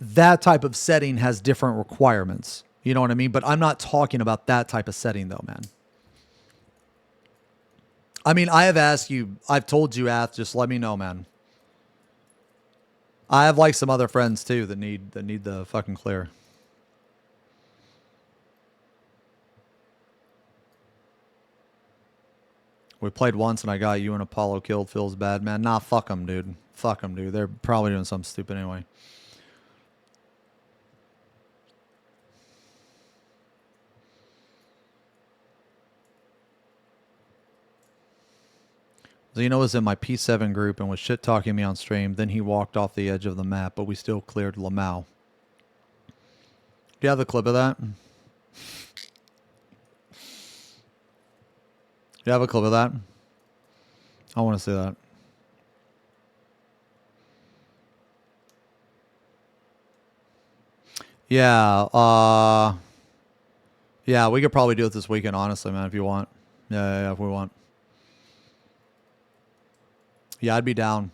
that type of setting has different requirements. You know what I mean? But I'm not talking about that type of setting though, man. I mean, I have asked you, I've told you, just let me know, man. I have like some other friends too that need the fucking clear. We played once and I got you and Apollo killed. Feels bad, man. Nah, fuck them, dude. Fuck them, dude. They're probably doing something stupid anyway. Xeno was in my P7 group and was shit-talking me on stream. Then he walked off the edge of the map, but we still cleared Lamau. Do you have the clip of that? Do you have a clip of that? I want to see that. Yeah, yeah, we could probably do it this weekend, honestly, man, if you want. Yeah, if we want. Yeah, I'd be down.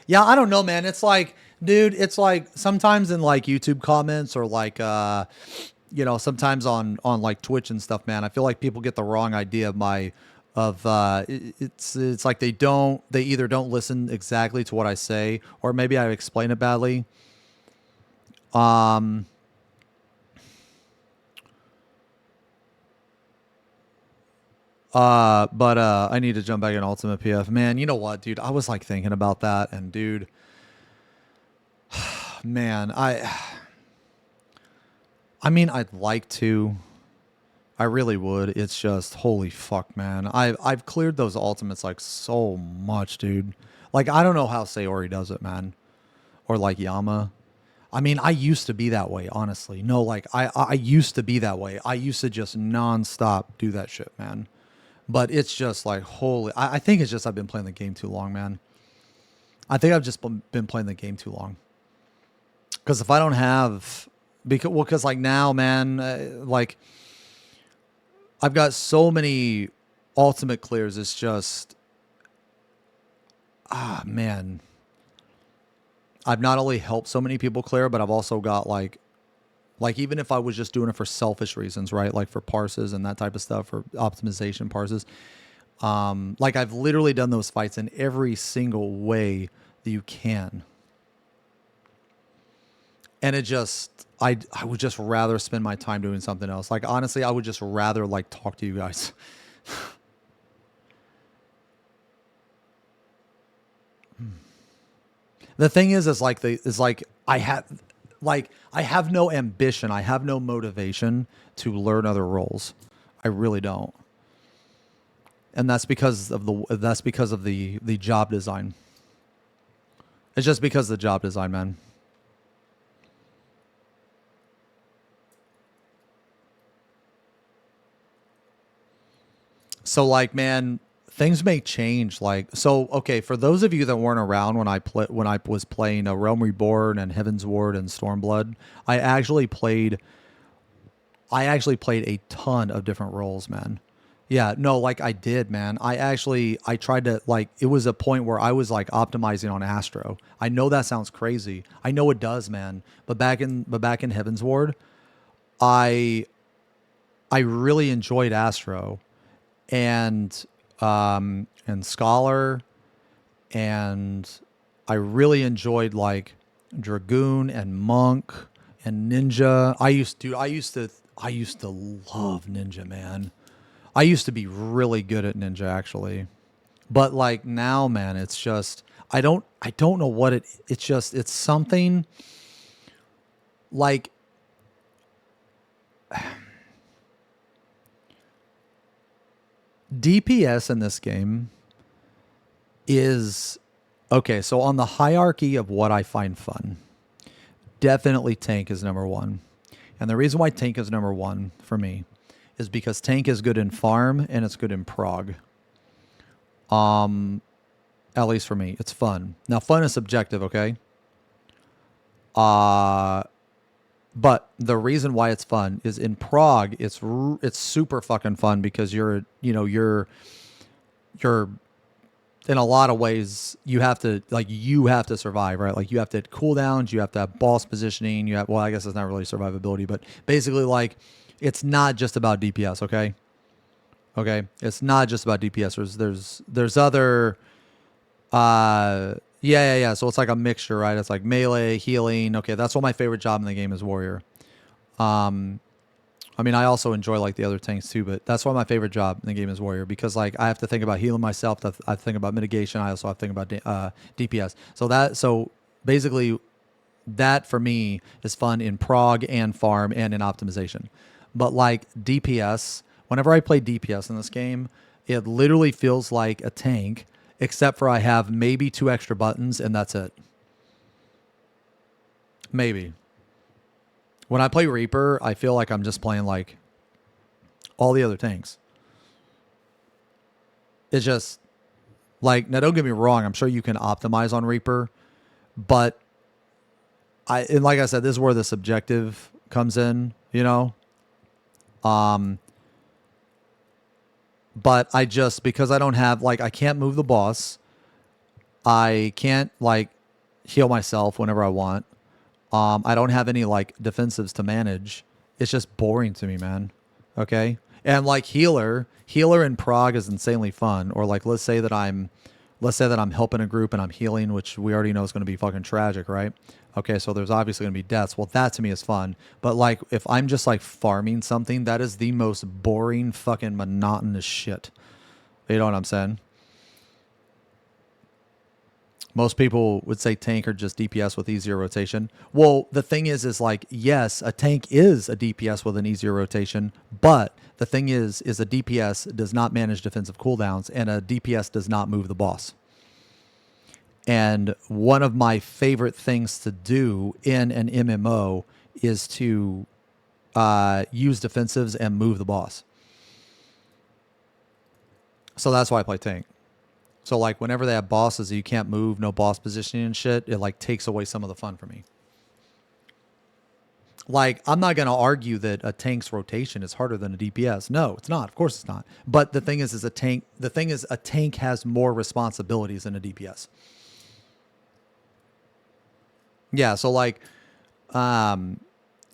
Yeah, I don't know, man. It's like, dude, it's like sometimes in like YouTube comments or like, sometimes on like Twitch and stuff, man, I feel like people get the wrong idea of it's like they either don't listen exactly to what I say, or maybe I explain it badly. But I need to jump back in Ultimate PF. Man, you know what, dude? I was like thinking about that, and dude, man, I mean, I'd like to. I really would. It's just, holy fuck, man. I've cleared those ultimates like so much, dude. Like, I don't know how Sayori does it, man. Or like Yama. I mean, I used to be that way, honestly. No, like, I used to be that way. I used to just nonstop do that shit, man. But it's just like, holy... I think it's just I've been playing the game too long, man. I think I've just been playing the game too long. Because if I don't have... Because like now, man, like... I've got so many ultimate clears. It's just... man. I've not only helped so many people clear, but I've also got like even if I was just doing it for selfish reasons, right? Like for parses and that type of stuff, for optimization parses. Like I've literally done those fights in every single way that you can. And it just, I would just rather spend my time doing something else. Like, honestly, I would just rather like talk to you guys. The thing is like I have no ambition. I have no motivation to learn other roles. I really don't. And that's because of the job design. It's just because of the job design, man. So like, man, things may change. Like, so, okay, for those of you that weren't around when I was playing a Realm Reborn and Heaven's Ward and Stormblood, I actually played a ton of different roles, man. Yeah, no, like I did, man. I tried to, like, it was a point where I was like optimizing on Astro. I know that sounds crazy. I know it does, man. But back in Heaven's Ward, I really enjoyed Astro and Scholar, and I really enjoyed like Dragoon and Monk and Ninja. I used to love Ninja, man. I used to be really good at Ninja, actually. But like now, man, it's just I don't know what it's something like DPS in this game is okay. So on the hierarchy of what I find fun, definitely tank is number one. And the reason why tank is number one for me is because tank is good in farm and it's good in prog. At least for me, it's fun. Now, fun is subjective, okay? But the reason why it's fun is in prog, it's super fucking fun because you're in a lot of ways you have to survive, right? Like you have to hit cooldowns, you have to have boss positioning, well, I guess it's not really survivability, but basically like it's not just about DPS, okay? Okay, it's not just about DPS. There's other yeah. So it's like a mixture, right? It's like melee, healing. Okay, that's what my favorite job in the game is warrior. I mean, I also enjoy like the other tanks too, but that's why my favorite job in the game is warrior because like I have to think about healing myself. I think about mitigation. I also have to think about DPS. So basically, that for me is fun in prog and farm and in optimization. But like DPS, whenever I play DPS in this game, it literally feels like a tank, except for I have maybe 2 extra buttons and that's it. Maybe. When I play Reaper, I feel like I'm just playing like all the other tanks. It's just like, now don't get me wrong, I'm sure you can optimize on Reaper, but and like I said, this is where the subjective comes in, you know? But I just, because I don't have, like, I can't move the boss. I can't, like, heal myself whenever I want. I don't have any, like, defensives to manage. It's just boring to me, man. Okay? And, like, healer in prog is insanely fun. Or, like, let's say that I'm helping a group and I'm healing, which we already know is going to be fucking tragic, right? Okay, so there's obviously going to be deaths. Well, that to me is fun. But, like, if I'm just, like, farming something, that is the most boring, fucking monotonous shit. You know what I'm saying? Most people would say tank or just DPS with easier rotation. Well, the thing is like, yes, a tank is a DPS with an easier rotation, but the thing is a DPS does not manage defensive cooldowns and a DPS does not move the boss. And one of my favorite things to do in an MMO is to use defensives and move the boss. So that's why I play tank. So like whenever they have bosses that you can't move, no boss positioning and shit, it like takes away some of the fun for me. Like, I'm not going to argue that a tank's rotation is harder than a DPS. No, it's not. Of course it's not. But the thing is a tank has more responsibilities than a DPS. Yeah, so like, and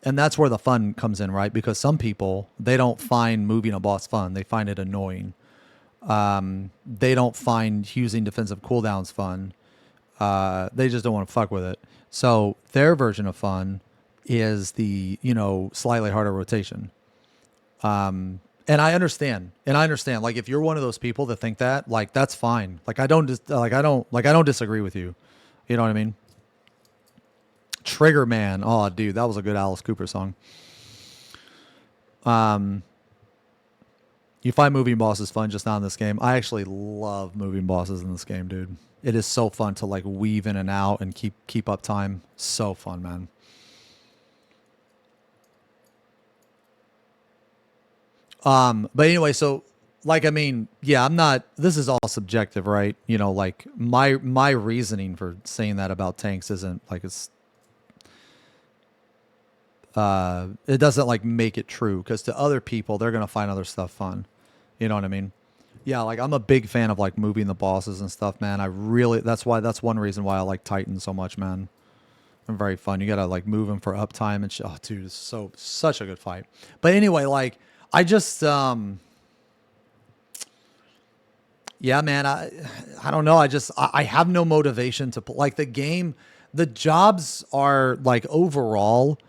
that's where the fun comes in, right? Because some people, they don't find moving a boss fun. They find it annoying. They don't find using defensive cooldowns fun. They just don't want to fuck with it. So their version of fun is the, slightly harder rotation. And I understand. Like, if you're one of those people that think that, like, that's fine. Like, I don't disagree with you. You know what I mean? Trigger Man. Oh, dude, that was a good Alice Cooper song. You find moving bosses fun, just not in this game. I actually love moving bosses in this game, dude. It is so fun to like weave in and out and keep up time. So fun, man. But anyway, so like, I mean, yeah, this is all subjective, right? Like my reasoning for saying that about tanks isn't like it doesn't like make it true, because to other people, they're going to find other stuff fun. You know what I mean? Yeah, like I'm a big fan of like moving the bosses and stuff, man. That's one reason why I like Titan so much, man. They're very fun. You got to like move them for uptime and shit. Oh, dude, it's such a good fight. But anyway, like I just, yeah, man, I don't know. I have no motivation to like the game. The jobs are like overall,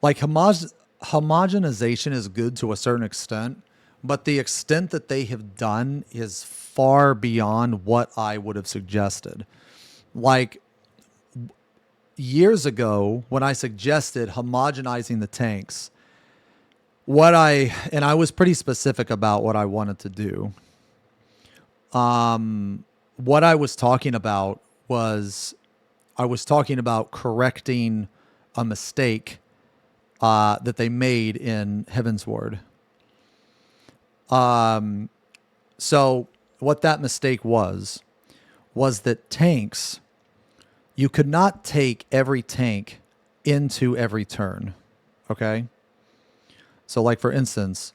like homogenization is good to a certain extent, but the extent that they have done is far beyond what I would have suggested. Like years ago, when I suggested homogenizing the tanks, I was pretty specific about what I wanted to do. What I was talking about was, I was talking about correcting a mistake that they made in Heaven's Ward. So what that mistake was that tanks, you could not take every tank into every turn. Okay? So like for instance,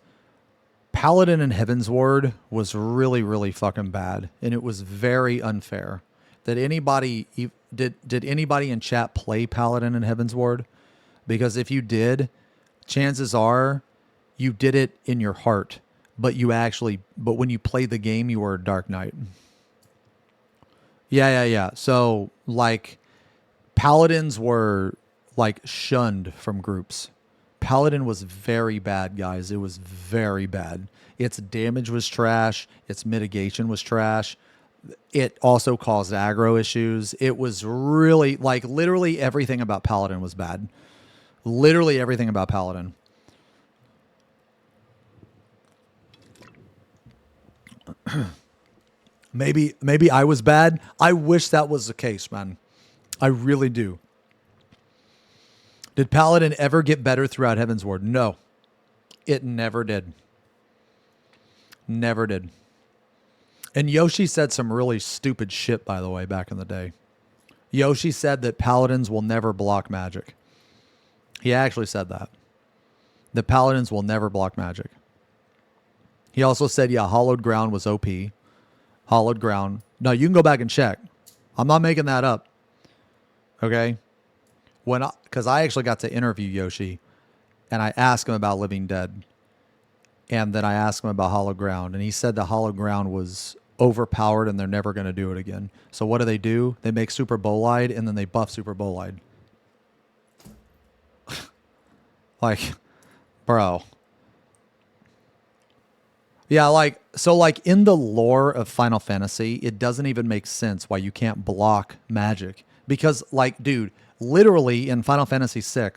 Paladin in Heaven's Ward was really, really fucking bad. And it was very unfair. Did anybody in chat play Paladin in Heaven's Ward? Because if you did, chances are you did it in your heart. But when you played the game, you were a Dark Knight. Yeah. So like Paladins were like shunned from groups. Paladin was very bad, guys. It was very bad. Its damage was trash. Its mitigation was trash. It also caused aggro issues. It was really, like, literally everything about Paladin was bad. Literally everything about Paladin. Maybe I was bad. I wish that was the case, man. I really do. Did Paladin ever get better throughout Heaven's Ward? No. It never did. Never did. And Yoshi said some really stupid shit, by the way, back in the day. Yoshi said that Paladins will never block magic. He actually said that. The Paladins will never block magic. He also said, yeah, Hollowed Ground was OP. Hollowed Ground. No, you can go back and check. I'm not making that up. Okay? Because I actually got to interview Yoshi, and I asked him about Living Dead. And then I asked him about Hollowed Ground, and he said the Hollowed Ground was overpowered and they're never going to do it again. So what do? They make Super Bolide, and then they buff Super Bolide. Like, bro. Yeah, like, so like in the lore of Final Fantasy, it doesn't even make sense why you can't block magic. Because, like, dude, literally in Final Fantasy VI,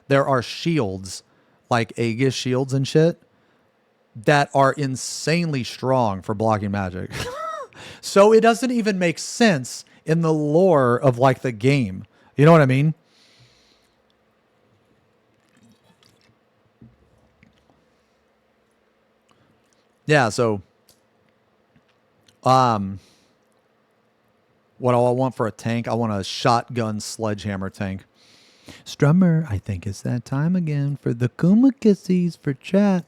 there are shields, like Aegis shields and shit, that are insanely strong for blocking magic. So it doesn't even make sense in the lore of, like, the game. You know what I mean? Yeah, so what do I want for a tank? I want a shotgun sledgehammer tank. Strummer, I think it's that time again for the Kuma Kissies for chat.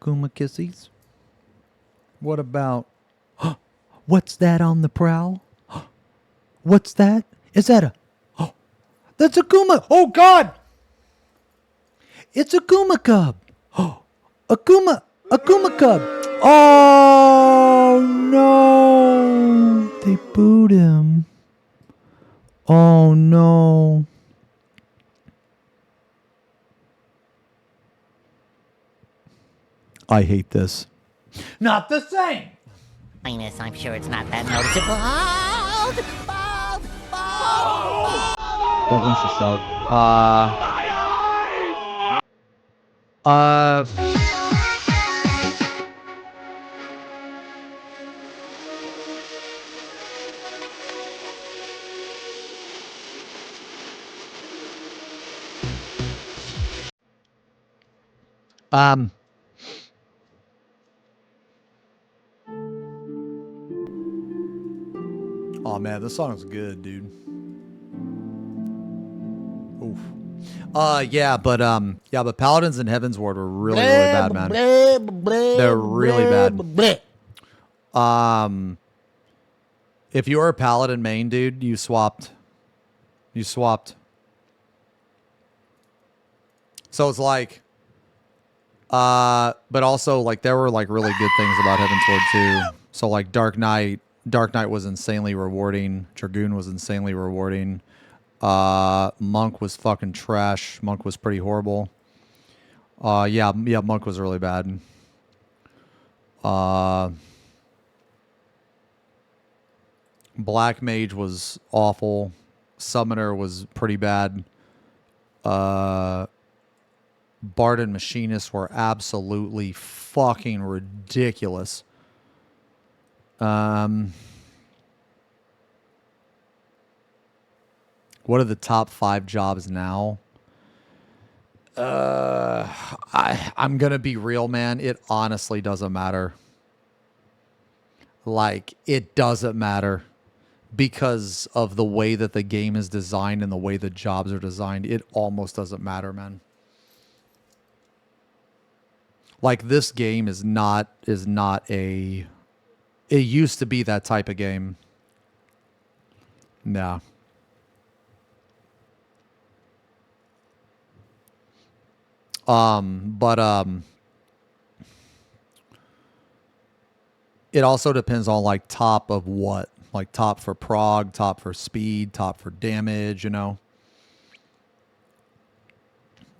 Kuma Kissies. What about... What's that on the prowl? What's that? Is that a... Oh, that's a Kuma! Oh, God! It's a Kuma cub! Oh, a Kuma cub! Oh, no! They booed him. Oh, no. I hate this. Not the same!
I'm sure it's not that noticeable.
What wants to sell?
Oh man, this song's good, dude. Oof. Yeah, but Paladins in Heaven's Ward were really, really bad, man. They're really bad. If you were a Paladin main, dude, you swapped. So it's like, but also like there were like really good things about Heaven's Ward too. So like Dark Knight was insanely rewarding. Dragoon was insanely rewarding. Monk was fucking trash. Monk was pretty horrible. Yeah, Monk was really bad. Black Mage was awful. Summoner was pretty bad. Bard and Machinist were absolutely fucking ridiculous. What are the top 5 jobs now? I'm gonna be real, man. It honestly doesn't matter. Like, it doesn't matter because of the way that the game is designed and the way the jobs are designed. It almost doesn't matter, man. Like, this game is not a. It used to be that type of game. Nah. It also depends on like top of what, like top for prog, top for speed, top for damage, you know.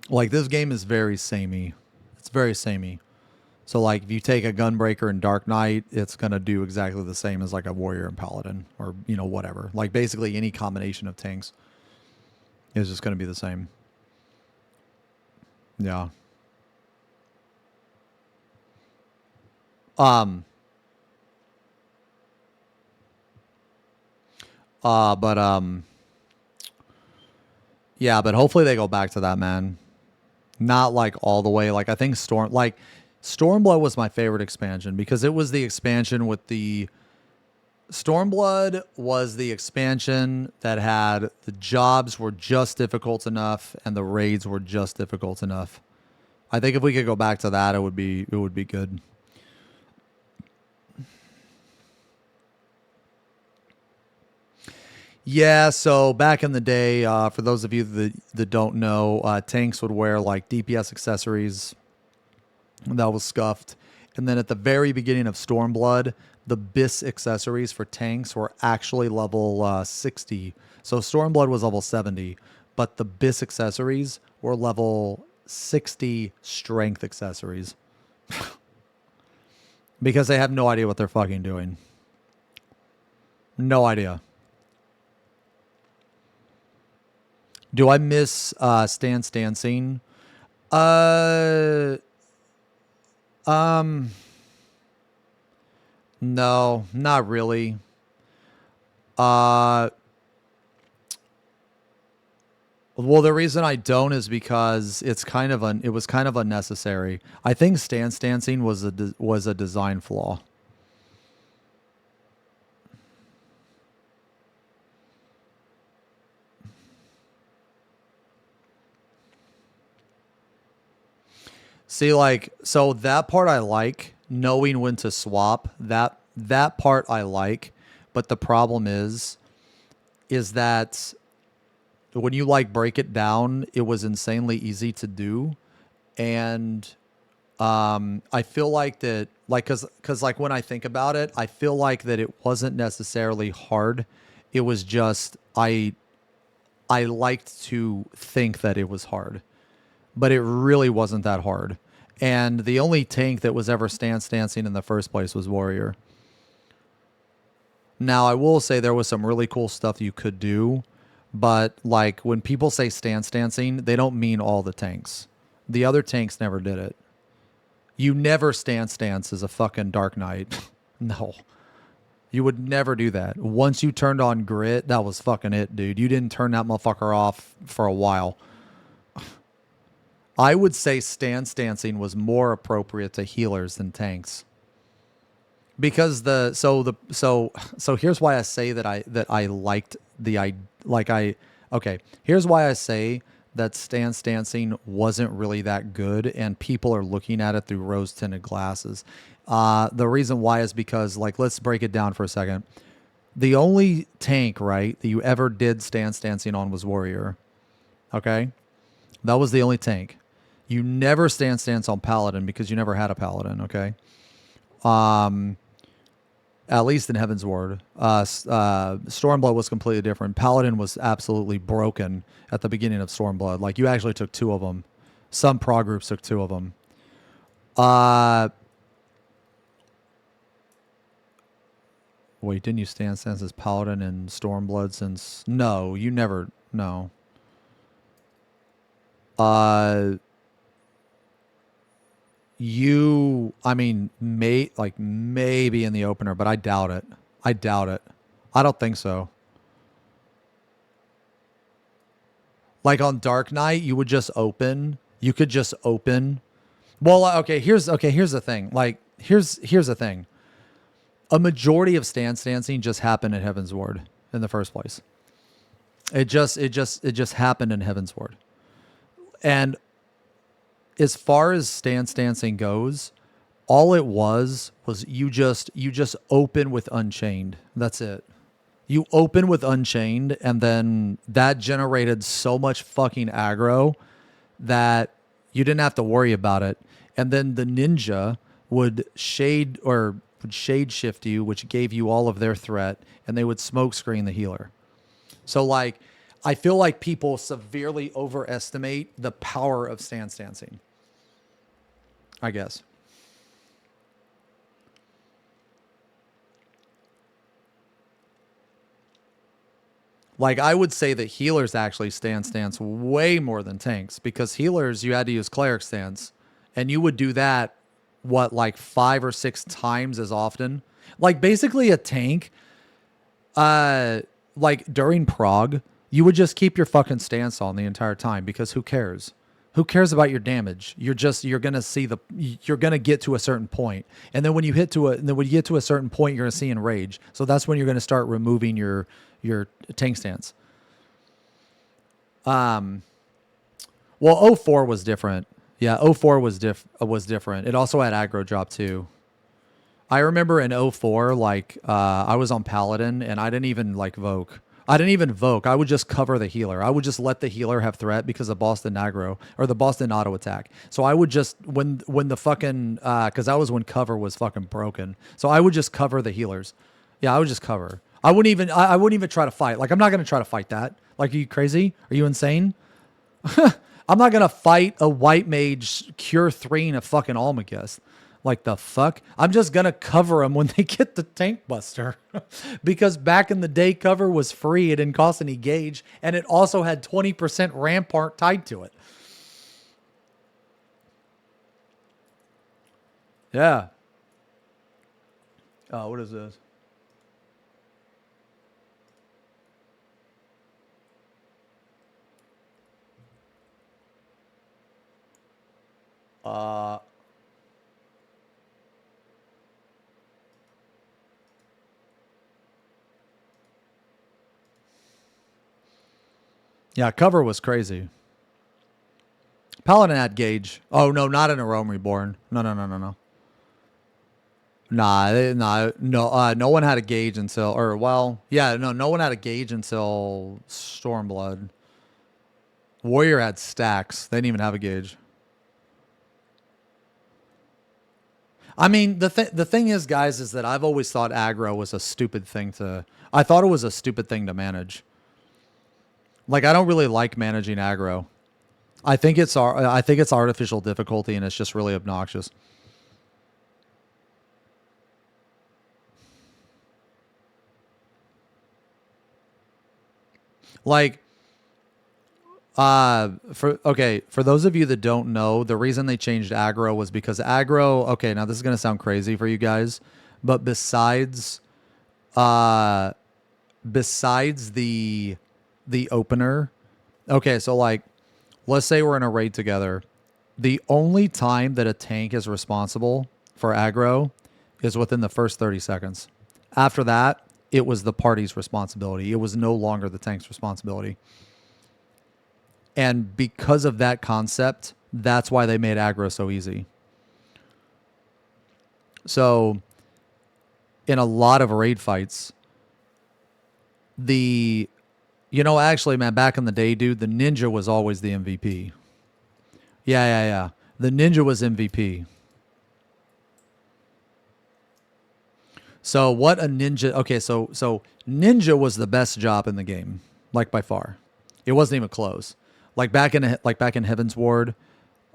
Like this game is very samey. It's very samey. So like if you take a Gunbreaker and Dark Knight, it's going to do exactly the same as like a Warrior and Paladin or, you know, whatever. Like basically any combination of tanks is just going to be the same. Yeah. Yeah, but hopefully they go back to that, man. Not like all the way. Like I think Stormblood was my favorite expansion because it was the expansion with the Stormblood was the expansion that had the jobs were just difficult enough and the raids were just difficult enough. I think if we could go back to that, it would be good. Yeah, so back in the day, for those of you that don't know, tanks would wear like DPS accessories. That was scuffed. And then at the very beginning of Stormblood, the BIS accessories for tanks were actually level 60. So Stormblood was level 70, but the BIS accessories were level 60 strength accessories. Because they have no idea what they're fucking doing. No idea. Do I miss Stan scene? No, not really. Well, the reason I don't is because it was kind of unnecessary. I think Stan scene was a design flaw. See, like, so that part I like, knowing when to swap, that part I like, but the problem is that when you like break it down, it was insanely easy to do, and I feel like that, like, cause like when I think about it, I feel like that it wasn't necessarily hard. It was just I liked to think that it was hard, but it really wasn't that hard. And the only tank that was ever stancing in the first place was Warrior. Now, I will say there was some really cool stuff you could do, but like when people say stancing, they don't mean all the tanks. The other tanks never did it. You never stance as a fucking Dark Knight. No. You would never do that. Once you turned on Grit, that was fucking it, dude. You didn't turn that motherfucker off for a while. I would say stancing was more appropriate to healers than tanks. Because here's why I say that I liked here's why I say that stancing wasn't really that good and people are looking at it through rose-tinted glasses. The reason why is because, like, let's break it down for a second. The only tank, right, that you ever did stancing on was Warrior. Okay? That was the only tank. You never stance on Paladin because you never had a Paladin, okay? At least in Heaven's Ward. Stormblood was completely different. Paladin was absolutely broken at the beginning of Stormblood. Like, you actually took 2 of them. Some prog groups took 2 of them. Wait, didn't you stance as Paladin in Stormblood since... No, you never... No. I mean, maybe in the opener, but I doubt it. I don't think so. Like on Dark Knight, you would just open you could just open. Well, okay, here's the thing. Like, here's the thing. A majority of stance dancing just happened in Heaven's Ward in the first place. It just happened in Heaven's Ward. And as far as stance dancing goes, all it was you just open with Unchained. That's it. You open with Unchained, and then that generated so much fucking aggro that you didn't have to worry about it. And then the ninja would shade shift you, which gave you all of their threat, and they would smoke screen the healer. So like, I feel like people severely overestimate the power of stance dancing, I guess. Like, I would say that healers actually stance dance way more than tanks, because healers, you had to use cleric stance, and you would do that, what, like 5 or 6 times as often? Like, basically a tank, like during prog, you would just keep your fucking stance on the entire time, because who cares? Who cares about your damage? You're going to get to a certain point. And then when you get to a certain point, you're going to see enrage. So that's when you're going to start removing your tank stance. Well, 04 was different. Yeah, 04 was different. It also had aggro drop too. I remember in 04, like, I was on Paladin and I didn't even like Voke. I would just cover the healer. I would just let the healer have threat because the boss didn't aggro, or the boss didn't auto attack. So I would just, when the fucking, cause that was when cover was fucking broken. So I would just cover the healers. Yeah, I would just cover. I wouldn't even try to fight. Like, I'm not going to try to fight that. Like, are you crazy? Are you insane? I'm not going to fight a white mage cure 3 in a fucking Almagest. Like, the fuck? I'm just going to cover them when they get the tank buster. Because back in the day, cover was free. It didn't cost any gauge. And it also had 20% rampart tied to it. Yeah. Oh, what is this? Yeah, cover was crazy. Paladin had gauge. Oh, no, not in a Rome Reborn. No. No one had a gauge until, no one had a gauge until Stormblood. Warrior had stacks. They didn't even have a gauge. I mean, the thing is, guys, is that I've always thought aggro was a stupid thing I thought it was a stupid thing to manage. Like, I don't really like managing aggro. I think it's artificial difficulty, and it's just really obnoxious. Like, for those of you that don't know, the reason they changed aggro was because aggro, okay, now this is going to sound crazy for you guys, but besides the opener, okay, so like, let's say we're in a raid together. The only time that a tank is responsible for aggro is within the first 30 seconds. After that, it was the party's responsibility. It was no longer the tank's responsibility. And because of that concept, that's why they made aggro so easy. So, in a lot of raid fights, actually, man, back in the day, dude, the ninja was always the MVP. Yeah. The ninja was MVP. So what a ninja... Okay, so ninja was the best job in the game, like by far. It wasn't even close. Like back in Heaven's Ward,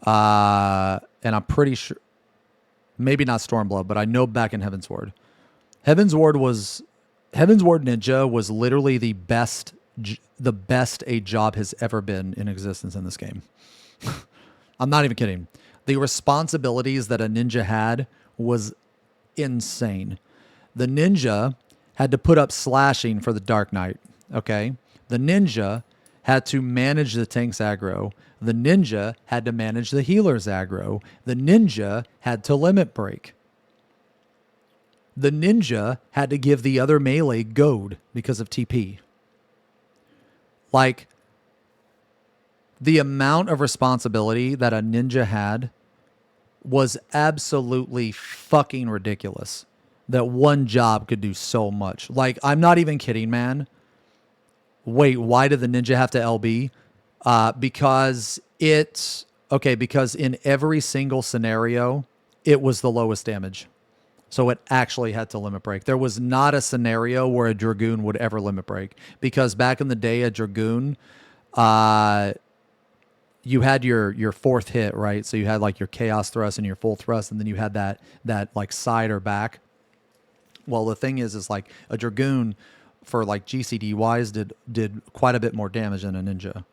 and I'm pretty sure, maybe not Stormblood, but I know back in Heaven's Ward Ninja was literally the best a job has ever been in existence in this game. I'm not even kidding. The responsibilities that a ninja had was insane. The ninja had to put up slashing for the Dark Knight. Okay, the ninja had to manage the tank's aggro. The ninja had to manage the healer's aggro. The ninja had to limit break. The ninja had to give the other melee goad because of TP. Like, the amount of responsibility that a ninja had was absolutely fucking ridiculous. That one job could do so much. Like, I'm not even kidding, man. Wait, why did the ninja have to LB? Because in every single scenario, it was the lowest damage. So it actually had to limit break. There was not a scenario where a Dragoon would ever limit break. Because back in the day, a Dragoon, you had your fourth hit, right? So you had like your chaos thrust and your full thrust, and then you had that like side or back. Well, the thing is like a Dragoon for like GCD wise did quite a bit more damage than a ninja.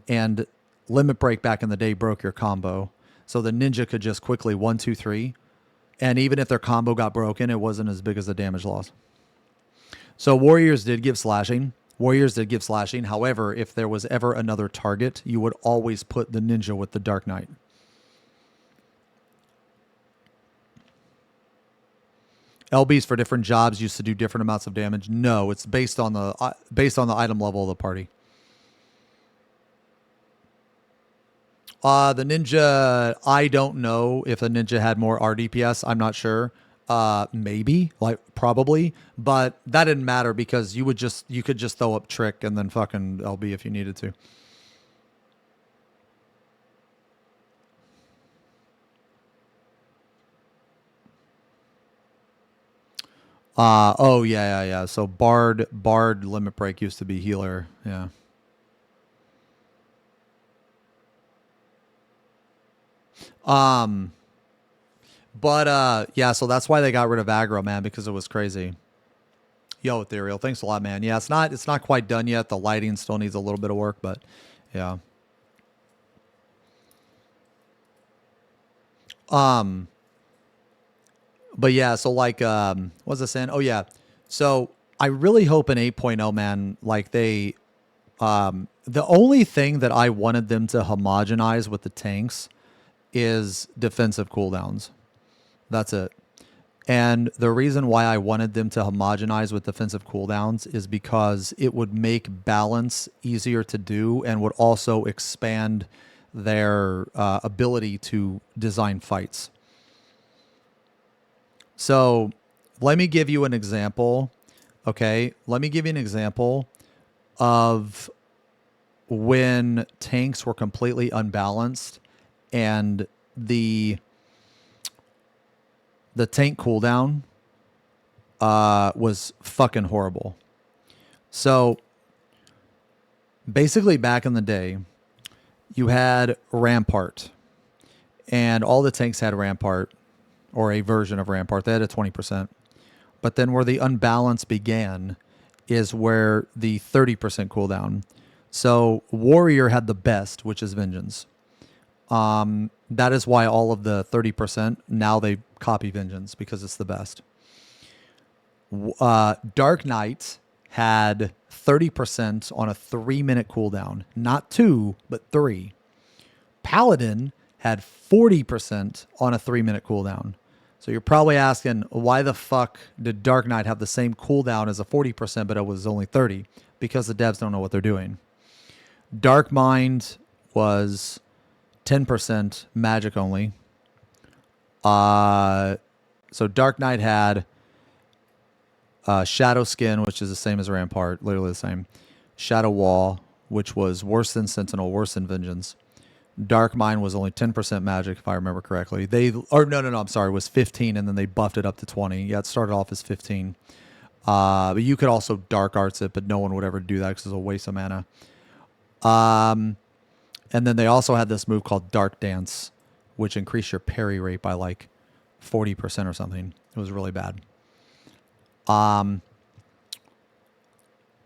And limit break back in the day broke your combo. So the ninja could just quickly 1, 2, 3. And even if their combo got broken, it wasn't as big as the damage loss. So warriors did give slashing. However, if there was ever another target, you would always put the ninja with the Dark Knight. LBs for different jobs used to do different amounts of damage. No, it's based on the item level of the party. The ninja, I don't know if a ninja had more RDPS. I'm not sure. Maybe, like probably, but that didn't matter because you could just throw up trick and then fucking LB if you needed to. Oh yeah. So Bard limit break used to be healer. Yeah. Yeah, so that's why they got rid of aggro, man, because it was crazy. Yo, Ethereal, thanks a lot, man. Yeah, it's not quite done yet. The lighting still needs a little bit of work, but yeah. But yeah, so like what was I saying? Oh yeah. So I really hope in 8.0, man, like they the only thing that I wanted them to homogenize with the tanks is defensive cooldowns. That's it. And the reason why I wanted them to homogenize with defensive cooldowns is because it would make balance easier to do and would also expand their ability to design fights. So let me give you an example. Okay, let me give you an example of when tanks were completely unbalanced and the tank cooldown was fucking horrible. So basically back in the day, you had Rampart, and all the tanks had Rampart, or a version of Rampart. They had a 20%. But then where the unbalance began is where the 30% cooldown. So Warrior had the best, which is Vengeance. That is why all of the 30%, now they copy Vengeance because it's the best. Dark Knight had 30% on a 3-minute cooldown. Not 2, but 3. Paladin had 40% on a 3-minute cooldown. So you're probably asking, why the fuck did Dark Knight have the same cooldown as a 40%, but it was only 30? Because the devs don't know what they're doing. Dark Mind was 10% magic only. So Dark Knight had Shadow Skin, which is the same as Rampart, literally the same. Shadow Wall, which was worse than Sentinel, worse than Vengeance. Dark Mind was only 10% magic, if I remember correctly. No, I'm sorry, it was 15, and then they buffed it up to 20. Yeah, it started off as 15. But you could also Dark Arts it, but no one would ever do that because it's a waste of mana. And then they also had this move called Dark Dance, which increased your parry rate by like 40% or something. It was really bad.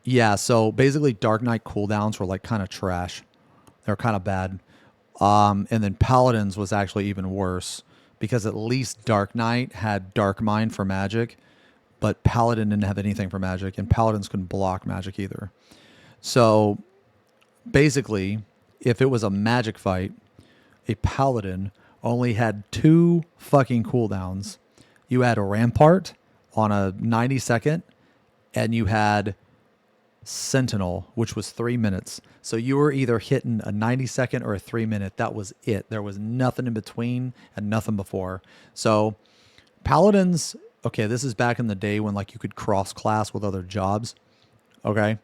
Yeah, so basically Dark Knight cooldowns were like kind of trash. They were kind of bad. And then Paladins was actually even worse because at least Dark Knight had Dark Mind for magic, but Paladin didn't have anything for magic, and Paladins couldn't block magic either. So basically, if it was a magic fight, a paladin only had 2 fucking cooldowns. You had a rampart on a 90-second, and you had sentinel, which was 3 minutes. So you were either hitting a 90-second or a 3-minute. That was it. There was nothing in between and nothing before. So paladins, okay, this is back in the day when like you could cross class with other jobs. Okay.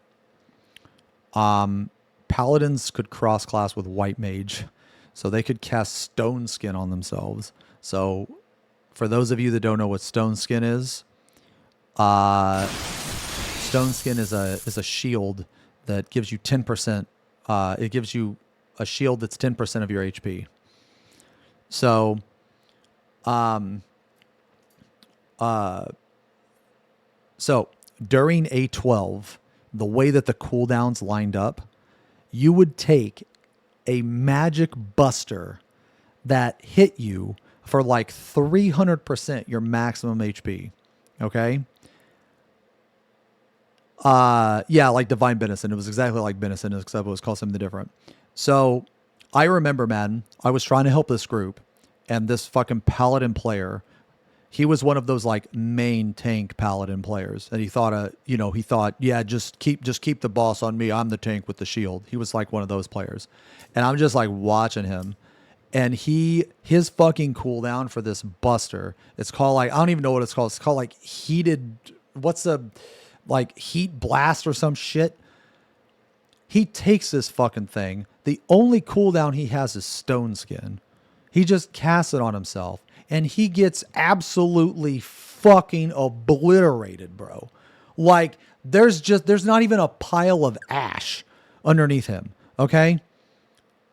Paladins could cross class with white mage. So they could cast stone skin on themselves. So for those of you that don't know what stone skin is, stone skin is a shield that gives you 10%. It gives you a shield that's 10% of your HP. So, so during A12, the way that the cooldowns lined up, you would take a magic buster that hit you for like 300% your maximum HP. Okay. Yeah, like Divine Benison. It was exactly like Benison, except it was called something different. So I remember, man, I was trying to help this group, and this fucking paladin player, he was one of those like main tank paladin players, and he thought, yeah, just keep the boss on me. I'm the tank with the shield. He was like one of those players, and I'm just like watching him, and his fucking cooldown for this buster, it's called like, I don't even know what it's called. It's called like heated. What's the like heat blast or some shit? He takes this fucking thing. The only cooldown he has is stone skin. He just casts it on himself, and he gets absolutely fucking obliterated, bro. Like there's not even a pile of ash underneath him. Okay.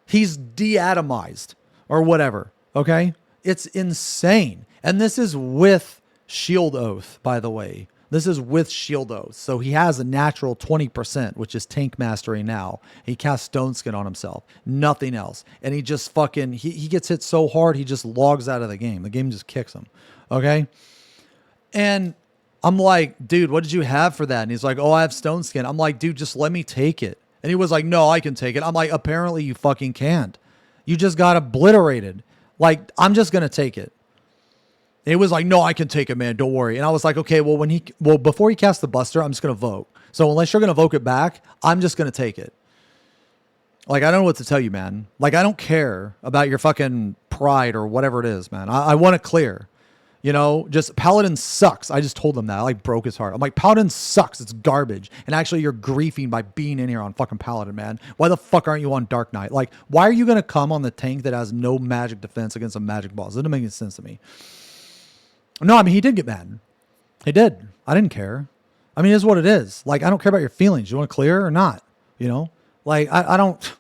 He's deatomized or whatever. Okay. It's insane. And this is with Shield Oath, by the way. This is with Shield Oath. So he has a natural 20%, which is tank mastery now. He casts stone skin on himself. Nothing else. And he just fucking, he gets hit so hard, he just logs out of the game. The game just kicks him. Okay? And I'm like, dude, what did you have for that? And he's like, oh, I have stone skin. I'm like, dude, just let me take it. And he was like, no, I can take it. I'm like, apparently you fucking can't. You just got obliterated. Like, I'm just going to take it. And he was like, no, I can take it, man. Don't worry. And I was like, okay, well, before he casts the buster, I'm just going to vote. So unless you're going to vote it back, I'm just going to take it. Like, I don't know what to tell you, man. Like, I don't care about your fucking pride or whatever it is, man. I want it clear. You know, just Paladin sucks. I just told him that. I like broke his heart. I'm like, Paladin sucks. It's garbage. And actually, you're griefing by being in here on fucking Paladin, man. Why the fuck aren't you on Dark Knight? Like, why are you going to come on the tank that has no magic defense against a magic boss? It doesn't make any sense to me. No, I mean, he did get mad. He did. I didn't care. I mean, it is what it is. Like, I don't care about your feelings. You want to clear or not? You know? Like, I don't...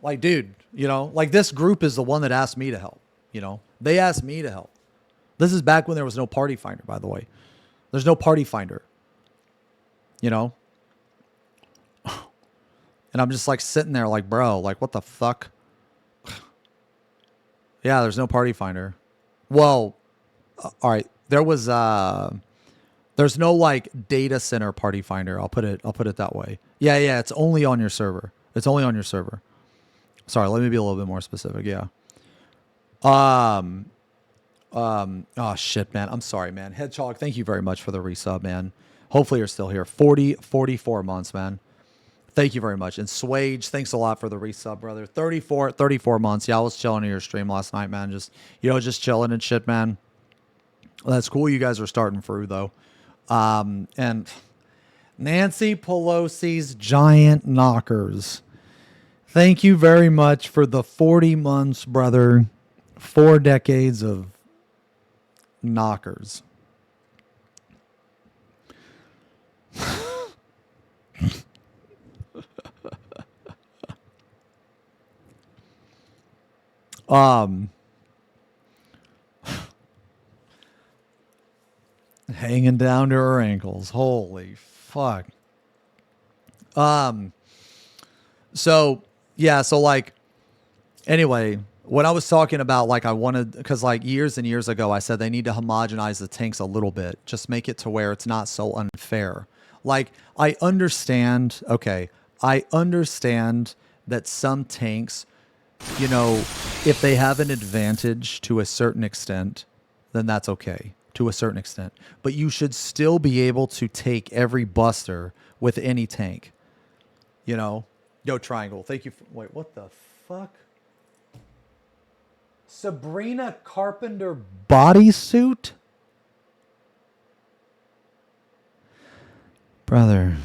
Like, dude, you know? Like, this group is the one that asked me to help. You know? They asked me to help. This is back when there was no party finder, by the way. There's no party finder. You know? And I'm just, like, sitting there like, bro, like, what the fuck? Yeah, there's no party finder. Well... all right, there was there's no like data center party finder. I'll put it that way. Yeah, it's only on your server. It's only on your server. Sorry, let me be a little bit more specific. Yeah. Oh shit, man. I'm sorry, man. Hedgehog, thank you very much for the resub, man. Hopefully you're still here. 44 months, man. Thank you very much. And Swage, thanks a lot for the resub, brother. 34 months. Yeah, I was chilling in your stream last night, man. Just chilling and shit, man. Well, that's cool. You guys are starting through, though. And Nancy Pelosi's giant knockers. Thank you very much for the 40 months, brother. 4 decades of knockers. Hanging down to her ankles. Holy fuck. So like, anyway, when I was talking about like, I wanted, because like years and years ago, I said they need to homogenize the tanks a little bit. Just make it to where it's not so unfair. Like, I understand, okay, I understand that some tanks, you know, if they have an advantage to a certain extent, then that's okay, to a certain extent. But you should still be able to take every buster with any tank, you know? Yo, Triangle, thank you for, wait, what the fuck? Sabrina Carpenter bodysuit? Brother.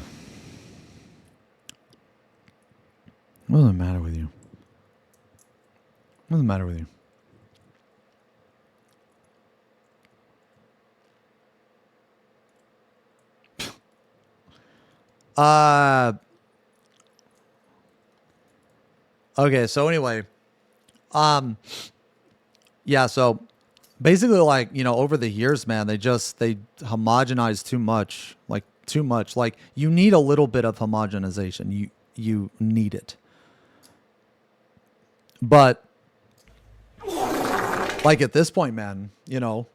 What's the matter with you? What's the matter with you? Okay, so anyway, yeah, so basically, like, you know, over the years, man, they homogenize too much, like too much. Like, you need a little bit of homogenization. You need it. But like at this point, man, you know,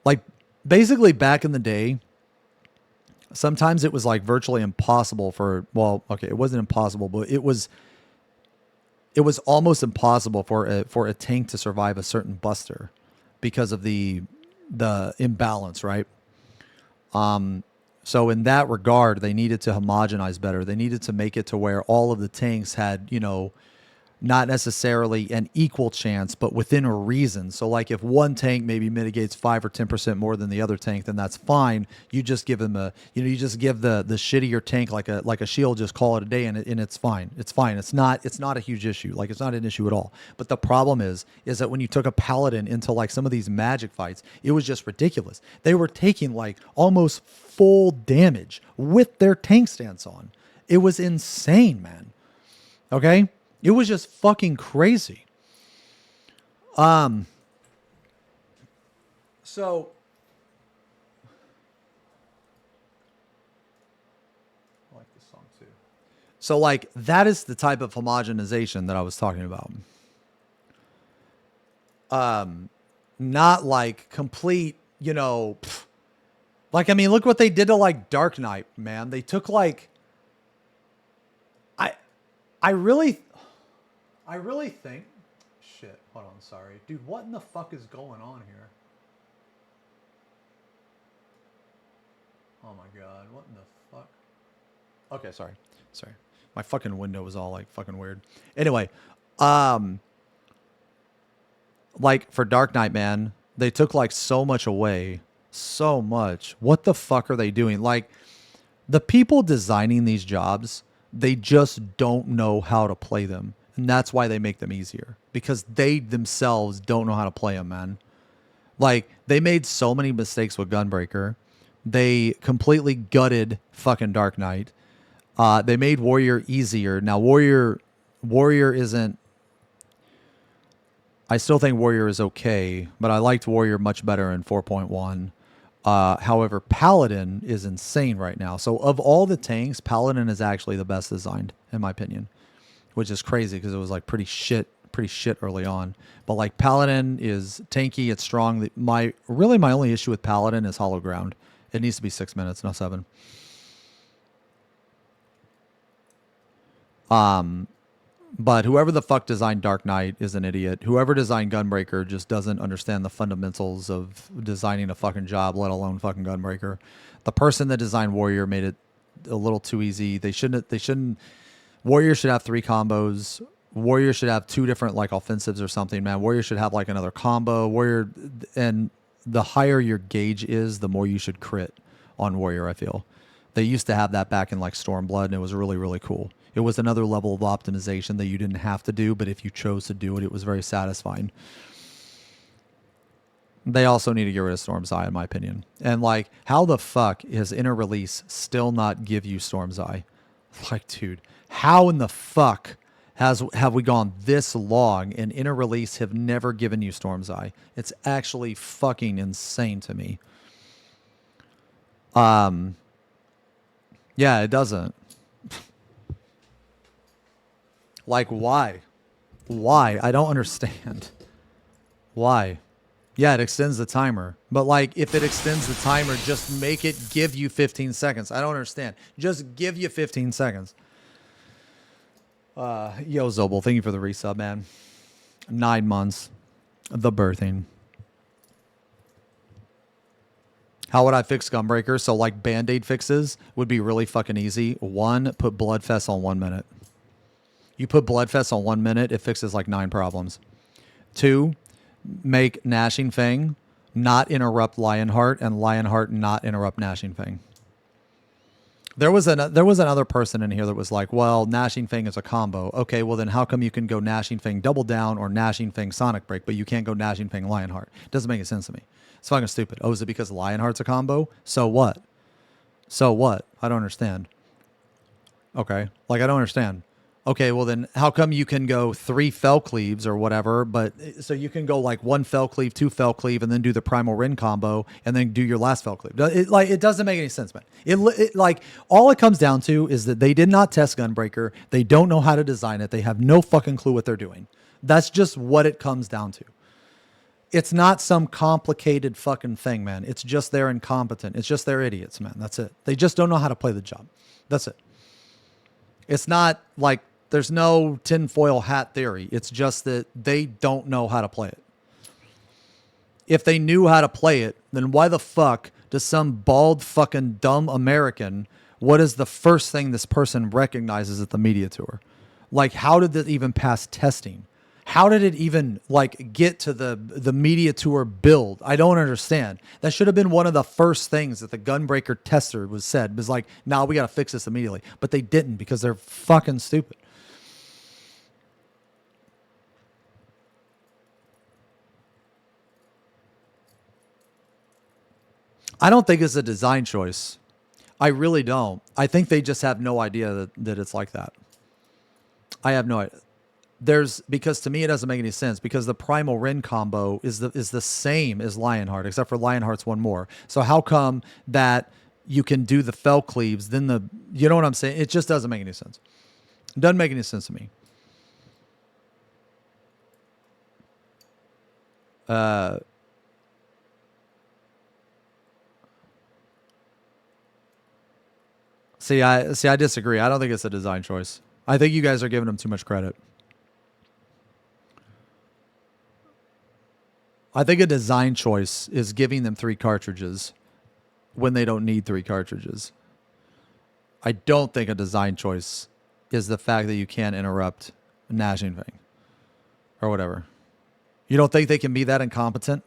like basically back in the day, sometimes it was like virtually impossible for, well, okay, it wasn't impossible, but it was almost impossible for a tank to survive a certain buster because of the imbalance, right? So in that regard, they needed to homogenize better. They needed to make it to where all of the tanks had, you know, not necessarily an equal chance, but within a reason. So like if one tank maybe mitigates 5 or 10% more than the other tank, then that's fine. You just give them you just give the shittier tank like a shield, just call it a day, and it's fine. It's fine. It's not a huge issue. Like, it's not an issue at all. But the problem is that when you took a paladin into like some of these magic fights, it was just ridiculous. They were taking like almost full damage with their tank stance on. It was insane, man. Okay? It was just fucking crazy. So I like this song too. So like that is the type of homogenization that I was talking about. Not like complete, you know, like, I mean, look what they did to like Dark Knight, man. They took like I really think, shit, hold on, sorry. Dude, what in the fuck is going on here? Oh my God, what in the fuck? Okay, sorry. My fucking window was all like fucking weird. Anyway, like for Dark Knight, man, they took like so much away. So much. What the fuck are they doing? Like, the people designing these jobs, they just don't know how to play them. And that's why they make them easier. Because they themselves don't know how to play them, man. Like, they made so many mistakes with Gunbreaker. They completely gutted fucking Dark Knight. They made Warrior easier. Now, Warrior isn't... I still think Warrior is okay, but I liked Warrior much better in 4.1. However, Paladin is insane right now. So of all the tanks, Paladin is actually the best designed, in my opinion. Which is crazy because it was like pretty shit early on. But like Paladin is tanky, it's strong. My only issue with Paladin is hollow ground. It needs to be 6 minutes, not 7. But whoever the fuck designed Dark Knight is an idiot. Whoever designed Gunbreaker just doesn't understand the fundamentals of designing a fucking job, let alone fucking Gunbreaker. The person that designed Warrior made it a little too easy. They shouldn't. Warrior should have 3 combos. Warrior should have 2 different like offensives or something, man. Warrior should have like another combo. Warrior, and the higher your gauge is, the more you should crit on Warrior, I feel. They used to have that back in like Stormblood, and it was really, really cool. It was another level of optimization that you didn't have to do, but if you chose to do it, it was very satisfying. They also need to get rid of Storm's Eye, in my opinion. And like, how the fuck is Inner Release still not give you Storm's Eye? Like, dude, how in the fuck have we gone this long and Inner Release have never given you Storm's Eye? It's actually fucking insane to me. Yeah, it doesn't. Like, why? Why? I don't understand. Why? Yeah, it extends the timer. But like, if it extends the timer, just make it give you 15 seconds. I don't understand. Just give you 15 seconds. Yo, Zobel, thank you for the resub, man. 9 months. The birthing. How would I fix Gunbreaker? So like Band-Aid fixes would be really fucking easy. 1, put Bloodfest on 1 minute. You put Bloodfest on 1 minute, it fixes like 9 problems. 2, make Gnashing Fang not interrupt Lionheart, and Lionheart not interrupt Gnashing Fang. There was another person in here that was like, well, Gnashing Fang is a combo. Okay, well then how come you can go Gnashing Fang Double Down or Gnashing Fang Sonic Break, but you can't go Gnashing Fang Lionheart? Doesn't make any sense to me. It's fucking stupid. Oh, is it because Lionheart's a combo? So what? So what? I don't understand. Okay, like I don't understand. Okay, well then how come you can go 3 Fell Cleaves or whatever, but so you can go like 1 Fell Cleave, 2 Fell Cleave, and then do the Primal Rin combo, and then do your last Fell Cleave. It doesn't make any sense, man. It like all it comes down to is that they did not test Gunbreaker. They don't know how to design it. They have no fucking clue what they're doing. That's just what it comes down to. It's not some complicated fucking thing, man. It's just they're incompetent. It's just they're idiots, man. That's it. They just don't know how to play the job. That's it. It's not like there's no tinfoil hat theory. It's just that they don't know how to play it. If they knew how to play it, then why the fuck does some bald fucking dumb American, what is the first thing this person recognizes at the media tour? Like, how did that even pass testing? How did it even like get to the media tour build? I don't understand. That should have been one of the first things that the Gunbreaker tester was said. Was like, nah, we got to fix this immediately. But they didn't because they're fucking stupid. I don't think it's a design choice. I really don't. I think they just have no idea that it's like that. I have no idea. Because to me it doesn't make any sense because the Primal Rin combo is the same as Lionheart, except for Lionheart's one more. So how come that you can do the Fell Cleaves, then you know what I'm saying? It just doesn't make any sense. It doesn't make any sense to me. See, I disagree. I don't think it's a design choice. I think you guys are giving them too much credit. I think a design choice is giving them 3 cartridges when they don't need 3 cartridges. I don't think a design choice is the fact that you can't interrupt Gnashing Fang or whatever. You don't think they can be that incompetent?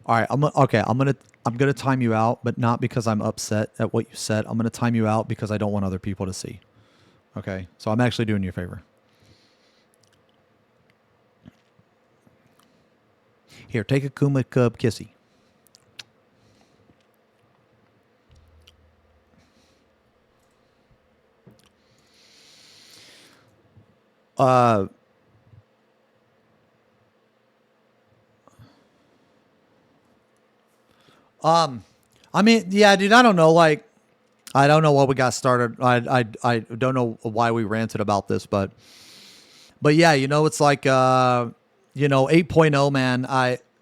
All right, I'm gonna time you out, but not because I'm upset at what you said. I'm gonna time you out because I don't want other people to see. Okay, so I'm actually doing you a favor. Here, take a Kuma Cub kissy. I mean, yeah, dude, I don't know. Like, I don't know what we got started. I don't know why we ranted about this, but yeah, you know, it's like, 8.0, man.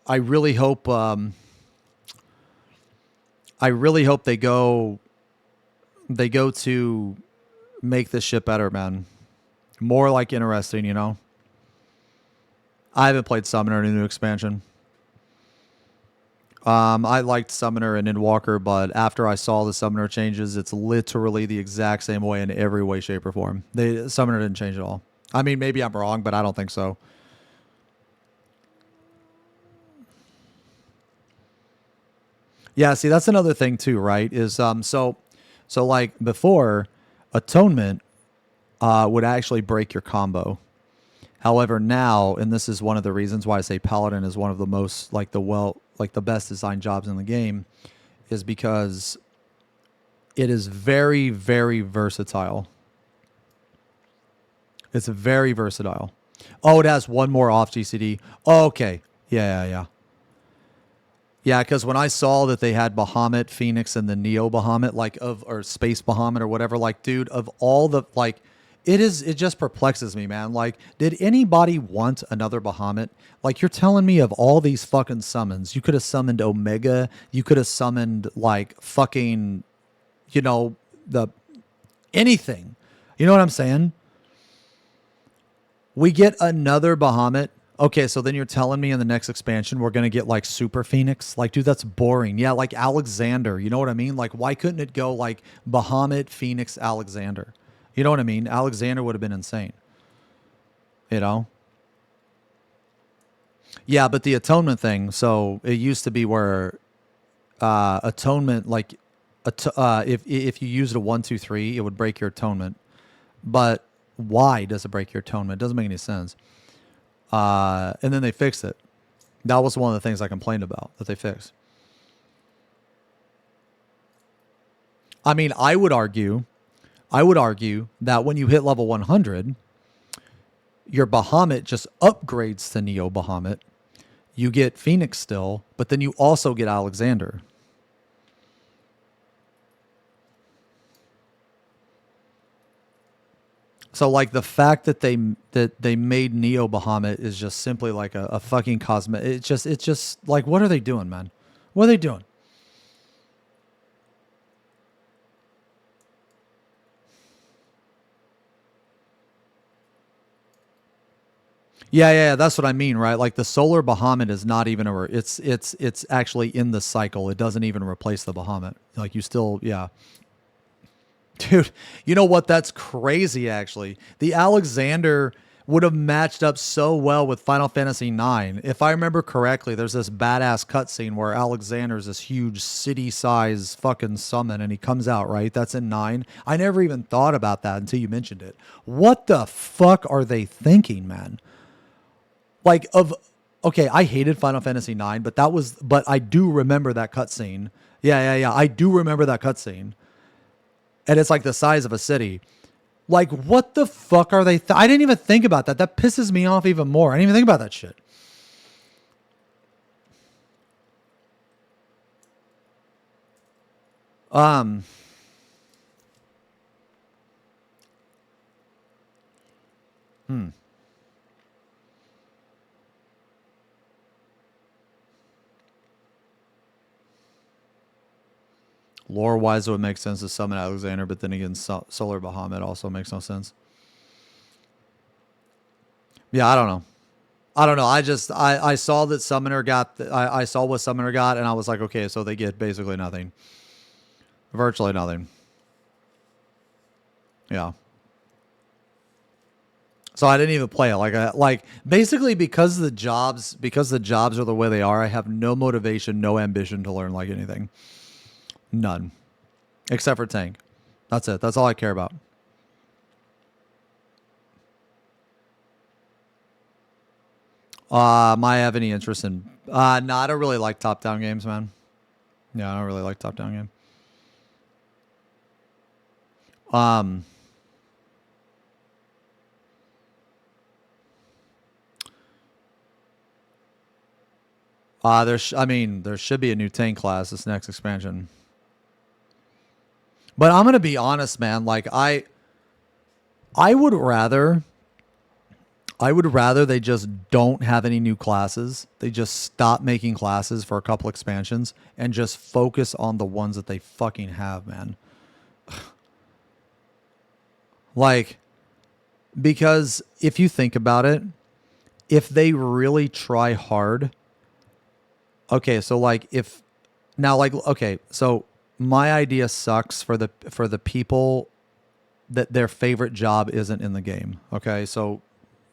I really hope, they go to make this shit better, man. More like interesting, you know. I haven't played Summoner in the new expansion. I liked Summoner and Endwalker, but after I saw the Summoner changes, it's literally the exact same way in every way, shape, or form. Summoner didn't change at all. I mean, maybe I'm wrong, but I don't think so. Yeah, see, that's another thing too, right? Is so like before, Atonement would actually break your combo. However, now, and this is one of the reasons why I say Paladin is one of the most the best designed jobs in the game, is because it is very, very versatile. It's very versatile. Oh, it has one more off GCD. Oh, okay. Yeah. Yeah, because when I saw that they had Bahamut, Phoenix, and the Neo Bahamut, or Space Bahamut or whatever, like, dude, of all the, like, It just perplexes me, man. Like, did anybody want another Bahamut? Like, you're telling me of all these fucking summons, you could have summoned Omega, you could have summoned like fucking, you know, the anything. You know what I'm saying? We get another Bahamut. Okay, so then you're telling me in the next expansion we're going to get like Super Phoenix? Like, dude, that's boring. Yeah, like Alexander. You know what I mean? Like, why couldn't it go like Bahamut, Phoenix, Alexander? You know what I mean? Alexander would have been insane. You know? Yeah, but the atonement thing, so it used to be where atonement, like, if you used a 1, 2, 3, it would break your atonement. But why does it break your atonement? It doesn't make any sense. And then they fixed it. That was one of the things I complained about that they fixed. I mean, I would argue that when you hit level 100, your Bahamut just upgrades to Neo Bahamut. You get Phoenix still, but then you also get Alexander. So like the fact that they made Neo Bahamut is just simply like a fucking cosmetic. It's just like, what are they doing, man? What are they doing? Yeah, that's what I mean, right? Like the Solar Bahamut is not even it's actually in the cycle. It doesn't even replace the Bahamut. Like you still, yeah. Dude, you know what? That's crazy, actually. The Alexander would have matched up so well with Final Fantasy IX. If I remember correctly, there's this badass cutscene where Alexander's this huge city-size fucking summon, and he comes out, right? That's in 9. I never even thought about that until you mentioned it. What the fuck are they thinking, man? Like, okay, I hated Final Fantasy IX, but I do remember that cutscene. Yeah. I do remember that cutscene. And it's like the size of a city. Like, what the fuck are they? I didn't even think about that. That pisses me off even more. I didn't even think about that shit. Lore-wise, it would make sense to summon Alexander, but then again, Solar Bahamut also makes no sense. Yeah, I don't know. I saw that Summoner got... I saw what Summoner got, and I was like, okay, so they get basically nothing. Virtually nothing. Yeah. So I didn't even play it. Like basically because the jobs are the way they are, I have no motivation, no ambition to learn like anything. None. Except for tank. That's it. That's all I care about. Might have any interest in... no, I don't really like top-down games, man. Yeah, I don't really like top-down games. There should be a new tank class this next expansion. But I'm going to be honest, man. Like, I would rather they just don't have any new classes. They just stop making classes for a couple expansions and just focus on the ones that they fucking have, man. Like, because if you think about it, if they really try hard, okay, so like so my idea sucks for the people that their favorite job isn't in the game. Okay, so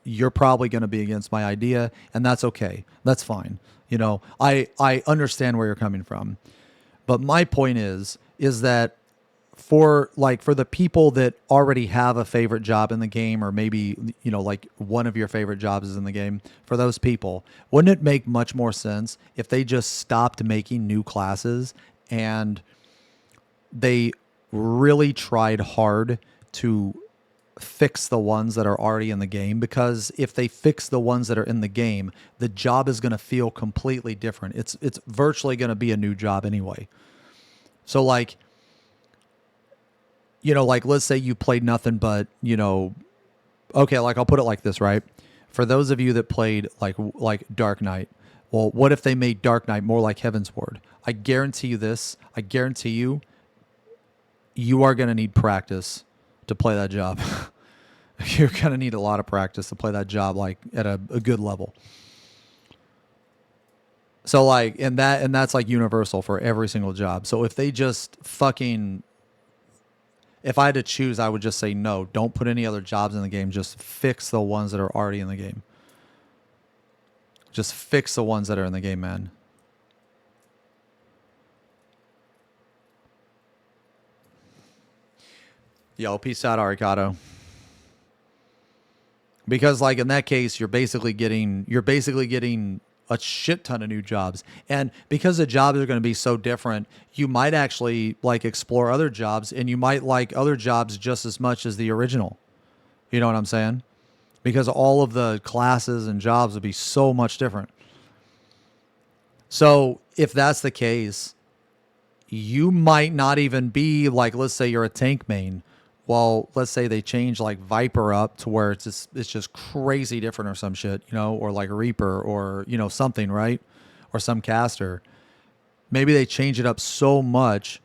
you're probably going to be against my idea, and that's okay. That's fine. You know, I understand where you're coming from, but my point is that for the people that already have a favorite job in the game, or maybe, you know, like one of your favorite jobs is in the game, for those people, wouldn't it make much more sense if they just stopped making new classes and they really tried hard to fix the ones that are already in the game? Because if they fix the ones that are in the game, the job is going to feel completely different. It's virtually going to be a new job anyway. So like, you know, like let's say you played nothing but, you know, okay, like I'll put it like this, right? For those of you that played like Dark Knight, well, what if they made Dark Knight more like Heaven's Ward? I guarantee you this. I guarantee you, you are going to need practice to play that job. You're going to need a lot of practice to play that job like at a good level. So like, and that's like universal for every single job. So if they just fucking, if I had to choose, I would just say no, don't put any other jobs in the game. Just fix the ones that are already in the game. Just fix the ones that are in the game, man. Yo, peace out, Aricato. Because like in that case, you're basically getting a shit ton of new jobs. And because the jobs are going to be so different, you might actually like explore other jobs, and you might like other jobs just as much as the original. You know what I'm saying? Because all of the classes and jobs would be so much different. So if that's the case, you might not even be like, let's say you're a tank main. Well, let's say they change like Viper up to where it's just crazy different or some shit, you know, or like Reaper or, you know, something, right? Or some caster. Maybe they change it up so much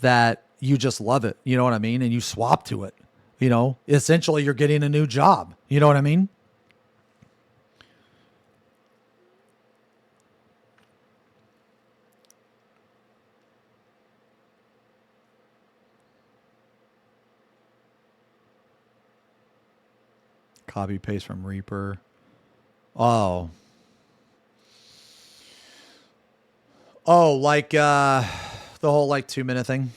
that you just love it. You know what I mean? And you swap to it. You know, essentially you're getting a new job. You know what I mean? Copy paste from Reaper. Oh, like the whole like 2-minute thing.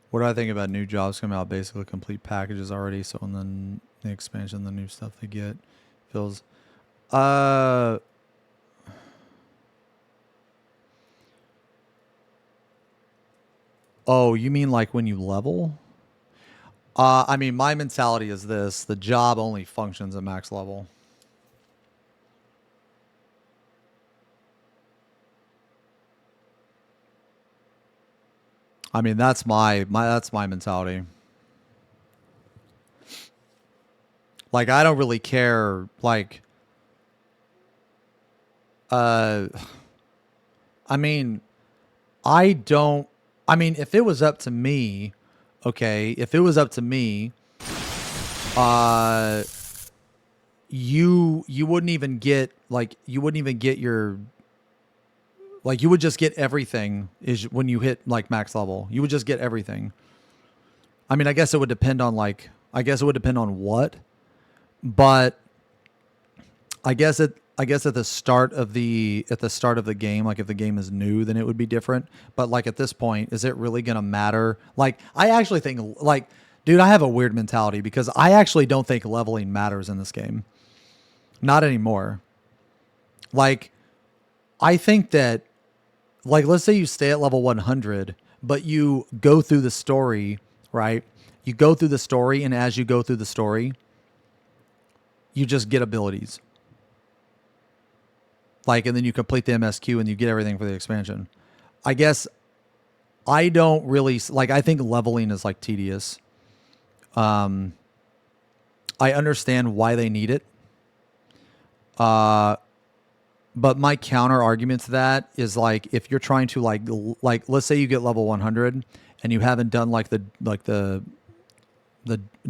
What do I think about new jobs coming out? Basically complete packages already. So, and then the expansion, the new stuff they get feels, oh, you mean like when you level? I mean, my mentality is this: the job only functions at max level. I mean, that's my mentality. Like, I don't really care. Like, I mean, if it was up to me, okay, if it was up to me, you wouldn't even get your, like, you would just get everything is when you hit like max level. You would just get everything. I mean, I guess it would depend on what, but I guess at the start of the game, like if the game is new, then it would be different. But like at this point, is it really going to matter? Like, I actually think, like, dude, I have a weird mentality because I actually don't think leveling matters in this game. Not anymore. Like, I think that, like, let's say you stay at level 100, but you go through the story, right? You go through the story, and as you go through the story, you just get abilities. Like, and then you complete the MSQ and you get everything for the expansion. I guess I don't really, like, I think leveling is like tedious. I understand why they need it. But my counter argument to that is, like, if you're trying to like let's say you get level 100 and you haven't done like the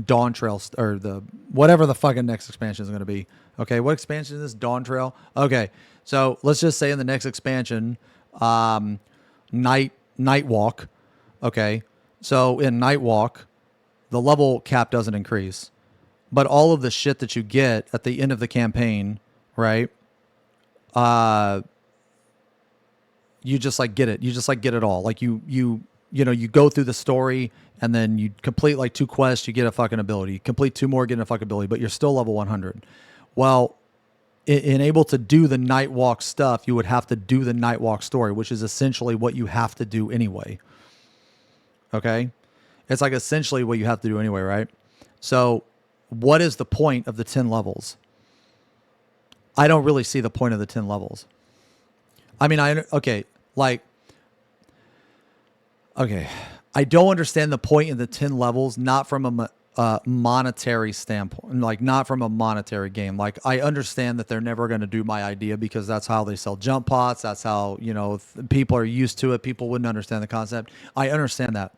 Dawn Trail or the whatever the fucking next expansion is going to be. Okay, what expansion is this? Dawn Trail. Okay, so let's just say in the next expansion, Night Walk. Okay, so in Night Walk, the level cap doesn't increase, but all of the shit that you get at the end of the campaign, right? You just like get it. You just like get it all. Like you go through the story and then you complete like 2 quests, you get a fucking ability. Complete 2 more, get a fucking ability, but you're still level 100. Well, able to do the Nightwalk stuff, you would have to do the Nightwalk story, which is essentially what you have to do anyway. Okay? It's like essentially what you have to do anyway, right? So what is the point of the 10 levels? I don't really see the point of the 10 levels. I mean, I don't understand the point in the 10 levels, not from a monetary standpoint, like not from a monetary game. Like I understand that they're never going to do my idea because that's how they sell jump pots. That's how, people are used to it. People wouldn't understand the concept. I understand that.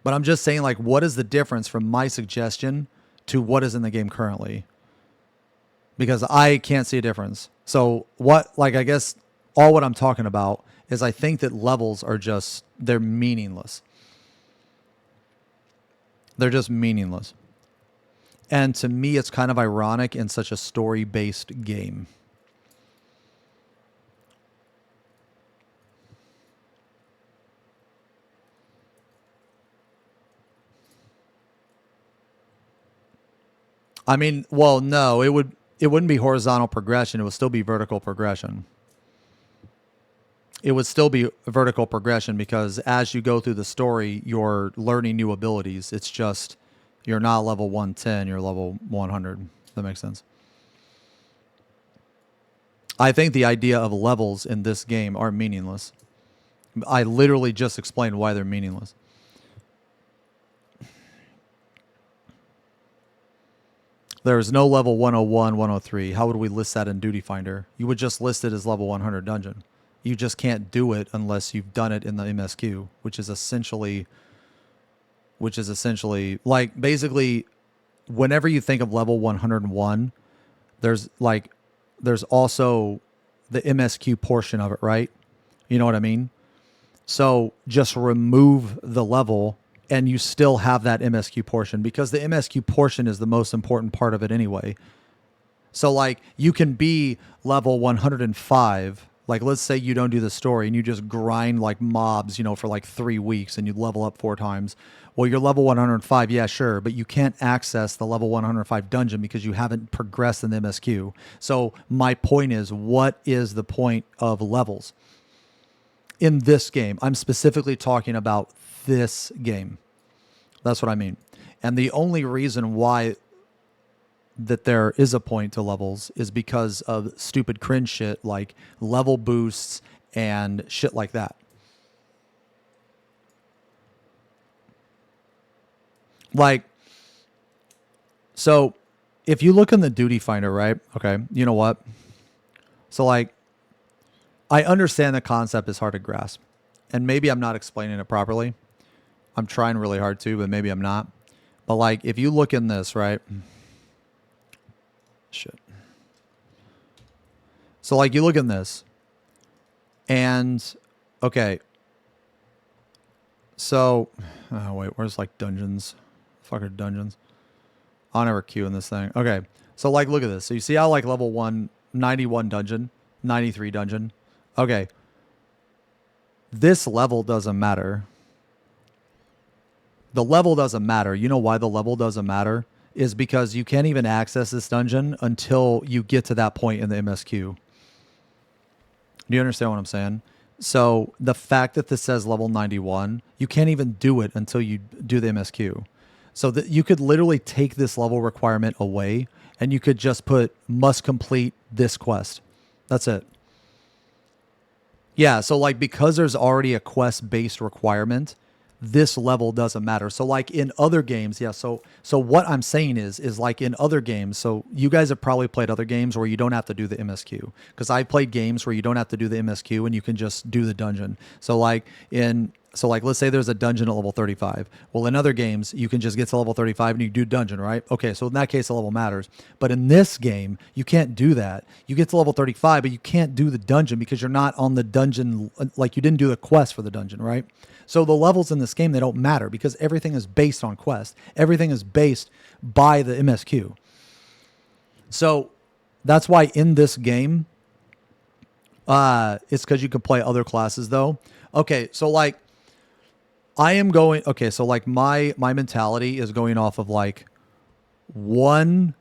But I'm just saying, like, what is the difference from my suggestion to what is in the game currently? Because I can't see a difference. So I guess all what I'm talking about is I think that levels are they're meaningless. They're just meaningless. And to me, it's kind of ironic in such a story-based game. I mean, well, no, it wouldn't be horizontal progression. It would still be vertical progression. It would still be vertical progression because as you go through the story, you're learning new abilities. It's just you're not level 110, you're level 100. That makes sense. I think the idea of levels in this game are meaningless. I literally just explained why they're meaningless. There is no level 101, 103. How would we list that in Duty Finder? You would just list it as level 100 dungeon. You just can't do it unless you've done it in the MSQ, which is essentially like basically whenever you think of level 101, there's also the MSQ portion of it, right? You know what I mean? So just remove the level and you still have that MSQ portion because the MSQ portion is the most important part of it anyway. So like you can be level 105. Like let's say you don't do the story and you just grind like mobs, for like 3 weeks and you level up 4 times. Well, you're level 105. Yeah, sure. But you can't access the level 105 dungeon because you haven't progressed in the MSQ. So my point is, what is the point of levels in this game? I'm specifically talking about this game. That's what I mean. And the only reason why that there is a point to levels is because of stupid cringe shit like level boosts and shit like that. Like, so if you look in the Duty Finder, right? Okay, you know what? So like, I understand the concept is hard to grasp and maybe I'm not explaining it properly. I'm trying really hard to, but maybe I'm not. But like, if you look in this, right? Shit. So like you look in this and okay. So, oh wait, where's like dungeons? Fucker dungeons. I'll never queue in this thing. Okay. So like, look at this. So you see how like level 191 dungeon, 93 dungeon. Okay. This level doesn't matter. The level doesn't matter. You know why the level doesn't matter? Is because you can't even access this dungeon until you get to that point in the MSQ. Do you understand what I'm saying? So the fact that this says level 91, you can't even do it until you do the MSQ. So that you could literally take this level requirement away and you could just put must complete this quest. That's it. Yeah, so like because there's already a quest-based requirement, this level doesn't matter. So like in other games, yeah, so what I'm saying is like in other games, so you guys have probably played other games where you don't have to do the MSQ. Because I played games where you don't have to do the MSQ and you can just do the dungeon. So like let's say there's a dungeon at level 35. Well, in other games, you can just get to level 35 and you do dungeon, right? Okay, so in that case, the level matters. But in this game, you can't do that. You get to level 35, but you can't do the dungeon because you're not on the dungeon, like you didn't do the quest for the dungeon, right? So the levels in this game, they don't matter because everything is based on quest. Everything is based by the MSQ. So that's why in this game, it's because you can play other classes though. Okay, so like so like my mentality is going off of like one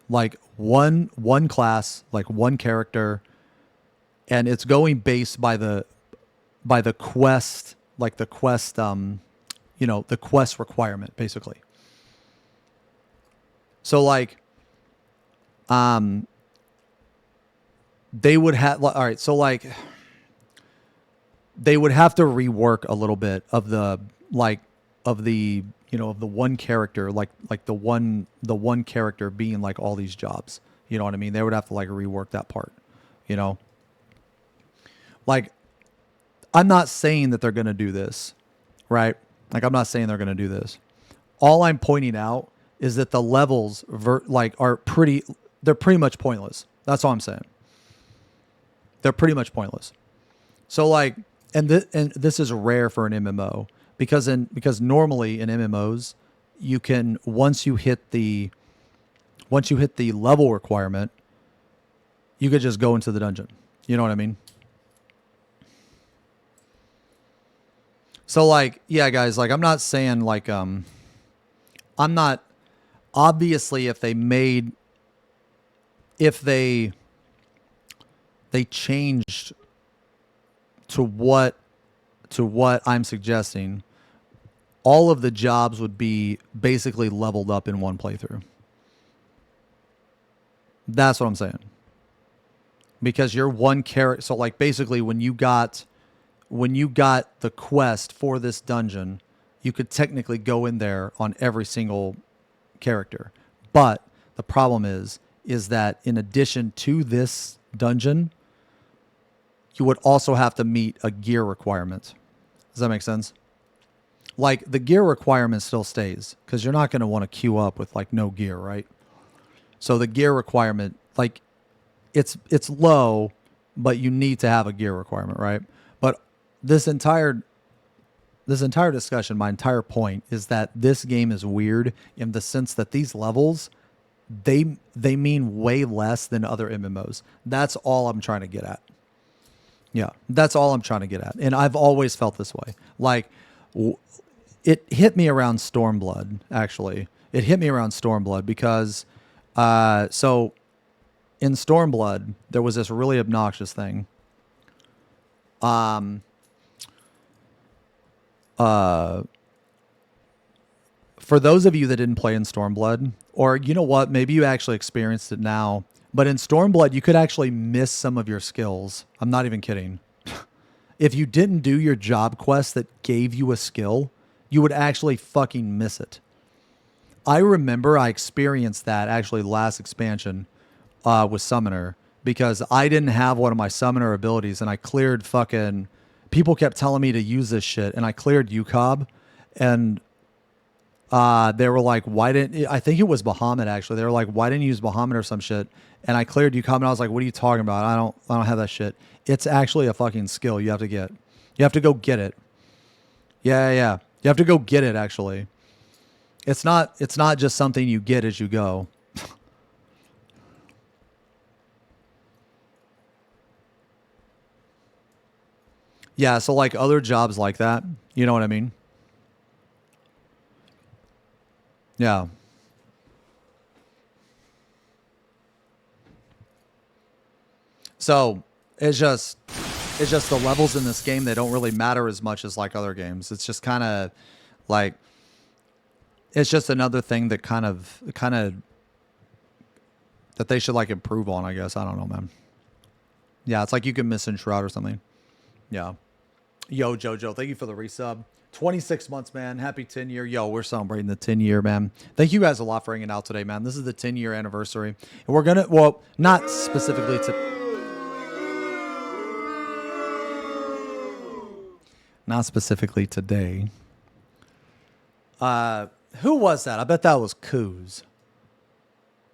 class, like one character, and it's going based by the quest, like the quest, the quest requirement, basically. So like, they would have, all right, so like, they would have to rework a little bit of the one character, like the one character being like all these jobs. You know what I mean? They would have to like rework that part, you know? Like, I'm not saying that they're going to do this, right? Like, I'm not saying they're going to do this. All I'm pointing out is that the levels they're pretty much pointless. That's all I'm saying. They're pretty much pointless. So like, and this is rare for an MMO because normally in MMOs, you can, once you hit the level requirement, you could just go into the dungeon. You know what I mean? So like, yeah, guys, like, I'm not saying like, I'm not, obviously if they changed to what I'm suggesting, all of the jobs would be basically leveled up in one playthrough. That's what I'm saying. Because you're one character, so like basically when you got the quest for this dungeon, you could technically go in there on every single character. But the problem is that in addition to this dungeon, you would also have to meet a gear requirement. Does that make sense? Like, the gear requirement still stays because you're not going to want to queue up with like no gear, right? So the gear requirement, like, it's low, but you need to have a gear requirement, right? But this entire discussion, my entire point is that this game is weird in the sense that these levels, they mean way less than other MMOs. That's all I'm trying to get at. Yeah, that's all I'm trying to get at. And I've always felt this way. Like, it hit me around Stormblood, actually. It hit me around Stormblood because, so in Stormblood, there was this really obnoxious thing. For those of you that didn't play in Stormblood, or you know what, maybe you actually experienced it now, but in Stormblood, you could actually miss some of your skills. I'm not even kidding. If you didn't do your job quest that gave you a skill, you would actually fucking miss it. I remember I experienced that actually last expansion with Summoner because I didn't have one of my Summoner abilities and I cleared fucking... People kept telling me to use this shit and I cleared UCOB and they were like, why didn't... I think it was Bahamut actually. They were like, why didn't you use Bahamut or some shit? And I cleared UCOB and I was like, what are you talking about? I don't have that shit. It's actually a fucking skill you have to get. You have to go get it. Yeah. You have to go get it, actually. It's not just something you get as you go. Yeah, so like other jobs like that, you know what I mean? Yeah. So it's just the levels in this game, they don't really matter as much as like other games. It's just kind of like, it's just another thing that kind of that they should like improve on, I guess. I don't know, man. Yeah, it's like you can miss in Shroud or something. Yeah. Yo, Jojo, thank you for the resub. 26 months, man. Happy 10 year. Yo, we're celebrating the 10 year, man. Thank you guys a lot for hanging out today, man. This is the 10 year anniversary. And we're going to, well, not specifically to... Not specifically today. Who was that? I bet that was Coos.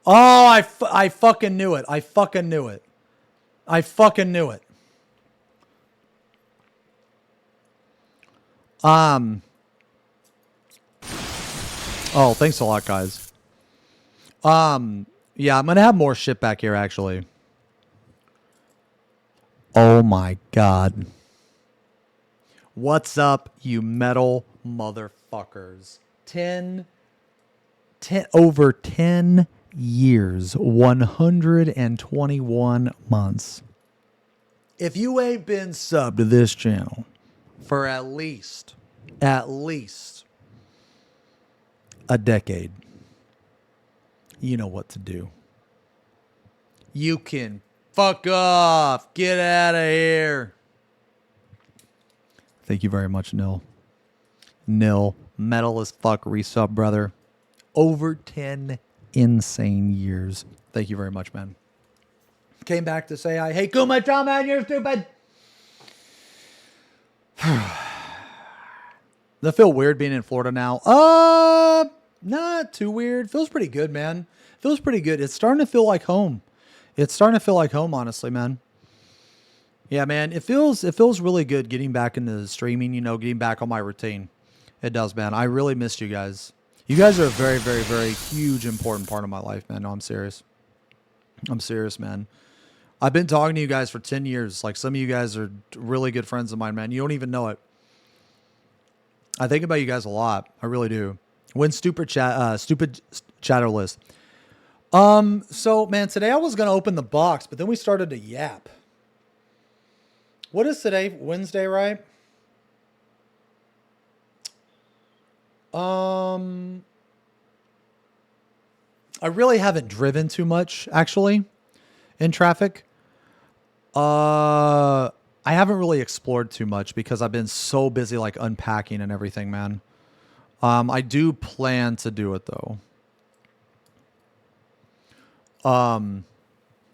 Oh, I fucking knew it. I fucking knew it. Oh, thanks a lot, guys. Yeah, I'm gonna have more shit back here, actually. Oh my god. What's up, you metal motherfuckers? Over 10
years, 121 months. If you ain't been subbed to this channel for at least a decade, you know what to do. You can fuck off. Get out of here. Thank you very much, Nil. Nil, metal as fuck resub, brother. Over 10 insane years. Thank you very much, man. Came back to say I hate Kuma Drama and you're stupid. Does it feel weird being in Florida now? Not too weird. Feels pretty good, man. Feels pretty good. It's starting to feel like home. It's starting to feel like home, honestly, man. Yeah, man. It feels really good getting back into the streaming, you know, getting back on my routine. It does, man. I really missed you guys. You guys are a very, very, very huge, important part of my life, man. No, I'm serious. I'm serious, man. I've been talking to you guys for 10 years. Like, some of you guys are really good friends of mine, man. You don't even know it. I think about you guys a lot. I really do. When stupid chatter list. So, man, today I was going to open the box, but then we started to yap. What is today? Wednesday, right? I really haven't driven too much, actually, in traffic. I haven't really explored too much because I've been so busy, like, unpacking and everything, man. I do plan to do it, though.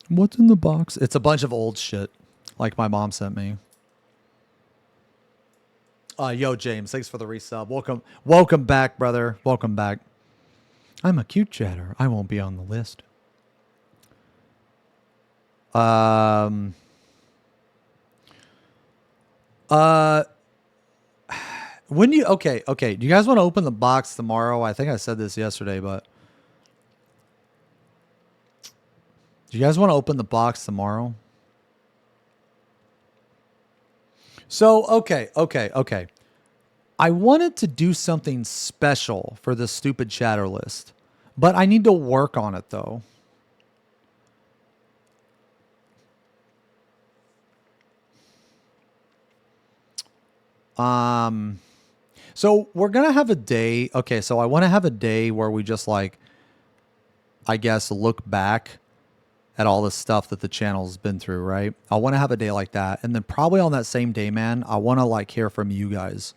What's in the box? It's a bunch of old shit, like my mom sent me. Yo, James, thanks for the resub. Welcome back, brother. Welcome back. I'm a cute chatter. I won't be on the list. When do you, okay. Do you guys want to open the box tomorrow? I think I said this yesterday, but do you guys want to open the box tomorrow? So, okay. I wanted to do something special for this stupid chatter list, but I need to work on it, though. So we're going to have a day. Okay, so I want to have a day where we just, like, I guess, look back at all the stuff that the channel's been through, right? I want to have a day like that. And then probably on that same day, man, I want to, like, hear from you guys.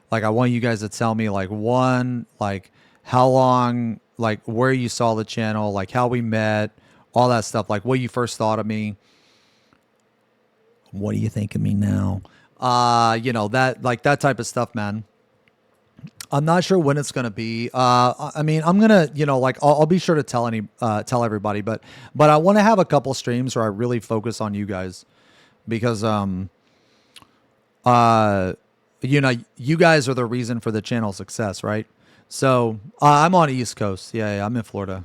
Like, I want you guys to tell me, like, one, like, how long, like, where you saw the channel, like, how we met, all that stuff. Like, what you first thought of me. What do you think of me now? You know, that, like, that type of stuff, man. I'm not sure when it's going to be. I mean, I'm going to, you know, like, I'll be sure to tell everybody, but I want to have a couple streams where I really focus on you guys because, you know, you guys are the reason for the channel's success, right? So I'm on East Coast. Yeah, I'm in Florida.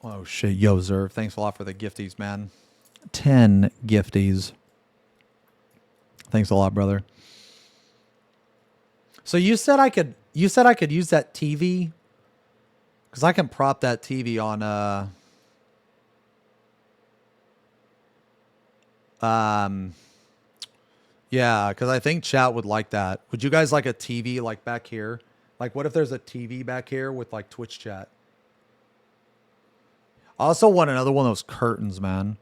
Oh shit, yo, Zerv, thanks a lot for the gifties, man. 10 gifties. Thanks a lot, brother. So you said I could use that TV? Because I can prop that TV on yeah, because I think chat would like that. Would you guys like a TV like back here? Like, what if there's a TV back here with, like, Twitch chat? I also want another one of those curtains, man.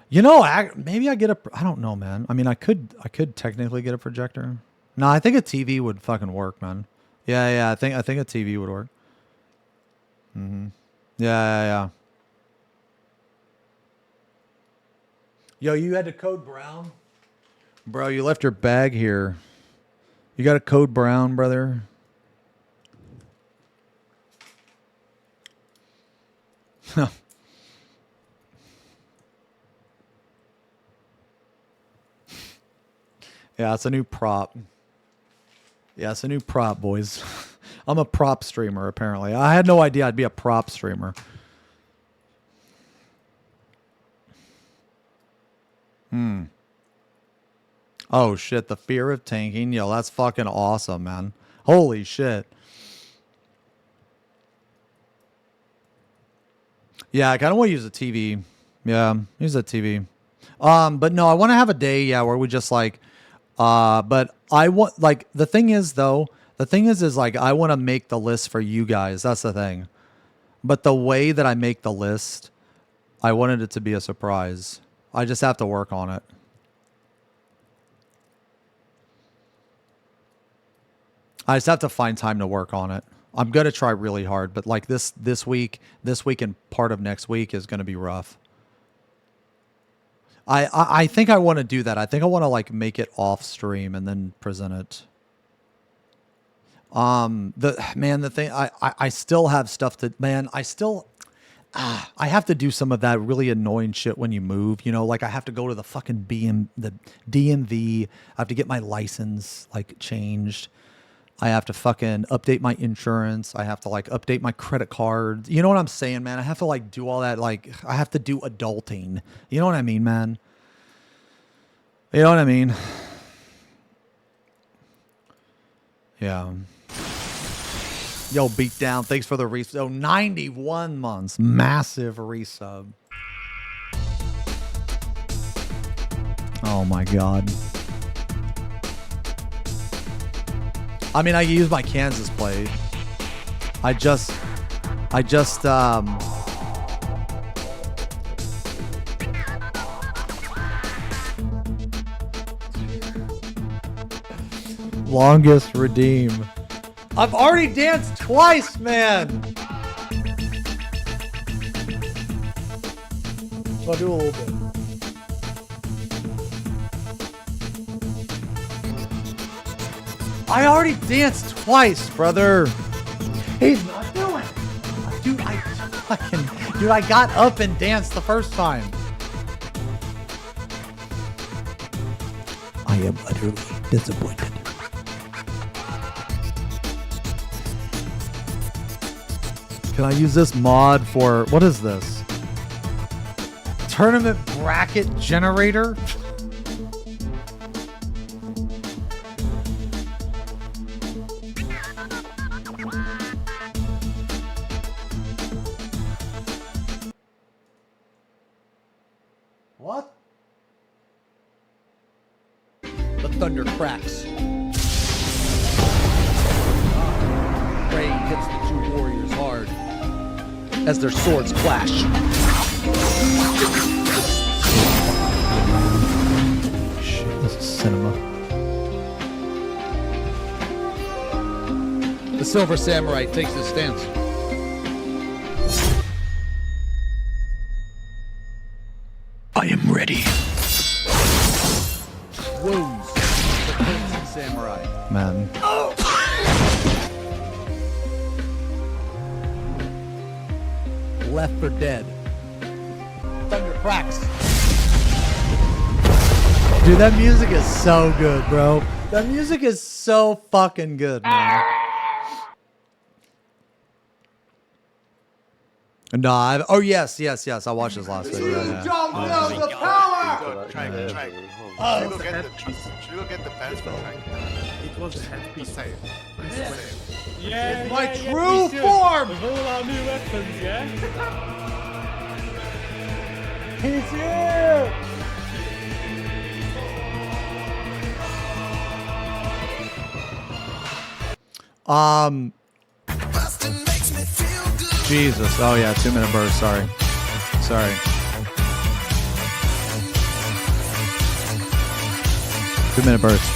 You know, maybe I get a... I don't know, man. I mean, I could technically get a projector. No, I think a TV would fucking work, man. Yeah. I think a TV would work. Yeah. Yo, you had to code brown? Bro, you left your bag here. You got a code brown, brother? Yeah, it's a new prop. Yeah, it's a new prop, boys. I'm a prop streamer, apparently. I had no idea I'd be a prop streamer.
Oh shit, the fear of tanking. Yo, that's fucking awesome, man. Holy shit. Yeah, I kind of want to use a TV. Yeah, use a TV. But no, I want to have a day, yeah, where we just like, but I want, like, the thing is like, I want to make the list for you guys. That's the thing. But the way that I make the list, I wanted it to be a surprise. I just have to work on it. I just have to find time to work on it. I'm going to try really hard, but like this week and part of next week is going to be rough. I think I want to do that. I think I want to like make it off stream and then present it. The thing, I still have stuff to, man, I have to do some of that really annoying shit when you move, you know, like I have to go to the fucking the DMV. I have to get my license like changed. I have to fucking update my insurance. I have to like update my credit card. You know what I'm saying, man? I have to like do all that. Like I have to do adulting. You know what I mean, man? You know what I mean? Yeah. Yo, beat down. Thanks for the resub. Oh, 91 months. Massive resub. Oh my God. I mean, I use my Kansas plate. I just longest redeem. I've already danced twice, man. So I'll do a little bit. I already danced twice, brother. He's not doing it. Dude, I got up and danced the first time. I am utterly disappointed. Can I use this mod for, what is this? Tournament bracket generator? What? The thunder cracks. Rain hits the two warriors hard as their swords clash. Shit, this is cinema. The Silver Samurai takes his stance. I am ready. Wounds. The Crimson Samurai. Man. Left for dead. Thunder cracks. Dude, that music is so good, bro. That music is so fucking good, man. No, oh yes. I watched this last video.
You don't know the power!
Try.
Should we go get the pants for trying?
It was a headpiece.
Save.
Yeah,
it's my true form!
With all our new weapons, yeah?
He's here!
Jesus. Oh yeah, 2-minute burst. Sorry. 2-minute burst.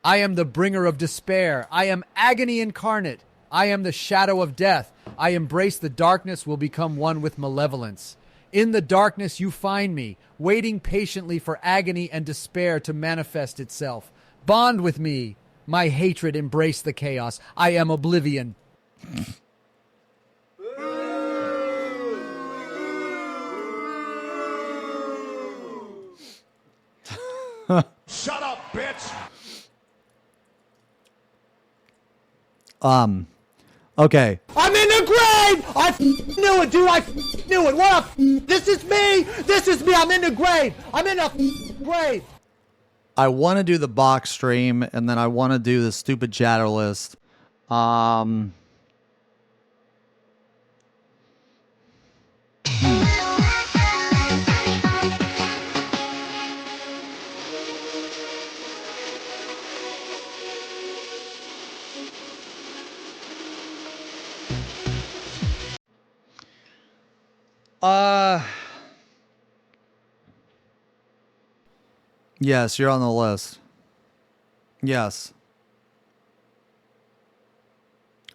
I am the bringer of despair. I am agony incarnate. I am the shadow of death. I embrace the darkness, will become one with malevolence. In the darkness you find me, waiting patiently for agony and despair to manifest itself. Bond with me. My hatred embrace the chaos. I am oblivion.
Shut up, bitch!
Okay.
I'm in the grave! I knew it, dude. I knew it. What up? This is me. This is me. I'm in the grave. I'm in the grave.
I want to do the box stream, and then I want to do the stupid chatter list. Yes, you're on the list. Yes.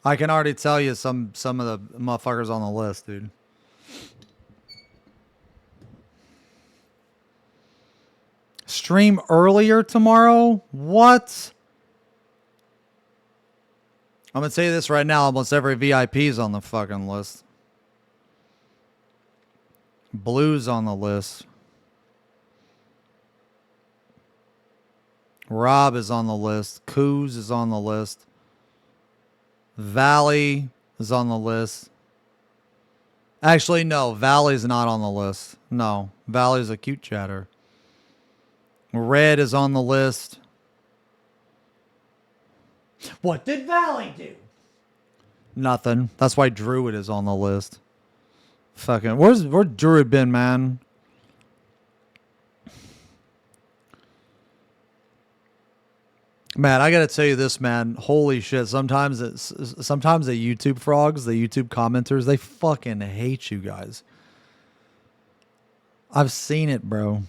I can already tell you some of the motherfuckers on the list, dude. Stream earlier tomorrow? What? I'm gonna tell you this right now, almost every VIP is on the fucking list. Blue's on the list. Rob is on the list. Coos is on the list. Valley is on the list. Actually, no. Valley's not on the list. No. Valley's a cute chatter. Red is on the list.
What did Valley do?
Nothing. That's why Druid is on the list. Fucking. Where's Druid been, man? Man, I gotta tell you this, man. Holy shit! Sometimes the YouTube frogs, the YouTube commenters, they fucking hate you guys. I've seen it, bro.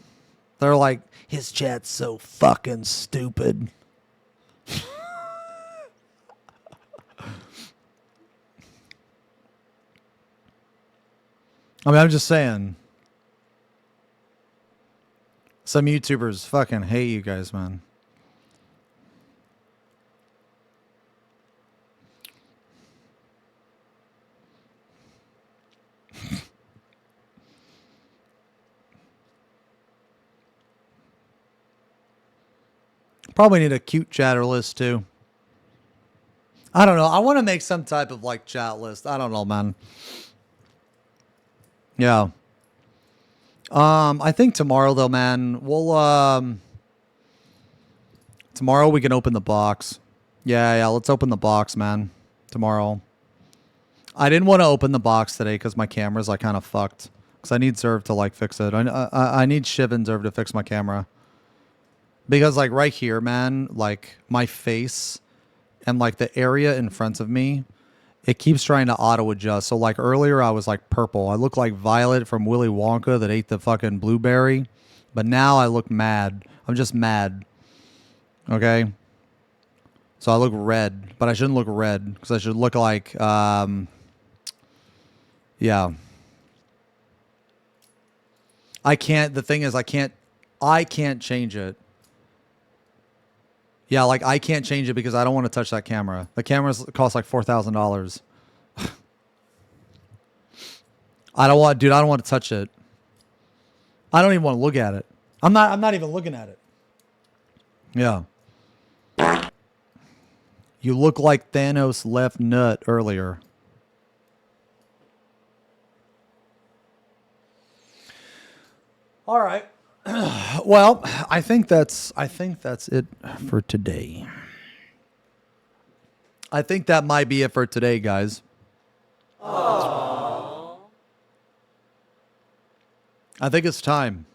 They're like, his chat's so fucking stupid. I mean, I'm just saying. Some YouTubers fucking hate you guys, man. Probably need a cute chatter list too. I don't know. I want to make some type of like chat list. I don't know, man. Yeah. I think tomorrow though, man, we'll tomorrow we can open the box. Yeah, let's open the box, man. Tomorrow. I didn't want to open the box today because my camera's like kind of fucked. Because I need Zerv to like fix it. I need Shiv and Zerv to fix my camera. Because like right here, man, like my face and like the area in front of me, it keeps trying to auto adjust. So like earlier I was like purple. I look like Violet from Willy Wonka that ate the fucking blueberry. But now I look mad. I'm just mad. Okay? So I look red. But I shouldn't look red. Because I should look like, yeah. I can't, the thing is I can't change it. Yeah, like I can't change it because I don't want to touch that camera. The cameras cost like $4,000. I don't want to touch it. I don't even want to look at it. I'm not even looking at it. Yeah. You look like Thanos left nut earlier. All right. Well, I think that's it for today. I think that might be it for today, guys. Aww. I think it's time.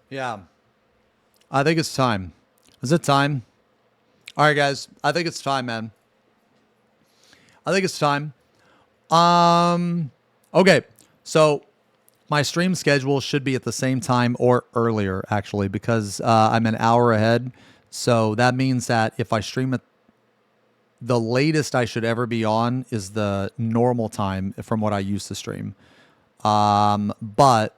Yeah. I think it's time. Is it time? All right, guys. I think it's time, man. I think it's time. Okay. So my stream schedule should be at the same time or earlier, actually, because I'm an hour ahead. So that means that if I stream at the latest I should ever be on is the normal time from what I used to stream. But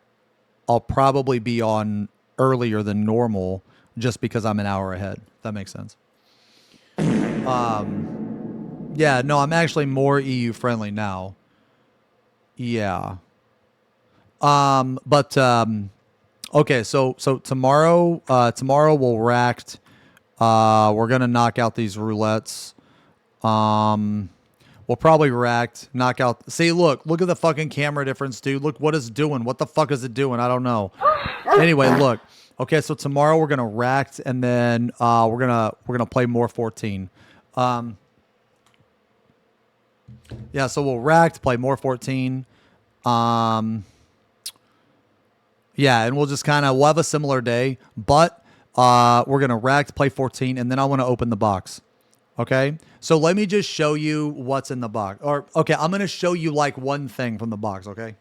I'll probably be on earlier than normal just because I'm an hour ahead. If that makes sense. Yeah, no, I'm actually more EU friendly now. Yeah. Okay, so tomorrow we'll react We're gonna knock out these roulettes. We'll probably racked, knock out. See, look at the fucking camera difference, dude. Look what it's doing. What the fuck is it doing? I don't know. Anyway, look. Okay, so tomorrow we're gonna racked, and then we're gonna play more 14. Yeah, so we'll racked, play more 14. Yeah, and we'll just we'll have a similar day, but we're gonna racked, play 14, and then I want to open the box. Okay, so let me just show you what's in the box. Or okay, I'm gonna show you like one thing from the box. Okay.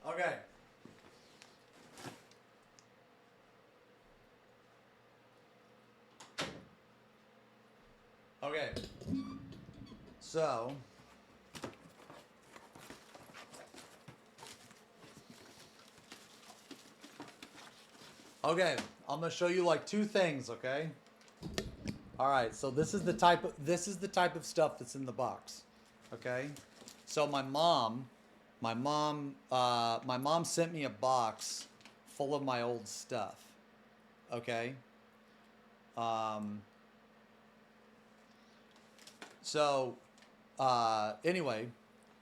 Okay. Okay. So. Okay, I'm gonna show you like two things. Okay. All right. So this is the type of stuff that's in the box. Okay. So my mom sent me a box full of my old stuff. Okay. So, anyway,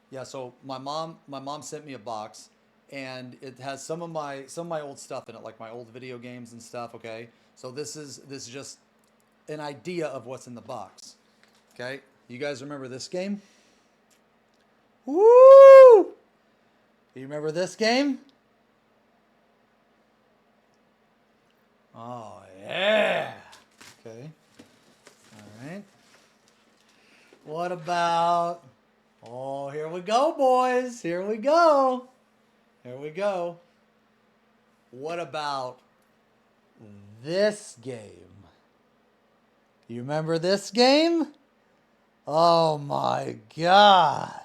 yeah. So my mom sent me a box, and it has some of my old stuff in it, like my old video games and stuff. Okay. So this is just an idea of what's in the box. Okay. You guys remember this game? Woo! You remember this game? Oh yeah. Okay. All right. What about, oh, here we go, boys. Here we go. Here we go. What about this game? You remember this game? Oh my God.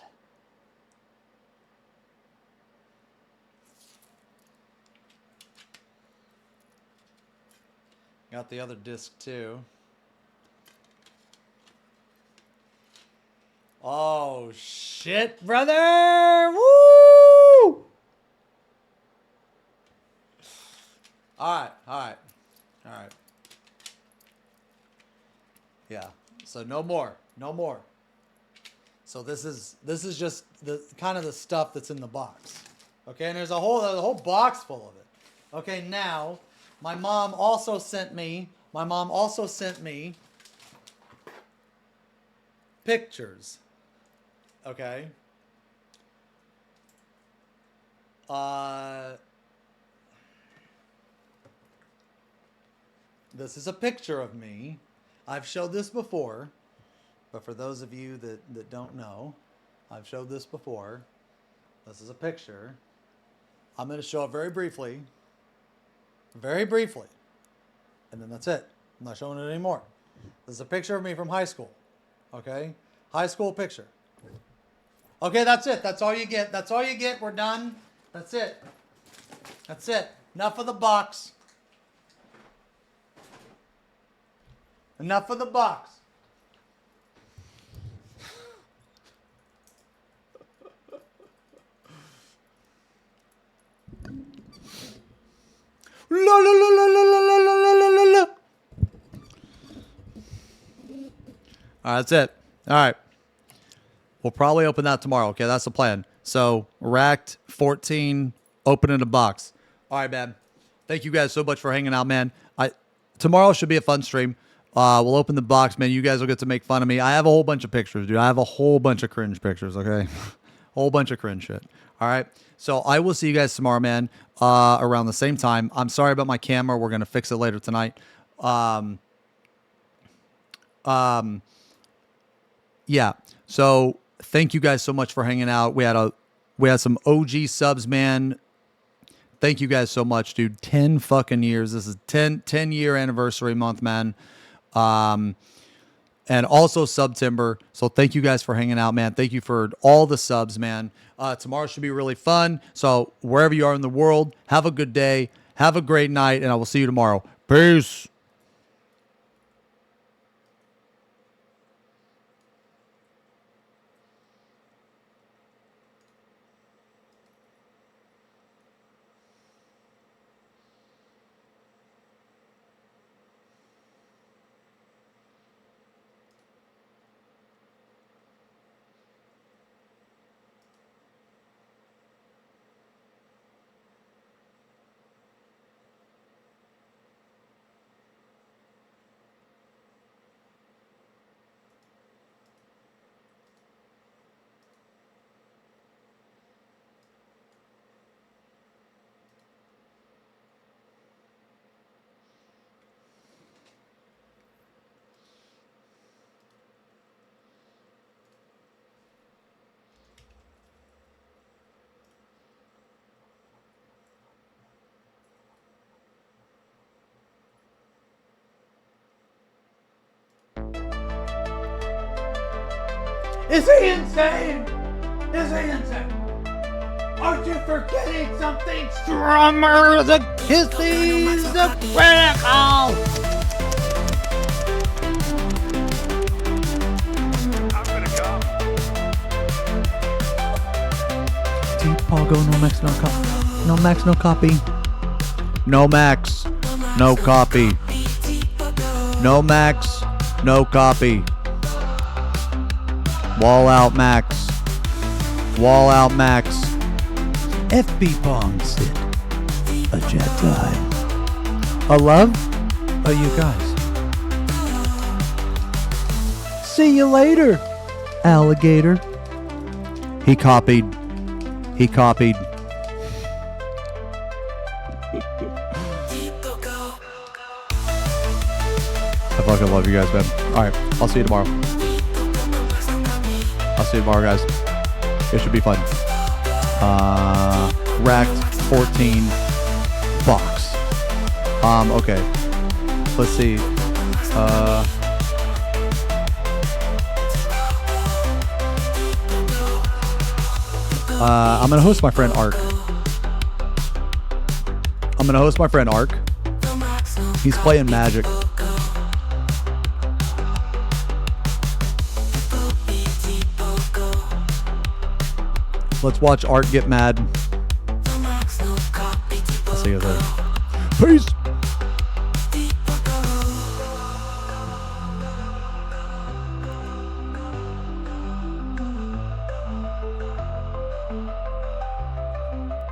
Got the other disc too. Oh shit, brother! Woo! All right. Yeah. So no more. So this is just the kind of the stuff that's in the box. Okay, and there's a whole box full of it. Okay, now my mom also sent me pictures. Okay. This is a picture of me. I've showed this before, but for those of you that don't know, I've showed this before. This is a picture. I'm going to show it very briefly, and then that's it. I'm not showing it anymore. This is a picture of me from high school. Okay? High school picture. Okay, that's it. That's all you get. We're done. That's it. Enough of the box. Enough of the box. La la la la la la la la la la. All right, that's it. All right. We'll probably open that tomorrow. Okay, that's the plan. So, racked 14, opening a box. All right, man. Thank you guys so much for hanging out, man. Tomorrow should be a fun stream. We'll open the box, man. You guys will get to make fun of me. I have a whole bunch of pictures, dude. I have a whole bunch of cringe pictures, okay? Whole bunch of cringe shit. All right? So, I will see you guys tomorrow, man, around the same time. I'm sorry about my camera. We're going to fix it later tonight. Yeah. So, thank you guys so much for hanging out. We had some OG subs, man. Thank you guys so much, dude. 10 fucking years. This is 10 year anniversary month, man. And also September. So thank you guys for hanging out, man. Thank you for all the subs, man. Tomorrow should be really fun. So wherever you are in the world, have a good day. Have a great night, and I will see you tomorrow. Peace.
Is he insane? Is he insane? Aren't you forgetting something?
Drummer, the kisses, the critical.
Deep Pogo, no max, no copy. No max, no copy.
No max, no copy. No max, no copy. Wall out max. Wall out max.
FB Pong Sid. A Jedi. A love? You guys. See you later, alligator.
He copied. He copied. I fucking love you guys, man. Alright, I'll see you tomorrow. I'll see you tomorrow, guys. It should be fun. Racked 14 box. Okay. Let's see. I'm gonna host my friend Ark. He's playing Magic. Let's watch Art get mad. I'll see you guys later. Peace.